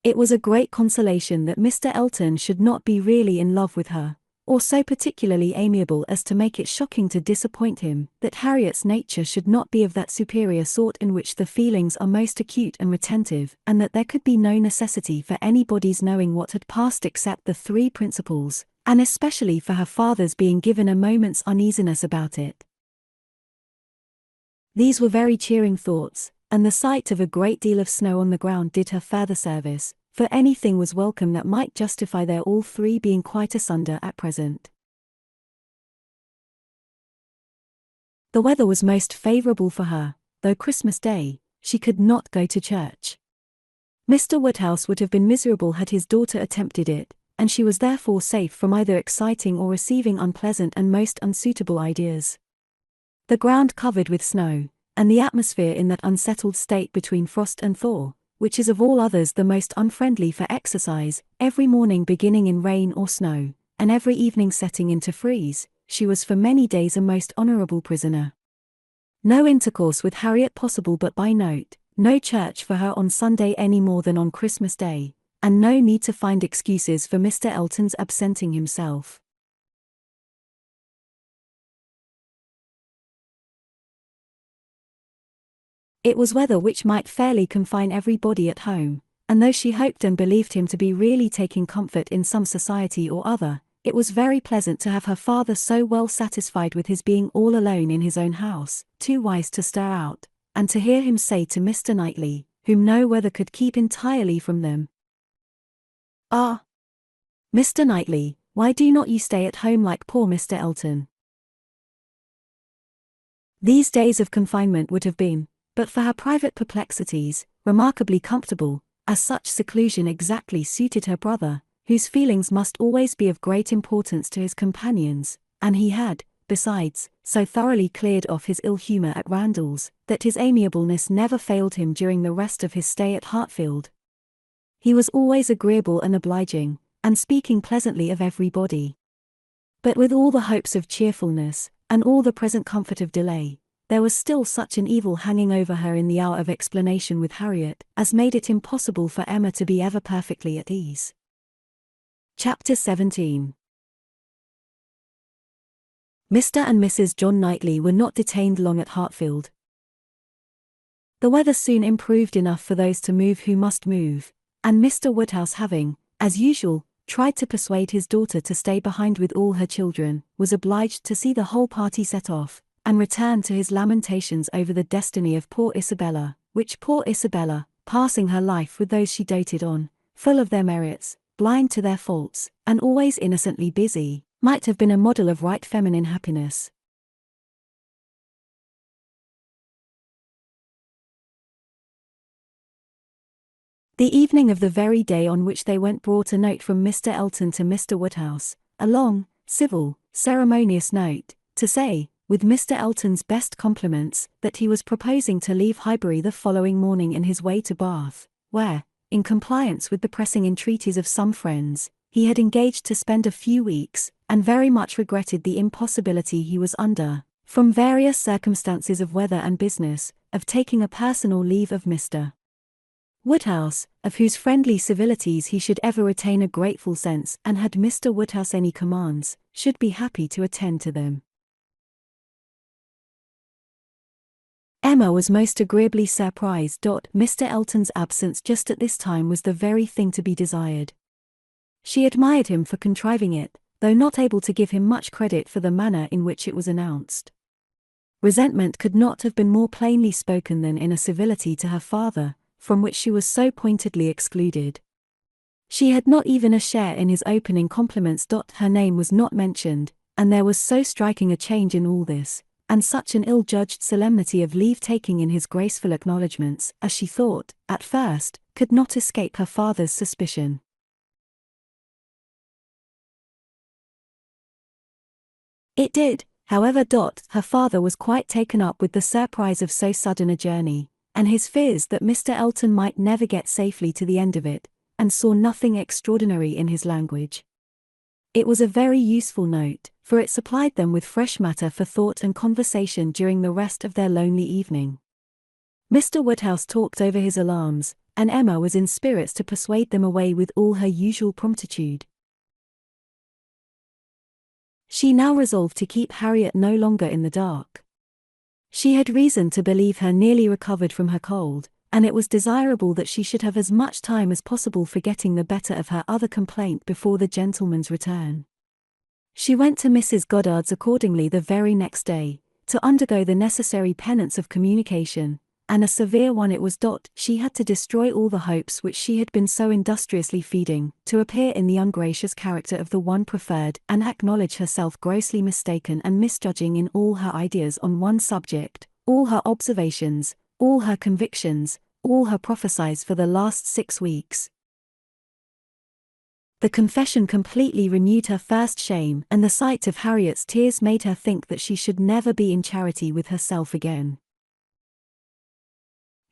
It was a great consolation that Mr. Elton should not be really in love with her, or so particularly amiable as to make it shocking to disappoint him, that Harriet's nature should not be of that superior sort in which the feelings are most acute and retentive, and that there could be no necessity for anybody's knowing what had passed except the three principals, and especially for her father's being given a moment's uneasiness about it. These were very cheering thoughts, and the sight of a great deal of snow on the ground did her further service, for anything was welcome that might justify their all three being quite asunder at present. The weather was most favourable for her, though Christmas Day, she could not go to church. Mr. Woodhouse would have been miserable had his daughter attempted it, and she was therefore safe from either exciting or receiving unpleasant and most unsuitable ideas. The ground covered with snow, and the atmosphere in that unsettled state between frost and thaw, which is of all others the most unfriendly for exercise, every morning beginning in rain or snow, and every evening setting into freeze, she was for many days a most honourable prisoner. No intercourse with Harriet possible but by note, no church for her on Sunday any more than on Christmas Day, and no need to find excuses for Mr. Elton's absenting himself. It was weather which might fairly confine everybody at home, and though she hoped and believed him to be really taking comfort in some society or other, it was very pleasant to have her father so well satisfied with his being all alone in his own house, too wise to stir out, and to hear him say to Mr. Knightley, whom no weather could keep entirely from them, "Ah, Mr. Knightley, why do not you stay at home like poor Mr. Elton?" These days of confinement would have been, but for her private perplexities, remarkably comfortable, as such seclusion exactly suited her brother, whose feelings must always be of great importance to his companions, and he had, besides, so thoroughly cleared off his ill humour at Randalls, that his amiableness never failed him during the rest of his stay at Hartfield. He was always agreeable and obliging, and speaking pleasantly of everybody. But with all the hopes of cheerfulness, and all the present comfort of delay, there was still such an evil hanging over her in the hour of explanation with Harriet, as made it impossible for Emma to be ever perfectly at ease. Chapter 17. Mr. and Mrs. John Knightley were not detained long at Hartfield. The weather soon improved enough for those to move who must move, and Mr. Woodhouse having, as usual, tried to persuade his daughter to stay behind with all her children, was obliged to see the whole party set off, and return to his lamentations over the destiny of poor Isabella, which poor Isabella, passing her life with those she doted on, full of their merits, blind to their faults, and always innocently busy, might have been a model of right feminine happiness. The evening of the very day on which they went brought a note from Mr. Elton to Mr. Woodhouse, a long, civil, ceremonious note, to say, with Mr. Elton's best compliments, that he was proposing to leave Highbury the following morning in his way to Bath, where, in compliance with the pressing entreaties of some friends, he had engaged to spend a few weeks, and very much regretted the impossibility he was under, from various circumstances of weather and business, of taking a personal leave of Mr. Woodhouse, of whose friendly civilities he should ever retain a grateful sense, and had Mr. Woodhouse any commands, should be happy to attend to them. Emma was most agreeably surprised. Mr. Elton's absence just at this time was the very thing to be desired. She admired him for contriving it, though not able to give him much credit for the manner in which it was announced. Resentment could not have been more plainly spoken than in a civility to her father, from which she was so pointedly excluded. She had not even a share in his opening compliments. Her name was not mentioned, and there was so striking a change in all this, and such an ill-judged solemnity of leave-taking in his graceful acknowledgments, as she thought, at first, could not escape her father's suspicion. It did, however. Her father was quite taken up with the surprise of so sudden a journey, and his fears that Mr. Elton might never get safely to the end of it, and saw nothing extraordinary in his language. It was a very useful note, for it supplied them with fresh matter for thought and conversation during the rest of their lonely evening. Mr. Woodhouse talked over his alarms, and Emma was in spirits to persuade them away with all her usual promptitude. She now resolved to keep Harriet no longer in the dark. She had reason to believe her nearly recovered from her cold, and it was desirable that she should have as much time as possible for getting the better of her other complaint before the gentleman's return. She went to Mrs. Goddard's accordingly the very next day, to undergo the necessary penance of communication, and a severe one it was. She had to destroy all the hopes which she had been so industriously feeding, to appear in the ungracious character of the one preferred, and acknowledge herself grossly mistaken and misjudging in all her ideas on one subject, all her observations, all her convictions, all her prophecies for the last 6 weeks. The confession completely renewed her first shame, and the sight of Harriet's tears made her think that she should never be in charity with herself again.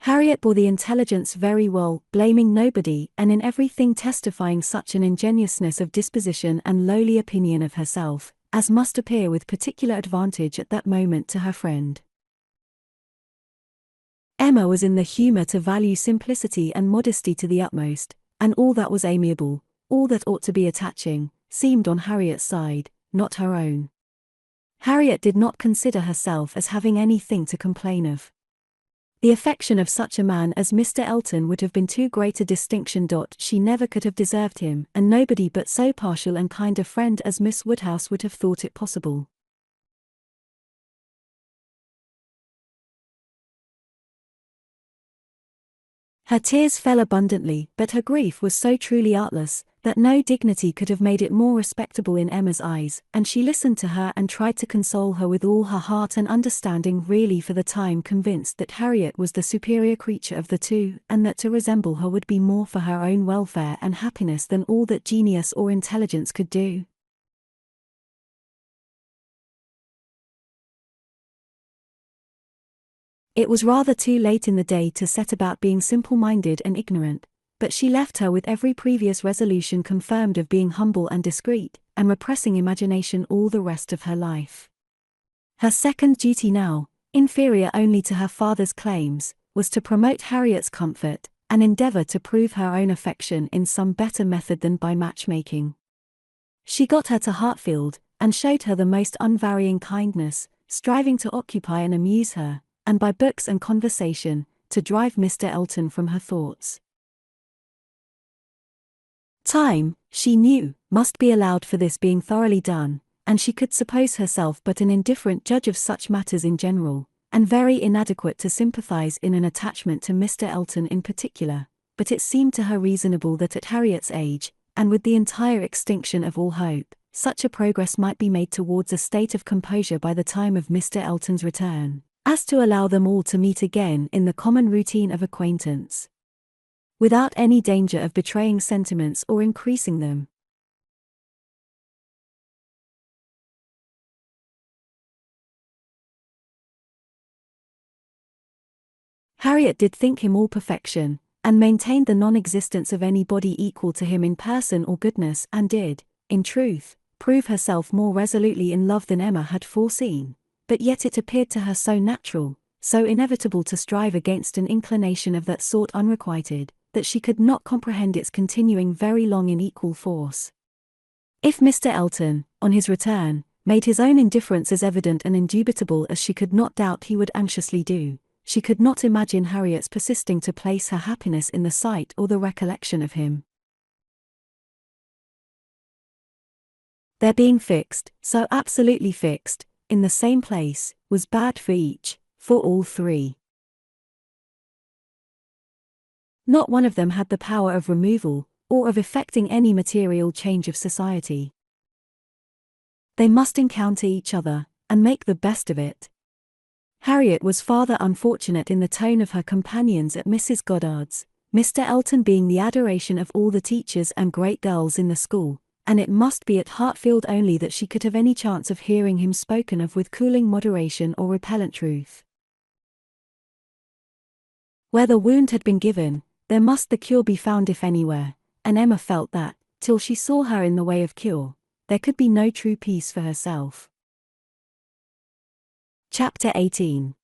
Harriet bore the intelligence very well, blaming nobody, and in everything testifying such an ingenuousness of disposition and lowly opinion of herself, as must appear with particular advantage at that moment to her friend. Emma was in the humour to value simplicity and modesty to the utmost, and all that was amiable, all that ought to be attaching, seemed on Harriet's side, not her own. Harriet did not consider herself as having anything to complain of. The affection of such a man as Mr. Elton would have been too great a distinction. She never could have deserved him, and nobody but so partial and kind a friend as Miss Woodhouse would have thought it possible. Her tears fell abundantly, but her grief was so truly artless, that no dignity could have made it more respectable in Emma's eyes, and she listened to her and tried to console her with all her heart and understanding, really for the time convinced that Harriet was the superior creature of the two, and that to resemble her would be more for her own welfare and happiness than all that genius or intelligence could do. It was rather too late in the day to set about being simple-minded and ignorant, but she left her with every previous resolution confirmed of being humble and discreet, and repressing imagination all the rest of her life. Her second duty now, inferior only to her father's claims, was to promote Harriet's comfort, and endeavour to prove her own affection in some better method than by matchmaking. She got her to Hartfield, and showed her the most unvarying kindness, striving to occupy and amuse her, and by books and conversation, to drive Mr. Elton from her thoughts. Time, she knew, must be allowed for this being thoroughly done, and she could suppose herself but an indifferent judge of such matters in general, and very inadequate to sympathize in an attachment to Mr. Elton in particular, but it seemed to her reasonable that at Harriet's age, and with the entire extinction of all hope, such a progress might be made towards a state of composure by the time of Mr. Elton's return, as to allow them all to meet again in the common routine of acquaintance, without any danger of betraying sentiments or increasing them. Harriet did think him all perfection, and maintained the non-existence of anybody equal to him in person or goodness, and did, in truth, prove herself more resolutely in love than Emma had foreseen, but yet it appeared to her so natural, so inevitable to strive against an inclination of that sort unrequited, that she could not comprehend its continuing very long in equal force. If Mr. Elton, on his return, made his own indifference as evident and indubitable as she could not doubt he would anxiously do, she could not imagine Harriet's persisting to place her happiness in the sight or the recollection of him. Their being fixed, so absolutely fixed, in the same place, was bad for each, for all three. Not one of them had the power of removal, or of effecting any material change of society. They must encounter each other, and make the best of it. Harriet was farther unfortunate in the tone of her companions at Mrs. Goddard's, Mr. Elton being the adoration of all the teachers and great girls in the school, and it must be at Hartfield only that she could have any chance of hearing him spoken of with cooling moderation or repellent truth. Where the wound had been given, there must the cure be found if anywhere, and Emma felt that, till she saw her in the way of cure, there could be no true peace for herself. Chapter 18.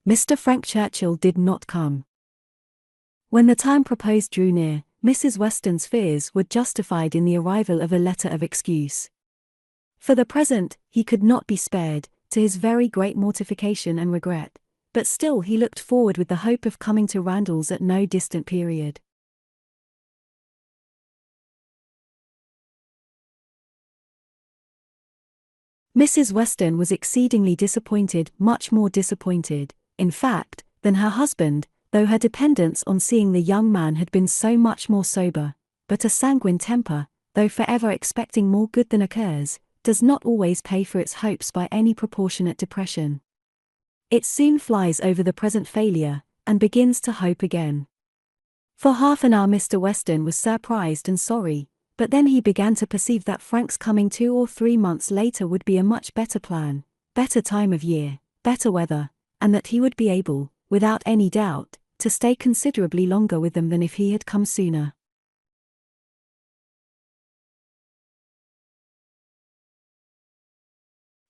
Mr. Frank Churchill did not come. When the time proposed drew near, Mrs. Weston's fears were justified in the arrival of a letter of excuse. For the present, he could not be spared, to his very great mortification and regret, but still he looked forward with the hope of coming to Randalls at no distant period. Mrs. Weston was exceedingly disappointed, much more disappointed, in fact, than her husband, though her dependence on seeing the young man had been so much more sober, but a sanguine temper, though forever expecting more good than occurs, does not always pay for its hopes by any proportionate depression. It soon flies over the present failure, and begins to hope again. For half an hour Mr. Weston was surprised and sorry, but then he began to perceive that Frank's coming 2 or 3 months later would be a much better plan, better time of year, better weather, and that he would be able, without any doubt, to stay considerably longer with them than if he had come sooner.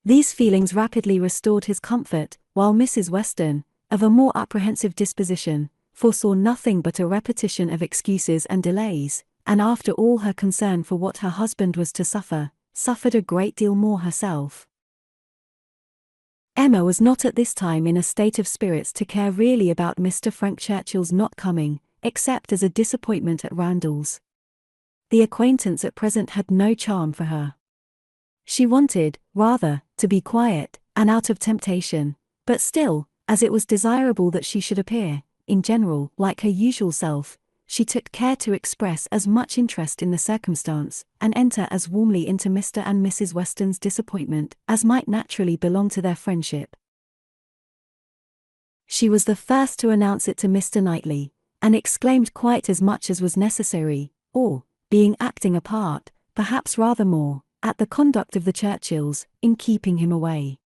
These feelings rapidly restored his comfort, while Mrs. Weston, of a more apprehensive disposition, foresaw nothing but a repetition of excuses and delays, and after all her concern for what her husband was to suffer, suffered a great deal more herself. Emma was not at this time in a state of spirits to care really about Mr. Frank Churchill's not coming, except as a disappointment at Randalls. The acquaintance at present had no charm for her. She wanted, rather, to be quiet, and out of temptation, but still, as it was desirable that she should appear, in general, like her usual self, she took care to express as much interest in the circumstance, and enter as warmly into Mr. and Mrs. Weston's disappointment, as might naturally belong to their friendship. She was the first to announce it to Mr. Knightley, and exclaimed quite as much as was necessary, or, being acting a part, perhaps rather more, at the conduct of the Churchills, in keeping him away.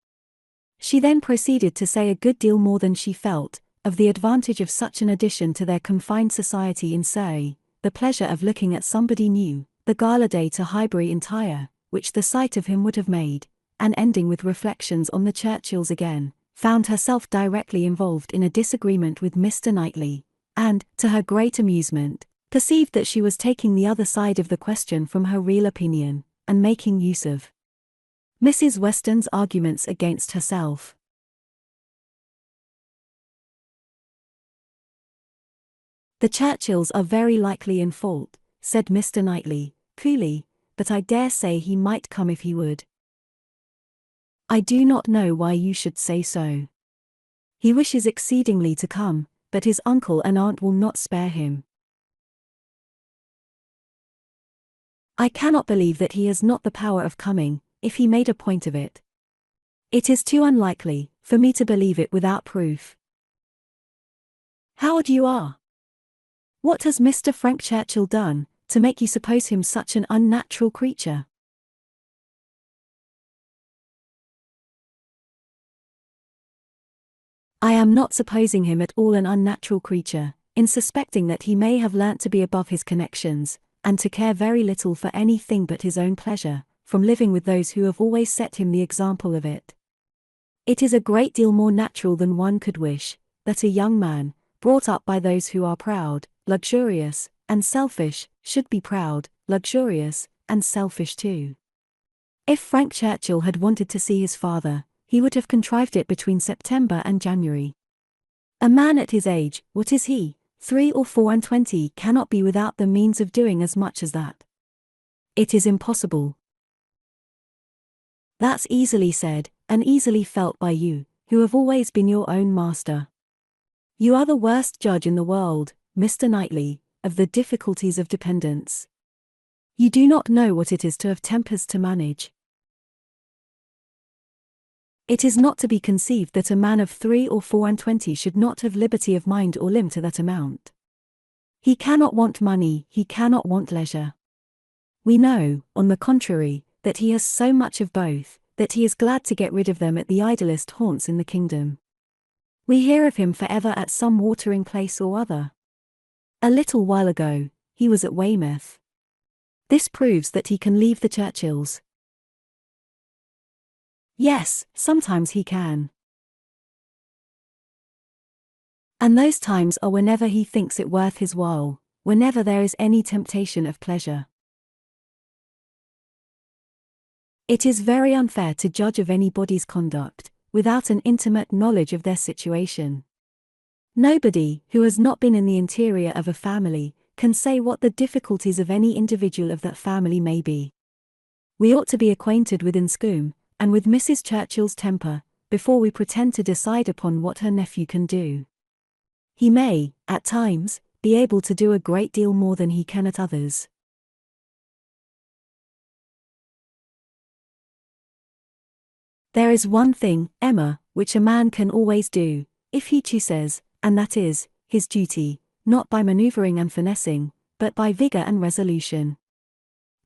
She then proceeded to say a good deal more than she felt, of the advantage of such an addition to their confined society in Surrey, the pleasure of looking at somebody new, the gala day to Highbury entire, which the sight of him would have made, and ending with reflections on the Churchills again, found herself directly involved in a disagreement with Mr. Knightley, and, to her great amusement, perceived that she was taking the other side of the question from her real opinion, and making use of Mrs. Weston's arguments against herself. "The Churchills are very likely in fault," said Mr. Knightley, coolly, "but I dare say he might come if he would." "I do not know why you should say so. He wishes exceedingly to come, but his uncle and aunt will not spare him." "I cannot believe that he has not the power of coming, if he made a point of it. It is too unlikely, for me to believe it without proof." "How odd you are! What has Mr. Frank Churchill done, to make you suppose him such an unnatural creature?" "I am not supposing him at all an unnatural creature, in suspecting that he may have learnt to be above his connections, and to care very little for anything but his own pleasure, from living with those who have always set him the example of it. It is a great deal more natural than one could wish, that a young man, brought up by those who are proud, luxurious, and selfish, should be proud, luxurious, and selfish too. If Frank Churchill had wanted to see his father, he would have contrived it between September and January. A man at his age, what is he, 3 or 24, cannot be without the means of doing as much as that. It is impossible." "That's easily said, and easily felt by you, who have always been your own master. You are the worst judge in the world, Mr. Knightley, of the difficulties of dependence. You do not know what it is to have tempers to manage. It is not to be conceived that a man of 3 or 24 should not have liberty of mind or limb to that amount. He cannot want money, he cannot want leisure. We know, on the contrary, that he has so much of both, that he is glad to get rid of them at the idlest haunts in the kingdom. We hear of him forever at some watering place or other. A little while ago, he was at Weymouth. This proves that he can leave the Churchills. Yes, sometimes he can. And those times are whenever he thinks it worth his while, whenever there is any temptation of pleasure. It is very unfair to judge of anybody's conduct, without an intimate knowledge of their situation. Nobody, who has not been in the interior of a family, can say what the difficulties of any individual of that family may be. We ought to be acquainted with Enscombe, and with Mrs. Churchill's temper, before we pretend to decide upon what her nephew can do. He may, at times, be able to do a great deal more than he can at others. There is one thing, Emma, which a man can always do, if he chooses, and that is, his duty, not by manoeuvring and finessing, but by vigour and resolution.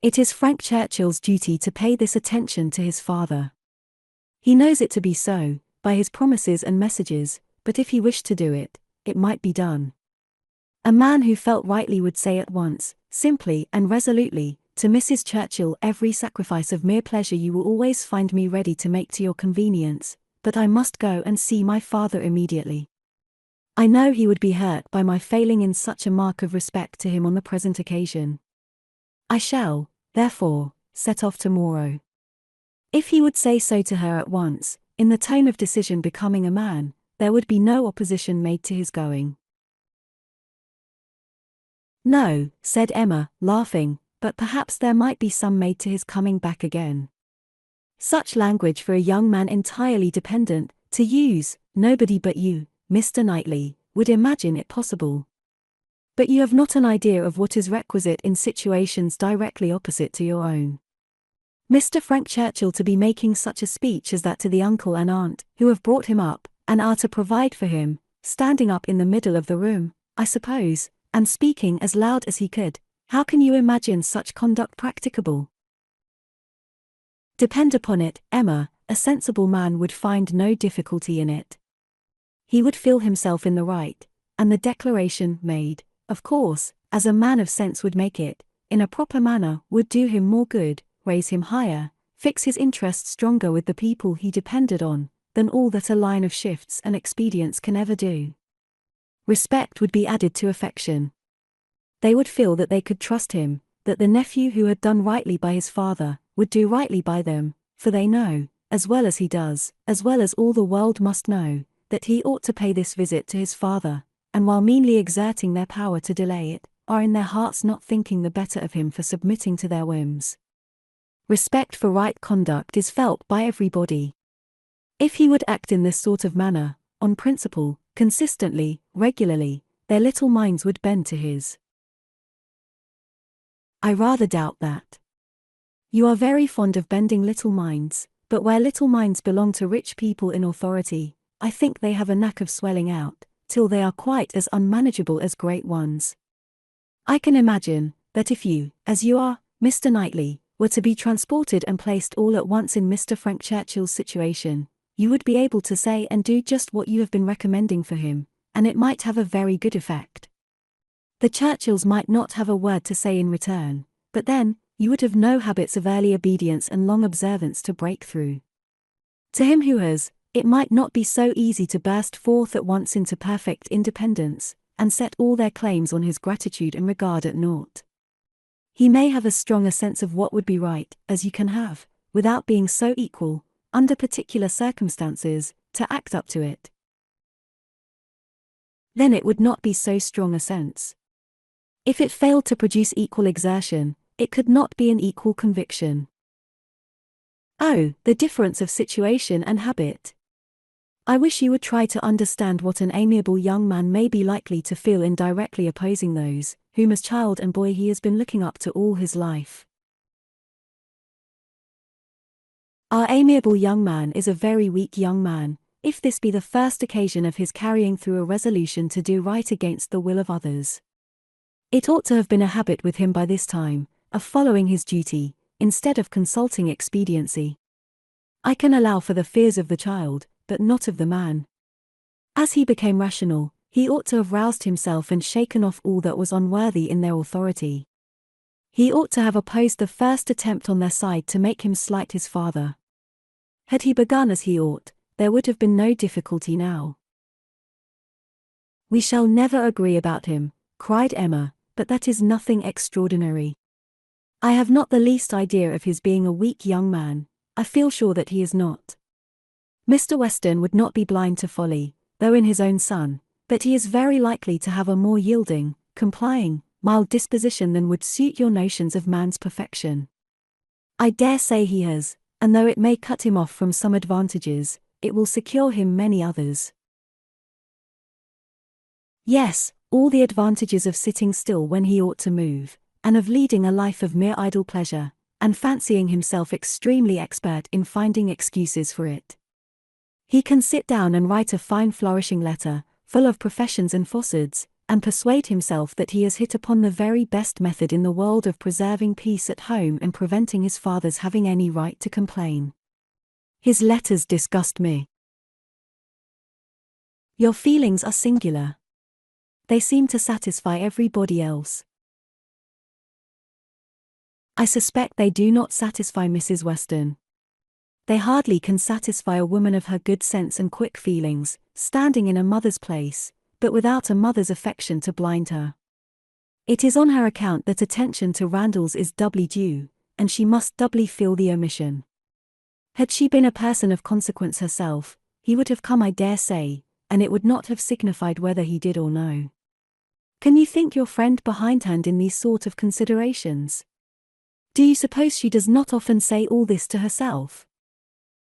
It is Frank Churchill's duty to pay this attention to his father. He knows it to be so, by his promises and messages, but if he wished to do it, it might be done. A man who felt rightly would say at once, simply and resolutely, to Mrs. Churchill, every sacrifice of mere pleasure you will always find me ready to make to your convenience, but I must go and see my father immediately. I know he would be hurt by my failing in such a mark of respect to him on the present occasion. I shall, therefore, set off tomorrow. If he would say so to her at once, in the tone of decision becoming a man, there would be no opposition made to his going. No, said Emma, laughing, but perhaps there might be some made to his coming back again. Such language for a young man entirely dependent, to use, nobody but you, Mr. Knightley, would imagine it possible. But you have not an idea of what is requisite in situations directly opposite to your own. Mr. Frank Churchill to be making such a speech as that to the uncle and aunt, who have brought him up, and are to provide for him, standing up in the middle of the room, I suppose, and speaking as loud as he could, how can you imagine such conduct practicable? Depend upon it, Emma, a sensible man would find no difficulty in it. He would feel himself in the right, and the declaration made, of course, as a man of sense would make it, in a proper manner, would do him more good, raise him higher, fix his interest stronger with the people he depended on, than all that a line of shifts and expedients can ever do. Respect would be added to affection. They would feel that they could trust him, that the nephew who had done rightly by his father, would do rightly by them, for they know, as well as he does, as well as all the world must know, that he ought to pay this visit to his father, and while meanly exerting their power to delay it, are in their hearts not thinking the better of him for submitting to their whims. Respect for right conduct is felt by everybody. If he would act in this sort of manner, on principle, consistently, regularly, their little minds would bend to his. I rather doubt that. You are very fond of bending little minds, but where little minds belong to rich people in authority, I think they have a knack of swelling out, till they are quite as unmanageable as great ones. I can imagine, that if you, as you are, Mr. Knightley, were to be transported and placed all at once in Mr. Frank Churchill's situation, you would be able to say and do just what you have been recommending for him, and it might have a very good effect. The Churchills might not have a word to say in return, but then, you would have no habits of early obedience and long observance to break through. To him who has, it might not be so easy to burst forth at once into perfect independence, and set all their claims on his gratitude and regard at naught. He may have as strong a sense of what would be right, as you can have, without being so equal, under particular circumstances, to act up to it. Then it would not be so strong a sense. If it failed to produce equal exertion, it could not be an equal conviction. Oh, the difference of situation and habit! I wish you would try to understand what an amiable young man may be likely to feel in directly opposing those, whom as child and boy he has been looking up to all his life. Our amiable young man is a very weak young man, if this be the first occasion of his carrying through a resolution to do right against the will of others. It ought to have been a habit with him by this time, of following his duty, instead of consulting expediency. I can allow for the fears of the child, but not of the man. As he became rational, he ought to have roused himself and shaken off all that was unworthy in their authority. He ought to have opposed the first attempt on their side to make him slight his father. Had he begun as he ought, there would have been no difficulty now. "We shall never agree about him," cried Emma, "but that is nothing extraordinary. I have not the least idea of his being a weak young man. I feel sure that he is not. Mr. Weston would not be blind to folly, though in his own son, but he is very likely to have a more yielding, complying, mild disposition than would suit your notions of man's perfection. I dare say he has, and though it may cut him off from some advantages, it will secure him many others. Yes, all the advantages of sitting still when he ought to move, and of leading a life of mere idle pleasure, and fancying himself extremely expert in finding excuses for it. He can sit down and write a fine flourishing letter, full of professions and falsehoods, and persuade himself that he has hit upon the very best method in the world of preserving peace at home and preventing his father's having any right to complain. His letters disgust me." "Your feelings are singular. They seem to satisfy everybody else." "I suspect they do not satisfy Mrs. Weston. They hardly can satisfy a woman of her good sense and quick feelings, standing in a mother's place, but without a mother's affection to blind her. It is on her account that attention to Randalls is doubly due, and she must doubly feel the omission. Had she been a person of consequence herself, he would have come, I dare say, and it would not have signified whether he did or no. Can you think your friend behindhand in these sort of considerations? Do you suppose she does not often say all this to herself?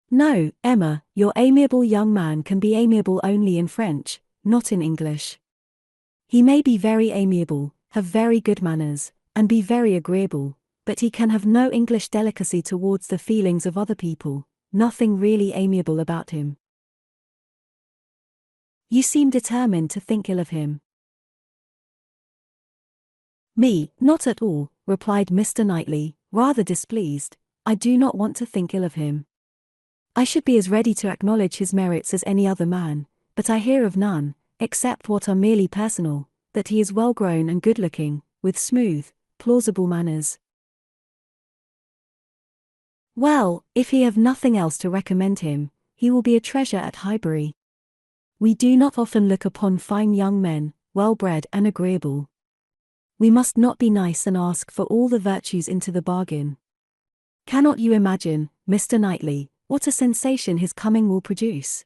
No, Emma, your amiable young man can be amiable only in French, not in English. He may be very amiable, have very good manners, and be very agreeable, but he can have no English delicacy towards the feelings of other people, nothing really amiable about him." "You seem determined to think ill of him." "Me, not at all," replied Mr. Knightley, rather displeased. "I do not want to think ill of him. I should be as ready to acknowledge his merits as any other man, but I hear of none, except what are merely personal, that he is well grown and good-looking, with smooth, plausible manners." "Well, if he have nothing else to recommend him, he will be a treasure at Highbury. We do not often look upon fine young men, well-bred and agreeable. We must not be nice and ask for all the virtues into the bargain. Cannot you imagine, Mr. Knightley, what a sensation his coming will produce?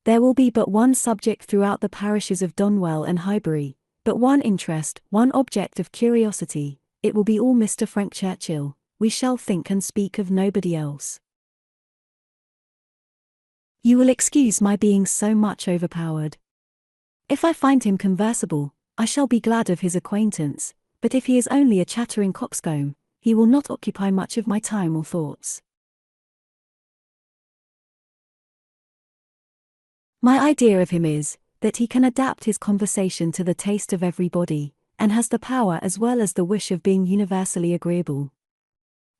There will be but one subject throughout the parishes of Donwell and Highbury, but one interest, one object of curiosity. It will be all Mr. Frank Churchill. We shall think and speak of nobody else. You will excuse my being so much overpowered. If I find him conversable, I shall be glad of his acquaintance, but if he is only a chattering coxcomb, he will not occupy much of my time or thoughts. My idea of him is, that he can adapt his conversation to the taste of everybody, and has the power as well as the wish of being universally agreeable.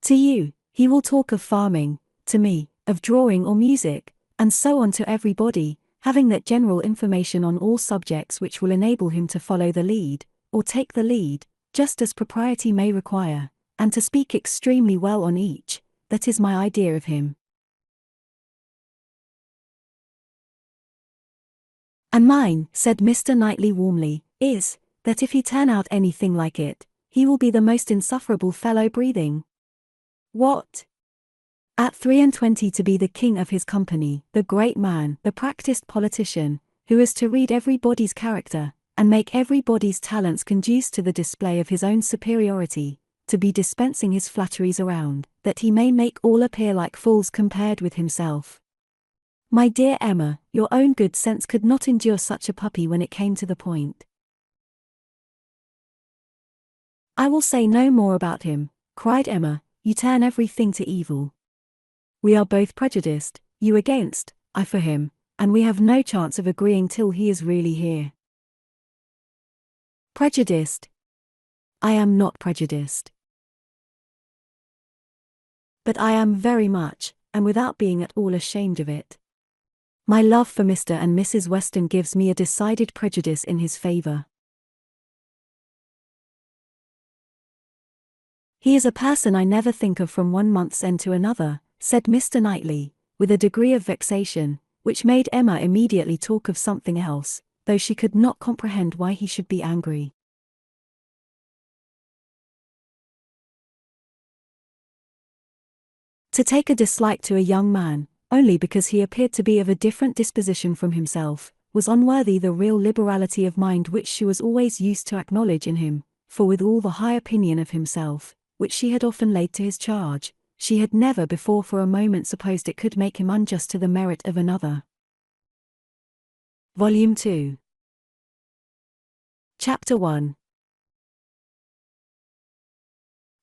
To you, he will talk of farming, to me, of drawing or music, and so on to everybody, having that general information on all subjects which will enable him to follow the lead, or take the lead, just as propriety may require, and to speak extremely well on each. That is my idea of him." "And mine," said Mr. Knightley warmly, "is, that if he turn out anything like it, he will be the most insufferable fellow breathing. What? At 23 to be the king of his company, the great man, the practised politician, who is to read everybody's character, and make everybody's talents conduce to the display of his own superiority, to be dispensing his flatteries around, that he may make all appear like fools compared with himself. My dear Emma, your own good sense could not endure such a puppy when it came to the point. I will say no more about him, cried Emma, you turn everything to evil. We are both prejudiced, you against, I for him, and we have no chance of agreeing till he is really here. Prejudiced? I am not prejudiced. But I am very much, and without being at all ashamed of it. My love for Mr. and Mrs. Weston gives me a decided prejudice in his favour. He is a person I never think of from one month's end to another, said Mr. Knightley, with a degree of vexation, which made Emma immediately talk of something else, though she could not comprehend why he should be angry. To take a dislike to a young man, only because he appeared to be of a different disposition from himself, was unworthy the real liberality of mind which she was always used to acknowledge in him, for with all the high opinion of himself, which she had often laid to his charge, she had never before for a moment supposed it could make him unjust to the merit of another. Volume 2. Chapter 1.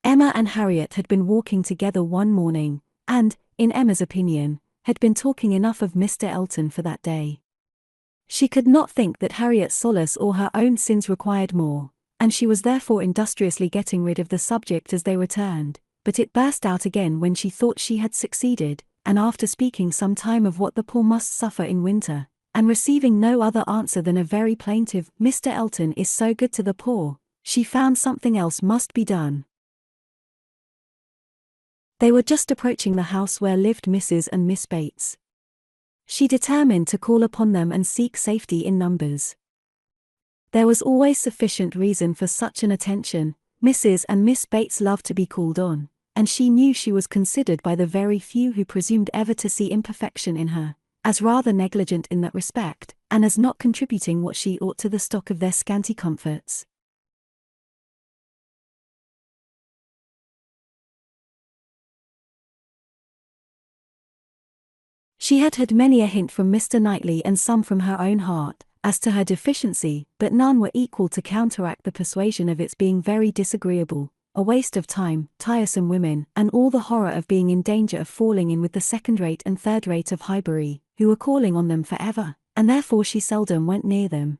Emma and Harriet had been walking together one morning, and, in Emma's opinion, had been talking enough of Mr. Elton for that day. She could not think that Harriet's solace or her own sins required more, and she was therefore industriously getting rid of the subject as they returned, but it burst out again when she thought she had succeeded, and after speaking some time of what the poor must suffer in winter, and receiving no other answer than a very plaintive, Mr. Elton is so good to the poor, she found something else must be done. They were just approaching the house where lived Mrs. and Miss Bates. She determined to call upon them and seek safety in numbers. There was always sufficient reason for such an attention. Mrs. and Miss Bates loved to be called on, and she knew she was considered by the very few who presumed ever to see imperfection in her, as rather negligent in that respect, and as not contributing what she ought to the stock of their scanty comforts. She had had many a hint from Mr. Knightley and some from her own heart, as to her deficiency, but none were equal to counteract the persuasion of its being very disagreeable, a waste of time, tiresome women, and all the horror of being in danger of falling in with the second-rate and third-rate of Highbury, who were calling on them for ever, and therefore she seldom went near them.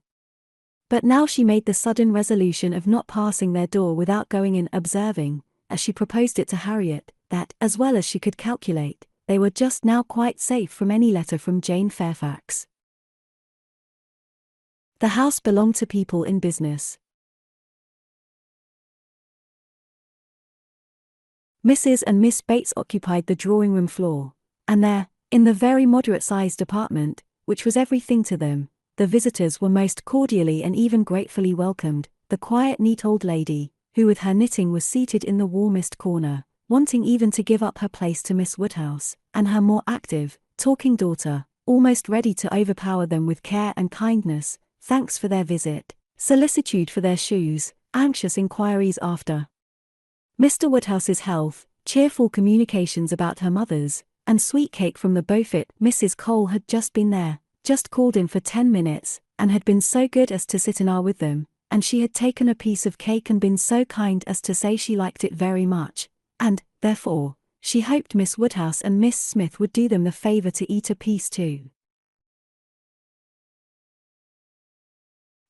But now she made the sudden resolution of not passing their door without going in, observing, as she proposed it to Harriet, that, as well as she could calculate, they were just now quite safe from any letter from Jane Fairfax. The house belonged to people in business. Mrs. and Miss Bates occupied the drawing-room floor, and there, in the very moderate-sized apartment, which was everything to them, the visitors were most cordially and even gratefully welcomed. The quiet neat old lady, who with her knitting was seated in the warmest corner, wanting even to give up her place to Miss Woodhouse, and her more active, talking daughter, almost ready to overpower them with care and kindness, thanks for their visit, solicitude for their shoes, anxious inquiries after Mr. Woodhouse's health, cheerful communications about her mother's, and sweet cake from the Beaufort. Mrs. Cole had just been there, just called in for 10 minutes, and had been so good as to sit an hour with them, and she had taken a piece of cake and been so kind as to say she liked it very much, and, therefore, she hoped Miss Woodhouse and Miss Smith would do them the favour to eat a piece too.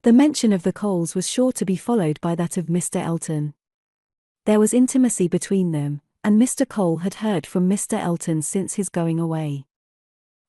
The mention of the Coles was sure to be followed by that of Mr. Elton. There was intimacy between them, and Mr. Cole had heard from Mr. Elton since his going away.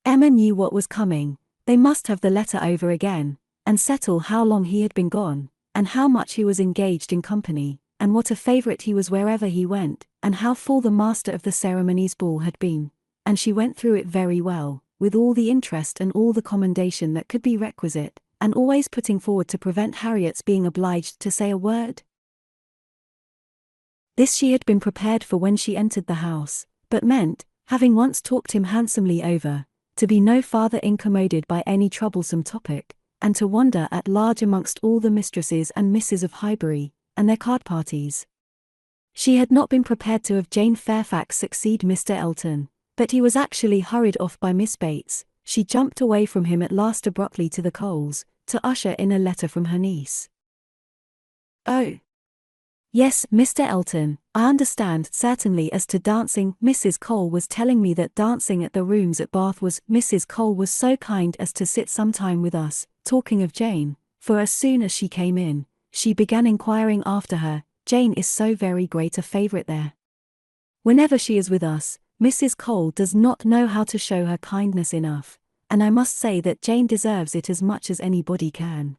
Emma knew what was coming. They must have the letter over again, and settle how long he had been gone, and how much he was engaged in company, and what a favourite he was wherever he went, and how full the master of the ceremonies ball had been, and she went through it very well, with all the interest and all the commendation that could be requisite, and always putting forward to prevent Harriet's being obliged to say a word. This she had been prepared for when she entered the house, but meant, having once talked him handsomely over, to be no farther incommoded by any troublesome topic, and to wander at large amongst all the mistresses and misses of Highbury, and their card parties. She had not been prepared to have Jane Fairfax succeed Mr. Elton, but he was actually hurried off by Miss Bates, she jumped away from him at last abruptly to the coals, to usher in a letter from her niece. "Oh. Yes, Mr. Elton, I understand certainly as to dancing. Mrs. Cole was telling me that dancing at the rooms at Bath was. Mrs. Cole was so kind as to sit some time with us, talking of Jane, for as soon as she came in, she began inquiring after her. Jane is so very great a favourite there. Whenever she is with us, Mrs. Cole does not know how to show her kindness enough, and I must say that Jane deserves it as much as anybody can.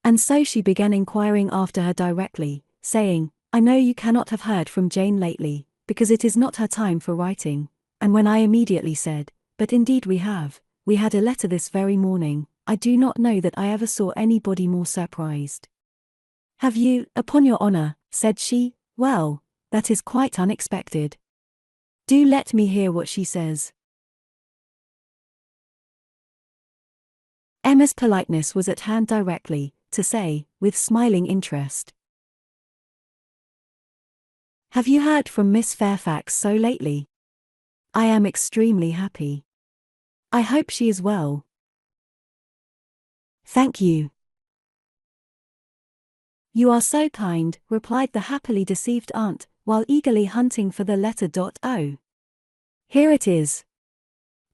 And so she began inquiring after her directly, saying, I know you cannot have heard from Jane lately, because it is not her time for writing, and when I immediately said, but indeed we had a letter this very morning, I do not know that I ever saw anybody more surprised. Have you, upon your honour, said she, well, that is quite unexpected. Do let me hear what she says. Emma's politeness was at hand directly, to say, with smiling interest. Have you heard from Miss Fairfax so lately? I am extremely happy. I hope she is well. Thank you. You are so kind, replied the happily deceived aunt, while eagerly hunting for the letter. Oh. Here it is.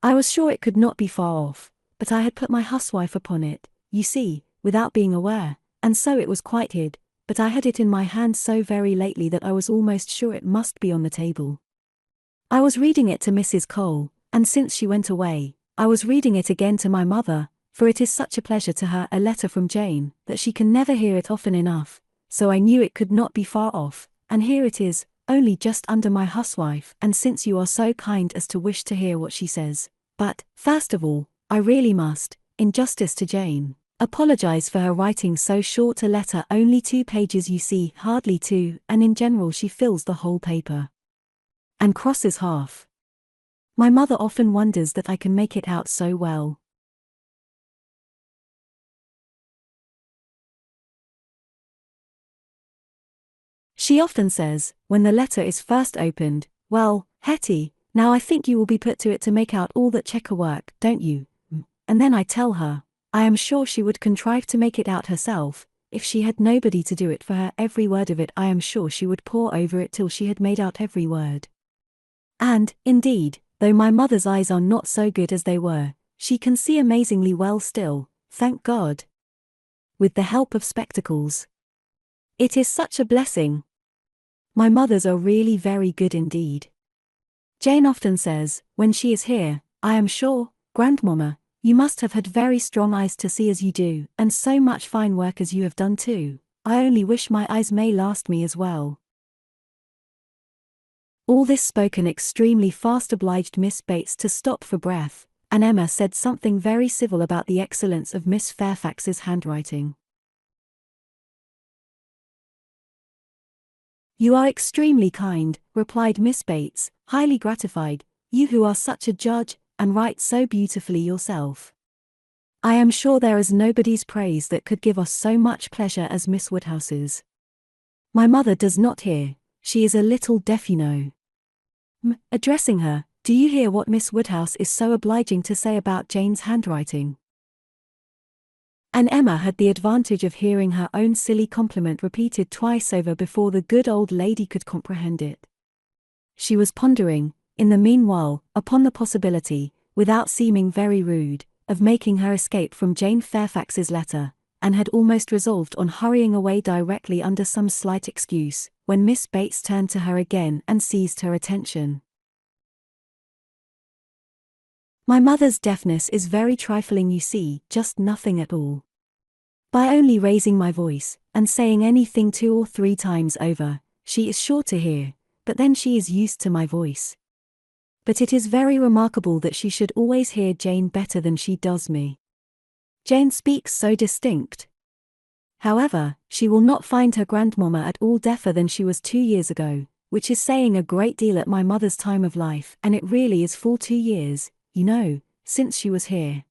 I was sure it could not be far off, but I had put my housewife upon it, you see, without being aware, and so it was quite hid, but I had it in my hand so very lately that I was almost sure it must be on the table. I was reading it to Mrs. Cole, and since she went away, I was reading it again to my mother, for it is such a pleasure to her, a letter from Jane, that she can never hear it often enough, so I knew it could not be far off, and here it is, only just under my housewife, and since you are so kind as to wish to hear what she says. But, first of all, I really must, in justice to Jane, apologize for her writing so short a letter, only 2 pages, you see, hardly 2, and in general she fills the whole paper. And crosses half. My mother often wonders that I can make it out so well. She often says, when the letter is first opened, well, Hetty, now I think you will be put to it to make out all that checker work, don't you? And then I tell her, I am sure she would contrive to make it out herself, if she had nobody to do it for her. Every word of it I am sure she would pore over it till she had made out every word. And, indeed, though my mother's eyes are not so good as they were, she can see amazingly well still, thank God. With the help of spectacles. It is such a blessing. My mothers are really very good indeed. Jane often says, when she is here, I am sure, grandmamma, you must have had very strong eyes to see as you do, and so much fine work as you have done too. I only wish my eyes may last me as well. All this spoken extremely fast obliged Miss Bates to stop for breath, and Emma said something very civil about the excellence of Miss Fairfax's handwriting. You are extremely kind, replied Miss Bates, highly gratified, you who are such a judge, and write so beautifully yourself. I am sure there is nobody's praise that could give us so much pleasure as Miss Woodhouse's. My mother does not hear, she is a little deaf, you know. Addressing her, do you hear what Miss Woodhouse is so obliging to say about Jane's handwriting? And Emma had the advantage of hearing her own silly compliment repeated twice over before the good old lady could comprehend it. She was pondering, in the meanwhile, upon the possibility, without seeming very rude, of making her escape from Jane Fairfax's letter, and had almost resolved on hurrying away directly under some slight excuse, when Miss Bates turned to her again and seized her attention. My mother's deafness is very trifling, you see, just nothing at all. By only raising my voice, and saying anything 2 or 3 times over, she is sure to hear, but then she is used to my voice. But it is very remarkable that she should always hear Jane better than she does me. Jane speaks so distinct. However, she will not find her grandmamma at all deafer than she was 2 years ago, which is saying a great deal at my mother's time of life, and it really is full 2 years, you know, since she was here.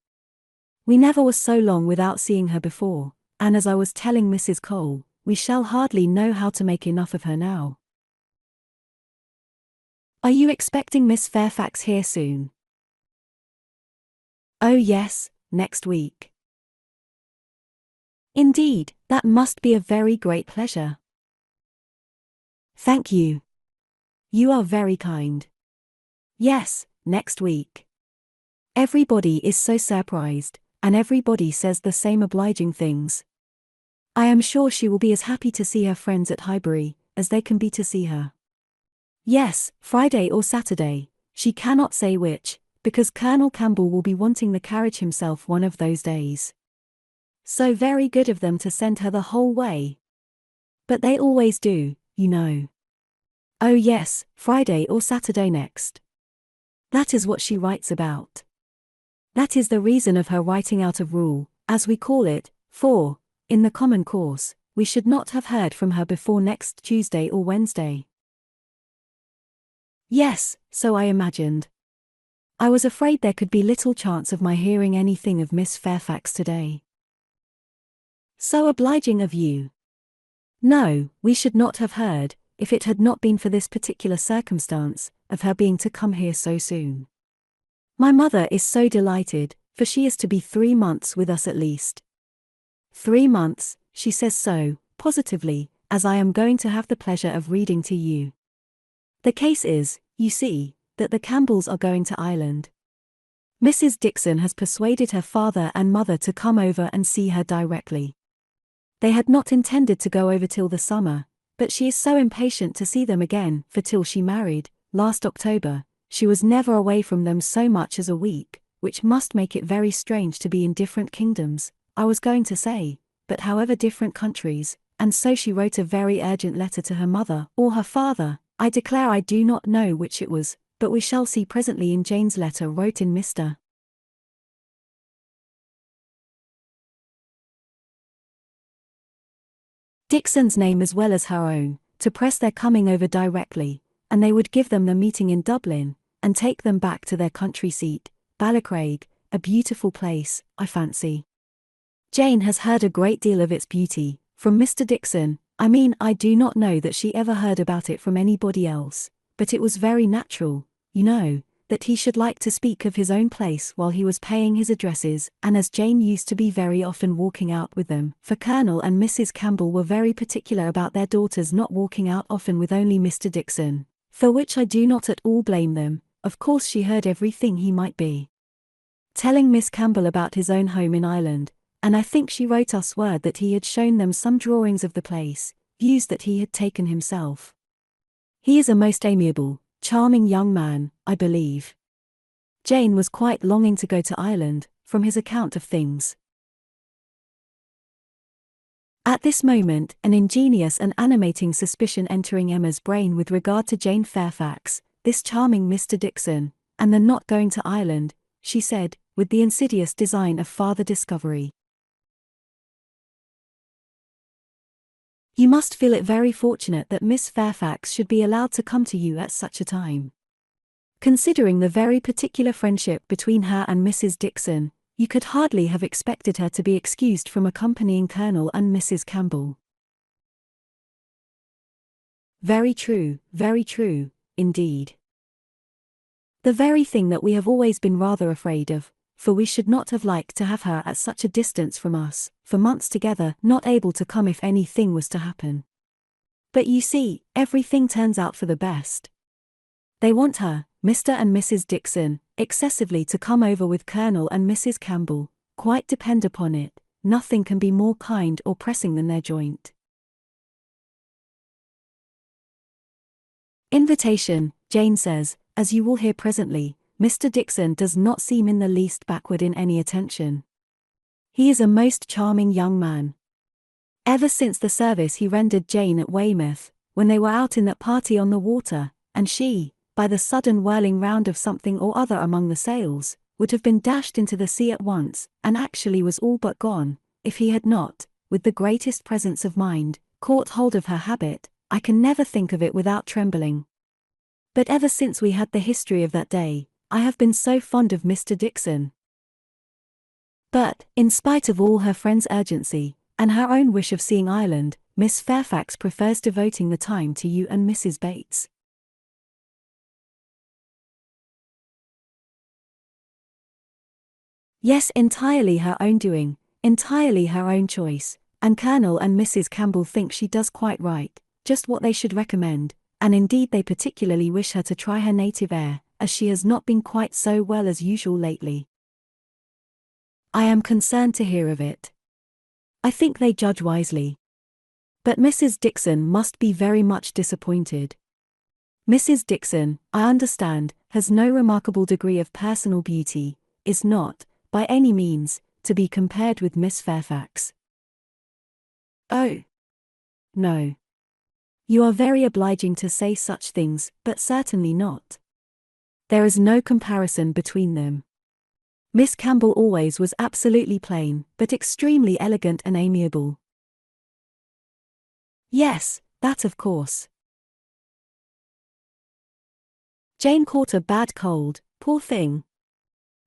We never was so long without seeing her before, and as I was telling Mrs. Cole, we shall hardly know how to make enough of her now. Are you expecting Miss Fairfax here soon? Oh yes, next week. Indeed, that must be a very great pleasure. Thank you. You are very kind. Yes, next week. Everybody is so surprised, and everybody says the same obliging things. I am sure she will be as happy to see her friends at Highbury as they can be to see her. Yes, Friday or Saturday, she cannot say which, because Colonel Campbell will be wanting the carriage himself one of those days. So very good of them to send her the whole way. But they always do, you know. Oh yes, Friday or Saturday next. That is what she writes about. That is the reason of her writing out of rule, as we call it, for, in the common course, we should not have heard from her before next Tuesday or Wednesday. Yes, so I imagined. I was afraid there could be little chance of my hearing anything of Miss Fairfax today. So obliging of you. No, we should not have heard, if it had not been for this particular circumstance, of her being to come here so soon. My mother is so delighted, for she is to be 3 months with us at least. 3 months, she says so, positively, as I am going to have the pleasure of reading to you. The case is, you see, that the Campbells are going to Ireland. Mrs. Dixon has persuaded her father and mother to come over and see her directly. They had not intended to go over till the summer, but she is so impatient to see them again, for till she married, last October, she was never away from them so much as a week, which must make it very strange to be in different kingdoms, I was going to say, but however different countries, and so she wrote a very urgent letter to her mother or her father. I declare I do not know which it was, but we shall see presently in Jane's letter wrote in Mr. Dixon's name as well as her own, to press their coming over directly, and they would give them the meeting in Dublin, and take them back to their country seat, Ballacraig, a beautiful place, I fancy. Jane has heard a great deal of its beauty, from Mr. Dixon. I do not know that she ever heard about it from anybody else, but it was very natural, you know, that he should like to speak of his own place while he was paying his addresses, and as Jane used to be very often walking out with them, for Colonel and Mrs. Campbell were very particular about their daughters not walking out often with only Mr. Dixon, for which I do not at all blame them. Of course she heard everything he might be telling Miss Campbell about his own home in Ireland, and I think she wrote us word that he had shown them some drawings of the place, views that he had taken himself. He is a most amiable, charming young man, I believe. Jane was quite longing to go to Ireland, from his account of things. At this moment, an ingenious and animating suspicion entering Emma's brain with regard to Jane Fairfax, this charming Mr. Dixon, and the not going to Ireland, she said, with the insidious design of farther discovery. You must feel it very fortunate that Miss Fairfax should be allowed to come to you at such a time. Considering the very particular friendship between her and Mrs. Dixon, you could hardly have expected her to be excused from accompanying Colonel and Mrs. Campbell. Very true, indeed. The very thing that we have always been rather afraid of, for we should not have liked to have her at such a distance from us, for months together, not able to come if anything was to happen. But you see, everything turns out for the best. They want her, Mr. and Mrs. Dixon, excessively to come over with Colonel and Mrs. Campbell, quite depend upon it, nothing can be more kind or pressing than their joint invitation. Jane says, as you will hear presently, Mr. Dixon does not seem in the least backward in any attention. He is a most charming young man. Ever since the service he rendered Jane at Weymouth, when they were out in that party on the water, and she, by the sudden whirling round of something or other among the sails, would have been dashed into the sea at once, and actually was all but gone, if he had not, with the greatest presence of mind, caught hold of her habit. I can never think of it without trembling. But ever since we had the history of that day, I have been so fond of Mr. Dixon. But, in spite of all her friend's urgency, and her own wish of seeing Ireland, Miss Fairfax prefers devoting the time to you and Mrs. Bates. Yes, entirely her own doing, entirely her own choice, and Colonel and Mrs. Campbell think she does quite right, just what they should recommend, and indeed they particularly wish her to try her native air, as she has not been quite so well as usual lately. I am concerned to hear of it. I think they judge wisely. But Mrs. Dixon must be very much disappointed. Mrs. Dixon, I understand, has no remarkable degree of personal beauty, is not, by any means, to be compared with Miss Fairfax. Oh. No. You are very obliging to say such things, but certainly not. There is no comparison between them. Miss Campbell always was absolutely plain, but extremely elegant and amiable. Yes, that of course. Jane caught a bad cold, poor thing.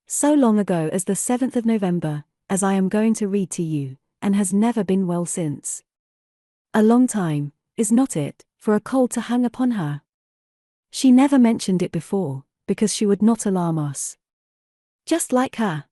So long ago as the 7th of November, as I am going to read to you, and has never been well since. A long time, is not it, for a cold to hang upon her? She never mentioned it before, because she would not alarm us. Just like her.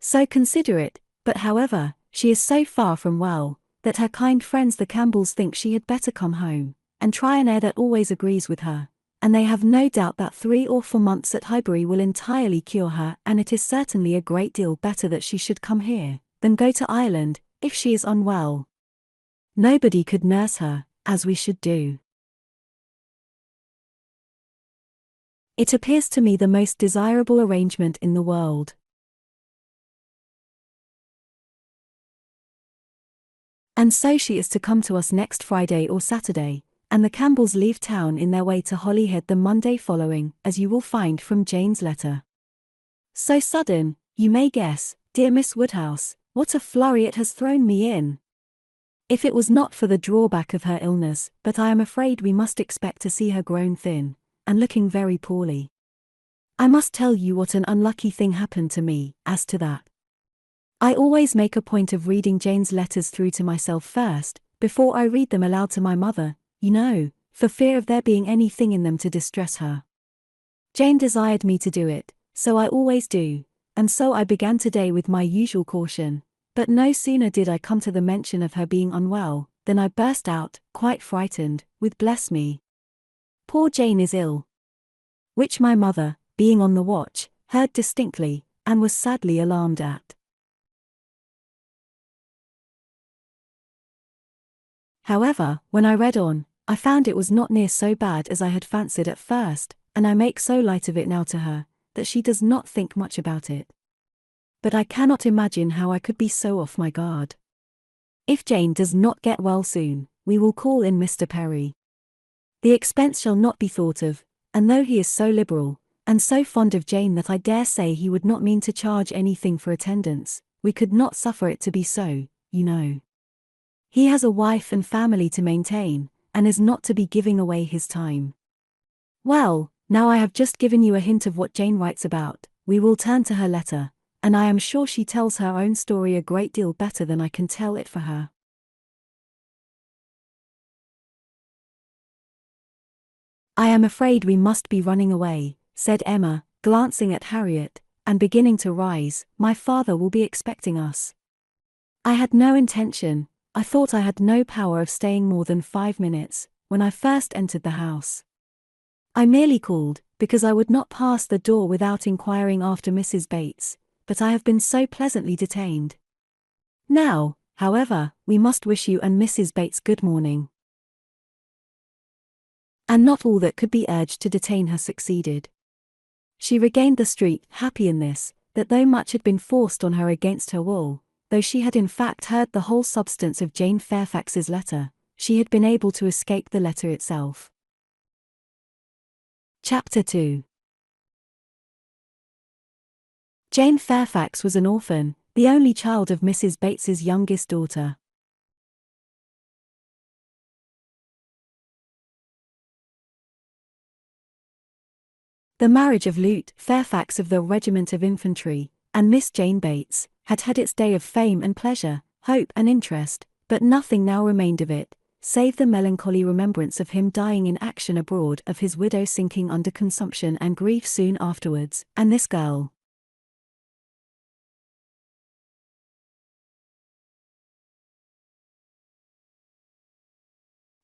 So considerate, but however, she is so far from well, that her kind friends the Campbells think she had better come home, and try an air that always agrees with her, and they have no doubt that 3 or 4 months at Highbury will entirely cure her, and it is certainly a great deal better that she should come here, than go to Ireland, if she is unwell. Nobody could nurse her, as we should do. It appears to me the most desirable arrangement in the world. And so she is to come to us next Friday or Saturday, and the Campbells leave town in their way to Holyhead the Monday following, as you will find from Jane's letter. So sudden, you may guess, dear Miss Woodhouse, what a flurry it has thrown me in. If it was not for the drawback of her illness, but I am afraid we must expect to see her grown thin, and looking very poorly. I must tell you what an unlucky thing happened to me, as to that. I always make a point of reading Jane's letters through to myself first, before I read them aloud to my mother, you know, for fear of there being anything in them to distress her. Jane desired me to do it, so I always do, and so I began today with my usual caution, but no sooner did I come to the mention of her being unwell, than I burst out, quite frightened, with bless me. Poor Jane is ill. Which my mother, being on the watch, heard distinctly, and was sadly alarmed at. However, when I read on, I found it was not near so bad as I had fancied at first, and I make so light of it now to her, that she does not think much about it. But I cannot imagine how I could be so off my guard. If Jane does not get well soon, we will call in Mr. Perry. The expense shall not be thought of, and though he is so liberal, and so fond of Jane that I dare say he would not mean to charge anything for attendance, we could not suffer it to be so, you know. He has a wife and family to maintain, and is not to be giving away his time. Well, now I have just given you a hint of what Jane writes about, we will turn to her letter, and I am sure she tells her own story a great deal better than I can tell it for her. I am afraid we must be running away, said Emma, glancing at Harriet, and beginning to rise. My father will be expecting us. I had no intention, I thought I had no power of staying more than 5 minutes, when I first entered the house. I merely called, because I would not pass the door without inquiring after Mrs. Bates, but I have been so pleasantly detained. Now, however, we must wish you and Mrs. Bates good morning. And not all that could be urged to detain her succeeded. She regained the street, happy in this, that though much had been forced on her against her will, though she had in fact heard the whole substance of Jane Fairfax's letter, she had been able to escape the letter itself. Chapter 2. Jane Fairfax was an orphan, the only child of Mrs. Bates's youngest daughter. The marriage of Lute Fairfax of the Regiment of Infantry, and Miss Jane Bates, had had its day of fame and pleasure, hope and interest, but nothing now remained of it, save the melancholy remembrance of him dying in action abroad, of his widow sinking under consumption and grief soon afterwards, and this girl.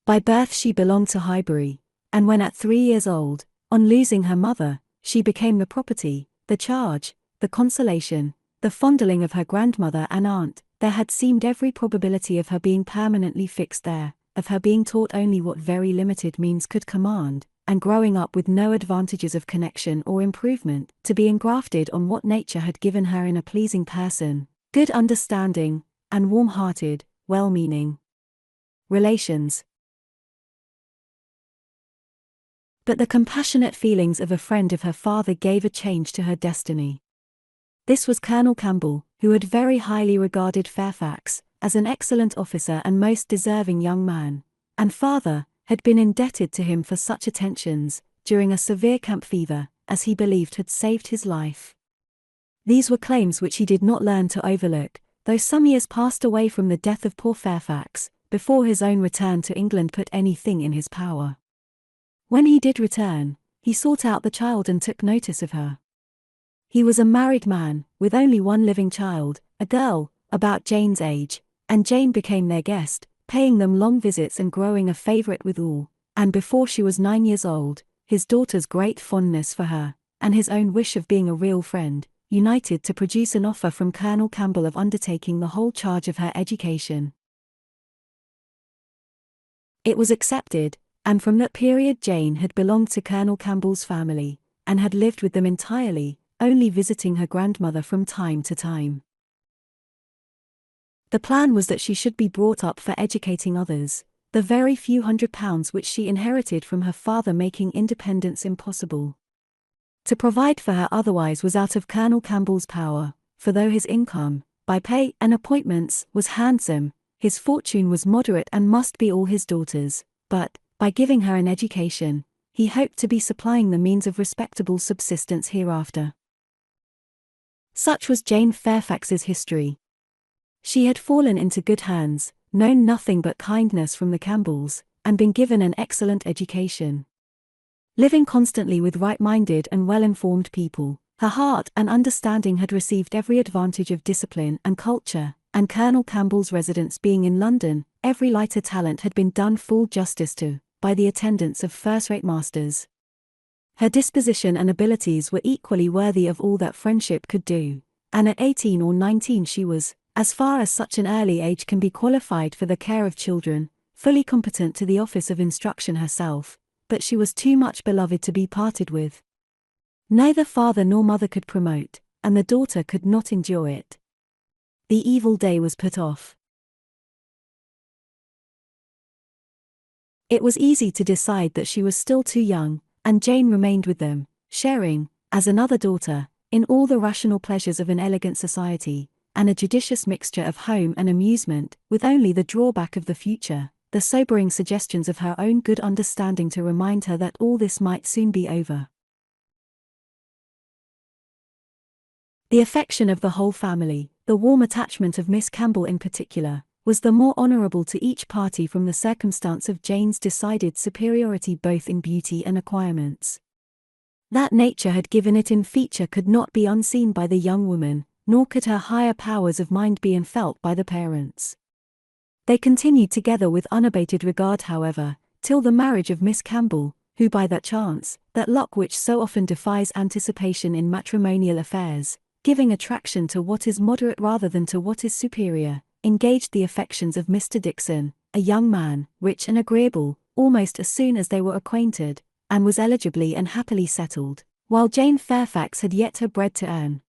By birth she belonged to Highbury, and when at 3 years old, on losing her mother, she became the property, the charge, the consolation, the fondling of her grandmother and aunt. There had seemed every probability of her being permanently fixed there, of her being taught only what very limited means could command, and growing up with no advantages of connection or improvement, to be engrafted on what nature had given her in a pleasing person, good understanding, and warm-hearted, well-meaning relations. But the compassionate feelings of a friend of her father gave a change to her destiny. This was Colonel Campbell, who had very highly regarded Fairfax as an excellent officer and most deserving young man, and father had been indebted to him for such attentions, during a severe camp fever, as he believed had saved his life. These were claims which he did not learn to overlook, though some years passed away from the death of poor Fairfax, before his own return to England put anything in his power. When he did return, he sought out the child and took notice of her. He was a married man, with only one living child, a girl, about Jane's age, and Jane became their guest, paying them long visits and growing a favourite with all, and before she was 9 years old, his daughter's great fondness for her, and his own wish of being a real friend, united to produce an offer from Colonel Campbell of undertaking the whole charge of her education. It was accepted, and from that period Jane had belonged to Colonel Campbell's family, and had lived with them entirely, only visiting her grandmother from time to time. The plan was that she should be brought up for educating others, the very few £100 which she inherited from her father making independence impossible. To provide for her otherwise was out of Colonel Campbell's power, for though his income, by pay and appointments, was handsome, his fortune was moderate and must be all his daughter's, but, by giving her an education, he hoped to be supplying the means of respectable subsistence hereafter. Such was Jane Fairfax's history. She had fallen into good hands, known nothing but kindness from the Campbells, and been given an excellent education. Living constantly with right-minded and well-informed people, her heart and understanding had received every advantage of discipline and culture, and Colonel Campbell's residence being in London, every lighter talent had been done full justice to, by the attendance of first-rate masters. Her disposition and abilities were equally worthy of all that friendship could do, and at 18 or 19 she was, as far as such an early age can be qualified for the care of children, fully competent to the office of instruction herself, but she was too much beloved to be parted with. Neither father nor mother could promote, and the daughter could not endure it. The evil day was put off. It was easy to decide that she was still too young, and Jane remained with them, sharing, as another daughter, in all the rational pleasures of an elegant society, and a judicious mixture of home and amusement, with only the drawback of the future, the sobering suggestions of her own good understanding to remind her that all this might soon be over. The affection of the whole family, the warm attachment of Miss Campbell in particular, was the more honourable to each party from the circumstance of Jane's decided superiority both in beauty and acquirements. That nature had given it in feature could not be unseen by the young woman, nor could her higher powers of mind be unfelt by the parents. They continued together with unabated regard however, till the marriage of Miss Campbell, who by that chance, that luck which so often defies anticipation in matrimonial affairs, giving attraction to what is moderate rather than to what is superior, engaged the affections of Mr. Dixon, a young man, rich and agreeable, almost as soon as they were acquainted, and was eligibly and happily settled, while Jane Fairfax had yet her bread to earn.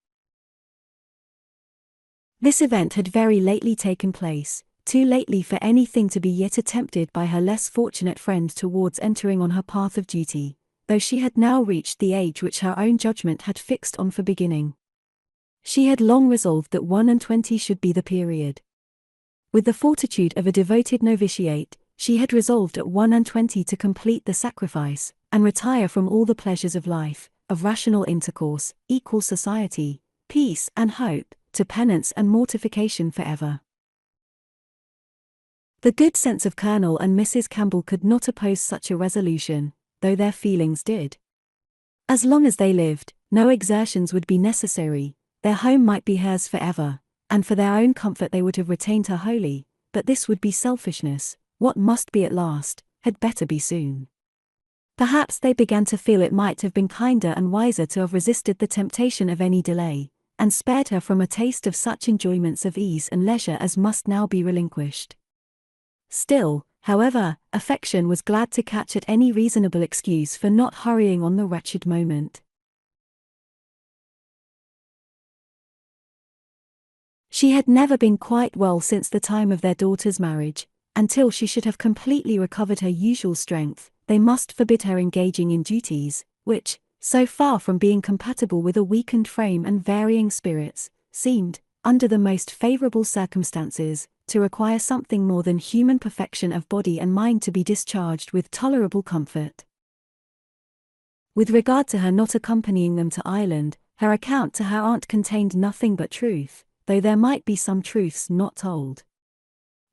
This event had very lately taken place, too lately for anything to be yet attempted by her less fortunate friend towards entering on her path of duty, though she had now reached the age which her own judgment had fixed on for beginning. She had long resolved that 21 should be the period. With the fortitude of a devoted novitiate, she had resolved at 21 to complete the sacrifice, and retire from all the pleasures of life, of rational intercourse, equal society, peace and hope, to penance and mortification forever. The good sense of Colonel and Mrs. Campbell could not oppose such a resolution, though their feelings did. As long as they lived, no exertions would be necessary, their home might be hers forever, and for their own comfort they would have retained her wholly, but this would be selfishness. What must be at last, had better be soon. Perhaps they began to feel it might have been kinder and wiser to have resisted the temptation of any delay, and spared her from a taste of such enjoyments of ease and leisure as must now be relinquished. Still, however, affection was glad to catch at any reasonable excuse for not hurrying on the wretched moment. She had never been quite well since the time of their daughter's marriage. Until she should have completely recovered her usual strength, they must forbid her engaging in duties, which, so far from being compatible with a weakened frame and varying spirits, seemed, under the most favorable circumstances, to require something more than human perfection of body and mind to be discharged with tolerable comfort. With regard to her not accompanying them to Ireland, her account to her aunt contained nothing but truth, though there might be some truths not told.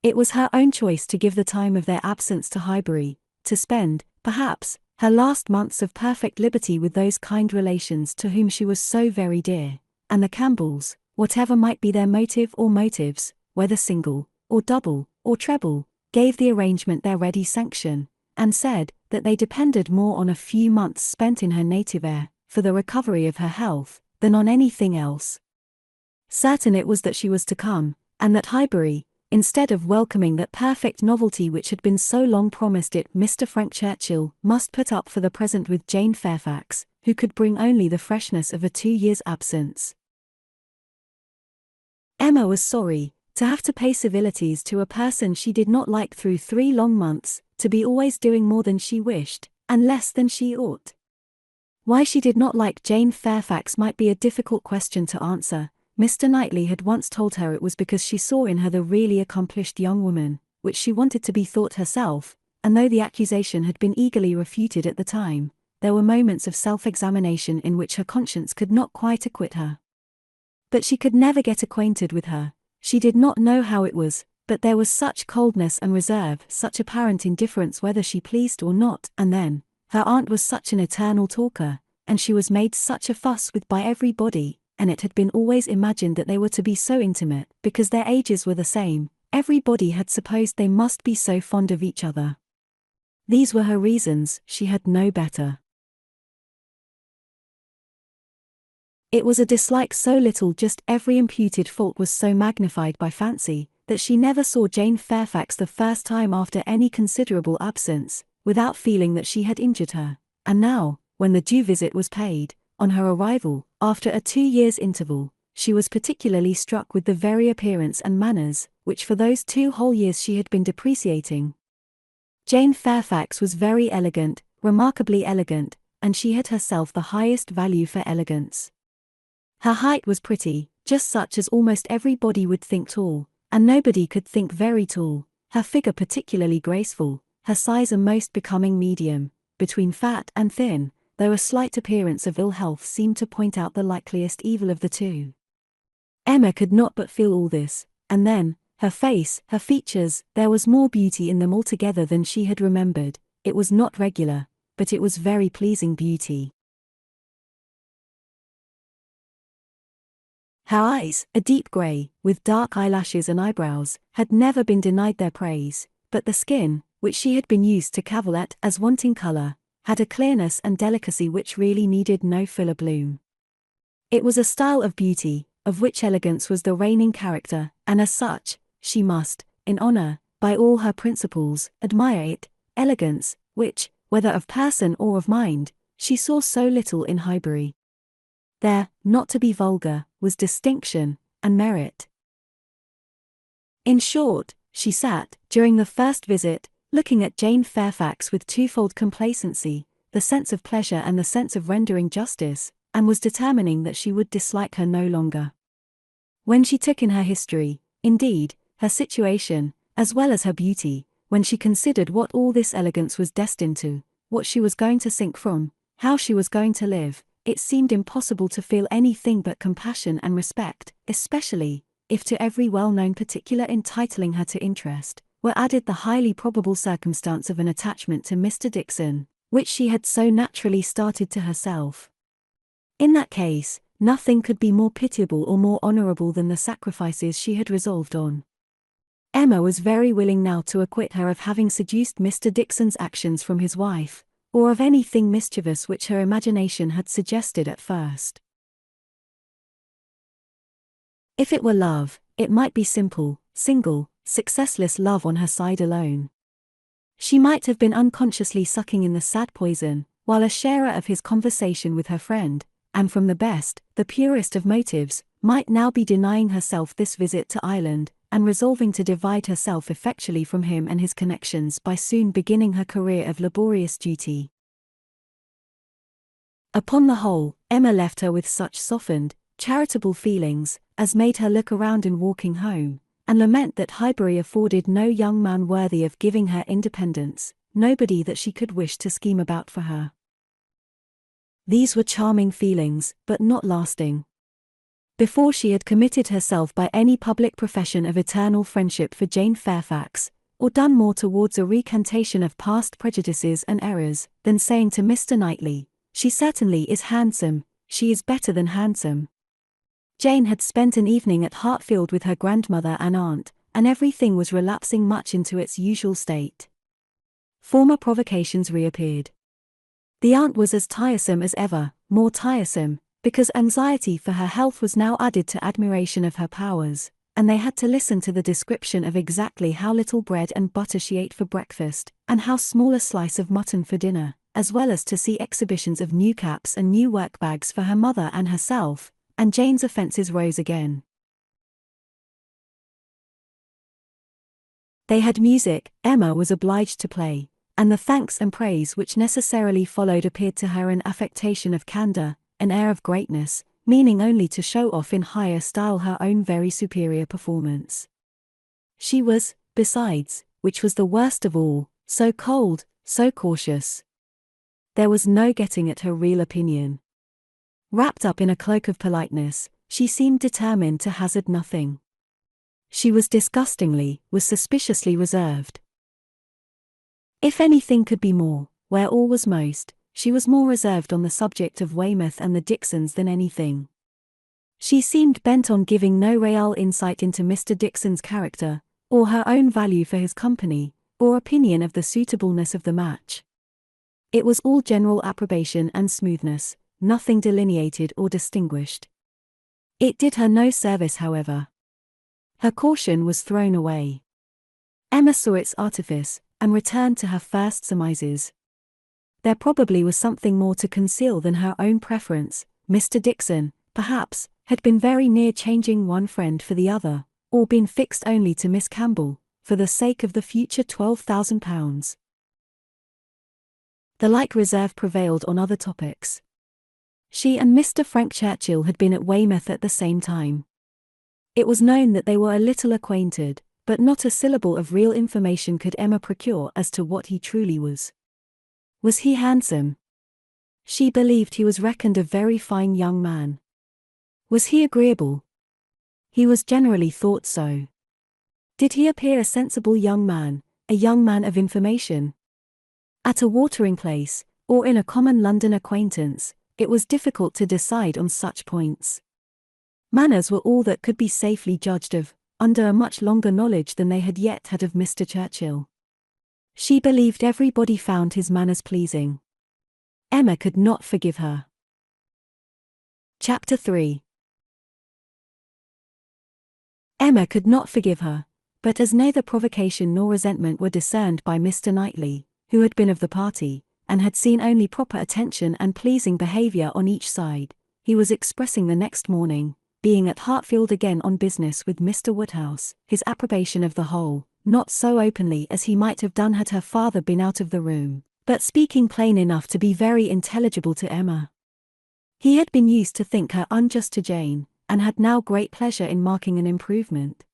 It was her own choice to give the time of their absence to Highbury, to spend, perhaps, her last months of perfect liberty with those kind relations to whom she was so very dear, and the Campbells, whatever might be their motive or motives, whether single, or double, or treble, gave the arrangement their ready sanction, and said that they depended more on a few months spent in her native air, for the recovery of her health, than on anything else. Certain it was that she was to come, and that Highbury, instead of welcoming that perfect novelty which had been so long promised it, Mr. Frank Churchill must put up for the present with Jane Fairfax, who could bring only the freshness of a 2 years' absence. Emma was sorry to have to pay civilities to a person she did not like through 3 long months, to be always doing more than she wished, and less than she ought. Why she did not like Jane Fairfax might be a difficult question to answer. Mr. Knightley had once told her it was because she saw in her the really accomplished young woman, which she wanted to be thought herself, and though the accusation had been eagerly refuted at the time, there were moments of self-examination in which her conscience could not quite acquit her. But she could never get acquainted with her. She did not know how it was, but there was such coldness and reserve, such apparent indifference whether she pleased or not, and then, her aunt was such an eternal talker, and she was made such a fuss with by everybody, and it had been always imagined that they were to be so intimate, because their ages were the same, everybody had supposed they must be so fond of each other. These were her reasons, she had no better. It was a dislike so little, just every imputed fault was so magnified by fancy, that she never saw Jane Fairfax the first time after any considerable absence, without feeling that she had injured her, and now, when the due visit was paid, on her arrival, after a 2 years' interval, she was particularly struck with the very appearance and manners, which for those 2 whole years she had been depreciating. Jane Fairfax was very elegant, remarkably elegant, and she had herself the highest value for elegance. Her height was pretty, just such as almost everybody would think tall, and nobody could think very tall, her figure particularly graceful, her size a most becoming medium, between fat and thin, though a slight appearance of ill health seemed to point out the likeliest evil of the two. Emma could not but feel all this, and then, her face, her features, there was more beauty in them altogether than she had remembered. It was not regular, but it was very pleasing beauty. Her eyes, a deep grey, with dark eyelashes and eyebrows, had never been denied their praise, but the skin, which she had been used to cavil at as wanting colour, had a clearness and delicacy which really needed no fuller bloom. It was a style of beauty, of which elegance was the reigning character, and as such, she must, in honour, by all her principles, admire it, elegance, which, whether of person or of mind, she saw so little in Highbury. There, not to be vulgar, was distinction, and merit. In short, she sat, during the first visit, looking at Jane Fairfax with twofold complacency, the sense of pleasure and the sense of rendering justice, and was determining that she would dislike her no longer. When she took in her history, indeed, her situation, as well as her beauty, when she considered what all this elegance was destined to, what she was going to sink from, how she was going to live, it seemed impossible to feel anything but compassion and respect, especially, if to every well-known particular entitling her to interest, were added the highly probable circumstance of an attachment to Mr. Dixon, which she had so naturally started to herself. In that case, nothing could be more pitiable or more honourable than the sacrifices she had resolved on. Emma was very willing now to acquit her of having seduced Mr. Dixon's actions from his wife, or of anything mischievous which her imagination had suggested at first. If it were love, it might be simple, single, successless love on her side alone. She might have been unconsciously sucking in the sad poison, while a sharer of his conversation with her friend, and from the best, the purest of motives, might now be denying herself this visit to Ireland, and resolving to divide herself effectually from him and his connections by soon beginning her career of laborious duty. Upon the whole, Emma left her with such softened, charitable feelings, as made her look around in walking home, and lament that Highbury afforded no young man worthy of giving her independence, nobody that she could wish to scheme about for her. These were charming feelings, but not lasting. Before she had committed herself by any public profession of eternal friendship for Jane Fairfax, or done more towards a recantation of past prejudices and errors, than saying to Mr. Knightley, "She certainly is handsome, she is better than handsome." Jane had spent an evening at Hartfield with her grandmother and aunt, and everything was relapsing much into its usual state. Former provocations reappeared. The aunt was as tiresome as ever, more tiresome, because anxiety for her health was now added to admiration of her powers, and they had to listen to the description of exactly how little bread and butter she ate for breakfast, and how small a slice of mutton for dinner, as well as to see exhibitions of new caps and new workbags for her mother and herself, and Jane's offences rose again. They had music, Emma was obliged to play, and the thanks and praise which necessarily followed appeared to her an affectation of candour, an air of greatness, meaning only to show off in higher style her own very superior performance. She was, besides, which was the worst of all, so cold, so cautious. There was no getting at her real opinion. Wrapped up in a cloak of politeness, she seemed determined to hazard nothing. She was suspiciously reserved. If anything could be more, where all was most, she was more reserved on the subject of Weymouth and the Dixons than anything. She seemed bent on giving no real insight into Mr. Dixon's character, or her own value for his company, or opinion of the suitableness of the match. It was all general approbation and smoothness, nothing delineated or distinguished. It did her no service, however. Her caution was thrown away. Emma saw its artifice, and returned to her first surmises. There probably was something more to conceal than her own preference. Mr. Dixon, perhaps, had been very near changing one friend for the other, or been fixed only to Miss Campbell, for the sake of the future £12,000. The like reserve prevailed on other topics. She and Mr. Frank Churchill had been at Weymouth at the same time. It was known that they were a little acquainted, but not a syllable of real information could Emma procure as to what he truly was. Was he handsome? She believed he was reckoned a very fine young man. Was he agreeable? He was generally thought so. Did he appear a sensible young man of information? At a watering place, or in a common London acquaintance, it was difficult to decide on such points. Manners were all that could be safely judged of, under a much longer knowledge than they had yet had of Mr. Churchill. She believed everybody found his manners pleasing. Emma could not forgive her. Chapter 3. Emma could not forgive her, but as neither provocation nor resentment were discerned by Mr. Knightley, who had been of the party, and had seen only proper attention and pleasing behaviour on each side, he was expressing the next morning, being at Hartfield again on business with Mr. Woodhouse, his approbation of the whole, not so openly as he might have done had her father been out of the room, but speaking plain enough to be very intelligible to Emma. He had been used to think her unjust to Jane, and had now great pleasure in marking an improvement.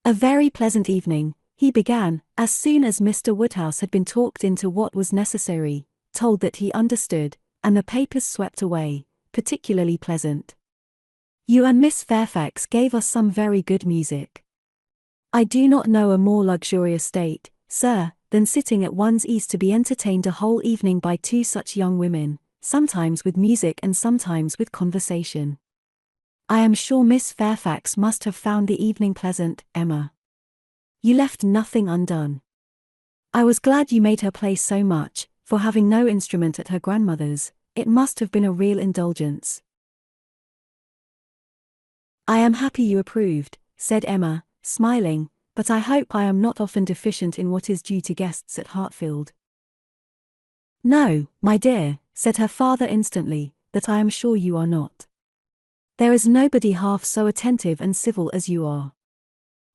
A very pleasant evening, he began, as soon as Mr. Woodhouse had been talked into what was necessary, told that he understood, and the papers swept away, particularly pleasant. You and Miss Fairfax gave us some very good music. I do not know a more luxurious state, sir, than sitting at one's ease to be entertained a whole evening by two such young women, sometimes with music and sometimes with conversation. I am sure Miss Fairfax must have found the evening pleasant, Emma. You left nothing undone. I was glad you made her play so much, for having no instrument at her grandmother's, it must have been a real indulgence. I am happy you approved, said Emma, smiling, but I hope I am not often deficient in what is due to guests at Hartfield. No, my dear, said her father instantly, that I am sure you are not. There is nobody half so attentive and civil as you are.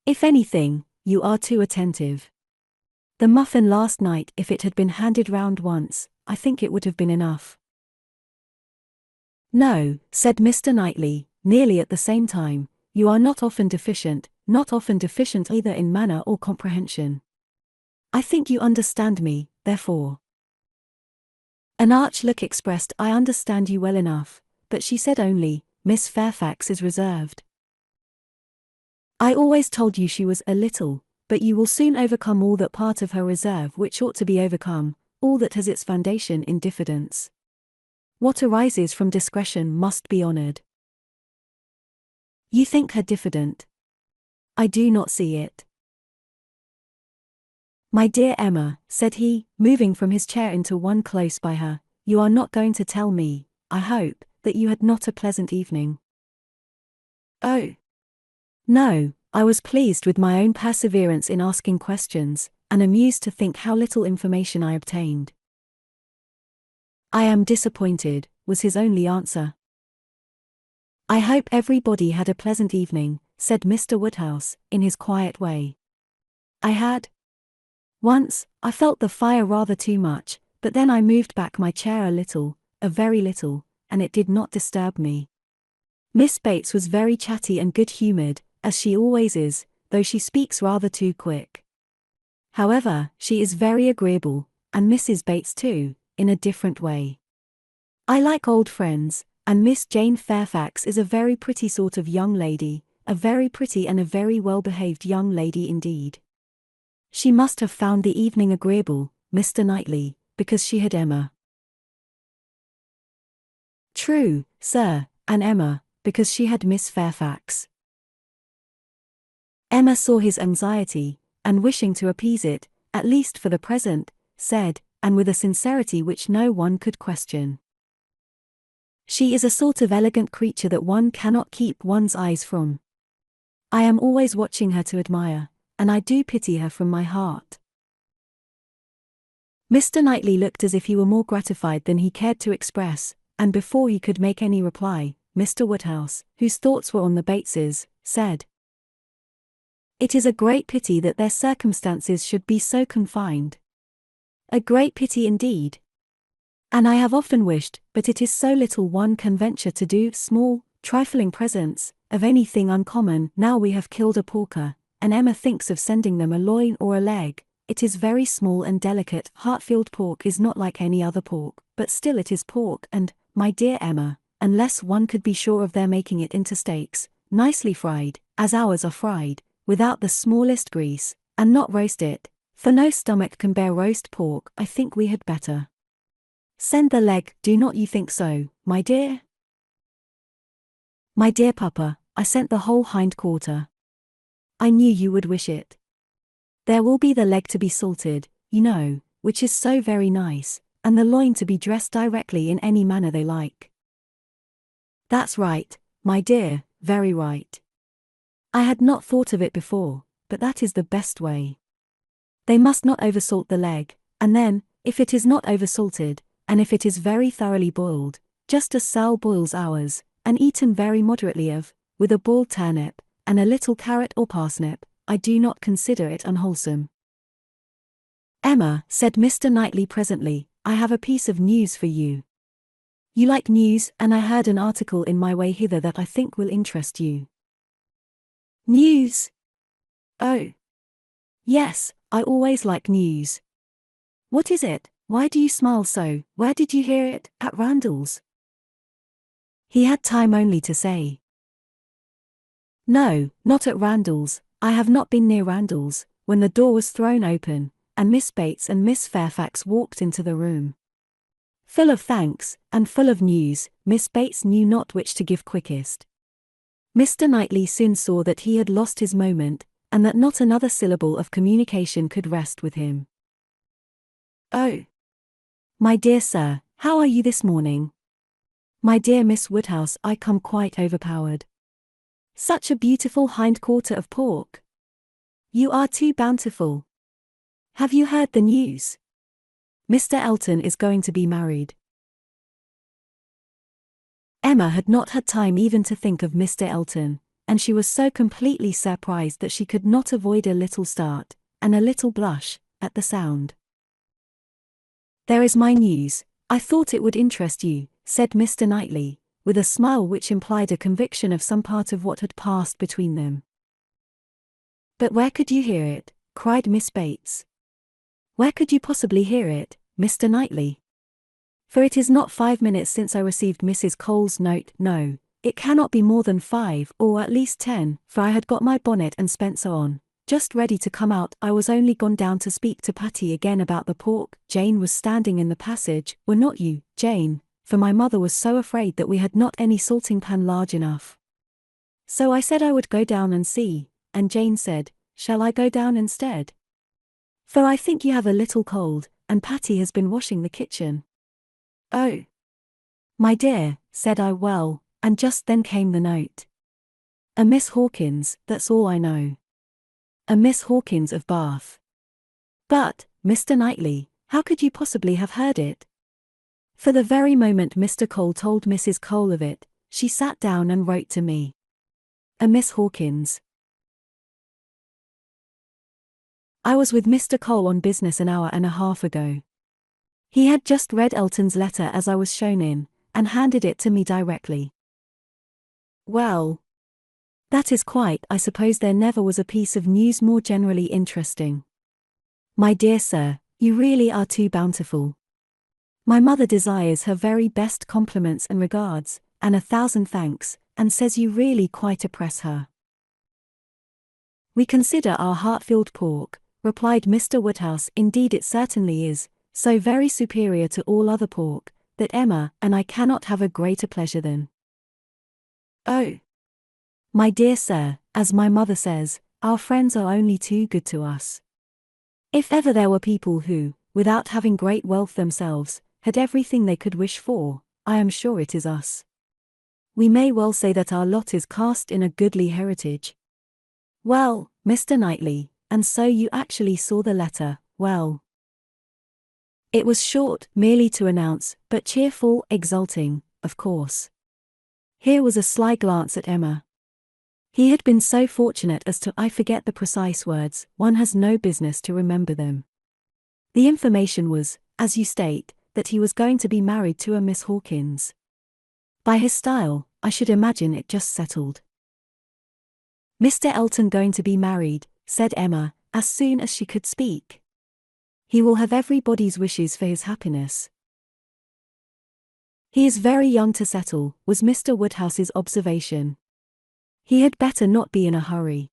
If anything, you are too attentive. The muffin last night, if it had been handed round once, I think it would have been enough. No, said Mr. Knightley, nearly at the same time, you are not often deficient either in manner or comprehension. I think you understand me, therefore. An arch look expressed, I understand you well enough, but she said only, Miss Fairfax is reserved. I always told you she was a little, but you will soon overcome all that part of her reserve which ought to be overcome, all that has its foundation in diffidence. What arises from discretion must be honoured. You think her diffident? I do not see it. My dear Emma, said he, moving from his chair into one close by her, you are not going to tell me, I hope, that you had not a pleasant evening. Oh. No, I was pleased with my own perseverance in asking questions, and amused to think how little information I obtained. I am disappointed, was his only answer. I hope everybody had a pleasant evening, said Mr. Woodhouse, in his quiet way. I had. Once, I felt the fire rather too much, but then I moved back my chair a little, a very little, and it did not disturb me. Miss Bates was very chatty and good-humoured, as she always is, though she speaks rather too quick. However, she is very agreeable, and Mrs. Bates too, in a different way. I like old friends, and Miss Jane Fairfax is a very pretty sort of young lady, a very pretty and a very well-behaved young lady indeed. She must have found the evening agreeable, Mr. Knightley, because she had Emma. True, sir, and Emma, because she had Miss Fairfax. Emma saw his anxiety, and wishing to appease it, at least for the present, said, and with a sincerity which no one could question. She is a sort of elegant creature that one cannot keep one's eyes from. I am always watching her to admire, and I do pity her from my heart. Mr. Knightley looked as if he were more gratified than he cared to express, and before he could make any reply, Mr. Woodhouse, whose thoughts were on the Bateses, said, It is a great pity that their circumstances should be so confined. A great pity indeed. And I have often wished, but it is so little one can venture to do small, trifling presents, of anything uncommon. Now we have killed a porker, and Emma thinks of sending them a loin or a leg. It is very small and delicate. Hartfield pork is not like any other pork, but still it is pork and, my dear Emma, unless one could be sure of their making it into steaks, nicely fried, as ours are fried, without the smallest grease, and not roast it, for no stomach can bear roast pork, I think we had better send the leg. Do not you think so, my dear? My dear Papa, I sent the whole hind quarter. I knew you would wish it. There will be the leg to be salted, you know, which is so very nice, and the loin to be dressed directly in any manner they like. That's right, my dear, very right. I had not thought of it before, but that is the best way. They must not oversalt the leg, and then, if it is not oversalted, and if it is very thoroughly boiled, just as Sal boils ours, and eaten very moderately of, with a boiled turnip, and a little carrot or parsnip, I do not consider it unwholesome. Emma, said Mr. Knightley presently, I have a piece of news for you. You like news, and I heard an article in my way hither that I think will interest you. News? Oh. Yes, I always like news. What is it? Why do you smile so? Where did you hear it? At Randall's? He had time only to say, No, not at Randall's. I have not been near Randall's, when the door was thrown open, and Miss Bates and Miss Fairfax walked into the room. Full of thanks, and full of news, Miss Bates knew not which to give quickest. Mr. Knightley soon saw that he had lost his moment, and that not another syllable of communication could rest with him. "Oh, my dear sir, how are you this morning? My dear Miss Woodhouse, I come quite overpowered. Such a beautiful hindquarter of pork. You are too bountiful. Have you heard the news? Mr. Elton is going to be married." Emma had not had time even to think of Mr. Elton, and she was so completely surprised that she could not avoid a little start, and a little blush, at the sound. "There is my news. I thought it would interest you," said Mr. Knightley, with a smile which implied a conviction of some part of what had passed between them. "But where could you hear it?" cried Miss Bates. "Where could you possibly hear it, Mr. Knightley? For it is not 5 minutes since I received Mrs. Cole's note. No, it cannot be more than 5, or at least 10, for I had got my bonnet and spencer on, just ready to come out. I was only gone down to speak to Patty again about the pork. Jane was standing in the passage, were not you, Jane? For my mother was so afraid that we had not any salting pan large enough. So I said I would go down and see, and Jane said, 'Shall I go down instead? For I think you have a little cold, and Patty has been washing the kitchen.' 'Oh, my dear,' said I. 'Well,' and just then came the note. A Miss Hawkins, that's all I know. A Miss Hawkins of Bath." "But, Mr. Knightley, how could you possibly have heard it?" "For the very moment Mr. Cole told Mrs. Cole of it, she sat down and wrote to me. A Miss Hawkins. I was with Mr. Cole on business an hour and a half ago. He had just read Elton's letter as I was shown in, and handed it to me directly." "Well, that is quite. I suppose there never was a piece of news more generally interesting. My dear sir, you really are too bountiful. My mother desires her very best compliments and regards, and 1,000 thanks, and says you really quite oppress her." "We consider our Hartfield pork," replied Mr. Woodhouse. "Indeed it certainly is, so very superior to all other pork, that Emma and I cannot have a greater pleasure than." "Oh, my dear sir, as my mother says, our friends are only too good to us. If ever there were people who, without having great wealth themselves, had everything they could wish for, I am sure it is us. We may well say that our lot is cast in a goodly heritage. Well, Mr. Knightley, and so you actually saw the letter. Well, it was short, merely to announce, but cheerful, exulting, of course." Here was a sly glance at Emma. He had been so fortunate as to, I forget the precise words, one has no business to remember them. The information was, as you state, that he was going to be married to a Miss Hawkins. By his style, I should imagine it just settled. "Mr. Elton going to be married," said Emma, as soon as she could speak. "He will have everybody's wishes for his happiness." "He is very young to settle," was Mr. Woodhouse's observation. "He had better not be in a hurry.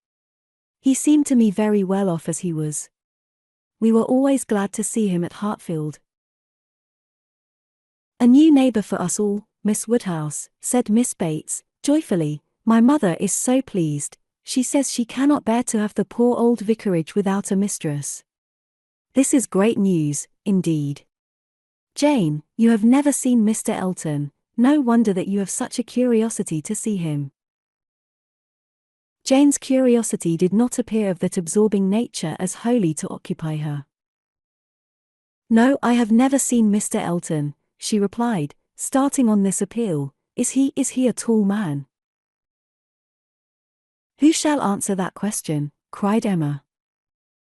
He seemed to me very well off as he was. We were always glad to see him at Hartfield." "A new neighbour for us all, Miss Woodhouse," said Miss Bates, joyfully. "My mother is so pleased. She says she cannot bear to have the poor old vicarage without a mistress. This is great news, indeed. Jane, you have never seen Mr. Elton. No wonder that you have such a curiosity to see him." Jane's curiosity did not appear of that absorbing nature as wholly to occupy her. "No, I have never seen Mr. Elton," she replied, starting on this appeal. Is he a tall man?" "Who shall answer that question?" cried Emma.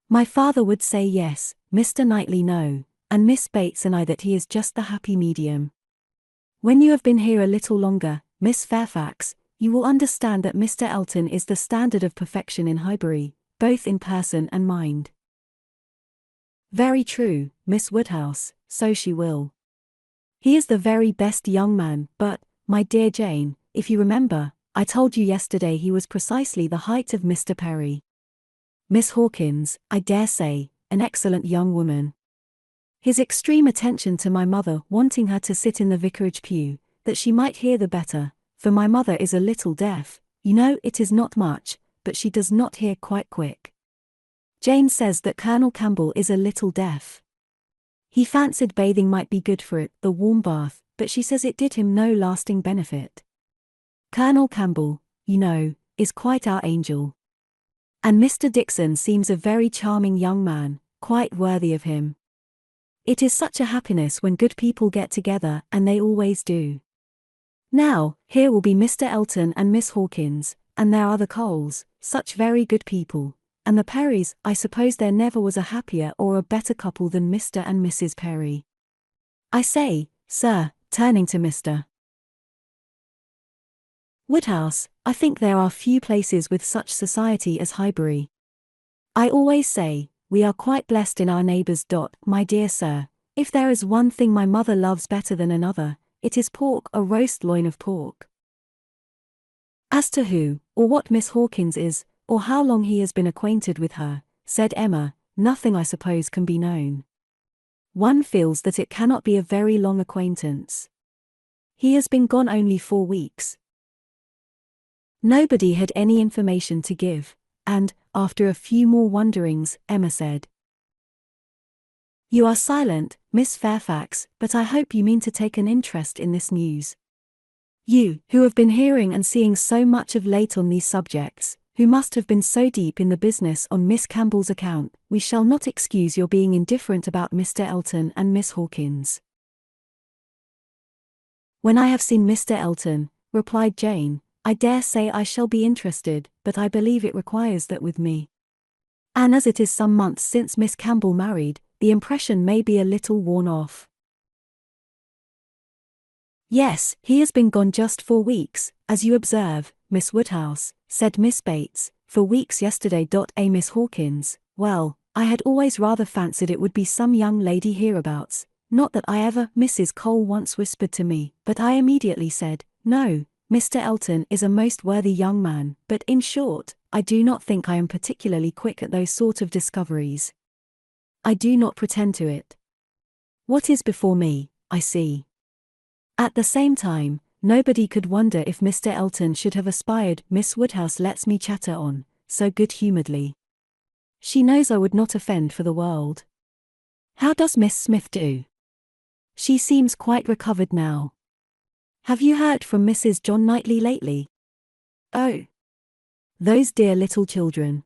"My father would say yes, Mr. Knightley no, and Miss Bates and I that he is just the happy medium. When you have been here a little longer, Miss Fairfax, you will understand that Mr. Elton is the standard of perfection in Highbury, both in person and mind." "Very true, Miss Woodhouse, so she will. He is the very best young man, but, my dear Jane, if you remember, I told you yesterday he was precisely the height of Mr. Perry. Miss Hawkins, I dare say, an excellent young woman. His extreme attention to my mother, wanting her to sit in the vicarage pew, that she might hear the better, for my mother is a little deaf, It is not much, but she does not hear quite quick. Jane says that Colonel Campbell is a little deaf. He fancied bathing might be good for it, the warm bath, but she says it did him no lasting benefit. Colonel Campbell, is quite our angel. And Mr. Dixon seems a very charming young man, quite worthy of him. It is such a happiness when good people get together, and they always do. Now, here will be Mr. Elton and Miss Hawkins, and there are the Coles, such very good people, and the Perrys. I suppose there never was a happier or a better couple than Mr. and Mrs. Perry. I say, sir, turning to Mr. Woodhouse, I think there are few places with such society as Highbury. I always say, we are quite blessed in our neighbours. My dear sir, if there is one thing my mother loves better than another, it is pork, a roast loin of pork. As to who, or what Miss Hawkins is, or how long he has been acquainted with her, said Emma, nothing I suppose can be known. One feels that it cannot be a very long acquaintance. He has been gone only 4 weeks. Nobody had any information to give, and, after a few more wonderings, Emma said, "You are silent, Miss Fairfax, but I hope you mean to take an interest in this news. You, who have been hearing and seeing so much of late on these subjects, who must have been so deep in the business on Miss Campbell's account, we shall not excuse your being indifferent about Mr. Elton and Miss Hawkins." "When I have seen Mr. Elton," replied Jane, "I dare say I shall be interested, but I believe it requires that with me. And as it is some months since Miss Campbell married, the impression may be a little worn off." "Yes, he has been gone just 4 weeks, as you observe, Miss Woodhouse," said Miss Bates, "for weeks yesterday. A Miss Hawkins, well, I had always rather fancied it would be some young lady hereabouts, not that I ever." Mrs. Cole once whispered to me, but I immediately said, "No, Mr. Elton is a most worthy young man, but in short, I do not think I am particularly quick at those sort of discoveries. I do not pretend to it. What is before me, I see. At the same time, nobody could wonder if Mr. Elton should have aspired." Miss Woodhouse lets me chatter on, so good-humouredly. She knows I would not offend for the world. "How does Miss Smith do? She seems quite recovered now. Have you heard from Mrs. John Knightley lately?" "Oh, those dear little children.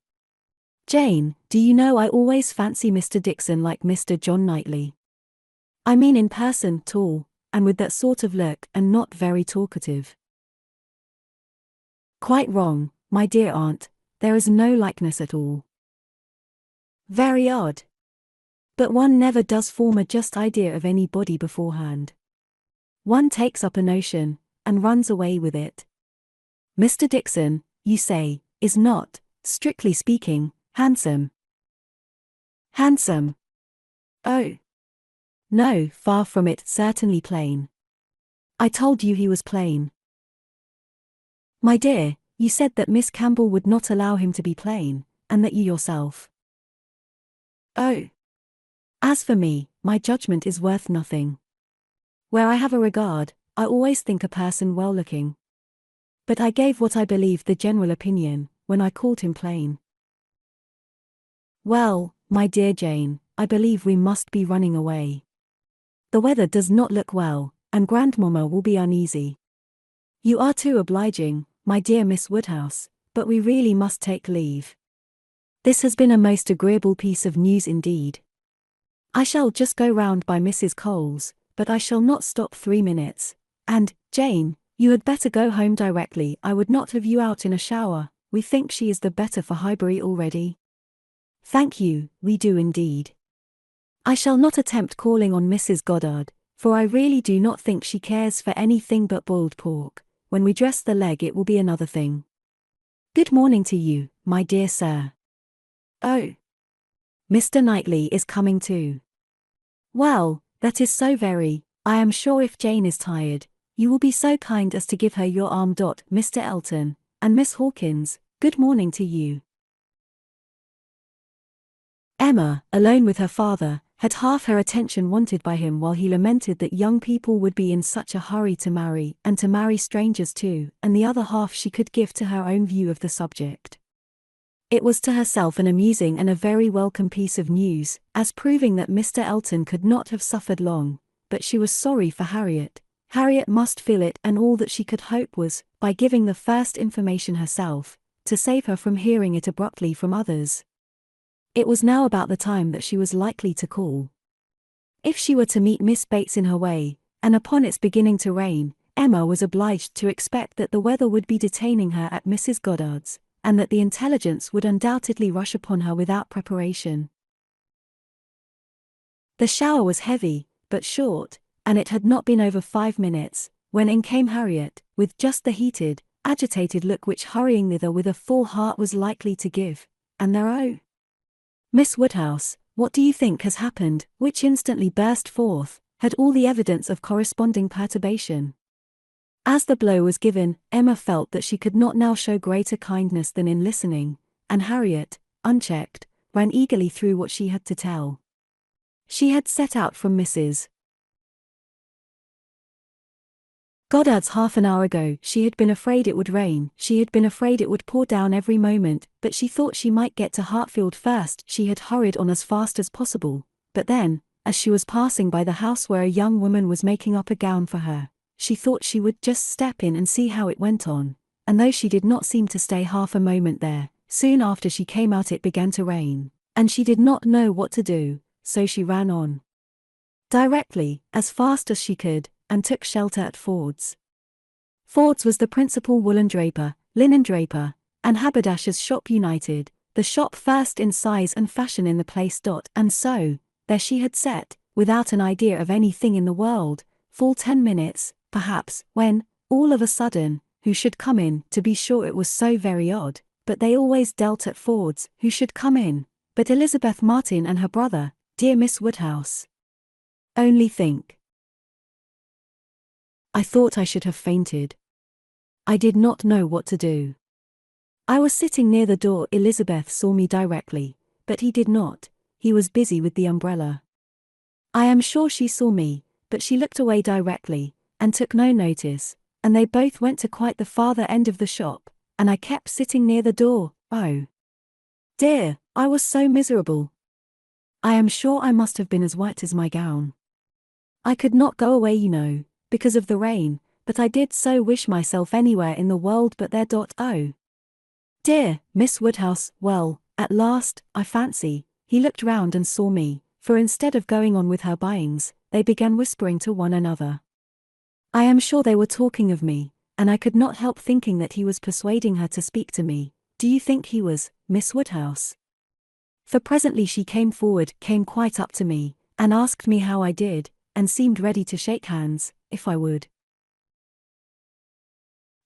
Jane, do you know I always fancy Mr. Dixon like Mr. John Knightley. I mean in person, tall, and with that sort of look, and not very talkative." "Quite wrong, my dear aunt, there is no likeness at all." "Very odd. But one never does form a just idea of anybody beforehand. One takes up a notion, and runs away with it. Mr. Dixon, you say, is not, strictly speaking, handsome." "Handsome? Oh, no, far from it, certainly plain." "I told you he was plain." "My dear, you said that Miss Campbell would not allow him to be plain, and that you yourself—" "Oh, as for me, my judgment is worth nothing. Where I have a regard, I always think a person well-looking. But I gave what I believed the general opinion, when I called him plain." "Well, my dear Jane, I believe we must be running away. The weather does not look well, and grandmamma will be uneasy. You are too obliging, my dear Miss Woodhouse, but we really must take leave. This has been a most agreeable piece of news indeed. I shall just go round by Mrs. Cole's, but I shall not stop 3 minutes, and, Jane, you had better go home directly. I would not have you out in a shower. We think she is the better for Highbury already." "Thank you, we do indeed. I shall not attempt calling on Mrs. Goddard, for I really do not think she cares for anything but boiled pork. When we dress the leg it will be another thing. Good morning to you, my dear sir." "Oh, Mr. Knightley is coming too. Well, that is so very. I am sure if Jane is tired, you will be so kind as to give her your arm. Mr. Elton, and Miss Hawkins, good morning to you." Emma, alone with her father, had half her attention wanted by him while he lamented that young people would be in such a hurry to marry, and to marry strangers too, and the other half she could give to her own view of the subject. It was to herself an amusing and a very welcome piece of news, as proving that Mr. Elton could not have suffered long, but she was sorry for Harriet. Harriet must feel it, and all that she could hope was, by giving the first information herself, to save her from hearing it abruptly from others. It was now about the time that she was likely to call. If she were to meet Miss Bates in her way, and upon its beginning to rain, Emma was obliged to expect that the weather would be detaining her at Mrs. Goddard's, and that the intelligence would undoubtedly rush upon her without preparation. The shower was heavy, but short, and it had not been over 5 minutes, when in came Harriet, with just the heated, agitated look which hurrying thither with a full heart was likely to give, and there "Oh, Miss Woodhouse, what do you think has happened?" which instantly burst forth, had all the evidence of corresponding perturbation. As the blow was given, Emma felt that she could not now show greater kindness than in listening, and Harriet, unchecked, ran eagerly through what she had to tell. She had set out from Mrs. Goddard's half an hour ago. She had been afraid it would rain, she had been afraid it would pour down every moment, but she thought she might get to Hartfield first. She had hurried on as fast as possible, but then, as she was passing by the house where a young woman was making up a gown for her, she thought she would just step in and see how it went on, and though she did not seem to stay half a moment there, soon after she came out it began to rain, and she did not know what to do, so she ran on directly, as fast as she could, and took shelter at Ford's. Ford's was the principal woolen draper, linen draper, and haberdasher's shop united, the shop first in size and fashion in the place. And so, there she had sat, without an idea of anything in the world, full 10 minutes, perhaps, when, all of a sudden, who should come in? To be sure, it was so very odd, but they always dealt at Ford's. Who should come in but Elizabeth Martin and her brother, dear Miss Woodhouse. Only think. I thought I should have fainted. I did not know what to do. I was sitting near the door. Elizabeth saw me directly, but he did not. He was busy with the umbrella. I am sure she saw me, but she looked away directly, and took no notice, and they both went to quite the farther end of the shop, and I kept sitting near the door. Oh dear, I was so miserable. I am sure I must have been as white as my gown. I could not go away, you know, because of the rain, but I did so wish myself anywhere in the world but there. Oh dear, Miss Woodhouse. Well, at last, I fancy, he looked round and saw me, for instead of going on with her buyings, they began whispering to one another. I am sure they were talking of me, and I could not help thinking that he was persuading her to speak to me. Do you think he was, Miss Woodhouse? For presently she came forward, came quite up to me, and asked me how I did, and seemed ready to shake hands, if I would.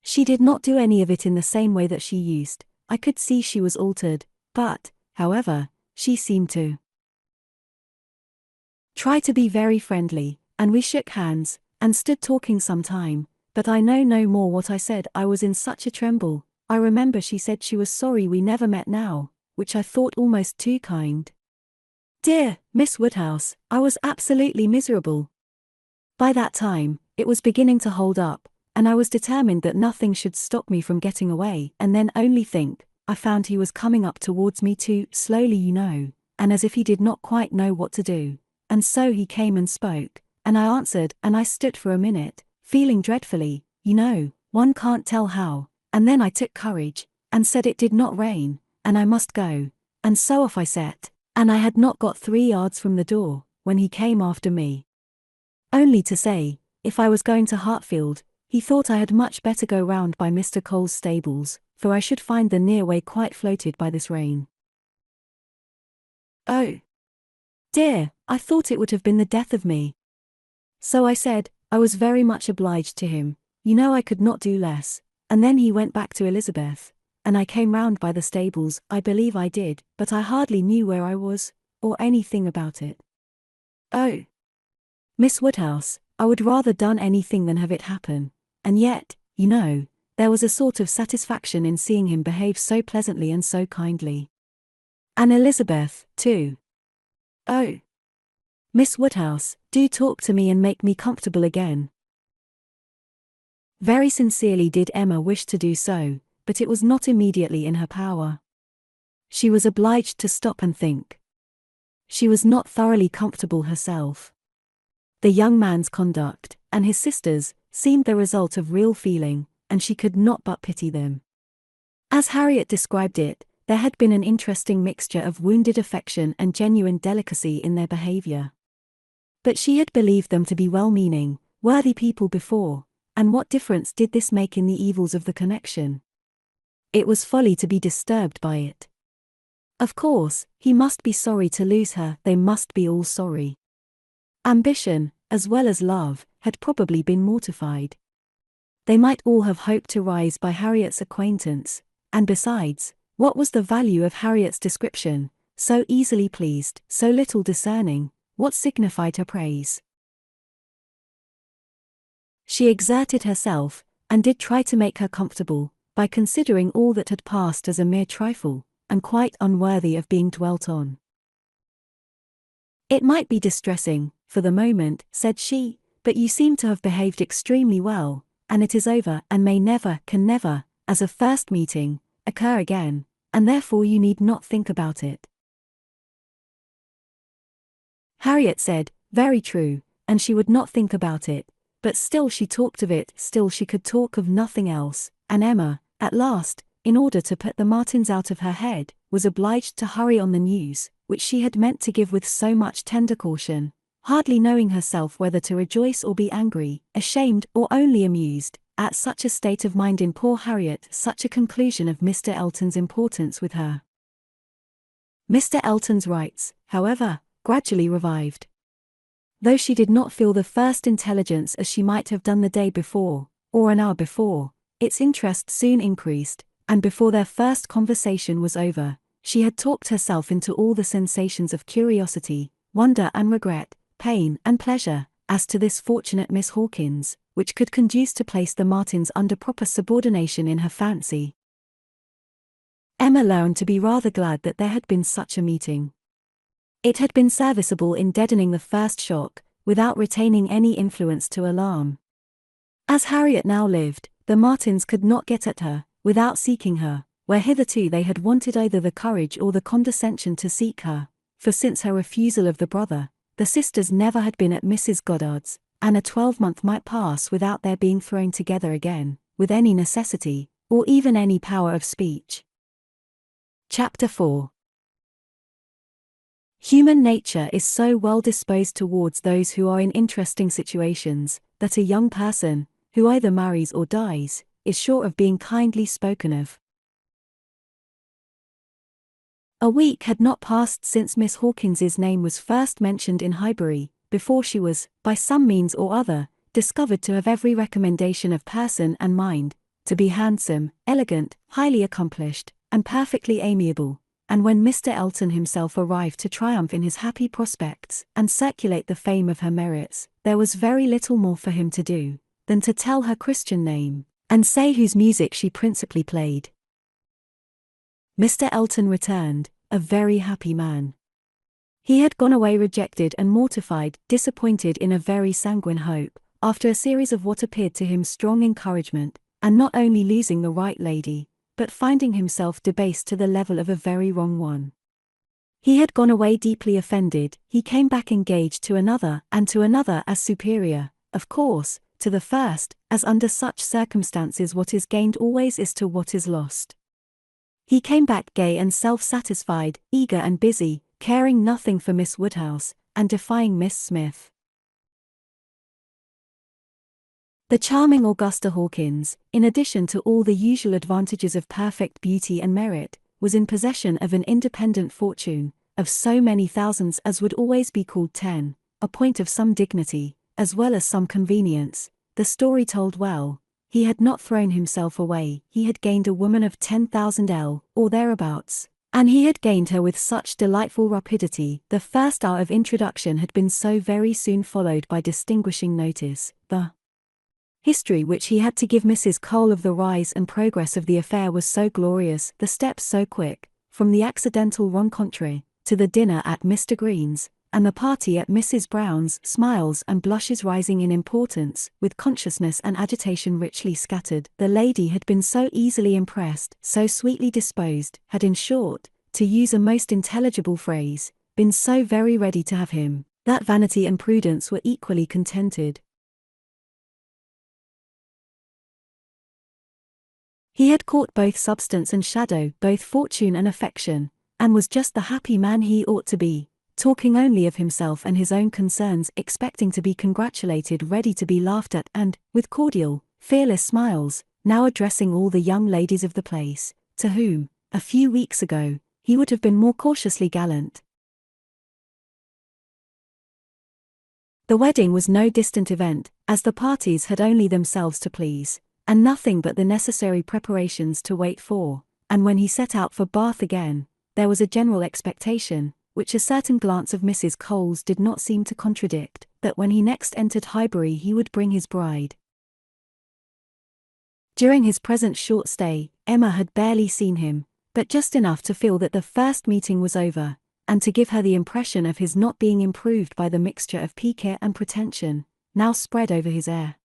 She did not do any of it in the same way that she used. I could see she was altered, but, however, she seemed to try to be very friendly, and we shook hands, and stood talking some time, but I know no more what I said. I was in such a tremble. I remember she said she was sorry we never met now, which I thought almost too kind. Dear Miss Woodhouse, I was absolutely miserable. By that time, it was beginning to hold up, and I was determined that nothing should stop me from getting away. And then only think, I found he was coming up towards me too, slowly, you know, and as if he did not quite know what to do. And so he came and spoke, and I answered, and I stood for a minute, feeling dreadfully, you know, one can't tell how, and then I took courage, and said it did not rain, and I must go, and so off I set, and I had not got 3 yards from the door, when he came after me. Only to say, if I was going to Hartfield, he thought I had much better go round by Mr. Cole's stables, for I should find the near way quite floated by this rain. Oh dear, I thought it would have been the death of me. So I said, I was very much obliged to him, you know I could not do less, and then he went back to Elizabeth, and I came round by the stables. I believe I did, but I hardly knew where I was, or anything about it. Oh, Miss Woodhouse, I would rather done anything than have it happen, and yet, you know, there was a sort of satisfaction in seeing him behave so pleasantly and so kindly. And Elizabeth, too. Oh Miss Woodhouse, do talk to me and make me comfortable again. Very sincerely did Emma wish to do so, but it was not immediately in her power. She was obliged to stop and think. She was not thoroughly comfortable herself. The young man's conduct, and his sister's, seemed the result of real feeling, and she could not but pity them. As Harriet described it, there had been an interesting mixture of wounded affection and genuine delicacy in their behavior. But she had believed them to be well-meaning, worthy people before, and what difference did this make in the evils of the connection? It was folly to be disturbed by it. Of course, he must be sorry to lose her, they must be all sorry. Ambition, as well as love, had probably been mortified. They might all have hoped to rise by Harriet's acquaintance, and besides, what was the value of Harriet's description, so easily pleased, so little discerning, what signified her praise? She exerted herself, and did try to make her comfortable, by considering all that had passed as a mere trifle, and quite unworthy of being dwelt on. It might be distressing, for the moment, said she, but you seem to have behaved extremely well, and it is over and may never, can never, as a first meeting, occur again, and therefore you need not think about it. Harriet said, very true, and she would not think about it, but still she talked of it, still she could talk of nothing else, and Emma, at last, in order to put the Martins out of her head, was obliged to hurry on the news, which she had meant to give with so much tender caution, hardly knowing herself whether to rejoice or be angry, ashamed or only amused, at such a state of mind in poor Harriet, such a conclusion of Mr. Elton's importance with her. Mr. Elton's rights, however, gradually revived. Though she did not feel the first intelligence as she might have done the day before, or an hour before, its interest soon increased, and before their first conversation was over, she had talked herself into all the sensations of curiosity, wonder and regret, pain and pleasure, as to this fortunate Miss Hawkins, which could conduce to place the Martins under proper subordination in her fancy. Emma learned to be rather glad that there had been such a meeting. It had been serviceable in deadening the first shock, without retaining any influence to alarm. As Harriet now lived, the Martins could not get at her, without seeking her, where hitherto they had wanted either the courage or the condescension to seek her, for since her refusal of the brother, the sisters never had been at Mrs. Goddard's, and a 12-month might pass without their being thrown together again, with any necessity, or even any power of speech. Chapter 4. Human nature is so well disposed towards those who are in interesting situations, that a young person, who either marries or dies, is sure of being kindly spoken of. A week had not passed since Miss Hawkins's name was first mentioned in Highbury, before she was, by some means or other, discovered to have every recommendation of person and mind, to be handsome, elegant, highly accomplished, and perfectly amiable, and when Mr. Elton himself arrived to triumph in his happy prospects, and circulate the fame of her merits, there was very little more for him to do, than to tell her Christian name, and say whose music she principally played. Mr. Elton returned, a very happy man. He had gone away rejected and mortified, disappointed in a very sanguine hope, after a series of what appeared to him strong encouragement, and not only losing the right lady, but finding himself debased to the level of a very wrong one. He had gone away deeply offended, he came back engaged to another, and to another as superior, of course, to the first, as under such circumstances what is gained always is to what is lost. He came back gay and self-satisfied, eager and busy, caring nothing for Miss Woodhouse, and defying Miss Smith. The charming Augusta Hawkins, in addition to all the usual advantages of perfect beauty and merit, was in possession of an independent fortune, of so many thousands as would always be called 10, a point of some dignity, as well as some convenience. The story told well, he had not thrown himself away, he had gained a woman of 10,000 L, or thereabouts, and he had gained her with such delightful rapidity. The first hour of introduction had been so very soon followed by distinguishing notice. The history which he had to give Mrs. Cole of the rise and progress of the affair was so glorious, the steps so quick, from the accidental rencontre, to the dinner at Mr. Green's, and the party at Mrs. Brown's, smiles and blushes rising in importance, with consciousness and agitation richly scattered. The lady had been so easily impressed, so sweetly disposed, had in short, to use a most intelligible phrase, been so very ready to have him, that vanity and prudence were equally contented. He had caught both substance and shadow, both fortune and affection, and was just the happy man he ought to be, talking only of himself and his own concerns, expecting to be congratulated, ready to be laughed at, and, with cordial, fearless smiles, now addressing all the young ladies of the place, to whom, a few weeks ago, he would have been more cautiously gallant. The wedding was no distant event, as the parties had only themselves to please, and nothing but the necessary preparations to wait for, and when he set out for Bath again, there was a general expectation, which a certain glance of Mrs. Cole's did not seem to contradict, that when he next entered Highbury he would bring his bride. During his present short stay, Emma had barely seen him, but just enough to feel that the first meeting was over, and to give her the impression of his not being improved by the mixture of pique and pretension, now spread over his air.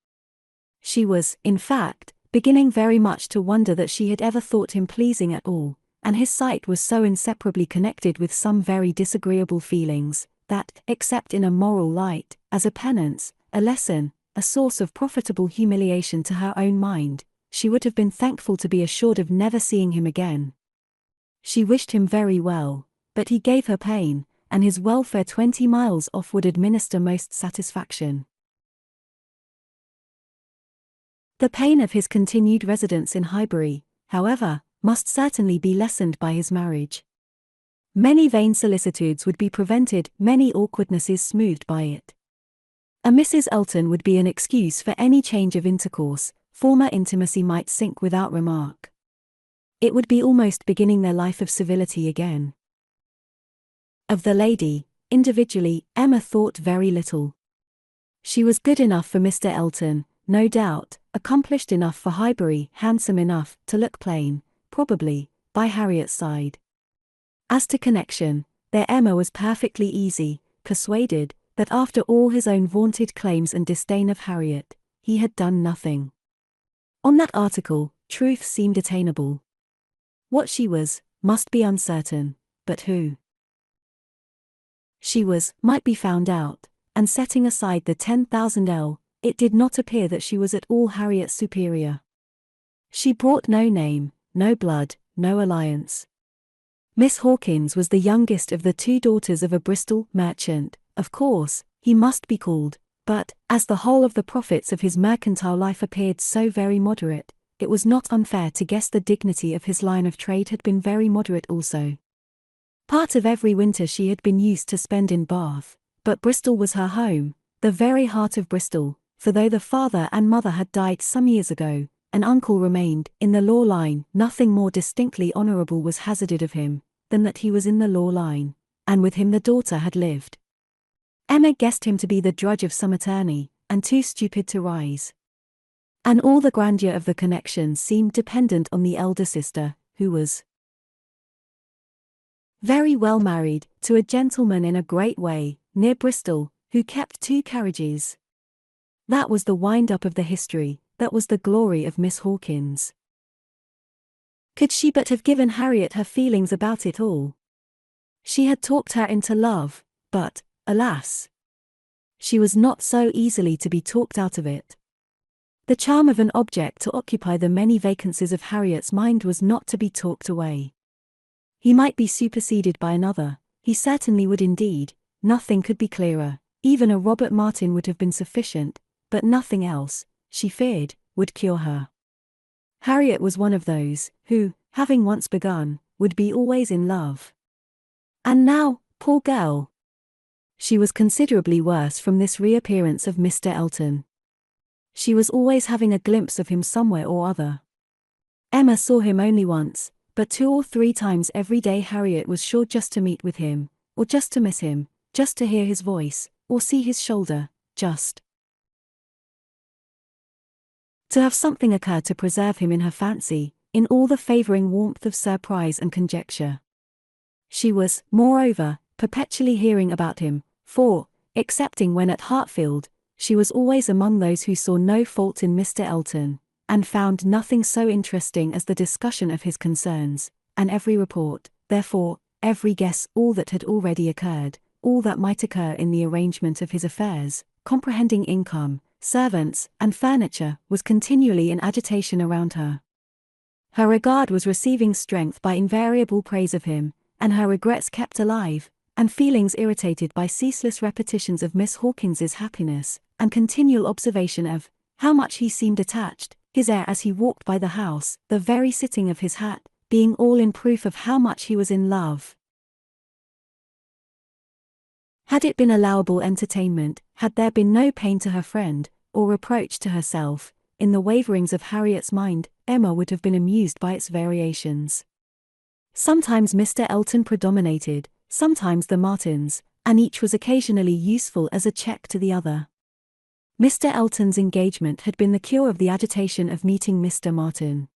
She was, in fact, beginning very much to wonder that she had ever thought him pleasing at all, and his sight was so inseparably connected with some very disagreeable feelings, that, except in a moral light, as a penance, a lesson, a source of profitable humiliation to her own mind, she would have been thankful to be assured of never seeing him again. She wished him very well, but he gave her pain, and his welfare 20 miles off would administer most satisfaction. The pain of his continued residence in Highbury, however, must certainly be lessened by his marriage. Many vain solicitudes would be prevented, many awkwardnesses smoothed by it. A Mrs. Elton would be an excuse for any change of intercourse, former intimacy might sink without remark. It would be almost beginning their life of civility again. Of the lady, individually, Emma thought very little. She was good enough for Mr. Elton, no doubt, accomplished enough for Highbury, handsome enough to look plain, probably, by Harriet's side. As to connection, there Emma was perfectly easy, persuaded that after all his own vaunted claims and disdain of Harriet, he had done nothing. On that article, truth seemed attainable. What she was, must be uncertain, but who she was, might be found out, and setting aside the 10,000L, it did not appear that she was at all Harriet's superior. She brought no name, no blood, no alliance. Miss Hawkins was the youngest of the 2 daughters of a Bristol merchant, of course, he must be called, but, as the whole of the profits of his mercantile life appeared so very moderate, it was not unfair to guess the dignity of his line of trade had been very moderate also. Part of every winter she had been used to spend in Bath, but Bristol was her home, the very heart of Bristol, for though the father and mother had died some years ago, an uncle remained. In the law line, nothing more distinctly honourable was hazarded of him, than that he was in the law line, and with him the daughter had lived. Emma guessed him to be the drudge of some attorney, and too stupid to rise. And all the grandeur of the connection seemed dependent on the elder sister, who was very well married, to a gentleman in a great way, near Bristol, who kept 2 carriages. That was the wind-up of the history, that was the glory of Miss Hawkins. Could she but have given Harriet her feelings about it all? She had talked her into love, but, alas! She was not so easily to be talked out of it. The charm of an object to occupy the many vacancies of Harriet's mind was not to be talked away. He might be superseded by another, he certainly would indeed, nothing could be clearer, even a Robert Martin would have been sufficient, but nothing else, she feared, would cure her. Harriet was one of those, who, having once begun, would be always in love. And now, poor girl! She was considerably worse from this reappearance of Mr. Elton. She was always having a glimpse of him somewhere or other. Emma saw him only once, but 2 or 3 times every day Harriet was sure just to meet with him, or just to miss him, just to hear his voice, or see his shoulder, just to have something occur to preserve him in her fancy, in all the favouring warmth of surprise and conjecture. She was, moreover, perpetually hearing about him, for, excepting when at Hartfield, she was always among those who saw no fault in Mr. Elton, and found nothing so interesting as the discussion of his concerns, and every report, therefore, every guess, all that had already occurred, all that might occur in the arrangement of his affairs, comprehending income, servants, and furniture, was continually in agitation around her. Her regard was receiving strength by invariable praise of him, and her regrets kept alive, and feelings irritated by ceaseless repetitions of Miss Hawkins's happiness, and continual observation of how much he seemed attached, his air as he walked by the house, the very sitting of his hat, being all in proof of how much he was in love. Had it been allowable entertainment, had there been no pain to her friend, or reproach to herself, in the waverings of Harriet's mind, Emma would have been amused by its variations. Sometimes Mr. Elton predominated, sometimes the Martins, and each was occasionally useful as a check to the other. Mr. Elton's engagement had been the cure of the agitation of meeting Mr. Martin.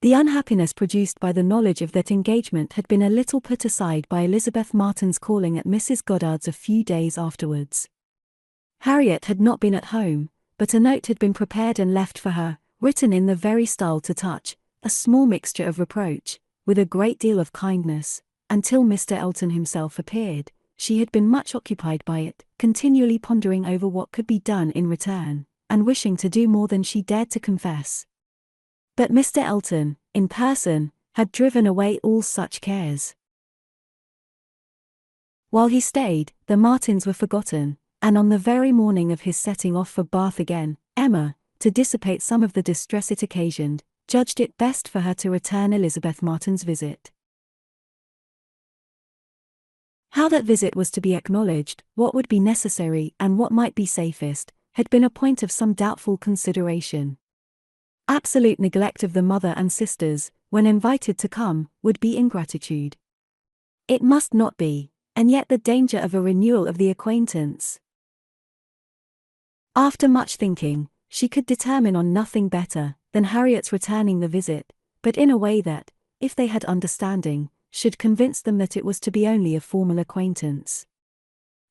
The unhappiness produced by the knowledge of that engagement had been a little put aside by Elizabeth Martin's calling at Mrs. Goddard's a few days afterwards. Harriet had not been at home, but a note had been prepared and left for her, written in the very style to touch, a small mixture of reproach, with a great deal of kindness. Until Mr. Elton himself appeared, she had been much occupied by it, continually pondering over what could be done in return, and wishing to do more than she dared to confess. But Mr. Elton, in person, had driven away all such cares. While he stayed, the Martins were forgotten, and on the very morning of his setting off for Bath again, Emma, to dissipate some of the distress it occasioned, judged it best for her to return Elizabeth Martin's visit. How that visit was to be acknowledged, what would be necessary, and what might be safest, had been a point of some doubtful consideration. Absolute neglect of the mother and sisters, when invited to come, would be ingratitude. It must not be, and yet the danger of a renewal of the acquaintance. After much thinking, she could determine on nothing better than Harriet's returning the visit, but in a way that, if they had understanding, should convince them that it was to be only a formal acquaintance.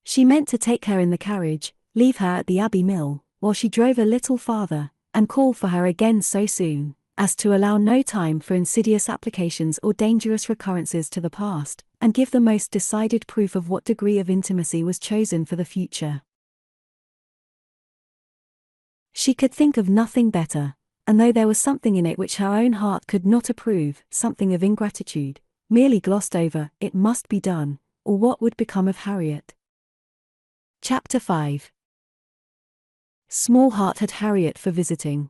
She meant to take her in the carriage, leave her at the Abbey Mill, while she drove a little farther, and call for her again so soon, as to allow no time for insidious applications or dangerous recurrences to the past, and give the most decided proof of what degree of intimacy was chosen for the future. She could think of nothing better, and though there was something in it which her own heart could not approve, something of ingratitude, merely glossed over, it must be done, or what would become of Harriet? Chapter 5. Small heart had Harriet for visiting.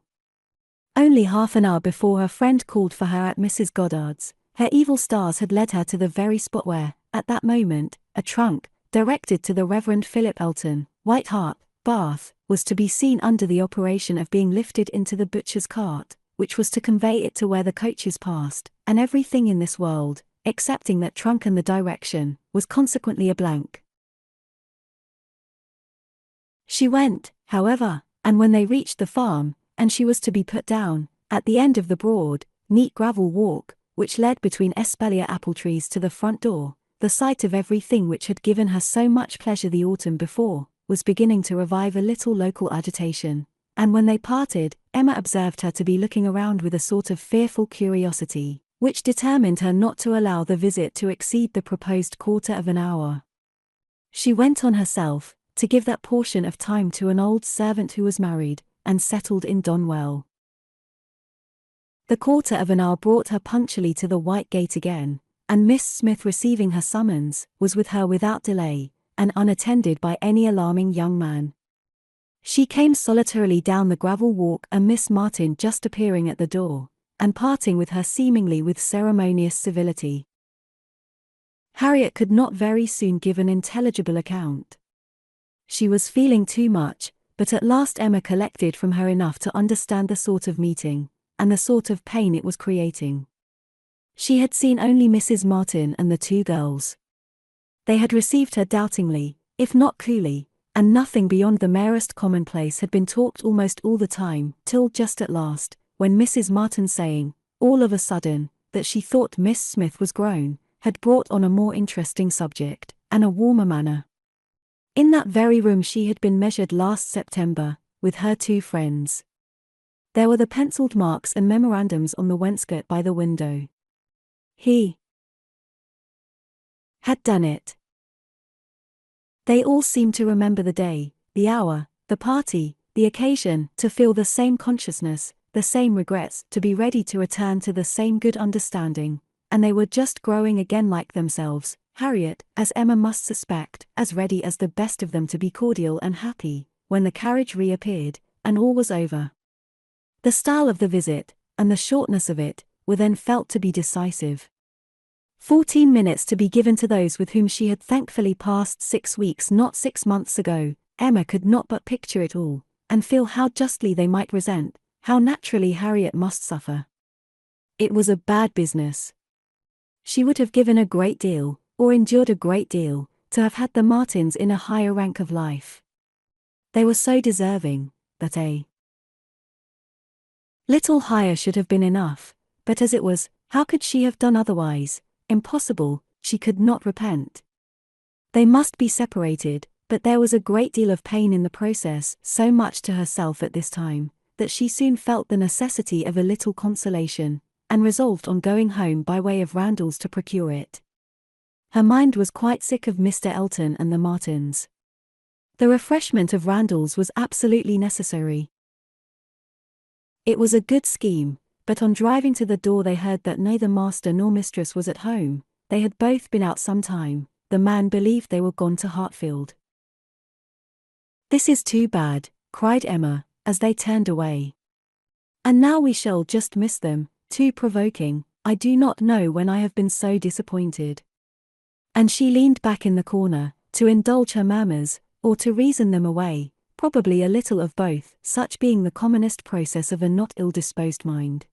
Only half an hour before her friend called for her at Mrs. Goddard's, her evil stars had led her to the very spot where, at that moment, a trunk, directed to the Reverend Philip Elton, White Hart, Bath, was to be seen under the operation of being lifted into the butcher's cart, which was to convey it to where the coaches passed, and everything in this world, excepting that trunk and the direction, was consequently a blank. She went, however, and when they reached the farm, and she was to be put down, at the end of the broad, neat gravel walk, which led between espalier apple trees to the front door, the sight of everything which had given her so much pleasure the autumn before, was beginning to revive a little local agitation, and when they parted, Emma observed her to be looking around with a sort of fearful curiosity, which determined her not to allow the visit to exceed the proposed quarter of an hour. She went on herself, to give that portion of time to an old servant who was married, and settled in Donwell. The quarter of an hour brought her punctually to the White Gate again, and Miss Smith, receiving her summons, was with her without delay, and unattended by any alarming young man. She came solitarily down the gravel walk, and Miss Martin just appearing at the door, and parting with her seemingly with ceremonious civility. Harriet could not very soon give an intelligible account. She was feeling too much, but at last Emma collected from her enough to understand the sort of meeting, and the sort of pain it was creating. She had seen only Mrs. Martin and the two girls. They had received her doubtingly, if not coolly, and nothing beyond the merest commonplace had been talked almost all the time, till just at last, when Mrs. Martin, saying, all of a sudden, that she thought Miss Smith was grown, had brought on a more interesting subject, and a warmer manner. In that very room she had been measured last September, with her two friends. There were the penciled marks and memorandums on the wainscot by the window. He had done it. They all seemed to remember the day, the hour, the party, the occasion, to feel the same consciousness, the same regrets, to be ready to return to the same good understanding, and they were just growing again like themselves, Harriet, as Emma must suspect, as ready as the best of them to be cordial and happy, when the carriage reappeared, and all was over. The style of the visit, and the shortness of it, were then felt to be decisive. 14 minutes to be given to those with whom she had thankfully passed 6 weeks, not 6 months ago. Emma could not but picture it all, and feel how justly they might resent, how naturally Harriet must suffer. It was a bad business. She would have given a great deal, or endured a great deal, to have had the Martins in a higher rank of life. They were so deserving, that a little higher should have been enough, but as it was, how could she have done otherwise? Impossible, she could not repent. They must be separated, but there was a great deal of pain in the process, so much to herself at this time, that she soon felt the necessity of a little consolation, and resolved on going home by way of Randalls to procure it. Her mind was quite sick of Mr. Elton and the Martins. The refreshment of Randalls was absolutely necessary. It was a good scheme, but on driving to the door they heard that neither master nor mistress was at home. They had both been out some time. The man believed they were gone to Hartfield. "This is too bad," cried Emma, as they turned away. "And now we shall just miss them, too provoking. I do not know when I have been so disappointed." And she leaned back in the corner, to indulge her murmurs, or to reason them away, probably a little of both, such being the commonest process of a not ill-disposed mind.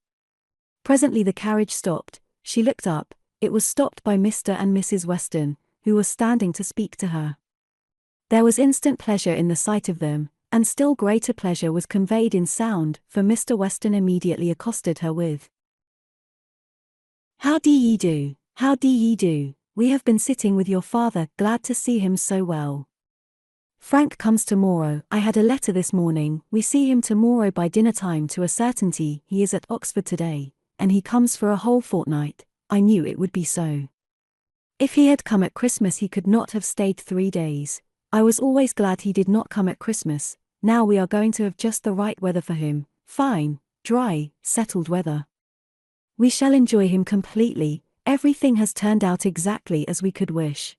Presently the carriage stopped. She looked up. It was stopped by Mr. and Mrs. Weston, who were standing to speak to her. There was instant pleasure in the sight of them, and still greater pleasure was conveyed in sound, for Mr. Weston immediately accosted her with, "How do ye do? How do ye do? We have been sitting with your father, glad to see him so well. Frank comes tomorrow. I had a letter this morning. We see him tomorrow by dinner time to a certainty. He is at Oxford today, and he comes for a whole fortnight. I knew it would be so. If he had come at Christmas he could not have stayed 3 days. I was always glad he did not come at Christmas. Now we are going to have just the right weather for him, fine, dry, settled weather. We shall enjoy him completely. Everything has turned out exactly as we could wish."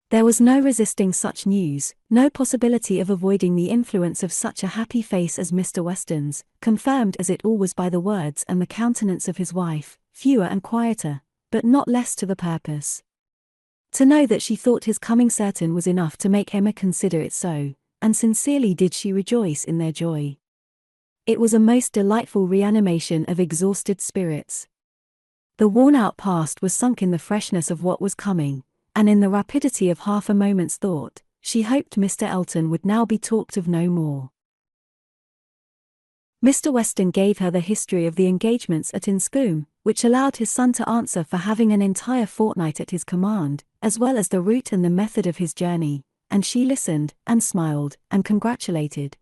There was no resisting such news, no possibility of avoiding the influence of such a happy face as Mr. Weston's, confirmed as it all was by the words and the countenance of his wife, fewer and quieter, but not less to the purpose. To know that she thought his coming certain was enough to make Emma consider it so, and sincerely did she rejoice in their joy. It was a most delightful reanimation of exhausted spirits. The worn-out past was sunk in the freshness of what was coming, and in the rapidity of half a moment's thought, she hoped Mr. Elton would now be talked of no more. Mr. Weston gave her the history of the engagements at Inscombe, which allowed his son to answer for having an entire fortnight at his command, as well as the route and the method of his journey, and she listened, and smiled, and congratulated.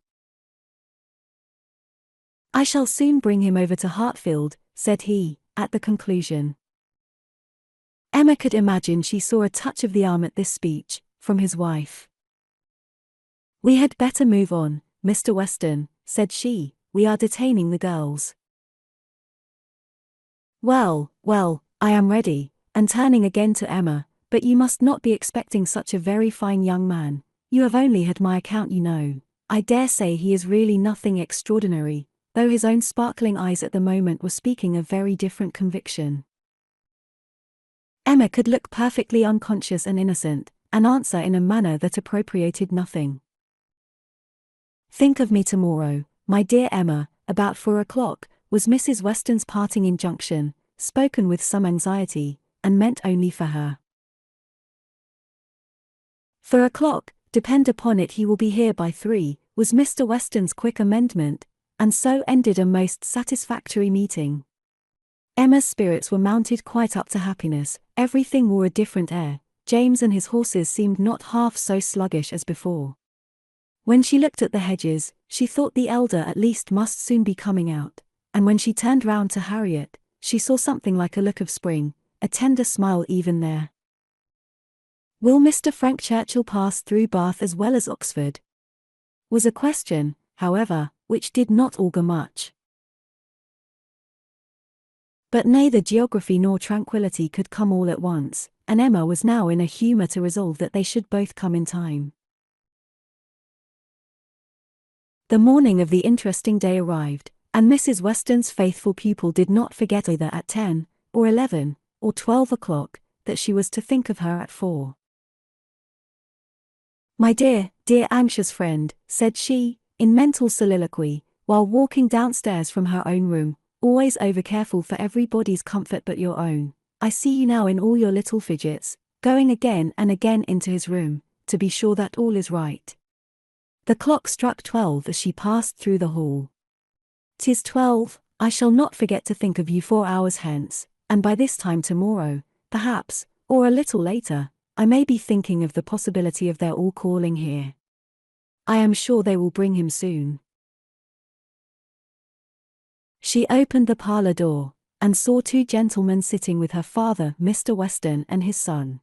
"I shall soon bring him over to Hartfield," said he, at the conclusion. Emma could imagine she saw a touch of the arm at this speech, from his wife. "We had better move on, Mr. Weston," said she, "we are detaining the girls." Well, I am ready," and turning again to Emma, "but you must not be expecting such a very fine young man. You have only had my account, you know. I dare say he is really nothing extraordinary," though his own sparkling eyes at the moment were speaking a very different conviction. Emma could look perfectly unconscious and innocent, and answer in a manner that appropriated nothing. "Think of me tomorrow, my dear Emma, about 4 o'clock," was Mrs. Weston's parting injunction, spoken with some anxiety, and meant only for her. 4 o'clock, depend upon it he will be here by 3, was Mr. Weston's quick amendment, and so ended a most satisfactory meeting. Emma's spirits were mounted quite up to happiness, everything wore a different air. James and his horses seemed not half so sluggish as before. When she looked at the hedges, she thought the elder at least must soon be coming out, and when she turned round to Harriet, she saw something like a look of spring, a tender smile even there. "Will Mr. Frank Churchill pass through Bath as well as Oxford?" was a question, however, which did not augur much. But neither geography nor tranquillity could come all at once, and Emma was now in a humour to resolve that they should both come in time. The morning of the interesting day arrived, and Mrs. Weston's faithful pupil did not forget either at 10, or 11, or 12 o'clock, that she was to think of her at 4. "My dear, dear anxious friend," said she, in mental soliloquy, while walking downstairs from her own room, "always over-careful for everybody's comfort but your own. I see you now in all your little fidgets, going again and again into his room, to be sure that all is right." The clock struck 12 as she passed through the hall. "'Tis 12, I shall not forget to think of you 4 hours hence, and by this time tomorrow, perhaps, or a little later, I may be thinking of the possibility of their all calling here. I am sure they will bring him soon." She opened the parlour door, and saw 2 gentlemen sitting with her father, Mr. Weston, and his son.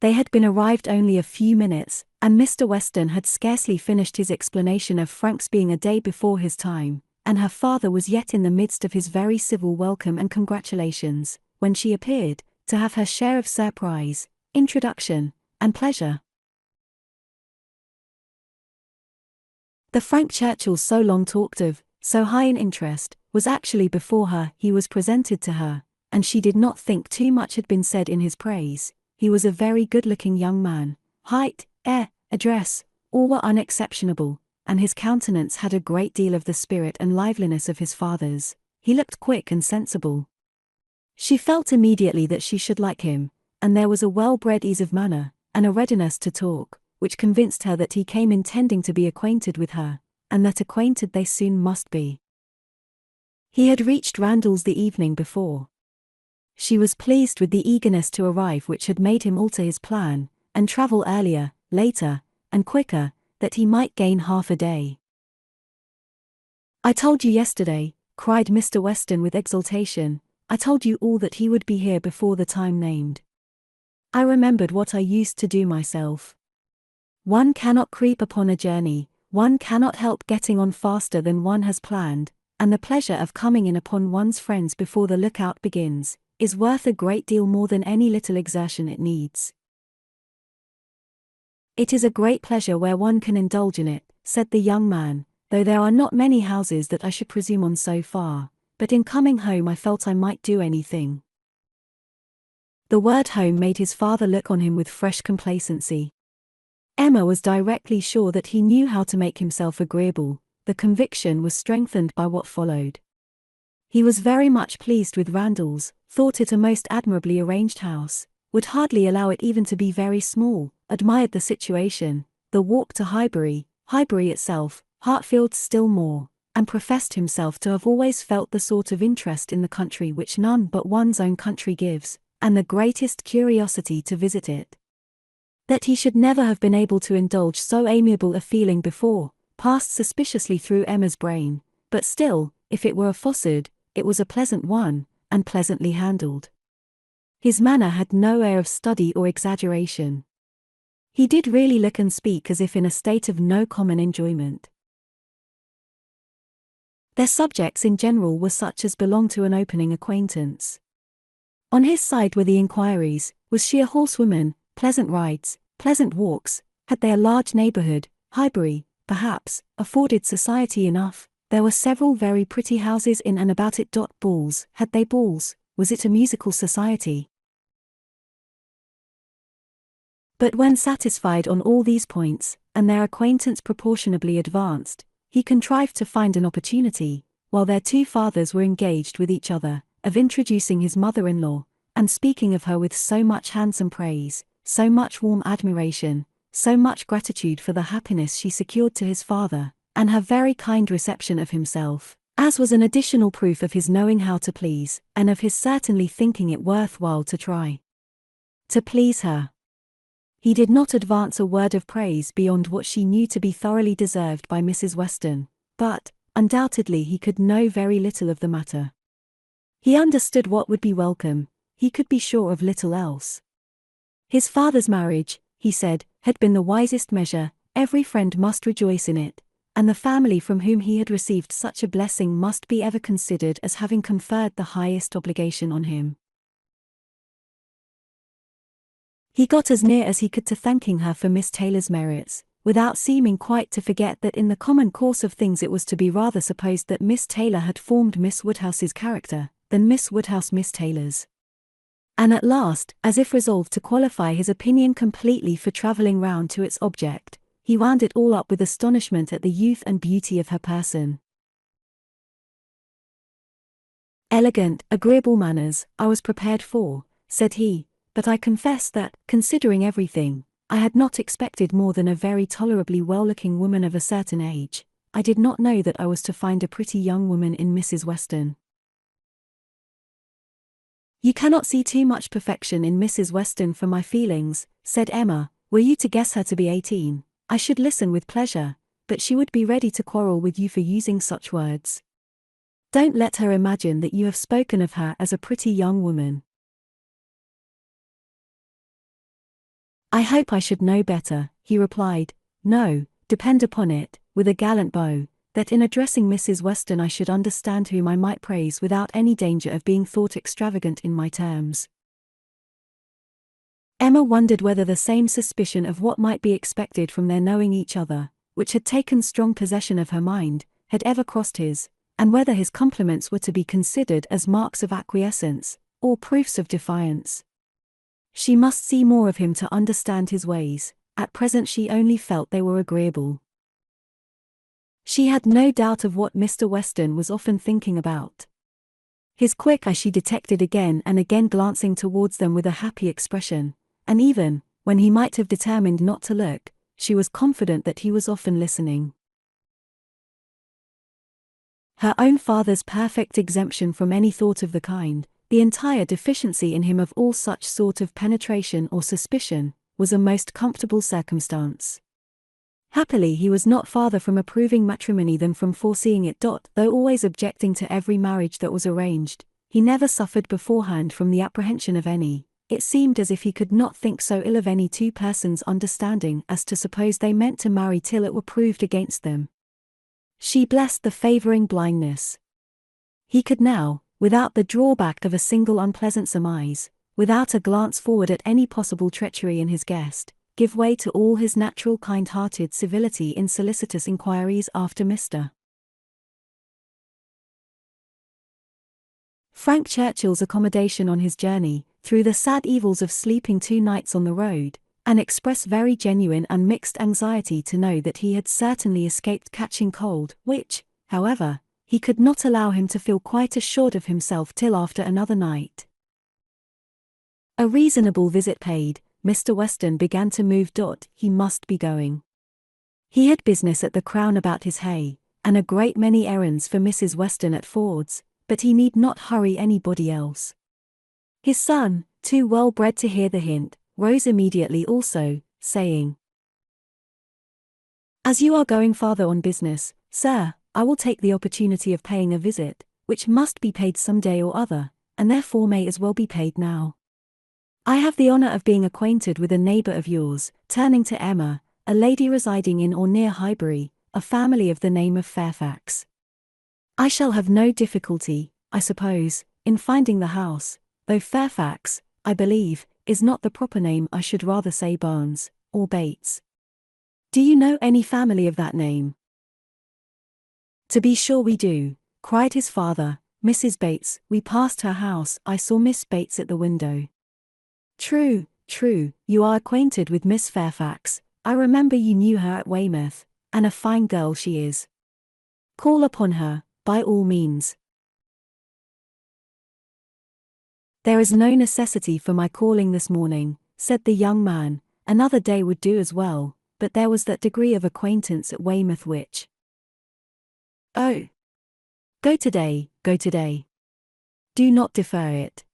They had been arrived only a few minutes, and Mr. Weston had scarcely finished his explanation of Frank's being a day before his time, and her father was yet in the midst of his very civil welcome and congratulations, when she appeared, to have her share of surprise, introduction, and pleasure. The Frank Churchill so long talked of, so high in interest, was actually before her. He was presented to her, and she did not think too much had been said in his praise. He was a very good-looking young man. Height, air, address, all were unexceptionable, and his countenance had a great deal of the spirit and liveliness of his father's. He looked quick and sensible. She felt immediately that she should like him, and there was a well-bred ease of manner, and a readiness to talk, which convinced her that he came intending to be acquainted with her, and that acquainted they soon must be. He had reached Randalls the evening before. She was pleased with the eagerness to arrive which had made him alter his plan, and travel earlier, later, and quicker, that he might gain half a day. "I told you yesterday," cried Mr. Weston with exultation, "I told you all that he would be here before the time named. I remembered what I used to do myself. One cannot creep upon a journey, one cannot help getting on faster than one has planned, and the pleasure of coming in upon one's friends before the lookout begins, is worth a great deal more than any little exertion it needs." "It is a great pleasure where one can indulge in it," said the young man, "though there are not many houses that I should presume on so far, but in coming home I felt I might do anything." The word home made his father look on him with fresh complacency. Emma was directly sure that he knew how to make himself agreeable. The conviction was strengthened by what followed. He was very much pleased with Randalls, thought it a most admirably arranged house, would hardly allow it even to be very small, admired the situation, the walk to Highbury, Highbury itself, Hartfield still more, and professed himself to have always felt the sort of interest in the country which none but one's own country gives, and the greatest curiosity to visit it. That he should never have been able to indulge so amiable a feeling before, passed suspiciously through Emma's brain, but still, if it were a falsehood, it was a pleasant one, and pleasantly handled. His manner had no air of study or exaggeration. He did really look and speak as if in a state of no common enjoyment. Their subjects in general were such as belong to an opening acquaintance. On his side were the inquiries: was she a horsewoman, pleasant rides, pleasant walks, had they a large neighbourhood, Highbury, perhaps, afforded society enough, there were several very pretty houses in and about it. Balls, had they balls, was it a musical society? But when satisfied on all these points, and their acquaintance proportionably advanced, he contrived to find an opportunity, while their 2 fathers were engaged with each other, of introducing his mother-in-law, and speaking of her with so much handsome praise, so much warm admiration, so much gratitude for the happiness she secured to his father, and her very kind reception of himself, as was an additional proof of his knowing how to please, and of his certainly thinking it worth while to try to please her. He did not advance a word of praise beyond what she knew to be thoroughly deserved by Mrs. Weston, but, undoubtedly he could know very little of the matter. He understood what would be welcome, he could be sure of little else. His father's marriage, he said, had been the wisest measure, every friend must rejoice in it, and the family from whom he had received such a blessing must be ever considered as having conferred the highest obligation on him. He got as near as he could to thanking her for Miss Taylor's merits, without seeming quite to forget that in the common course of things it was to be rather supposed that Miss Taylor had formed Miss Woodhouse's character, than Miss Woodhouse Miss Taylor's. And at last, as if resolved to qualify his opinion completely for travelling round to its object, he wound it all up with astonishment at the youth and beauty of her person. "Elegant, agreeable manners, I was prepared for," said he, "but I confess that, considering everything, I had not expected more than a very tolerably well-looking woman of a certain age. I did not know that I was to find a pretty young woman in Mrs. Weston." "You cannot see too much perfection in Mrs. Weston for my feelings," said Emma. "Were you to guess her to be 18, I should listen with pleasure, but she would be ready to quarrel with you for using such words. Don't let her imagine that you have spoken of her as a pretty young woman." "I hope I should know better," he replied. "No, depend upon it, with a gallant bow, that in addressing Mrs. Weston I should understand whom I might praise without any danger of being thought extravagant in my terms." Emma wondered whether the same suspicion of what might be expected from their knowing each other, which had taken strong possession of her mind, had ever crossed his, and whether his compliments were to be considered as marks of acquiescence, or proofs of defiance. She must see more of him to understand his ways, at present she only felt they were agreeable. She had no doubt of what Mr. Weston was often thinking about. His quick eye she detected again and again glancing towards them with a happy expression, and even, when he might have determined not to look, she was confident that he was often listening. Her own father's perfect exemption from any thought of the kind, the entire deficiency in him of all such sort of penetration or suspicion, was a most comfortable circumstance. Happily he was not farther from approving matrimony than from foreseeing it. Though always objecting to every marriage that was arranged, he never suffered beforehand from the apprehension of any. It seemed as if he could not think so ill of any two persons understanding as to suppose they meant to marry till it were proved against them. She blessed the favouring blindness. He could now, without the drawback of a single unpleasant surmise, without a glance forward at any possible treachery in his guest, give way to all his natural kind-hearted civility in solicitous inquiries after Mr. Frank Churchill's accommodation on his journey, through the sad evils of sleeping 2 nights on the road, and express very genuine and mixed anxiety to know that he had certainly escaped catching cold, which, however, he could not allow him to feel quite assured of himself till after another night. A reasonable visit paid, Mr. Weston began to move. He must be going. He had business at the Crown about his hay, and a great many errands for Mrs. Weston at Ford's, but he need not hurry anybody else. His son, too well bred to hear the hint, rose immediately also, saying, "As you are going farther on business, sir, I will take the opportunity of paying a visit, which must be paid some day or other, and therefore may as well be paid now. I have the honour of being acquainted with a neighbour of yours," turning to Emma, "a lady residing in or near Highbury, a family of the name of Fairfax. I shall have no difficulty, I suppose, in finding the house, though Fairfax, I believe, is not the proper name. I should rather say Barnes, or Bates. Do you know any family of that name?" "To be sure we do," cried his father, "Mrs. Bates. We passed her house. I saw Miss Bates at the window." "True, true, you are acquainted with Miss Fairfax. I remember you knew her at Weymouth, and a fine girl she is. Call upon her, by all means." "There is no necessity for my calling this morning," said the young man. "Another day would do as well, but there was that degree of acquaintance at Weymouth which—" "Oh! Go today, go today. Do not defer it.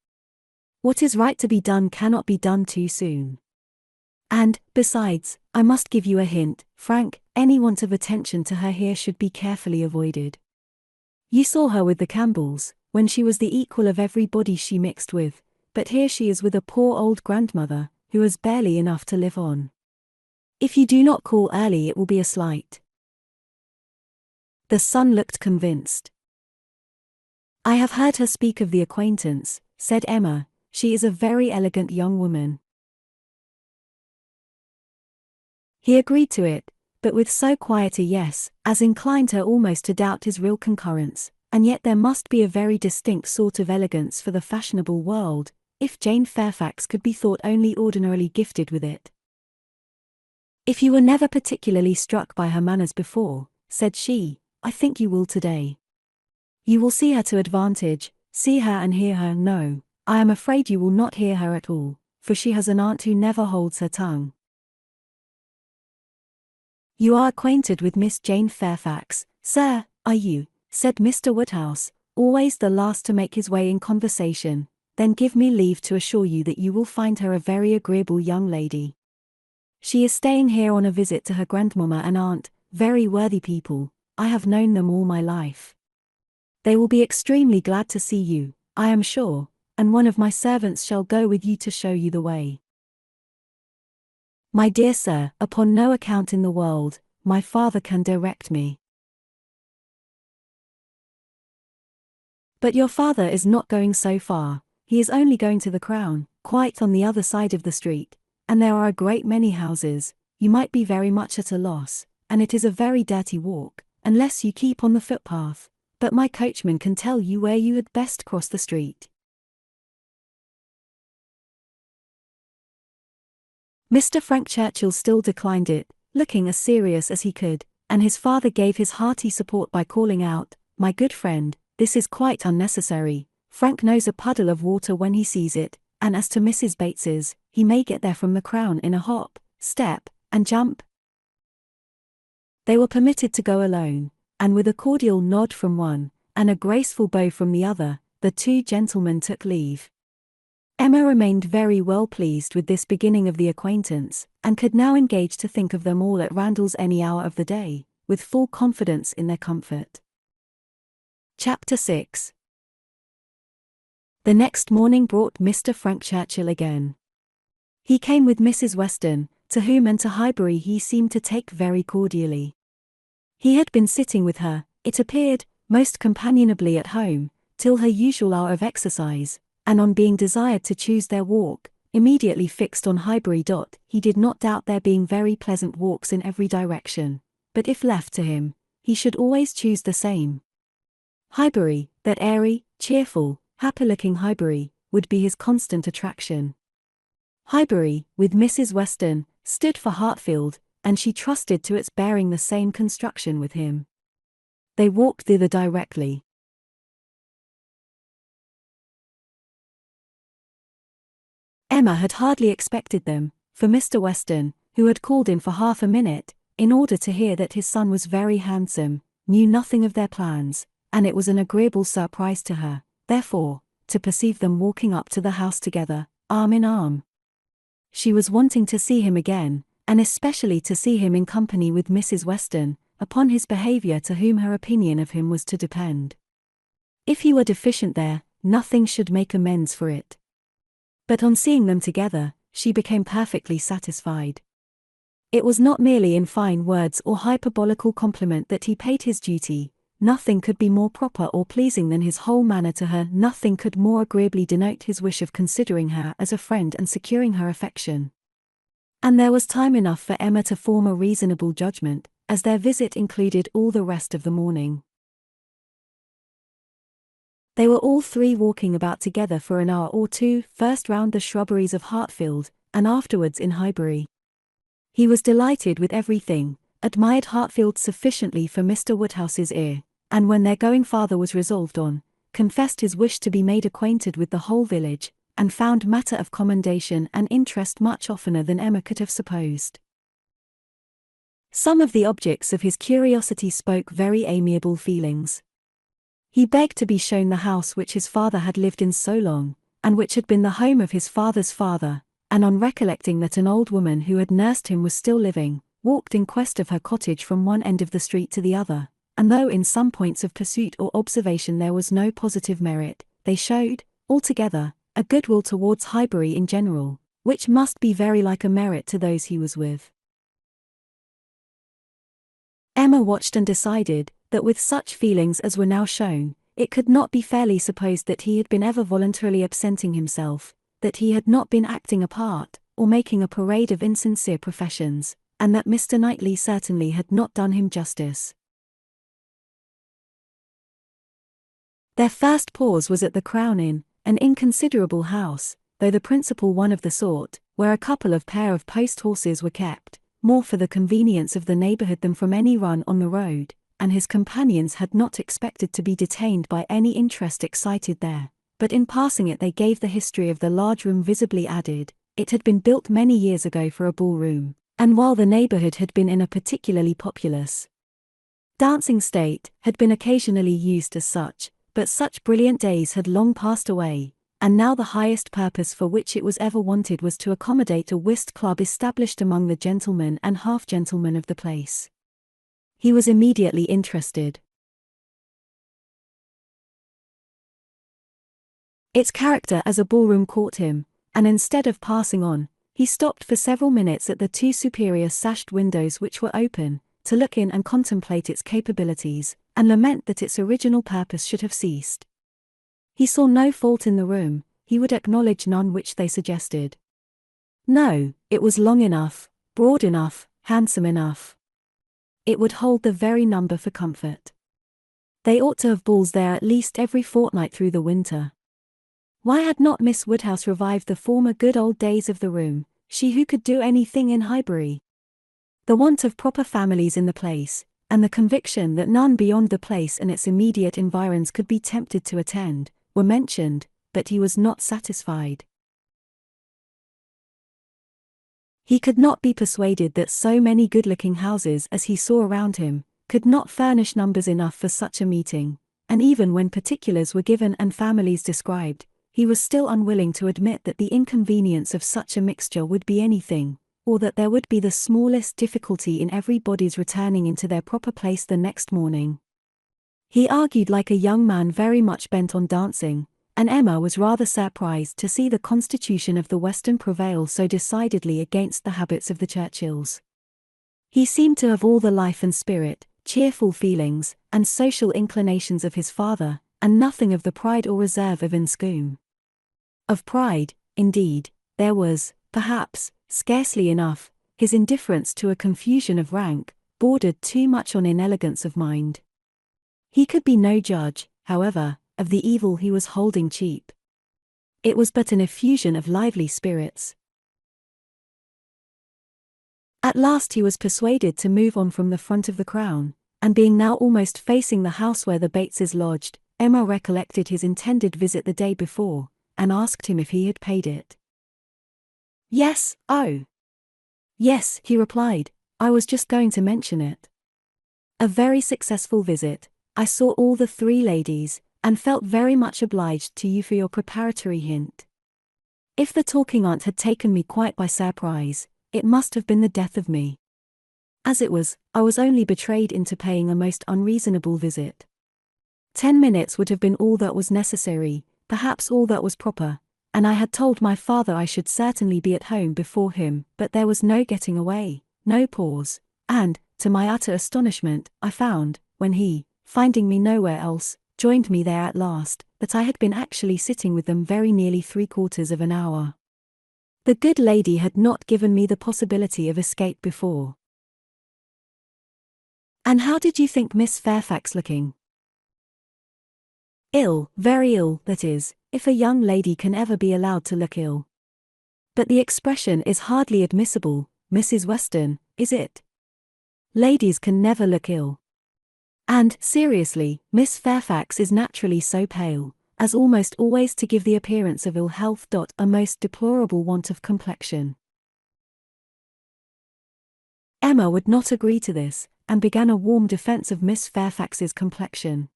What is right to be done cannot be done too soon. And, besides, I must give you a hint, Frank, any want of attention to her here should be carefully avoided. You saw her with the Campbells, when she was the equal of everybody she mixed with, but here she is with a poor old grandmother, who has barely enough to live on. If you do not call early it will be a slight. The son looked convinced. I have heard her speak of the acquaintance, said Emma. She is a very elegant young woman. He agreed to it, but with so quiet a yes, as inclined her almost to doubt his real concurrence, and yet there must be a very distinct sort of elegance for the fashionable world, if Jane Fairfax could be thought only ordinarily gifted with it. If you were never particularly struck by her manners before, said she, I think you will today. You will see her to advantage, see her and hear her. No, I am afraid you will not hear her at all, for she has an aunt who never holds her tongue. You are acquainted with Miss Jane Fairfax, sir, are you? Said Mr. Woodhouse, always the last to make his way in conversation. Then give me leave to assure you that you will find her a very agreeable young lady. She is staying here on a visit to her grandmamma and aunt, very worthy people. I have known them all my life. They will be extremely glad to see you, I am sure, and one of my servants shall go with you to show you the way. My dear sir, upon no account in the world, my father can direct me. But your father is not going so far, he is only going to the Crown, quite on the other side of the street, and there are a great many houses. You might be very much at a loss, and it is a very dirty walk, unless you keep on the footpath, but my coachman can tell you where you had best cross the street. Mr. Frank Churchill still declined it, looking as serious as he could, and his father gave his hearty support by calling out, My good friend, this is quite unnecessary. Frank knows a puddle of water when he sees it, and as to Mrs. Bates's, he may get there from the Crown in a hop, step, and jump. They were permitted to go alone, and with a cordial nod from one, and a graceful bow from the other, the two gentlemen took leave. Emma remained very well pleased with this beginning of the acquaintance, and could now engage to think of them all at Randalls any hour of the day, with full confidence in their comfort. Chapter 6. The next morning brought Mr. Frank Churchill again. He came with Mrs. Weston, to whom and to Highbury he seemed to take very cordially. He had been sitting with her, it appeared, most companionably at home, till her usual hour of exercise, and on being desired to choose their walk, immediately fixed on Highbury. He did not doubt there being very pleasant walks in every direction, but if left to him, he should always choose the same. Highbury, that airy, cheerful, happy-looking Highbury, would be his constant attraction. Highbury, with Mrs. Weston, stood for Hartfield, and she trusted to its bearing the same construction with him. They walked thither directly. Emma had hardly expected them, for Mr. Weston, who had called in for half a minute, in order to hear that his son was very handsome, knew nothing of their plans, and it was an agreeable surprise to her, therefore, to perceive them walking up to the house together, arm in arm. She was wanting to see him again, and especially to see him in company with Mrs. Weston, upon his behaviour to whom her opinion of him was to depend. If he were deficient there, nothing should make amends for it. But on seeing them together, she became perfectly satisfied. It was not merely in fine words or hyperbolical compliment that he paid his duty. Nothing could be more proper or pleasing than his whole manner to her. Nothing could more agreeably denote his wish of considering her as a friend and securing her affection. And there was time enough for Emma to form a reasonable judgment, as their visit included all the rest of the morning. They were all three walking about together for an hour or two, first round the shrubberies of Hartfield, and afterwards in Highbury. He was delighted with everything, admired Hartfield sufficiently for Mr. Woodhouse's ear, and when their going farther was resolved on, confessed his wish to be made acquainted with the whole village, and found matter of commendation and interest much oftener than Emma could have supposed. Some of the objects of his curiosity spoke very amiable feelings. He begged to be shown the house which his father had lived in so long, and which had been the home of his father's father, and on recollecting that an old woman who had nursed him was still living, walked in quest of her cottage from one end of the street to the other, and though in some points of pursuit or observation there was no positive merit, they showed, altogether, a goodwill towards Highbury in general, which must be very like a merit to those he was with. Emma watched and decided that with such feelings as were now shown, it could not be fairly supposed that he had been ever voluntarily absenting himself, that he had not been acting a part, or making a parade of insincere professions, and that Mr. Knightley certainly had not done him justice. Their first pause was at the Crown Inn, an inconsiderable house, though the principal one of the sort, where a couple of pair of post horses were kept, more for the convenience of the neighbourhood than from any run on the road, and his companions had not expected to be detained by any interest excited there, but in passing it they gave the history of the large room visibly added. It had been built many years ago for a ballroom, and while the neighbourhood had been in a particularly populous dancing state, had been occasionally used as such, but such brilliant days had long passed away, and now the highest purpose for which it was ever wanted was to accommodate a whist club established among the gentlemen and half-gentlemen of the place. He was immediately interested. Its character as a ballroom caught him, and instead of passing on, he stopped for several minutes at the two superior sashed windows which were open, to look in and contemplate its capabilities, and lament that its original purpose should have ceased. He saw no fault in the room, he would acknowledge none which they suggested. No, it was long enough, broad enough, handsome enough. It would hold the very number for comfort. They ought to have balls there at least every fortnight through the winter. Why had not Miss Woodhouse revived the former good old days of the room, she who could do anything in Highbury? The want of proper families in the place, and the conviction that none beyond the place and its immediate environs could be tempted to attend, were mentioned, but he was not satisfied. He could not be persuaded that so many good-looking houses as he saw around him, could not furnish numbers enough for such a meeting, and even when particulars were given and families described, he was still unwilling to admit that the inconvenience of such a mixture would be anything, or that there would be the smallest difficulty in everybody's returning into their proper place the next morning. He argued like a young man very much bent on dancing, and Emma was rather surprised to see the constitution of the Weston prevail so decidedly against the habits of the Churchills. He seemed to have all the life and spirit, cheerful feelings, and social inclinations of his father, and nothing of the pride or reserve of Enscombe. Of pride, indeed, there was, perhaps, scarcely enough. His indifference to a confusion of rank bordered too much on inelegance of mind. He could be no judge, however, of the evil he was holding cheap. It was but an effusion of lively spirits. At last he was persuaded to move on from the front of the Crown, and being now almost facing the house where the Bateses lodged, Emma recollected his intended visit the day before, and asked him if he had paid it. Yes, oh. Yes, he replied, I was just going to mention it. A very successful visit. I saw all the three ladies, and felt very much obliged to you for your preparatory hint. If the talking aunt had taken me quite by surprise, it must have been the death of me. As it was, I was only betrayed into paying a most unreasonable visit. 10 minutes would have been all that was necessary, perhaps all that was proper, and I had told my father I should certainly be at home before him, but there was no getting away, no pause, and, to my utter astonishment, I found, when he, finding me nowhere else, joined me there at last, that I had been actually sitting with them very nearly 3/4 of an hour. The good lady had not given me the possibility of escape before. And how did you think Miss Fairfax looking? Ill, very ill, that is, if a young lady can ever be allowed to look ill. But the expression is hardly admissible, Mrs. Weston, is it? Ladies can never look ill. And, seriously, Miss Fairfax is naturally so pale, as almost always to give the appearance of ill health. A most deplorable want of complexion. Emma would not agree to this, and began a warm defence of Miss Fairfax's complexion.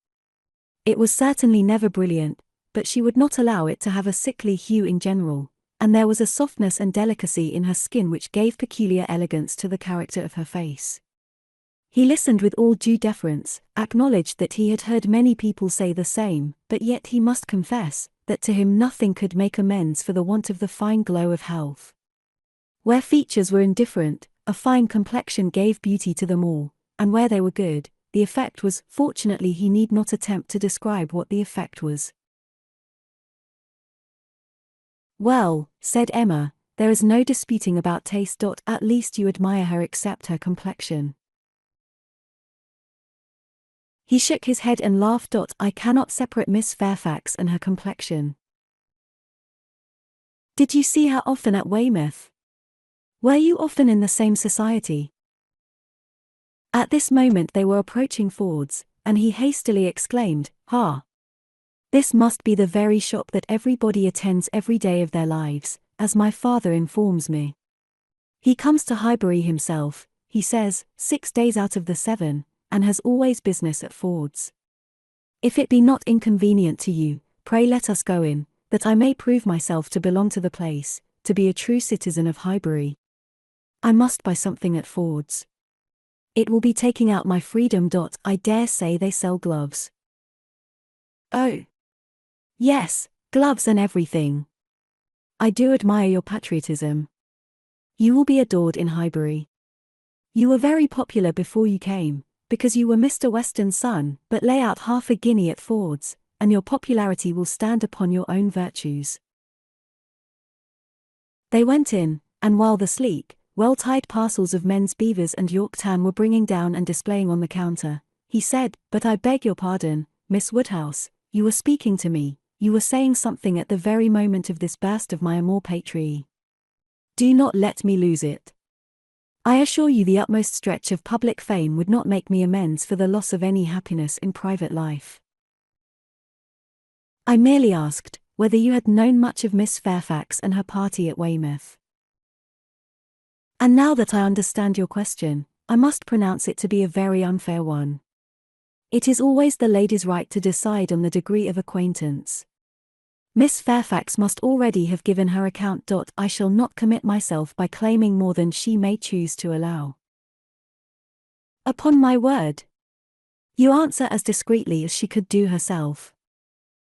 It was certainly never brilliant, but she would not allow it to have a sickly hue in general, and there was a softness and delicacy in her skin which gave peculiar elegance to the character of her face. He listened with all due deference, acknowledged that he had heard many people say the same, but yet he must confess that to him nothing could make amends for the want of the fine glow of health. Where features were indifferent, a fine complexion gave beauty to them all, and where they were good, the effect was. Fortunately, he need not attempt to describe what the effect was. "Well," said Emma, "there is no disputing about taste. At least you admire her except her complexion." He shook his head and laughed. "I cannot separate Miss Fairfax and her complexion." "Did you see her often at Weymouth? Were you often in the same society?" At this moment they were approaching Ford's, and he hastily exclaimed, "Ha! This must be the very shop that everybody attends every day of their lives, as my father informs me. He comes to Highbury himself, he says, 6 days out of the 7, and has always business at Ford's. If it be not inconvenient to you, pray let us go in, that I may prove myself to belong to the place, to be a true citizen of Highbury. I must buy something at Ford's. It will be taking out my freedom. I dare say they sell gloves." "Oh, yes, gloves and everything. I do admire your patriotism. You will be adored in Highbury. You were very popular before you came, because you were Mr. Weston's son, but lay out half a guinea at Ford's, and your popularity will stand upon your own virtues." They went in, and while the sleek, well-tied parcels of men's beavers and York tan were bringing down and displaying on the counter, he said, "But I beg your pardon, Miss Woodhouse, you were speaking to me, you were saying something at the very moment of this burst of my amour patriae. Do not let me lose it. I assure you the utmost stretch of public fame would not make me amends for the loss of any happiness in private life. I merely asked whether you had known much of Miss Fairfax and her party at Weymouth. And now that I understand your question, I must pronounce it to be a very unfair one. It is always the lady's right to decide on the degree of acquaintance. Miss Fairfax must already have given her account. I shall not commit myself by claiming more than she may choose to allow." "Upon my word. You answer as discreetly as she could do herself.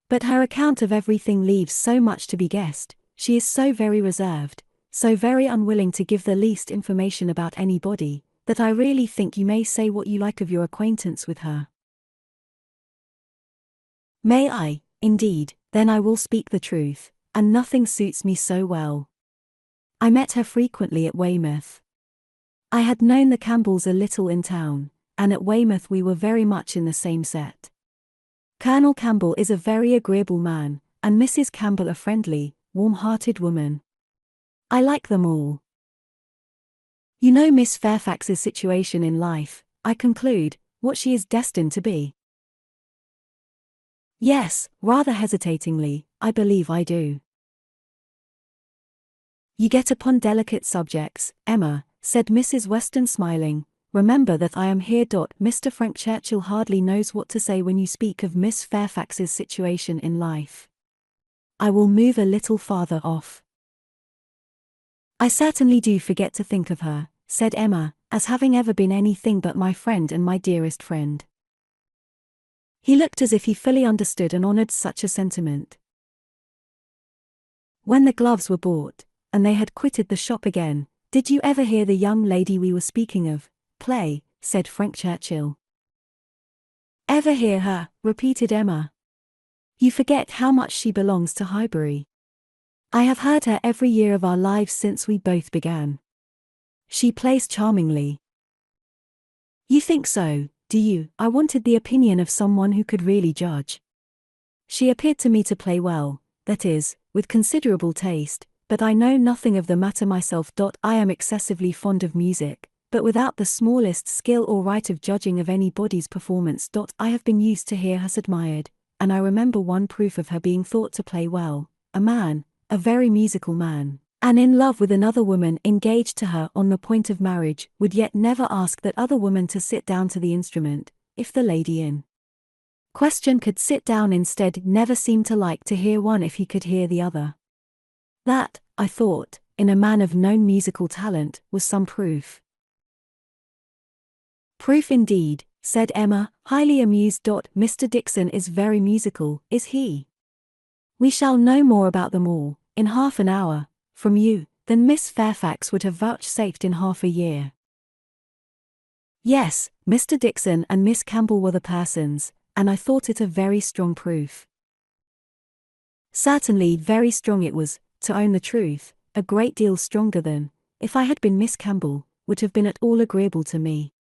But her account of everything leaves so much to be guessed, she is so very reserved, so very unwilling to give the least information about anybody, that I really think you may say what you like of your acquaintance with her." "May I, indeed? Then I will speak the truth, and nothing suits me so well. I met her frequently at Weymouth. I had known the Campbells a little in town, and at Weymouth we were very much in the same set. Colonel Campbell is a very agreeable man, and Mrs. Campbell a friendly, warm-hearted woman. I like them all. You know Miss Fairfax's situation in life, I conclude, what she is destined to be." "Yes," rather hesitatingly, "I believe I do." "You get upon delicate subjects, Emma," said Mrs. Weston smiling. "Remember that I am here. Mr. Frank Churchill hardly knows what to say when you speak of Miss Fairfax's situation in life. I will move a little farther off. I certainly do forget to think of her," said Emma, "as having ever been anything but my friend and my dearest friend." He looked as if he fully understood and honored such a sentiment. When the gloves were bought, and they had quitted the shop again, "Did you ever hear the young lady we were speaking of play?" said Frank Churchill. "Ever hear her?" repeated Emma. "You forget how much she belongs to Highbury. I have heard her every year of our lives since we both began. She plays charmingly." "You think so, do you?" I wanted the opinion of someone who could really judge. "She appeared to me to play well, that is, with considerable taste, but I know nothing of the matter myself. I am excessively fond of music, but without the smallest skill or right of judging of anybody's performance. I have been used to hear her admired, and I remember one proof of her being thought to play well, a man, a very musical man, and in love with another woman engaged to her on the point of marriage, would yet never ask that other woman to sit down to the instrument, if the lady in question could sit down instead, never seemed to like to hear one if he could hear the other. That, I thought, in a man of known musical talent, was some proof. Proof indeed, said Emma, highly amused. Mr. Dixon is very musical, is he? We shall know more about them all, in half an hour, from you, than Miss Fairfax would have vouchsafed in half a year. Yes, Mr. Dixon and Miss Campbell were the persons, and I thought it a very strong proof. Certainly very strong it was, to own the truth, a great deal stronger than, if I had been Miss Campbell, would have been at all agreeable to me.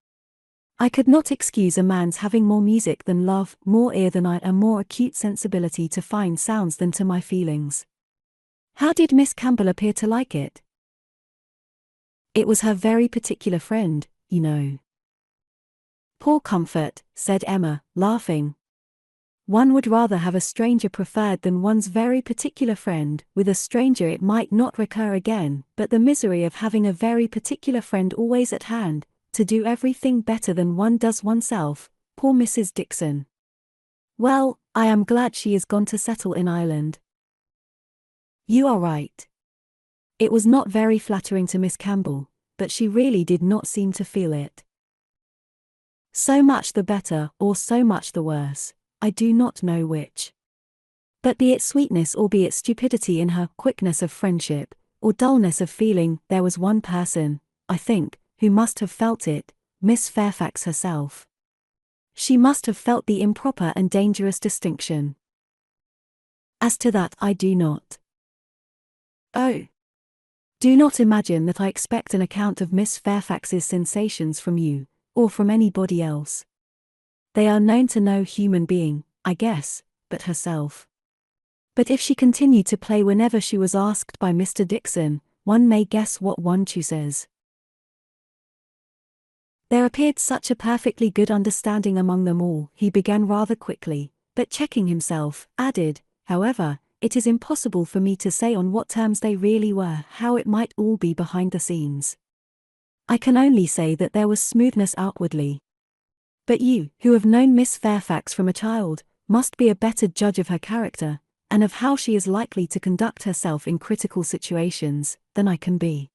I could not excuse a man's having more music than love, more ear than I, and more acute sensibility to fine sounds than to my feelings. How did Miss Campbell appear to like it? It was her very particular friend, you know. Poor comfort, said Emma, laughing. One would rather have a stranger preferred than one's very particular friend. With a stranger it might not recur again, but the misery of having a very particular friend always at hand, to do everything better than one does oneself. Poor Mrs. Dixon. Well, I am glad she is gone to settle in Ireland. You are right. It was not very flattering to Miss Campbell, but she really did not seem to feel it. So much the better, or so much the worse, I do not know which. But be it sweetness or be it stupidity in her, quickness of friendship, or dullness of feeling, there was one person, I think, who must have felt it, Miss Fairfax herself. She must have felt the improper and dangerous distinction. As to that I do not. Oh! Do not imagine that I expect an account of Miss Fairfax's sensations from you, or from anybody else. They are known to no human being, I guess, but herself. But if she continued to play whenever she was asked by Mr. Dixon, one may guess what one chooses. There appeared such a perfectly good understanding among them all, he began rather quickly, but checking himself, added, however, it is impossible for me to say on what terms they really were, how it might all be behind the scenes. I can only say that there was smoothness outwardly. But you, who have known Miss Fairfax from a child, must be a better judge of her character, and of how she is likely to conduct herself in critical situations, than I can be.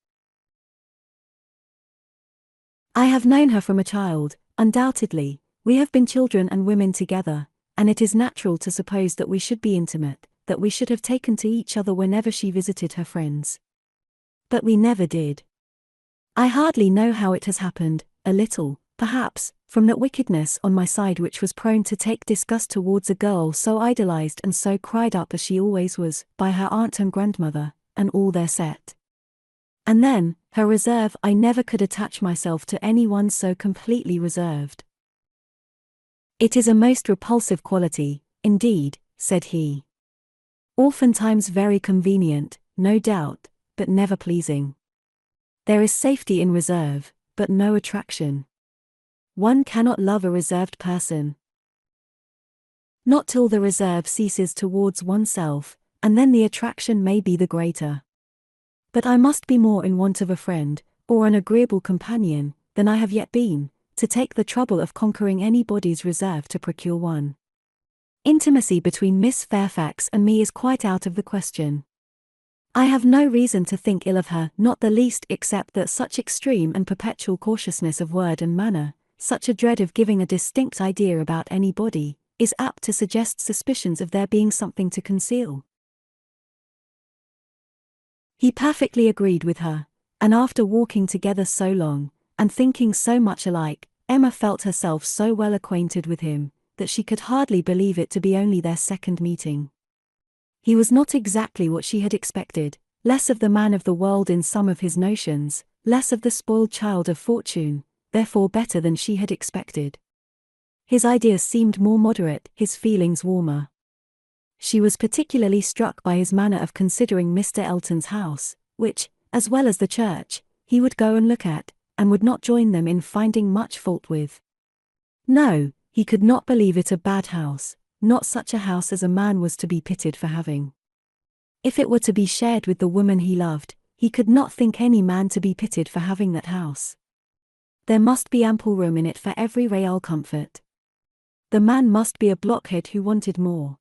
I have known her from a child, undoubtedly. We have been children and women together, and it is natural to suppose that we should be intimate, that we should have taken to each other whenever she visited her friends. But we never did. I hardly know how it has happened, a little, perhaps, from that wickedness on my side which was prone to take disgust towards a girl so idolized and so cried up as she always was, by her aunt and grandmother, and all their set. And then, her reserve. I never could attach myself to anyone so completely reserved. It is a most repulsive quality, indeed, said he. Oftentimes very convenient, no doubt, but never pleasing. There is safety in reserve, but no attraction. One cannot love a reserved person. Not till the reserve ceases towards oneself, and then the attraction may be the greater. But I must be more in want of a friend, or an agreeable companion, than I have yet been, to take the trouble of conquering anybody's reserve to procure one. Intimacy between Miss Fairfax and me is quite out of the question. I have no reason to think ill of her, not the least, except that such extreme and perpetual cautiousness of word and manner, such a dread of giving a distinct idea about anybody, is apt to suggest suspicions of there being something to conceal. He perfectly agreed with her, and after walking together so long, and thinking so much alike, Emma felt herself so well acquainted with him, that she could hardly believe it to be only their second meeting. He was not exactly what she had expected, less of the man of the world in some of his notions, less of the spoiled child of fortune, therefore better than she had expected. His ideas seemed more moderate, his feelings warmer. She was particularly struck by his manner of considering Mr. Elton's house, which, as well as the church, he would go and look at, and would not join them in finding much fault with. No, he could not believe it a bad house, not such a house as a man was to be pitied for having. If it were to be shared with the woman he loved, he could not think any man to be pitied for having that house. There must be ample room in it for every real comfort. The man must be a blockhead who wanted more.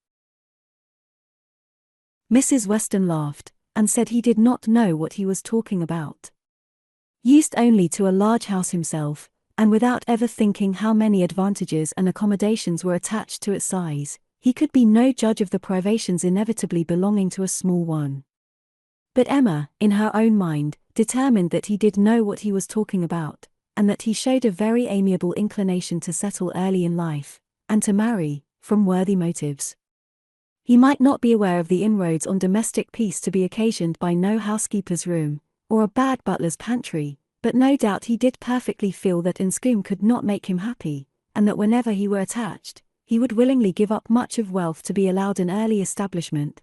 Mrs. Weston laughed, and said he did not know what he was talking about. Used only to a large house himself, and without ever thinking how many advantages and accommodations were attached to its size, he could be no judge of the privations inevitably belonging to a small one. But Emma, in her own mind, determined that he did know what he was talking about, and that he showed a very amiable inclination to settle early in life, and to marry, from worthy motives. He might not be aware of the inroads on domestic peace to be occasioned by no housekeeper's room, or a bad butler's pantry, but no doubt he did perfectly feel that Enscombe could not make him happy, and that whenever he were attached, he would willingly give up much of wealth to be allowed an early establishment,